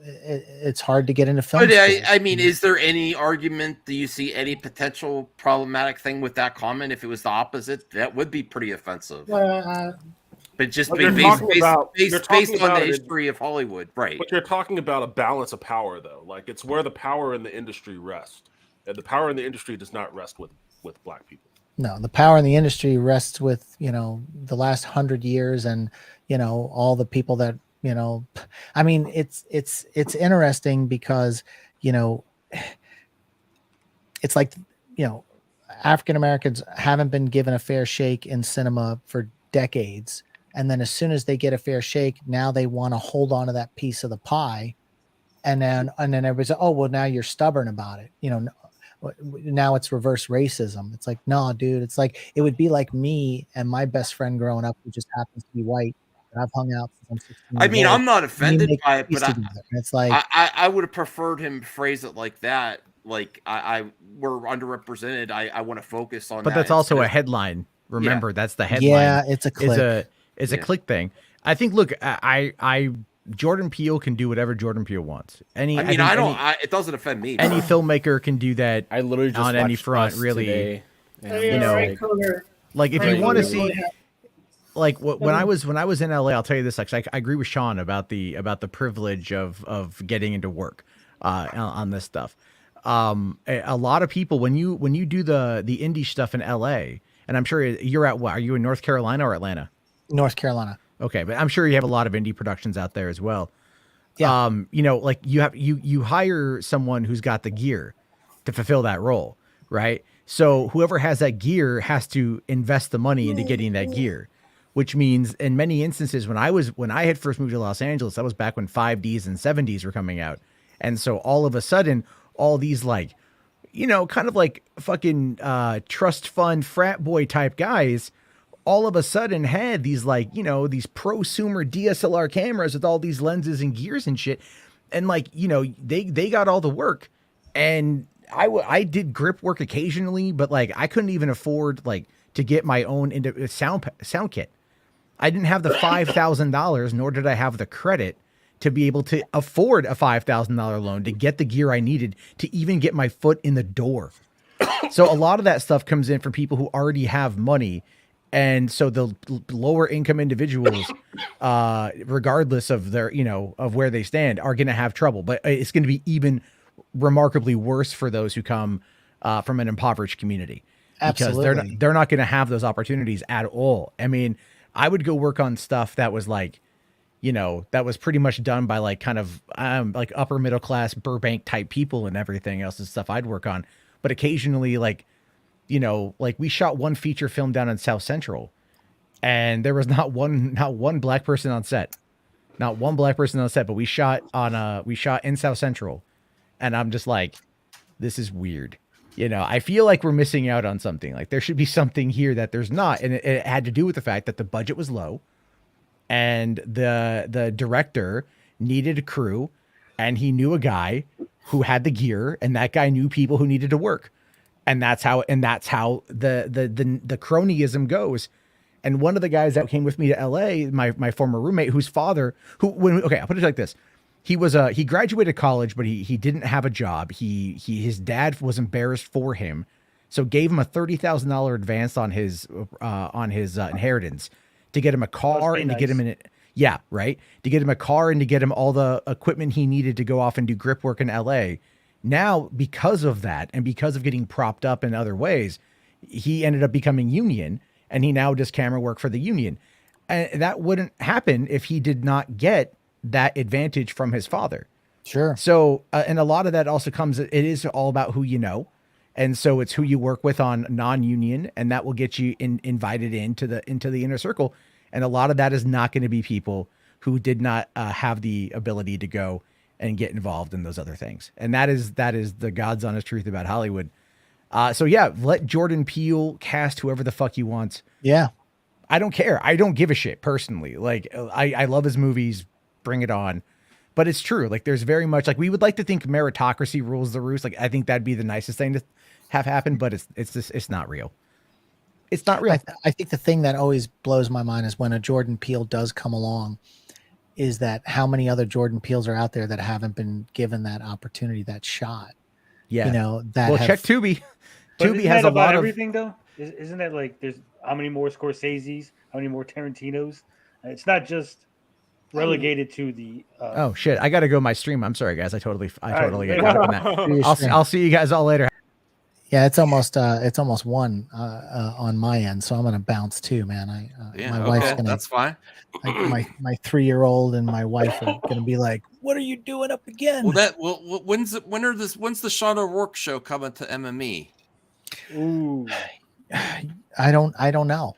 it's hard to get into film. But I mean, is there any argument? Do you see any potential problematic thing with that comment? If it was the opposite, that would be pretty offensive. But just based on the history of Hollywood, right? But you're talking about a balance of power, though. Like, it's where the power in the industry rests, and the power in the industry does not rest with black people. No, the power in the industry rests with the last 100 years, and all the people that I mean, it's interesting because it's like African Americans haven't been given a fair shake in cinema for decades. And then as soon as they get a fair shake, now they want to hold on to that piece of the pie. And then everybody's like, oh, well, now you're stubborn about it. Now it's reverse racism. It's like, no, dude, it's like, it would be like me and my best friend growing up, who just happens to be white. And I've hung out since I'm 16 I mean, I'm not offended by it, but it's like, I would have preferred him phrase it like that. Like, we're underrepresented. I want to focus on that. But that's also a headline. Remember, that's the headline. Yeah, it's a click. It's a click thing. I think. Look, Jordan Peele can do whatever Jordan Peele wants. It doesn't offend me. Any filmmaker can do that. I literally just on any front, really. Today. Like if you want to see, like when I was in LA, I'll tell you this. Actually, I agree with Sean about the privilege of getting into work on this stuff. A lot of people when you do the indie stuff in LA, and I'm sure you're at what? Are you in North Carolina or Atlanta? North Carolina. Okay, but I'm sure you have a lot of indie productions out there as well. Yeah. Like you hire someone who's got the gear to fulfill that role, right? So whoever has that gear has to invest the money into getting that gear, which means in many instances when I had first moved to Los Angeles, that was back when 5Ds and 7Ds were coming out. And so all of a sudden, all these like, kind of like fucking trust fund frat boy type guys all of a sudden had these like, these prosumer DSLR cameras with all these lenses and gears and shit. And like, they got all the work, and I did grip work occasionally, but like I couldn't even afford like to get my own sound kit. I didn't have the $5,000, nor did I have the credit to be able to afford a $5,000 loan to get the gear I needed to even get my foot in the door. So a lot of that stuff comes in from people who already have money. And so the lower income individuals, regardless of their, of where they stand, are going to have trouble. But it's going to be even remarkably worse for those who come from an impoverished community. Absolutely. Because they're not going to have those opportunities at all. I mean, I would go work on stuff that was like, that was pretty much done by like kind of like upper middle class Burbank type people, and everything else is stuff I'd work on. But occasionally, like we shot one feature film down in South Central, and there was not one black person on set. Not one black person on the set, but we shot in South Central, and I'm just like, this is weird. You know, I feel like we're missing out on something. Like there should be something here that there's not, and it had to do with the fact that the budget was low, and the director needed a crew, and he knew a guy who had the gear, and that guy knew people who needed to work, and that's how the cronyism goes. And one of the guys that came with me to LA, my former roommate, whose father, I'll put it like this. He graduated college, but he didn't have a job. His dad was embarrassed for him, so gave him a $30,000 advance on his inheritance to get him a car and to get him to get him a car and to get him all the equipment he needed to go off and do grip work in LA. Now, because of that, and because of getting propped up in other ways, he ended up becoming union, and he now does camera work for the union. And that wouldn't happen if he did not get that advantage from his father. Sure. So, and a lot of that also comes, it is all about who you know. And so it's who you work with on non-union, and that will get you invited into the inner circle. And a lot of that is not going to be people who did not have the ability to go and get involved in those other things. And that is the God's honest truth about Hollywood. So yeah, let Jordan Peele cast whoever the fuck he wants. Yeah. I don't care. I don't give a shit personally. Like I love his movies. Bring it on. But it's true. Like there's very much, like we would like to think meritocracy rules the roost. Like I think that'd be the nicest thing to have happen, but it's not real. It's not real. I think the thing that always blows my mind is when a Jordan Peele does come along, is that how many other Jordan Peels are out there that haven't been given that opportunity, that shot. Yeah. You know, that check Tubi. But Tubi isn't has that a lot about of everything though. Isn't that like there's how many more Scorseses, how many more Tarantinos? It's not just relegated to the. Oh shit! I got to go my stream. I'm sorry, guys. I totally right. get caught up in that. I'll see you guys all later. Yeah, it's almost 1 on my end, so I'm gonna bounce too, man. My wife's gonna. That's fine. My 3-year-old and my wife are gonna be like, "What are you doing up again?" When's the Sean O'Rourke show coming to MME? Ooh, I don't know.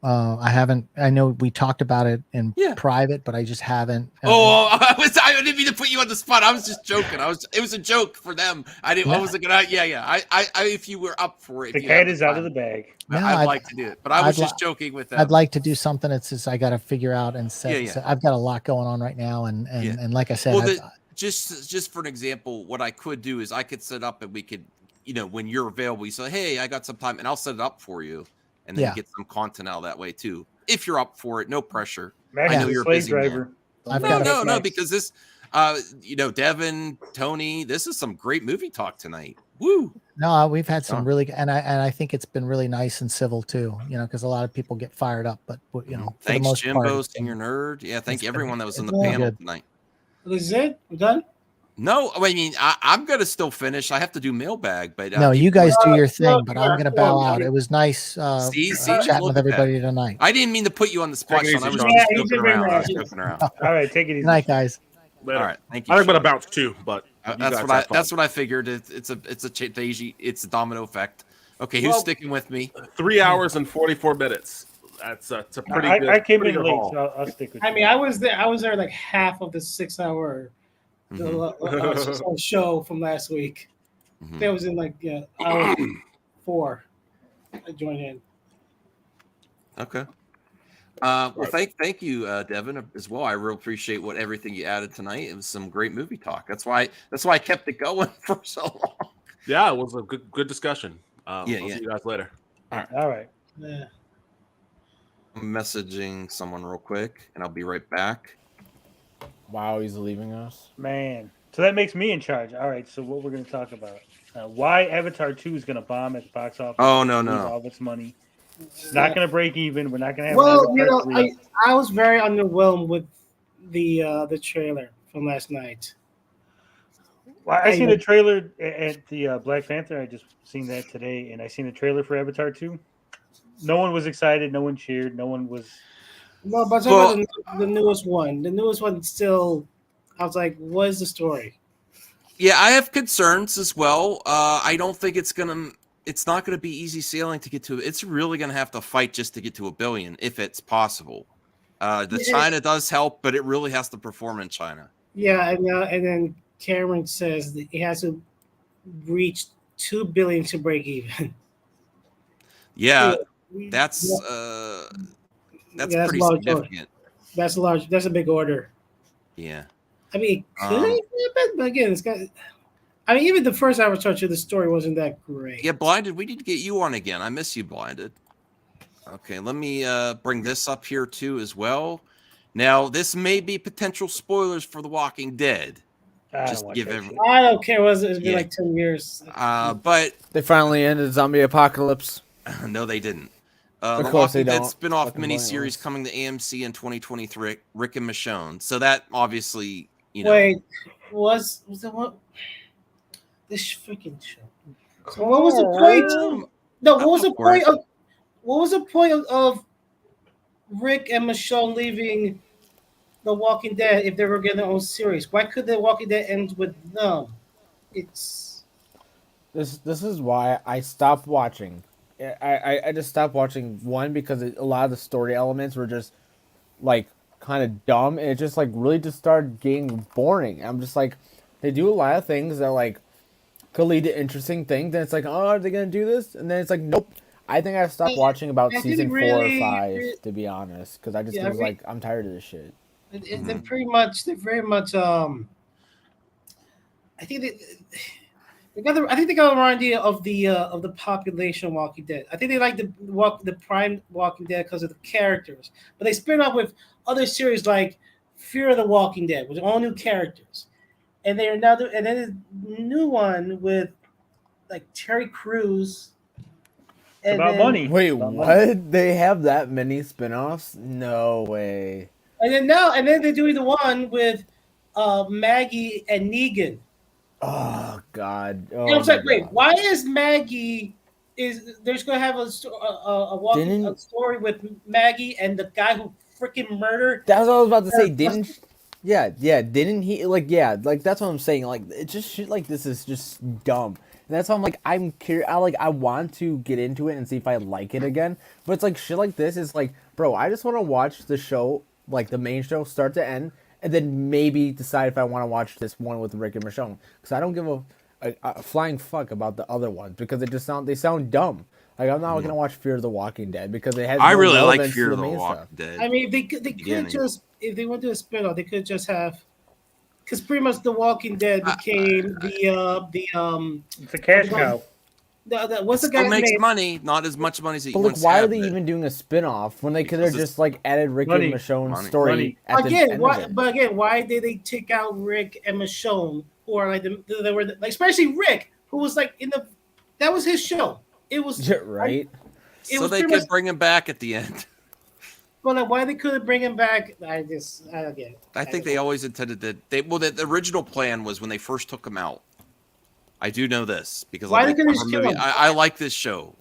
I haven't. I know we talked about it in private, but I just haven't. I didn't mean to put you on the spot. I was just joking. It was a joke for them. I didn't. I wasn't gonna. Yeah. I if you were up for it, the cat is out of the bag. I'd like to do it, but I was just joking with them. I'd like to do something. It's just I got to figure out and set. So I've got a lot going on right now, and like I said, just for an example, what I could do is I could set up and we could, when you're available, you say, "Hey, I got some time," and I'll set it up for you. And then get some content out that way too. If you're up for it, no pressure. Max I know you're a busy driver. No, because this, Devin, Tony, this is some great movie talk tonight. Woo! No, we've had some really, and I think it's been really nice and civil too. Because a lot of people get fired up, but for thanks, the most Jimbo, part, Senior Nerd. Yeah, thank everyone that was in the panel tonight. This is it? We're done? No, I mean I'm gonna still finish. I have to do mailbag, but no, you guys do your thing, but I'm gonna bow out. It was nice chatting with everybody tonight. I didn't mean to put you on the spot, Sean. I was just joking around. All right, take it easy. Good night, guys. All right, thank you. I'm gonna bounce too, but that's what I figured. It's a domino effect. Okay, who's sticking with me? 3 hours and 44 minutes. That's a pretty good. I came in late, so I'll stick with you. I mean, I was there like half of the 6 hour show from last week. That was in like hour 4. I joined in. Okay. Well, thank you, Devin, as well. I really appreciate everything you added tonight. It was some great movie talk. That's why I kept it going for so long. Yeah, it was a good discussion. I'll see you guys later. All right. Yeah. I'm messaging someone real quick, and I'll be right back. Wow, he's leaving us. Man. So that makes me in charge. All right, so what we're going to talk about. Why Avatar 2 is going to bomb at the box office. Oh, no. All of its money. It's not going to break even. We're not going to have Well, I was very underwhelmed with the trailer from last night. Well, I seen the trailer at the Black Panther. I just seen that today, and I seen the trailer for Avatar 2. No one was excited. No one cheered. No one was... No, but the newest one. The newest one still, I was like, what is the story? Yeah, I have concerns as well. I don't think it's not gonna be easy sailing to get to. It's really gonna have to fight just to get to $1 billion if it's possible. The China does help, but it really has to perform in China. Yeah, and then Cameron says that it has to reach 2 billion to break even. Yeah, Yeah. that's Yeah, that's pretty large order. significant. That's large. That's a big order. Yeah. I mean, it could happen, but again, it's got. I mean, even the first Avatar 2, the story wasn't that great. Yeah, Blinded, we need to get you on again. I miss you, Blinded. Okay, let me bring this up here too as well. Now, this may be potential spoilers for The Walking Dead. Just to give everyone. I don't care. It's been like 10 years. But They finally ended zombie apocalypse. no, they didn't. Of The course they Walking Dead don't. spin-off Fucking miniseries coming to AMC in 2023. Rick and Michonne. So that obviously, you know. Wait, was that what? This freaking show. So what was the point? No, what was the point of? What was the point of Rick and Michonne leaving The Walking Dead if they were getting their own series? Why could The Walking Dead end with them? It's This is why I stopped watching. I just stopped watching, one, because a lot of the story elements were just like kind of dumb, and it just like really just started getting boring. I'm just like, they do a lot of things that like could lead to interesting things. Then it's like, oh, are they gonna do this? And then it's like, nope. I think I stopped watching about season 4 or 5, to be honest, because I just was like, I'm tired of this shit. They're pretty much. They're very much. I think they got the wrong idea of the population Walking Dead. I think they like the prime Walking Dead because of the characters, but they spin off with other series like Fear of the Walking Dead with all new characters, and they are now and then a new one with like Terry Crews. It's about money. Wait, About what? money. They have that many spin-offs? No way. And then they're doing the one with Maggie and Negan. Oh God. You know what I'm saying? Wait, why is Maggie? There's gonna have a story with Maggie and the guy who freaking murdered? That's what I was about to say. Didn't? Yeah. Didn't he? Like, yeah. Like that's what I'm saying. Like, it's just shit like this is just dumb. And that's why I'm like, I'm curious. I want to get into it and see if I like it again. But it's like shit like this is like, bro, I just want to watch the show, like the main show, start to end, and then maybe decide if I want to watch this one with Rick and Michonne. Because I don't give a flying fuck about the other ones because they sound dumb. Like, I'm not gonna watch Fear of the Walking Dead because it has. I no really like relevance Fear to of the main Walking stuff. Dead. I mean, they could just, if they want to do a spin-off, they could just have, because pretty much The Walking Dead became it's a cash cow. What's the guy Still makes name? money, not as much money as it But like, once why had, are they but- even doing a spin-off when they could have Because just like added Rick and Michonne's story at the Again, end why? of it? But again, why did they take out Rick and Michonne, who are like they were like, especially Rick, who was like that was his show. It was right. It so was they pretty could much- bring him back at the end. But like, why they couldn't bring him back? I don't get it. I think they always intended that. The original plan was when they first took him out. I do know this because Why I they like couldn't horror just kill movie. him? I like this show.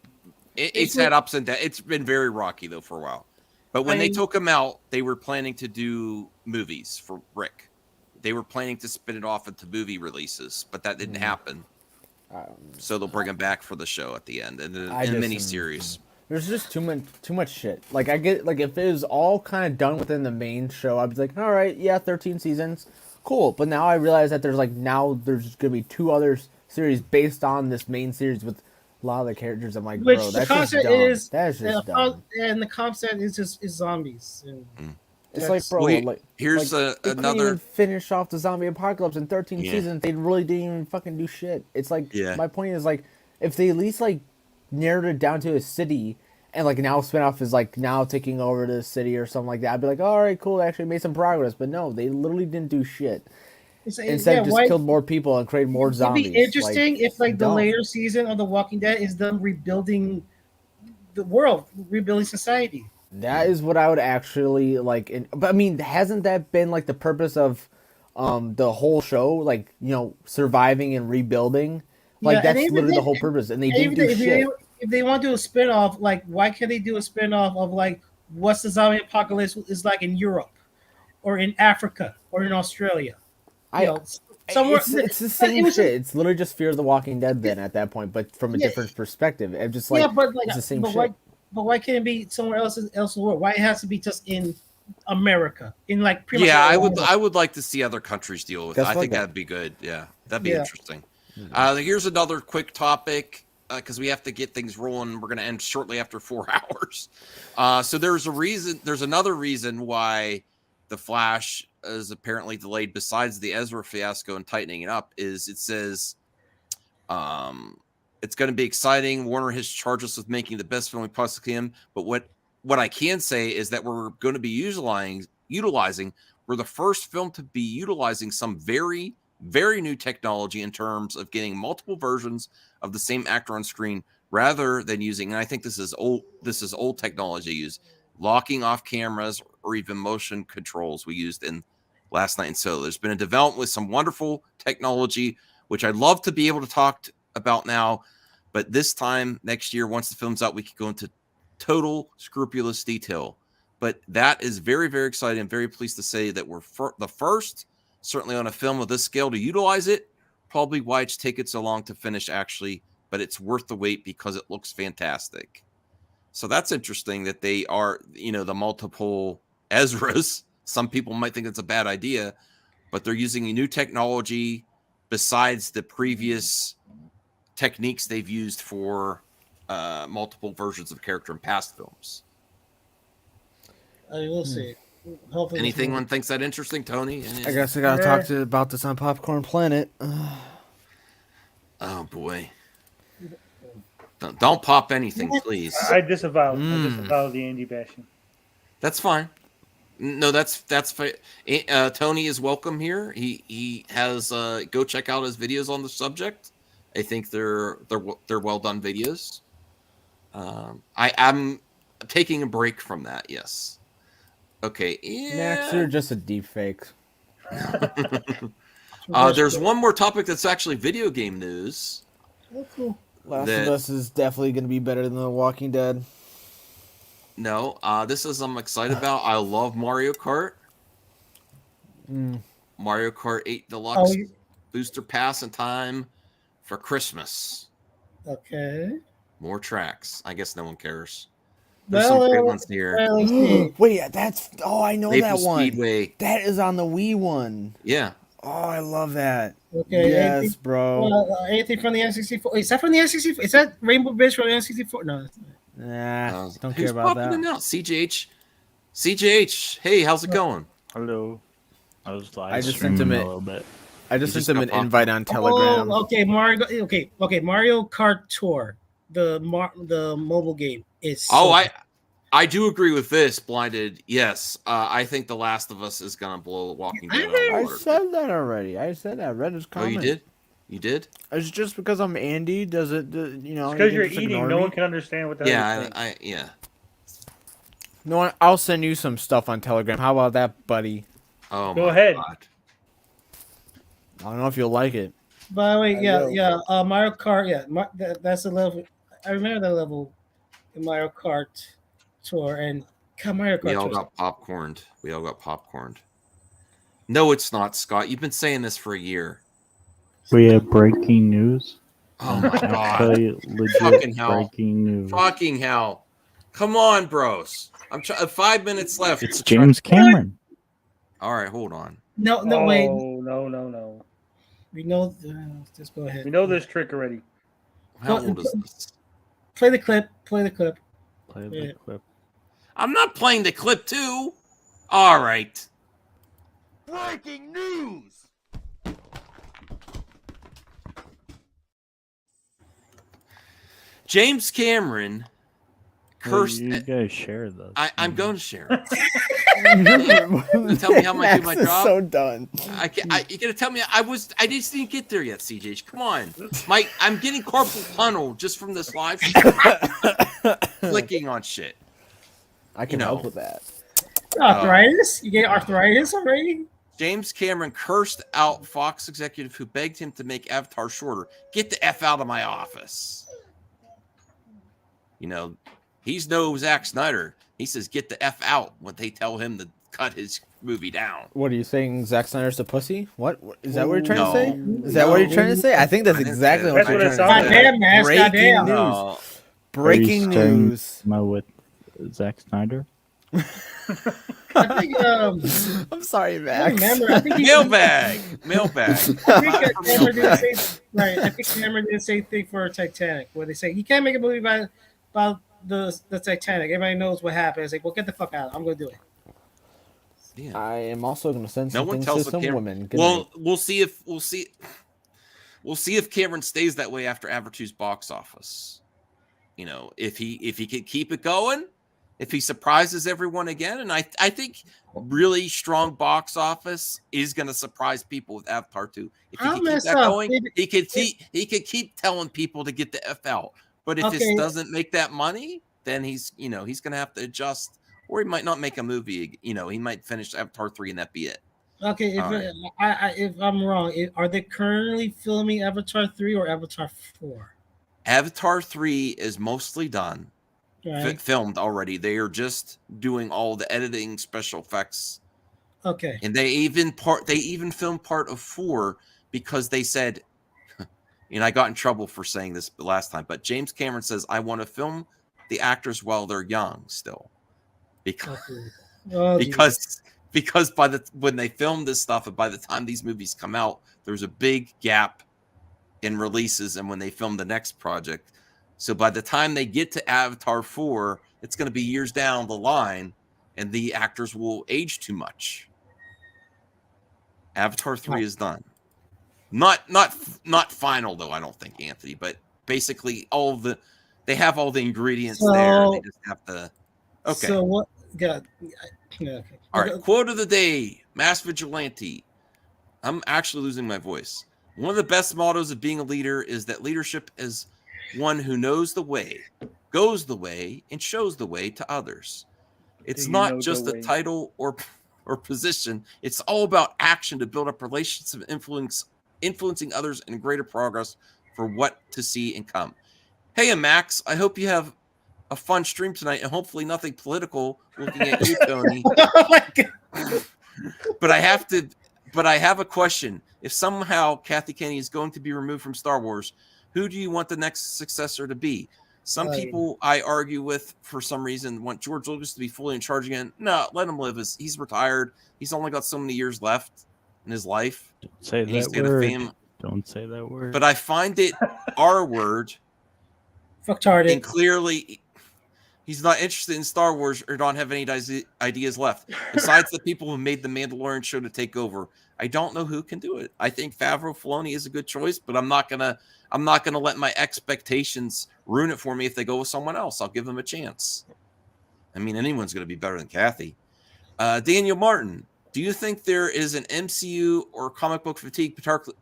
It's It's had like- ups and downs. It's been very rocky though for a while. But when they took him out, they were planning to do movies for Rick. They were planning to spin it off into movie releases, but that didn't happen. So they'll bring him back for the show at the end and in a mini series. There's just too much shit. Like, I get, like, if it was all kind of done within the main show, I'd be like, all right, yeah, 13 seasons, cool. But now I realize that there's gonna be 2 other series based on this main series with a lot of the characters. I'm like, Which bro, the that's just concept dumb. is, That's just dumb. and the concept is just zombies. And It's like, bro, here's they couldn't another even finish off the zombie apocalypse in 13 Yeah. seasons. They really didn't even fucking do shit. It's like, Yeah. my point is like, if they at least like narrowed it down to a city and like now spinoff is like now taking over the city or something like that, I'd be like, all right, cool, they actually made some progress. But no, they literally didn't do shit. Instead, just killed more people and created more zombies. It'd be interesting if like the dumb. later season of The Walking Dead is them rebuilding the world, rebuilding society. That is what I would actually like. But I mean, hasn't that been like the purpose of the whole show? Like, you know, surviving and rebuilding. Like, Yeah, and that's even literally the if- whole purpose. And they and didn't even do shit. if they want to do a spin-off, like why can't they do a spin-off of like what's the zombie apocalypse is like in Europe or in Africa or in Australia? You know, somewhere It's the but same it was shit. It's literally just Fear of the Walking Dead then at that point, but from a Yeah. different perspective. It's just like, yeah, but like, it's the same but shit. why can't it be somewhere else in the world? Why it has to be just in America in like pretty Yeah, much I would like to see other countries deal with it. I think that'd be good. Yeah, that'd be interesting. Here's another quick topic because we have to get things rolling. We're going to end shortly after 4 hours. So there's another reason why The Flash is apparently delayed besides the Ezra fiasco and tightening it up is it says it's going to be exciting. Warner has charged us with making the best film we possibly can. But what I can say is that we're going to be utilizing we're the first film to be utilizing some very, very new technology in terms of getting multiple versions of the same actor on screen rather than using, and I think this is old technology used, locking off cameras or even motion controls we used in Last Night in Soho. There's been a development with some wonderful technology, which I'd love to be able to talk about now, but this time next year, once the film's out, we could go into total scrupulous detail. But that is very, very exciting. I'm very pleased to say that we're the first, certainly on a film of this scale, to utilize it. Probably why it's taken so long to finish, actually, but it's worth the wait because it looks fantastic. So that's interesting that they are, the multiple Ezras. Some people might think it's a bad idea, but they're using a new technology besides the previous techniques they've used for multiple versions of character in past films. I will see. Hopefully Anything one thinks that interesting, Tony? I guess I gotta talk about this on Popcorn Planet. Oh boy! Don't pop anything, please. I disavow the Andy bashing. That's fine. No, that's fine. Tony is welcome here. He has go check out his videos on the subject. I think they're well done videos. I'm taking a break from that. Yes. Okay. Yeah. Max, you're just a deep fake. There's one more topic that's actually video game news. Oh, cool. Last of Us is definitely going to be better than The Walking Dead. No, this is I'm excited about. I love Mario Kart. Mario Kart 8 Deluxe booster pass in time for Christmas. Okay. More tracks. I guess no one cares. There's some great ones here. Wait, I know Maple that one. Speedway. That is on the Wii one. Yeah. Oh, I love that. Okay. Yes, anything, bro. Anything from the N64? Is that from the N64? Is that Rainbow Bridge from the N64? No. Nah, don't Who's care about popping that. in now? CJH. Hey, how's it going? Hello. I was live I just sent him streaming a little bit. I just sent him an invite on Telegram. Oh, okay, Mario. Okay, Mario Kart Tour, the mobile game is. I do agree with this. Blinded, yes. I think The Last of Us is gonna blow Walking Dead out of the I water. said that already. I said that. Read his Oh, comment. you did? You did? It's just because I'm Andy. Does it? Because you you're just eating, ignore no me? one can understand what the hell you're saying. Yeah. No, I'll send you some stuff on Telegram. How about that, buddy? Oh, Go ahead. God. I don't know if you'll like it. By the way, Mario Kart. Yeah, that's the level. I remember that level in Mario Kart Tour and Mario Kart. We all Tour. got popcorned. No, it's not, Scott. You've been saying this for a year. We have breaking news. Oh my God! Actually, legit Fucking hell! breaking news. Fucking hell! Come on, bros. I'm 5 minutes left. It's James Cameron. All right, hold on. No, Oh, wait. No. We know. Just go ahead. We know this trick already. How old is this? Play the clip. Play the clip. I'm not playing the clip too. All right. Breaking news! James Cameron cursed. You guys share this. I'm going to share it. Tell me how I do my Max is job. so done. You gotta tell me I just didn't get there yet, CJ. Come on, I'm getting carpal tunnel just from this live stream. Clicking on shit. I can help with that. Arthritis? You get arthritis already? James Cameron cursed out Fox executive who begged him to make Avatar shorter. Get the F out of my office. He's no Zack Snyder. He says, get the F out when they tell him to cut his movie down. What are you saying? Zack Snyder's a pussy? What is that? What you're trying No. to say? Is that what you're trying to say? I think that's exactly what you're trying to say. Goddamn, man. Breaking Goddamn. news. No. Breaking news. Am I with Zack Snyder? I think. I'm sorry, I Max. remember. I think Mailbag. I think Cameron did the same. Right. I think Cameron did the same thing for Titanic, where they say you can't make a movie about the Titanic. Everybody knows what happened. It's like, well, get the fuck out. I'm going to do it. Yeah. I am also going to send No some one things tells to some Cameron. women. Good Well, night. we'll see if Cameron stays that way after Avatar 2's box office. You know, if he can keep it going, if he surprises everyone again, and I think really strong box office is going to surprise people with Avatar 2. If he can keep that going, he could keep telling people to get the F out. But if it doesn't make that money, then he's going to have to adjust, or he might not make a movie. You know, he might finish Avatar 3 and that be it. Okay, if I'm wrong, are they currently filming Avatar 3 or Avatar 4? Avatar 3 is mostly done. Right. Filmed already. They are just doing all the editing, special effects. Okay. And they even filmed part of 4 because they said, and I got in trouble for saying this last time, but James Cameron says, I want to film the actors while they're young still. Because when they filmed this stuff, and by the time these movies come out, there's a big gap in releases and when they film the next project. So by the time they get to Avatar 4, it's going to be years down the line and the actors will age too much. Avatar 3 is done. Not final though, I don't think, Anthony, but basically they have all the ingredients there. They just have to okay. So what God yeah. All right, quote of the day, Mass Vigilante. I'm actually losing my voice. One of the best mottos of being a leader is that leadership is one who knows the way, goes the way, and shows the way to others. It's not just a title or position. It's all about action to build up relationships of influencing others in greater progress for what to see and come. Hey, Max, I hope you have a fun stream tonight and hopefully nothing political looking at you, Tony. Oh my God. But I have a question. If somehow Kathy Kennedy is going to be removed from Star Wars, who do you want the next successor to be? Some people I argue with for some reason want George Lucas to be fully in charge again. No, let him live. He's retired. He's only got so many years left in his life. Don't say that word. Don't say that word. But I find it R word. Fucktarded. And clearly he's not interested in Star Wars or don't have any ideas left. Besides the people who made the Mandalorian show to take over, I don't know who can do it. I think Favreau Filoni is a good choice, but I'm not gonna let my expectations ruin it for me if they go with someone else. I'll give them a chance. I mean, anyone's gonna be better than Kathy. Daniel Martin, do you think there is an MCU or comic book fatigue,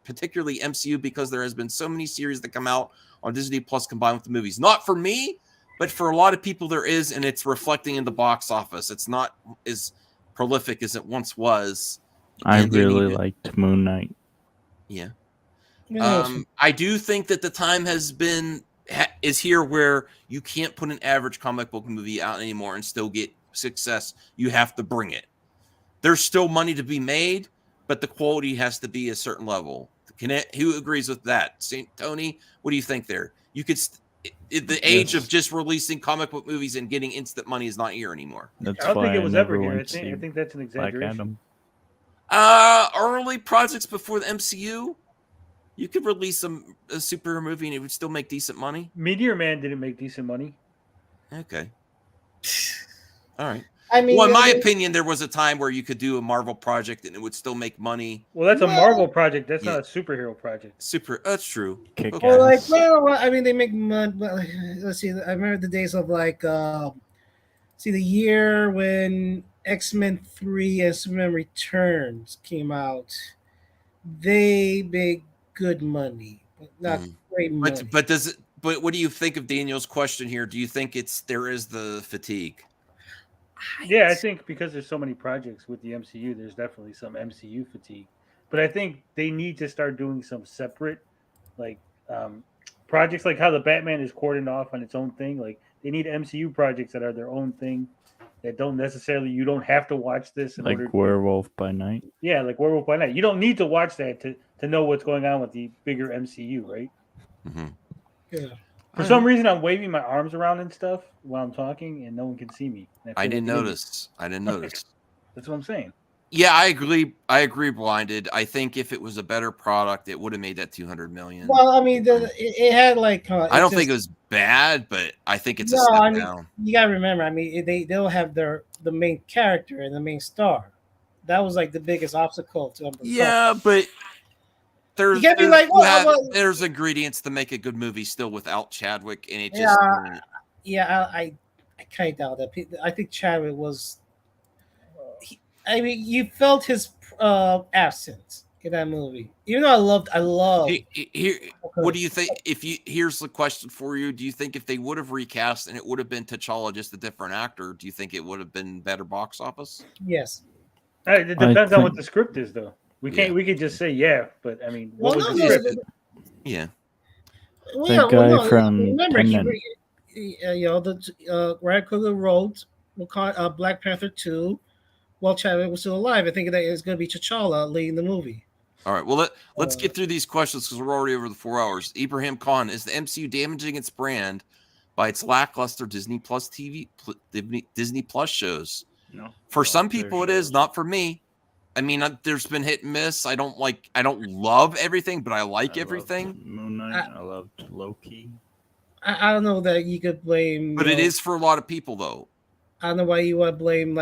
particularly MCU, because there has been so many series that come out on Disney Plus combined with the movies? Not for me, but for a lot of people there is, and it's reflecting in the box office. It's not as prolific as it once was. I really liked Moon Knight. Yeah. I do think that the time is here where you can't put an average comic book movie out anymore and still get success. You have to bring it. There's still money to be made, but the quality has to be a certain level. Who agrees with that? St. Tony, what do you think there? You could the age of just releasing comic book movies and getting instant money is not here anymore. I don't think it was ever here. I think that's an exaggeration. Early projects before the MCU, you could release a superhero movie and it would still make decent money. Meteor Man didn't make decent money. Okay. All right. I mean, well, in my opinion, there was a time where you could do a Marvel project and it would still make money. Well, that's a Marvel project. That's not a superhero project. That's true. They make money. Let's see. I remember the days of the year when X-Men 3 and Superman Returns came out. They made good money, but not great money. But what do you think of Daniel's question here? Do you think there is the fatigue? Yeah, I think because there's so many projects with the MCU, there's definitely some MCU fatigue. But I think they need to start doing some separate, projects, like how the Batman is cordoned off on its own thing. Like they need MCU projects that are their own thing, that don't necessarily, you don't have to watch this in order. Like Werewolf by Night. Yeah, like Werewolf by Night. You don't need to watch that to know what's going on with the bigger MCU, right? Mm-hmm. Yeah. For some reason, I'm waving my arms around and stuff while I'm talking, and no one can see me. I didn't notice. I didn't notice. That's what I'm saying. Yeah, I agree. I agree, Blinded. I think if it was a better product, it would have made that 200 million. Well, I mean, it had like. I don't think it was bad, but I think it's a No, step I mean, down. you gotta remember. I mean, they'll have the main character and the main star. That was like the biggest obstacle to them. Yeah, but there's You can't be like, well, there's ingredients to make a good movie still without Chadwick, and it just I kind of doubt that. I think Chadwick was. I mean, you felt his absence in that movie. Even though I love. Here, what do you think? Here's the question for you: do you think if they would have recast and it would have been T'Challa, just a different actor, do you think it would have been better box office? Yes. It depends on what the script is, though. We can't. We could just say yeah, but I mean, what was the script? Yeah. Remember, Ryan Coogler wrote Black Panther 2 while Chadwick was still alive. I think that it's going to be T'Challa leading the movie. All right. Well, let's get through these questions because we're already over the 4 hours. Ibrahim Khan, is the MCU damaging its brand by its lackluster Disney Plus shows? No. For some people, it is. Not for me. I mean, there's been hit and miss. I don't love everything, but I like everything. Moon Knight. I loved Loki. I don't know that you could blame. But it is for a lot of people, though. I don't know why you want to blame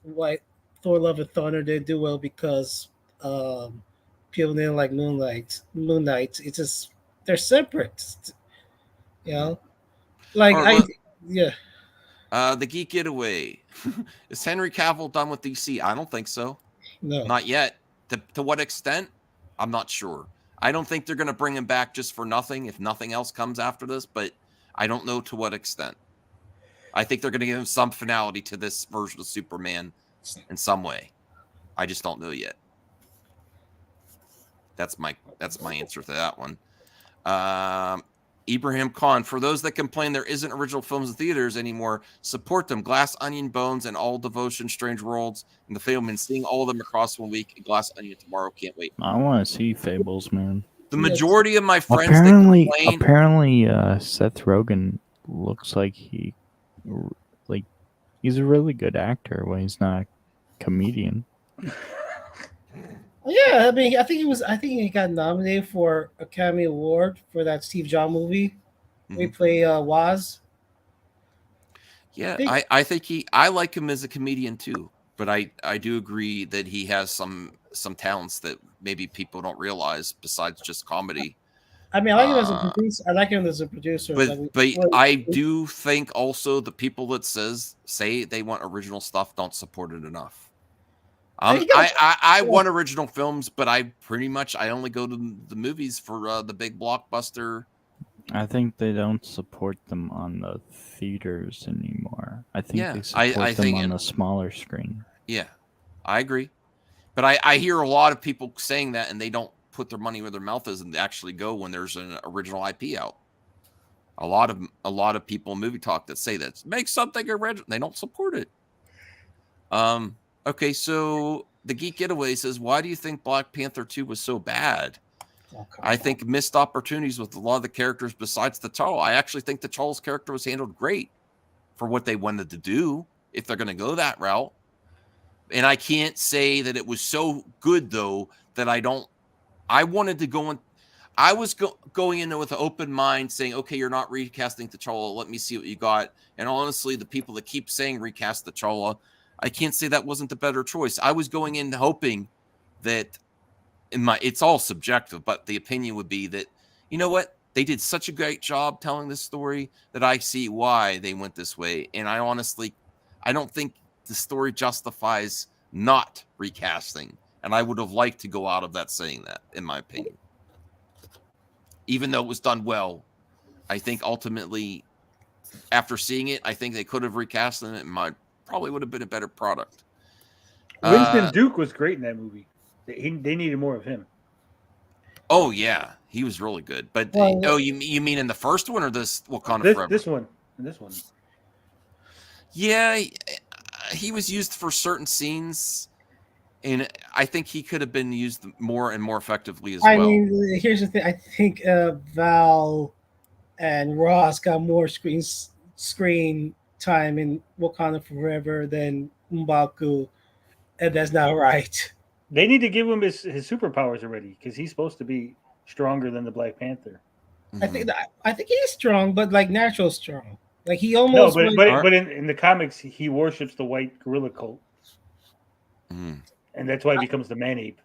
why Thor: Love and Thunder didn't do well because people didn't like Moon Knight. It's just they're separate. You know, yeah. The Geek Getaway. Is Henry Cavill done with DC? I don't think so. No. Not yet. To what extent? I'm not sure. I don't think they're going to bring him back just for nothing if nothing else comes after this, but I don't know to what extent. I think they're going to give him some finality to this version of Superman in some way. I just don't know yet. That's my answer to that one. Ibrahim Khan, for those that complain there isn't original films in theaters anymore, support them. Glass Onion, Bones, and All Devotion, Strange Worlds, and The Fableman. Seeing all of them across 1 week. Glass Onion tomorrow. Can't wait. I want to see Fables, man. The majority of my friends apparently Seth Rogen looks like he's a really good actor when he's not a comedian. Yeah, I mean, I think he got nominated for Academy Award for that Steve Jobs movie. We play Woz. Yeah, I think I like him as a comedian too, but I do agree that he has some talents that maybe people don't realize besides just comedy. I mean, I like him as a producer. I like him as a producer. But I do think also the people that say they want original stuff don't support it enough. I want original films, but I only go to the movies for the big blockbuster. I think they don't support them on the theaters anymore. I think they support them on the smaller screen. Yeah, I agree. But I hear a lot of people saying that, and they don't put their money where their mouth is and actually go when there's an original IP out. A lot of people in movie talk that say that make something original. They don't support it. Okay, so the Geek Getaway says, why do you think Black Panther 2 was so bad? I think missed opportunities with a lot of the characters besides T'Challa. I actually think T'Challa's character was handled great for what they wanted to do, if they're going to go that route. And I can't say that it was so good, though, that I wanted to go in. I was going in with an open mind saying, okay, you're not recasting T'Challa. Let me see what you got. And honestly, the people that keep saying recast T'Challa, I can't say that wasn't the better choice. I was going in hoping that it's all subjective, but the opinion would be that, you know what? They did such a great job telling this story that I see why they went this way. And I don't think the story justifies not recasting. And I would have liked to go out of that saying that, in my opinion. Even though it was done well, I think ultimately, after seeing it, I think they could have recast it and probably would have been a better product. Winston Duke was great in that movie. They needed more of him. Oh yeah, he was really good. But you mean in the first one or this Wakanda Forever? This one. Yeah, he was used for certain scenes, and I think he could have been used more and more effectively as well. I mean, here's the thing. I think Val and Ross got more screen time in Wakanda Forever than M'Baku, and that's not right. They need to give him his superpowers already because he's supposed to be stronger than the Black Panther. I think he's strong, but like natural strong. Like he No, almost but in the comics he worships the white gorilla cult, and that's why he becomes the man ape.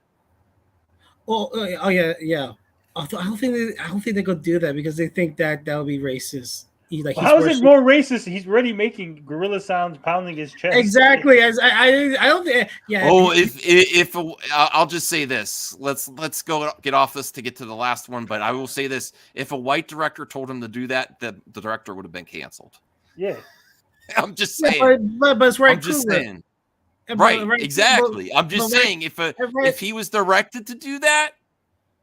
Oh yeah. I don't think they could do that because they think that would be racist. How is it more racist? He's already making gorilla sounds, pounding his chest. Exactly. As I don't think. Yeah. Oh, if I'll just say this. Let's go get off this to get to the last one. But I will say this: if a white director told him to do that, the director would have been canceled. Yeah. I'm just saying. But it's right. I'm just saying. Right. Exactly. I'm just saying if he was directed to do that,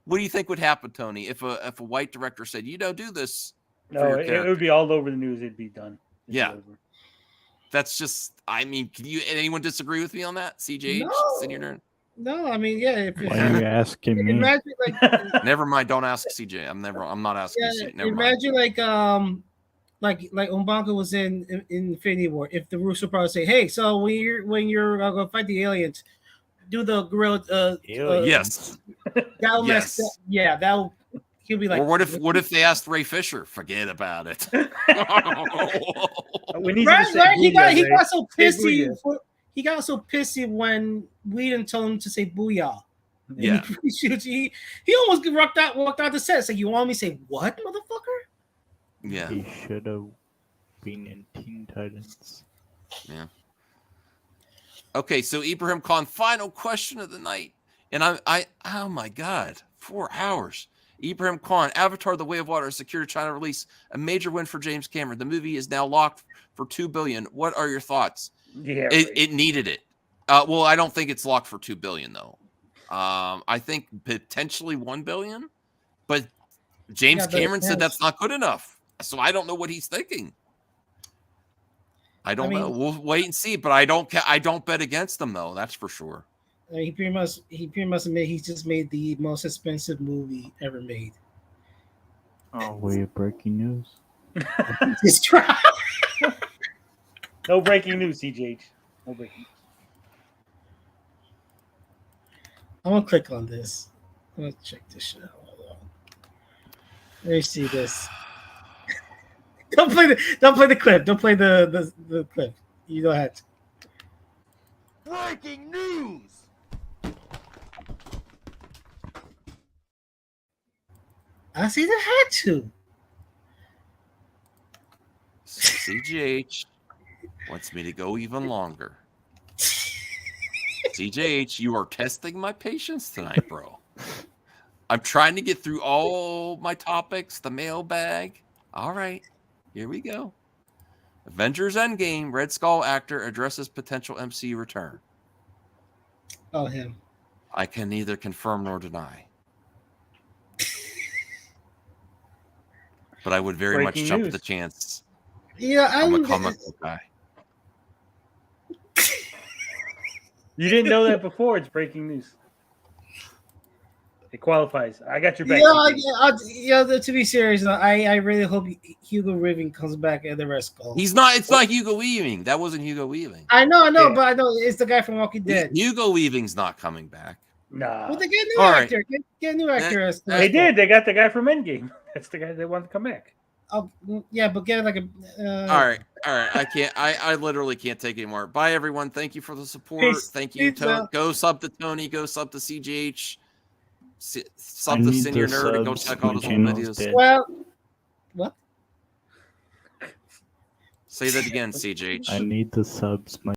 what do you think would happen, Tony? If a white director said, do this. No, it would be all over the news. It'd be done. That's just. I mean, anyone disagree with me on that? CJ, senior nerd. No, I mean, yeah. Why are you asking me? Imagine Never mind. Don't ask CJ. I'm not asking. CJ. Never imagine mind. like M'Baku was in Infinity War. If the Russo probably say, "Hey, so when you're gonna fight the aliens, do the gorilla." Yes. That'll mess. Yeah, that'll. He'll be like. Or what if they asked Ray Fisher? Forget about it. We need right. He got so pissy. He got so pissy when Whedon told him to say "booyah." Yeah. He almost walked out the set. So you want me to say what, motherfucker? Yeah. He should have been in Teen Titans. Yeah. Okay, so Ibrahim Khan, final question of the night. And I oh my God, 4 hours. Ibrahim Khan, Avatar: The Way of Water is secured China release, a major win for James Cameron. The movie is now locked for $2 billion. What are your thoughts? Yeah, it needed it. Well, I don't think it's locked for $2 billion though. I think potentially $1 billion, but James Cameron said that's not good enough. So I don't know what he's thinking. I don't know. We'll wait and see. But I don't bet against him though. That's for sure. He pretty much admitted he just made the most expensive movie ever made. Oh, wait, breaking news. No breaking news, CJ. No breaking news. I'm gonna click on this. I'm gonna check this shit out. Hold on. Let me see this. Don't play the clip. Don't play the clip. You go ahead. Breaking news. I see the had to. CJH wants me to go even longer. CJH, you are testing my patience tonight, bro. I'm trying to get through all my topics, the mailbag. All right, here we go. Avengers Endgame, Red Skull actor addresses potential MCU return. Oh, him. I can neither confirm nor deny. But I would very much jump at the chance. Yeah, I'm a comic book guy. You didn't know that before. It's breaking news. It qualifies. I got your back. Yeah. To be serious, I really hope Hugo Weaving comes back at the Red Skull. He's not. It's not Hugo Weaving. That wasn't Hugo Weaving. I know, but I know it's the guy from Walking Dead. Hugo Weaving's not coming back. Nah. Well, they get a new actor. Get a new actor. They did. They got the guy from Endgame. That's the guy they wanted to come back. Oh, yeah, but get like a. All right. I can't. I literally can't take anymore. Bye, everyone. Thank you for the support. Peace. Thank you. Go sub to Tony. Go sub to CGH. Sub to Senior Nerd and go check out his old videos. Well, what? Say that again, CGH. I need the subs.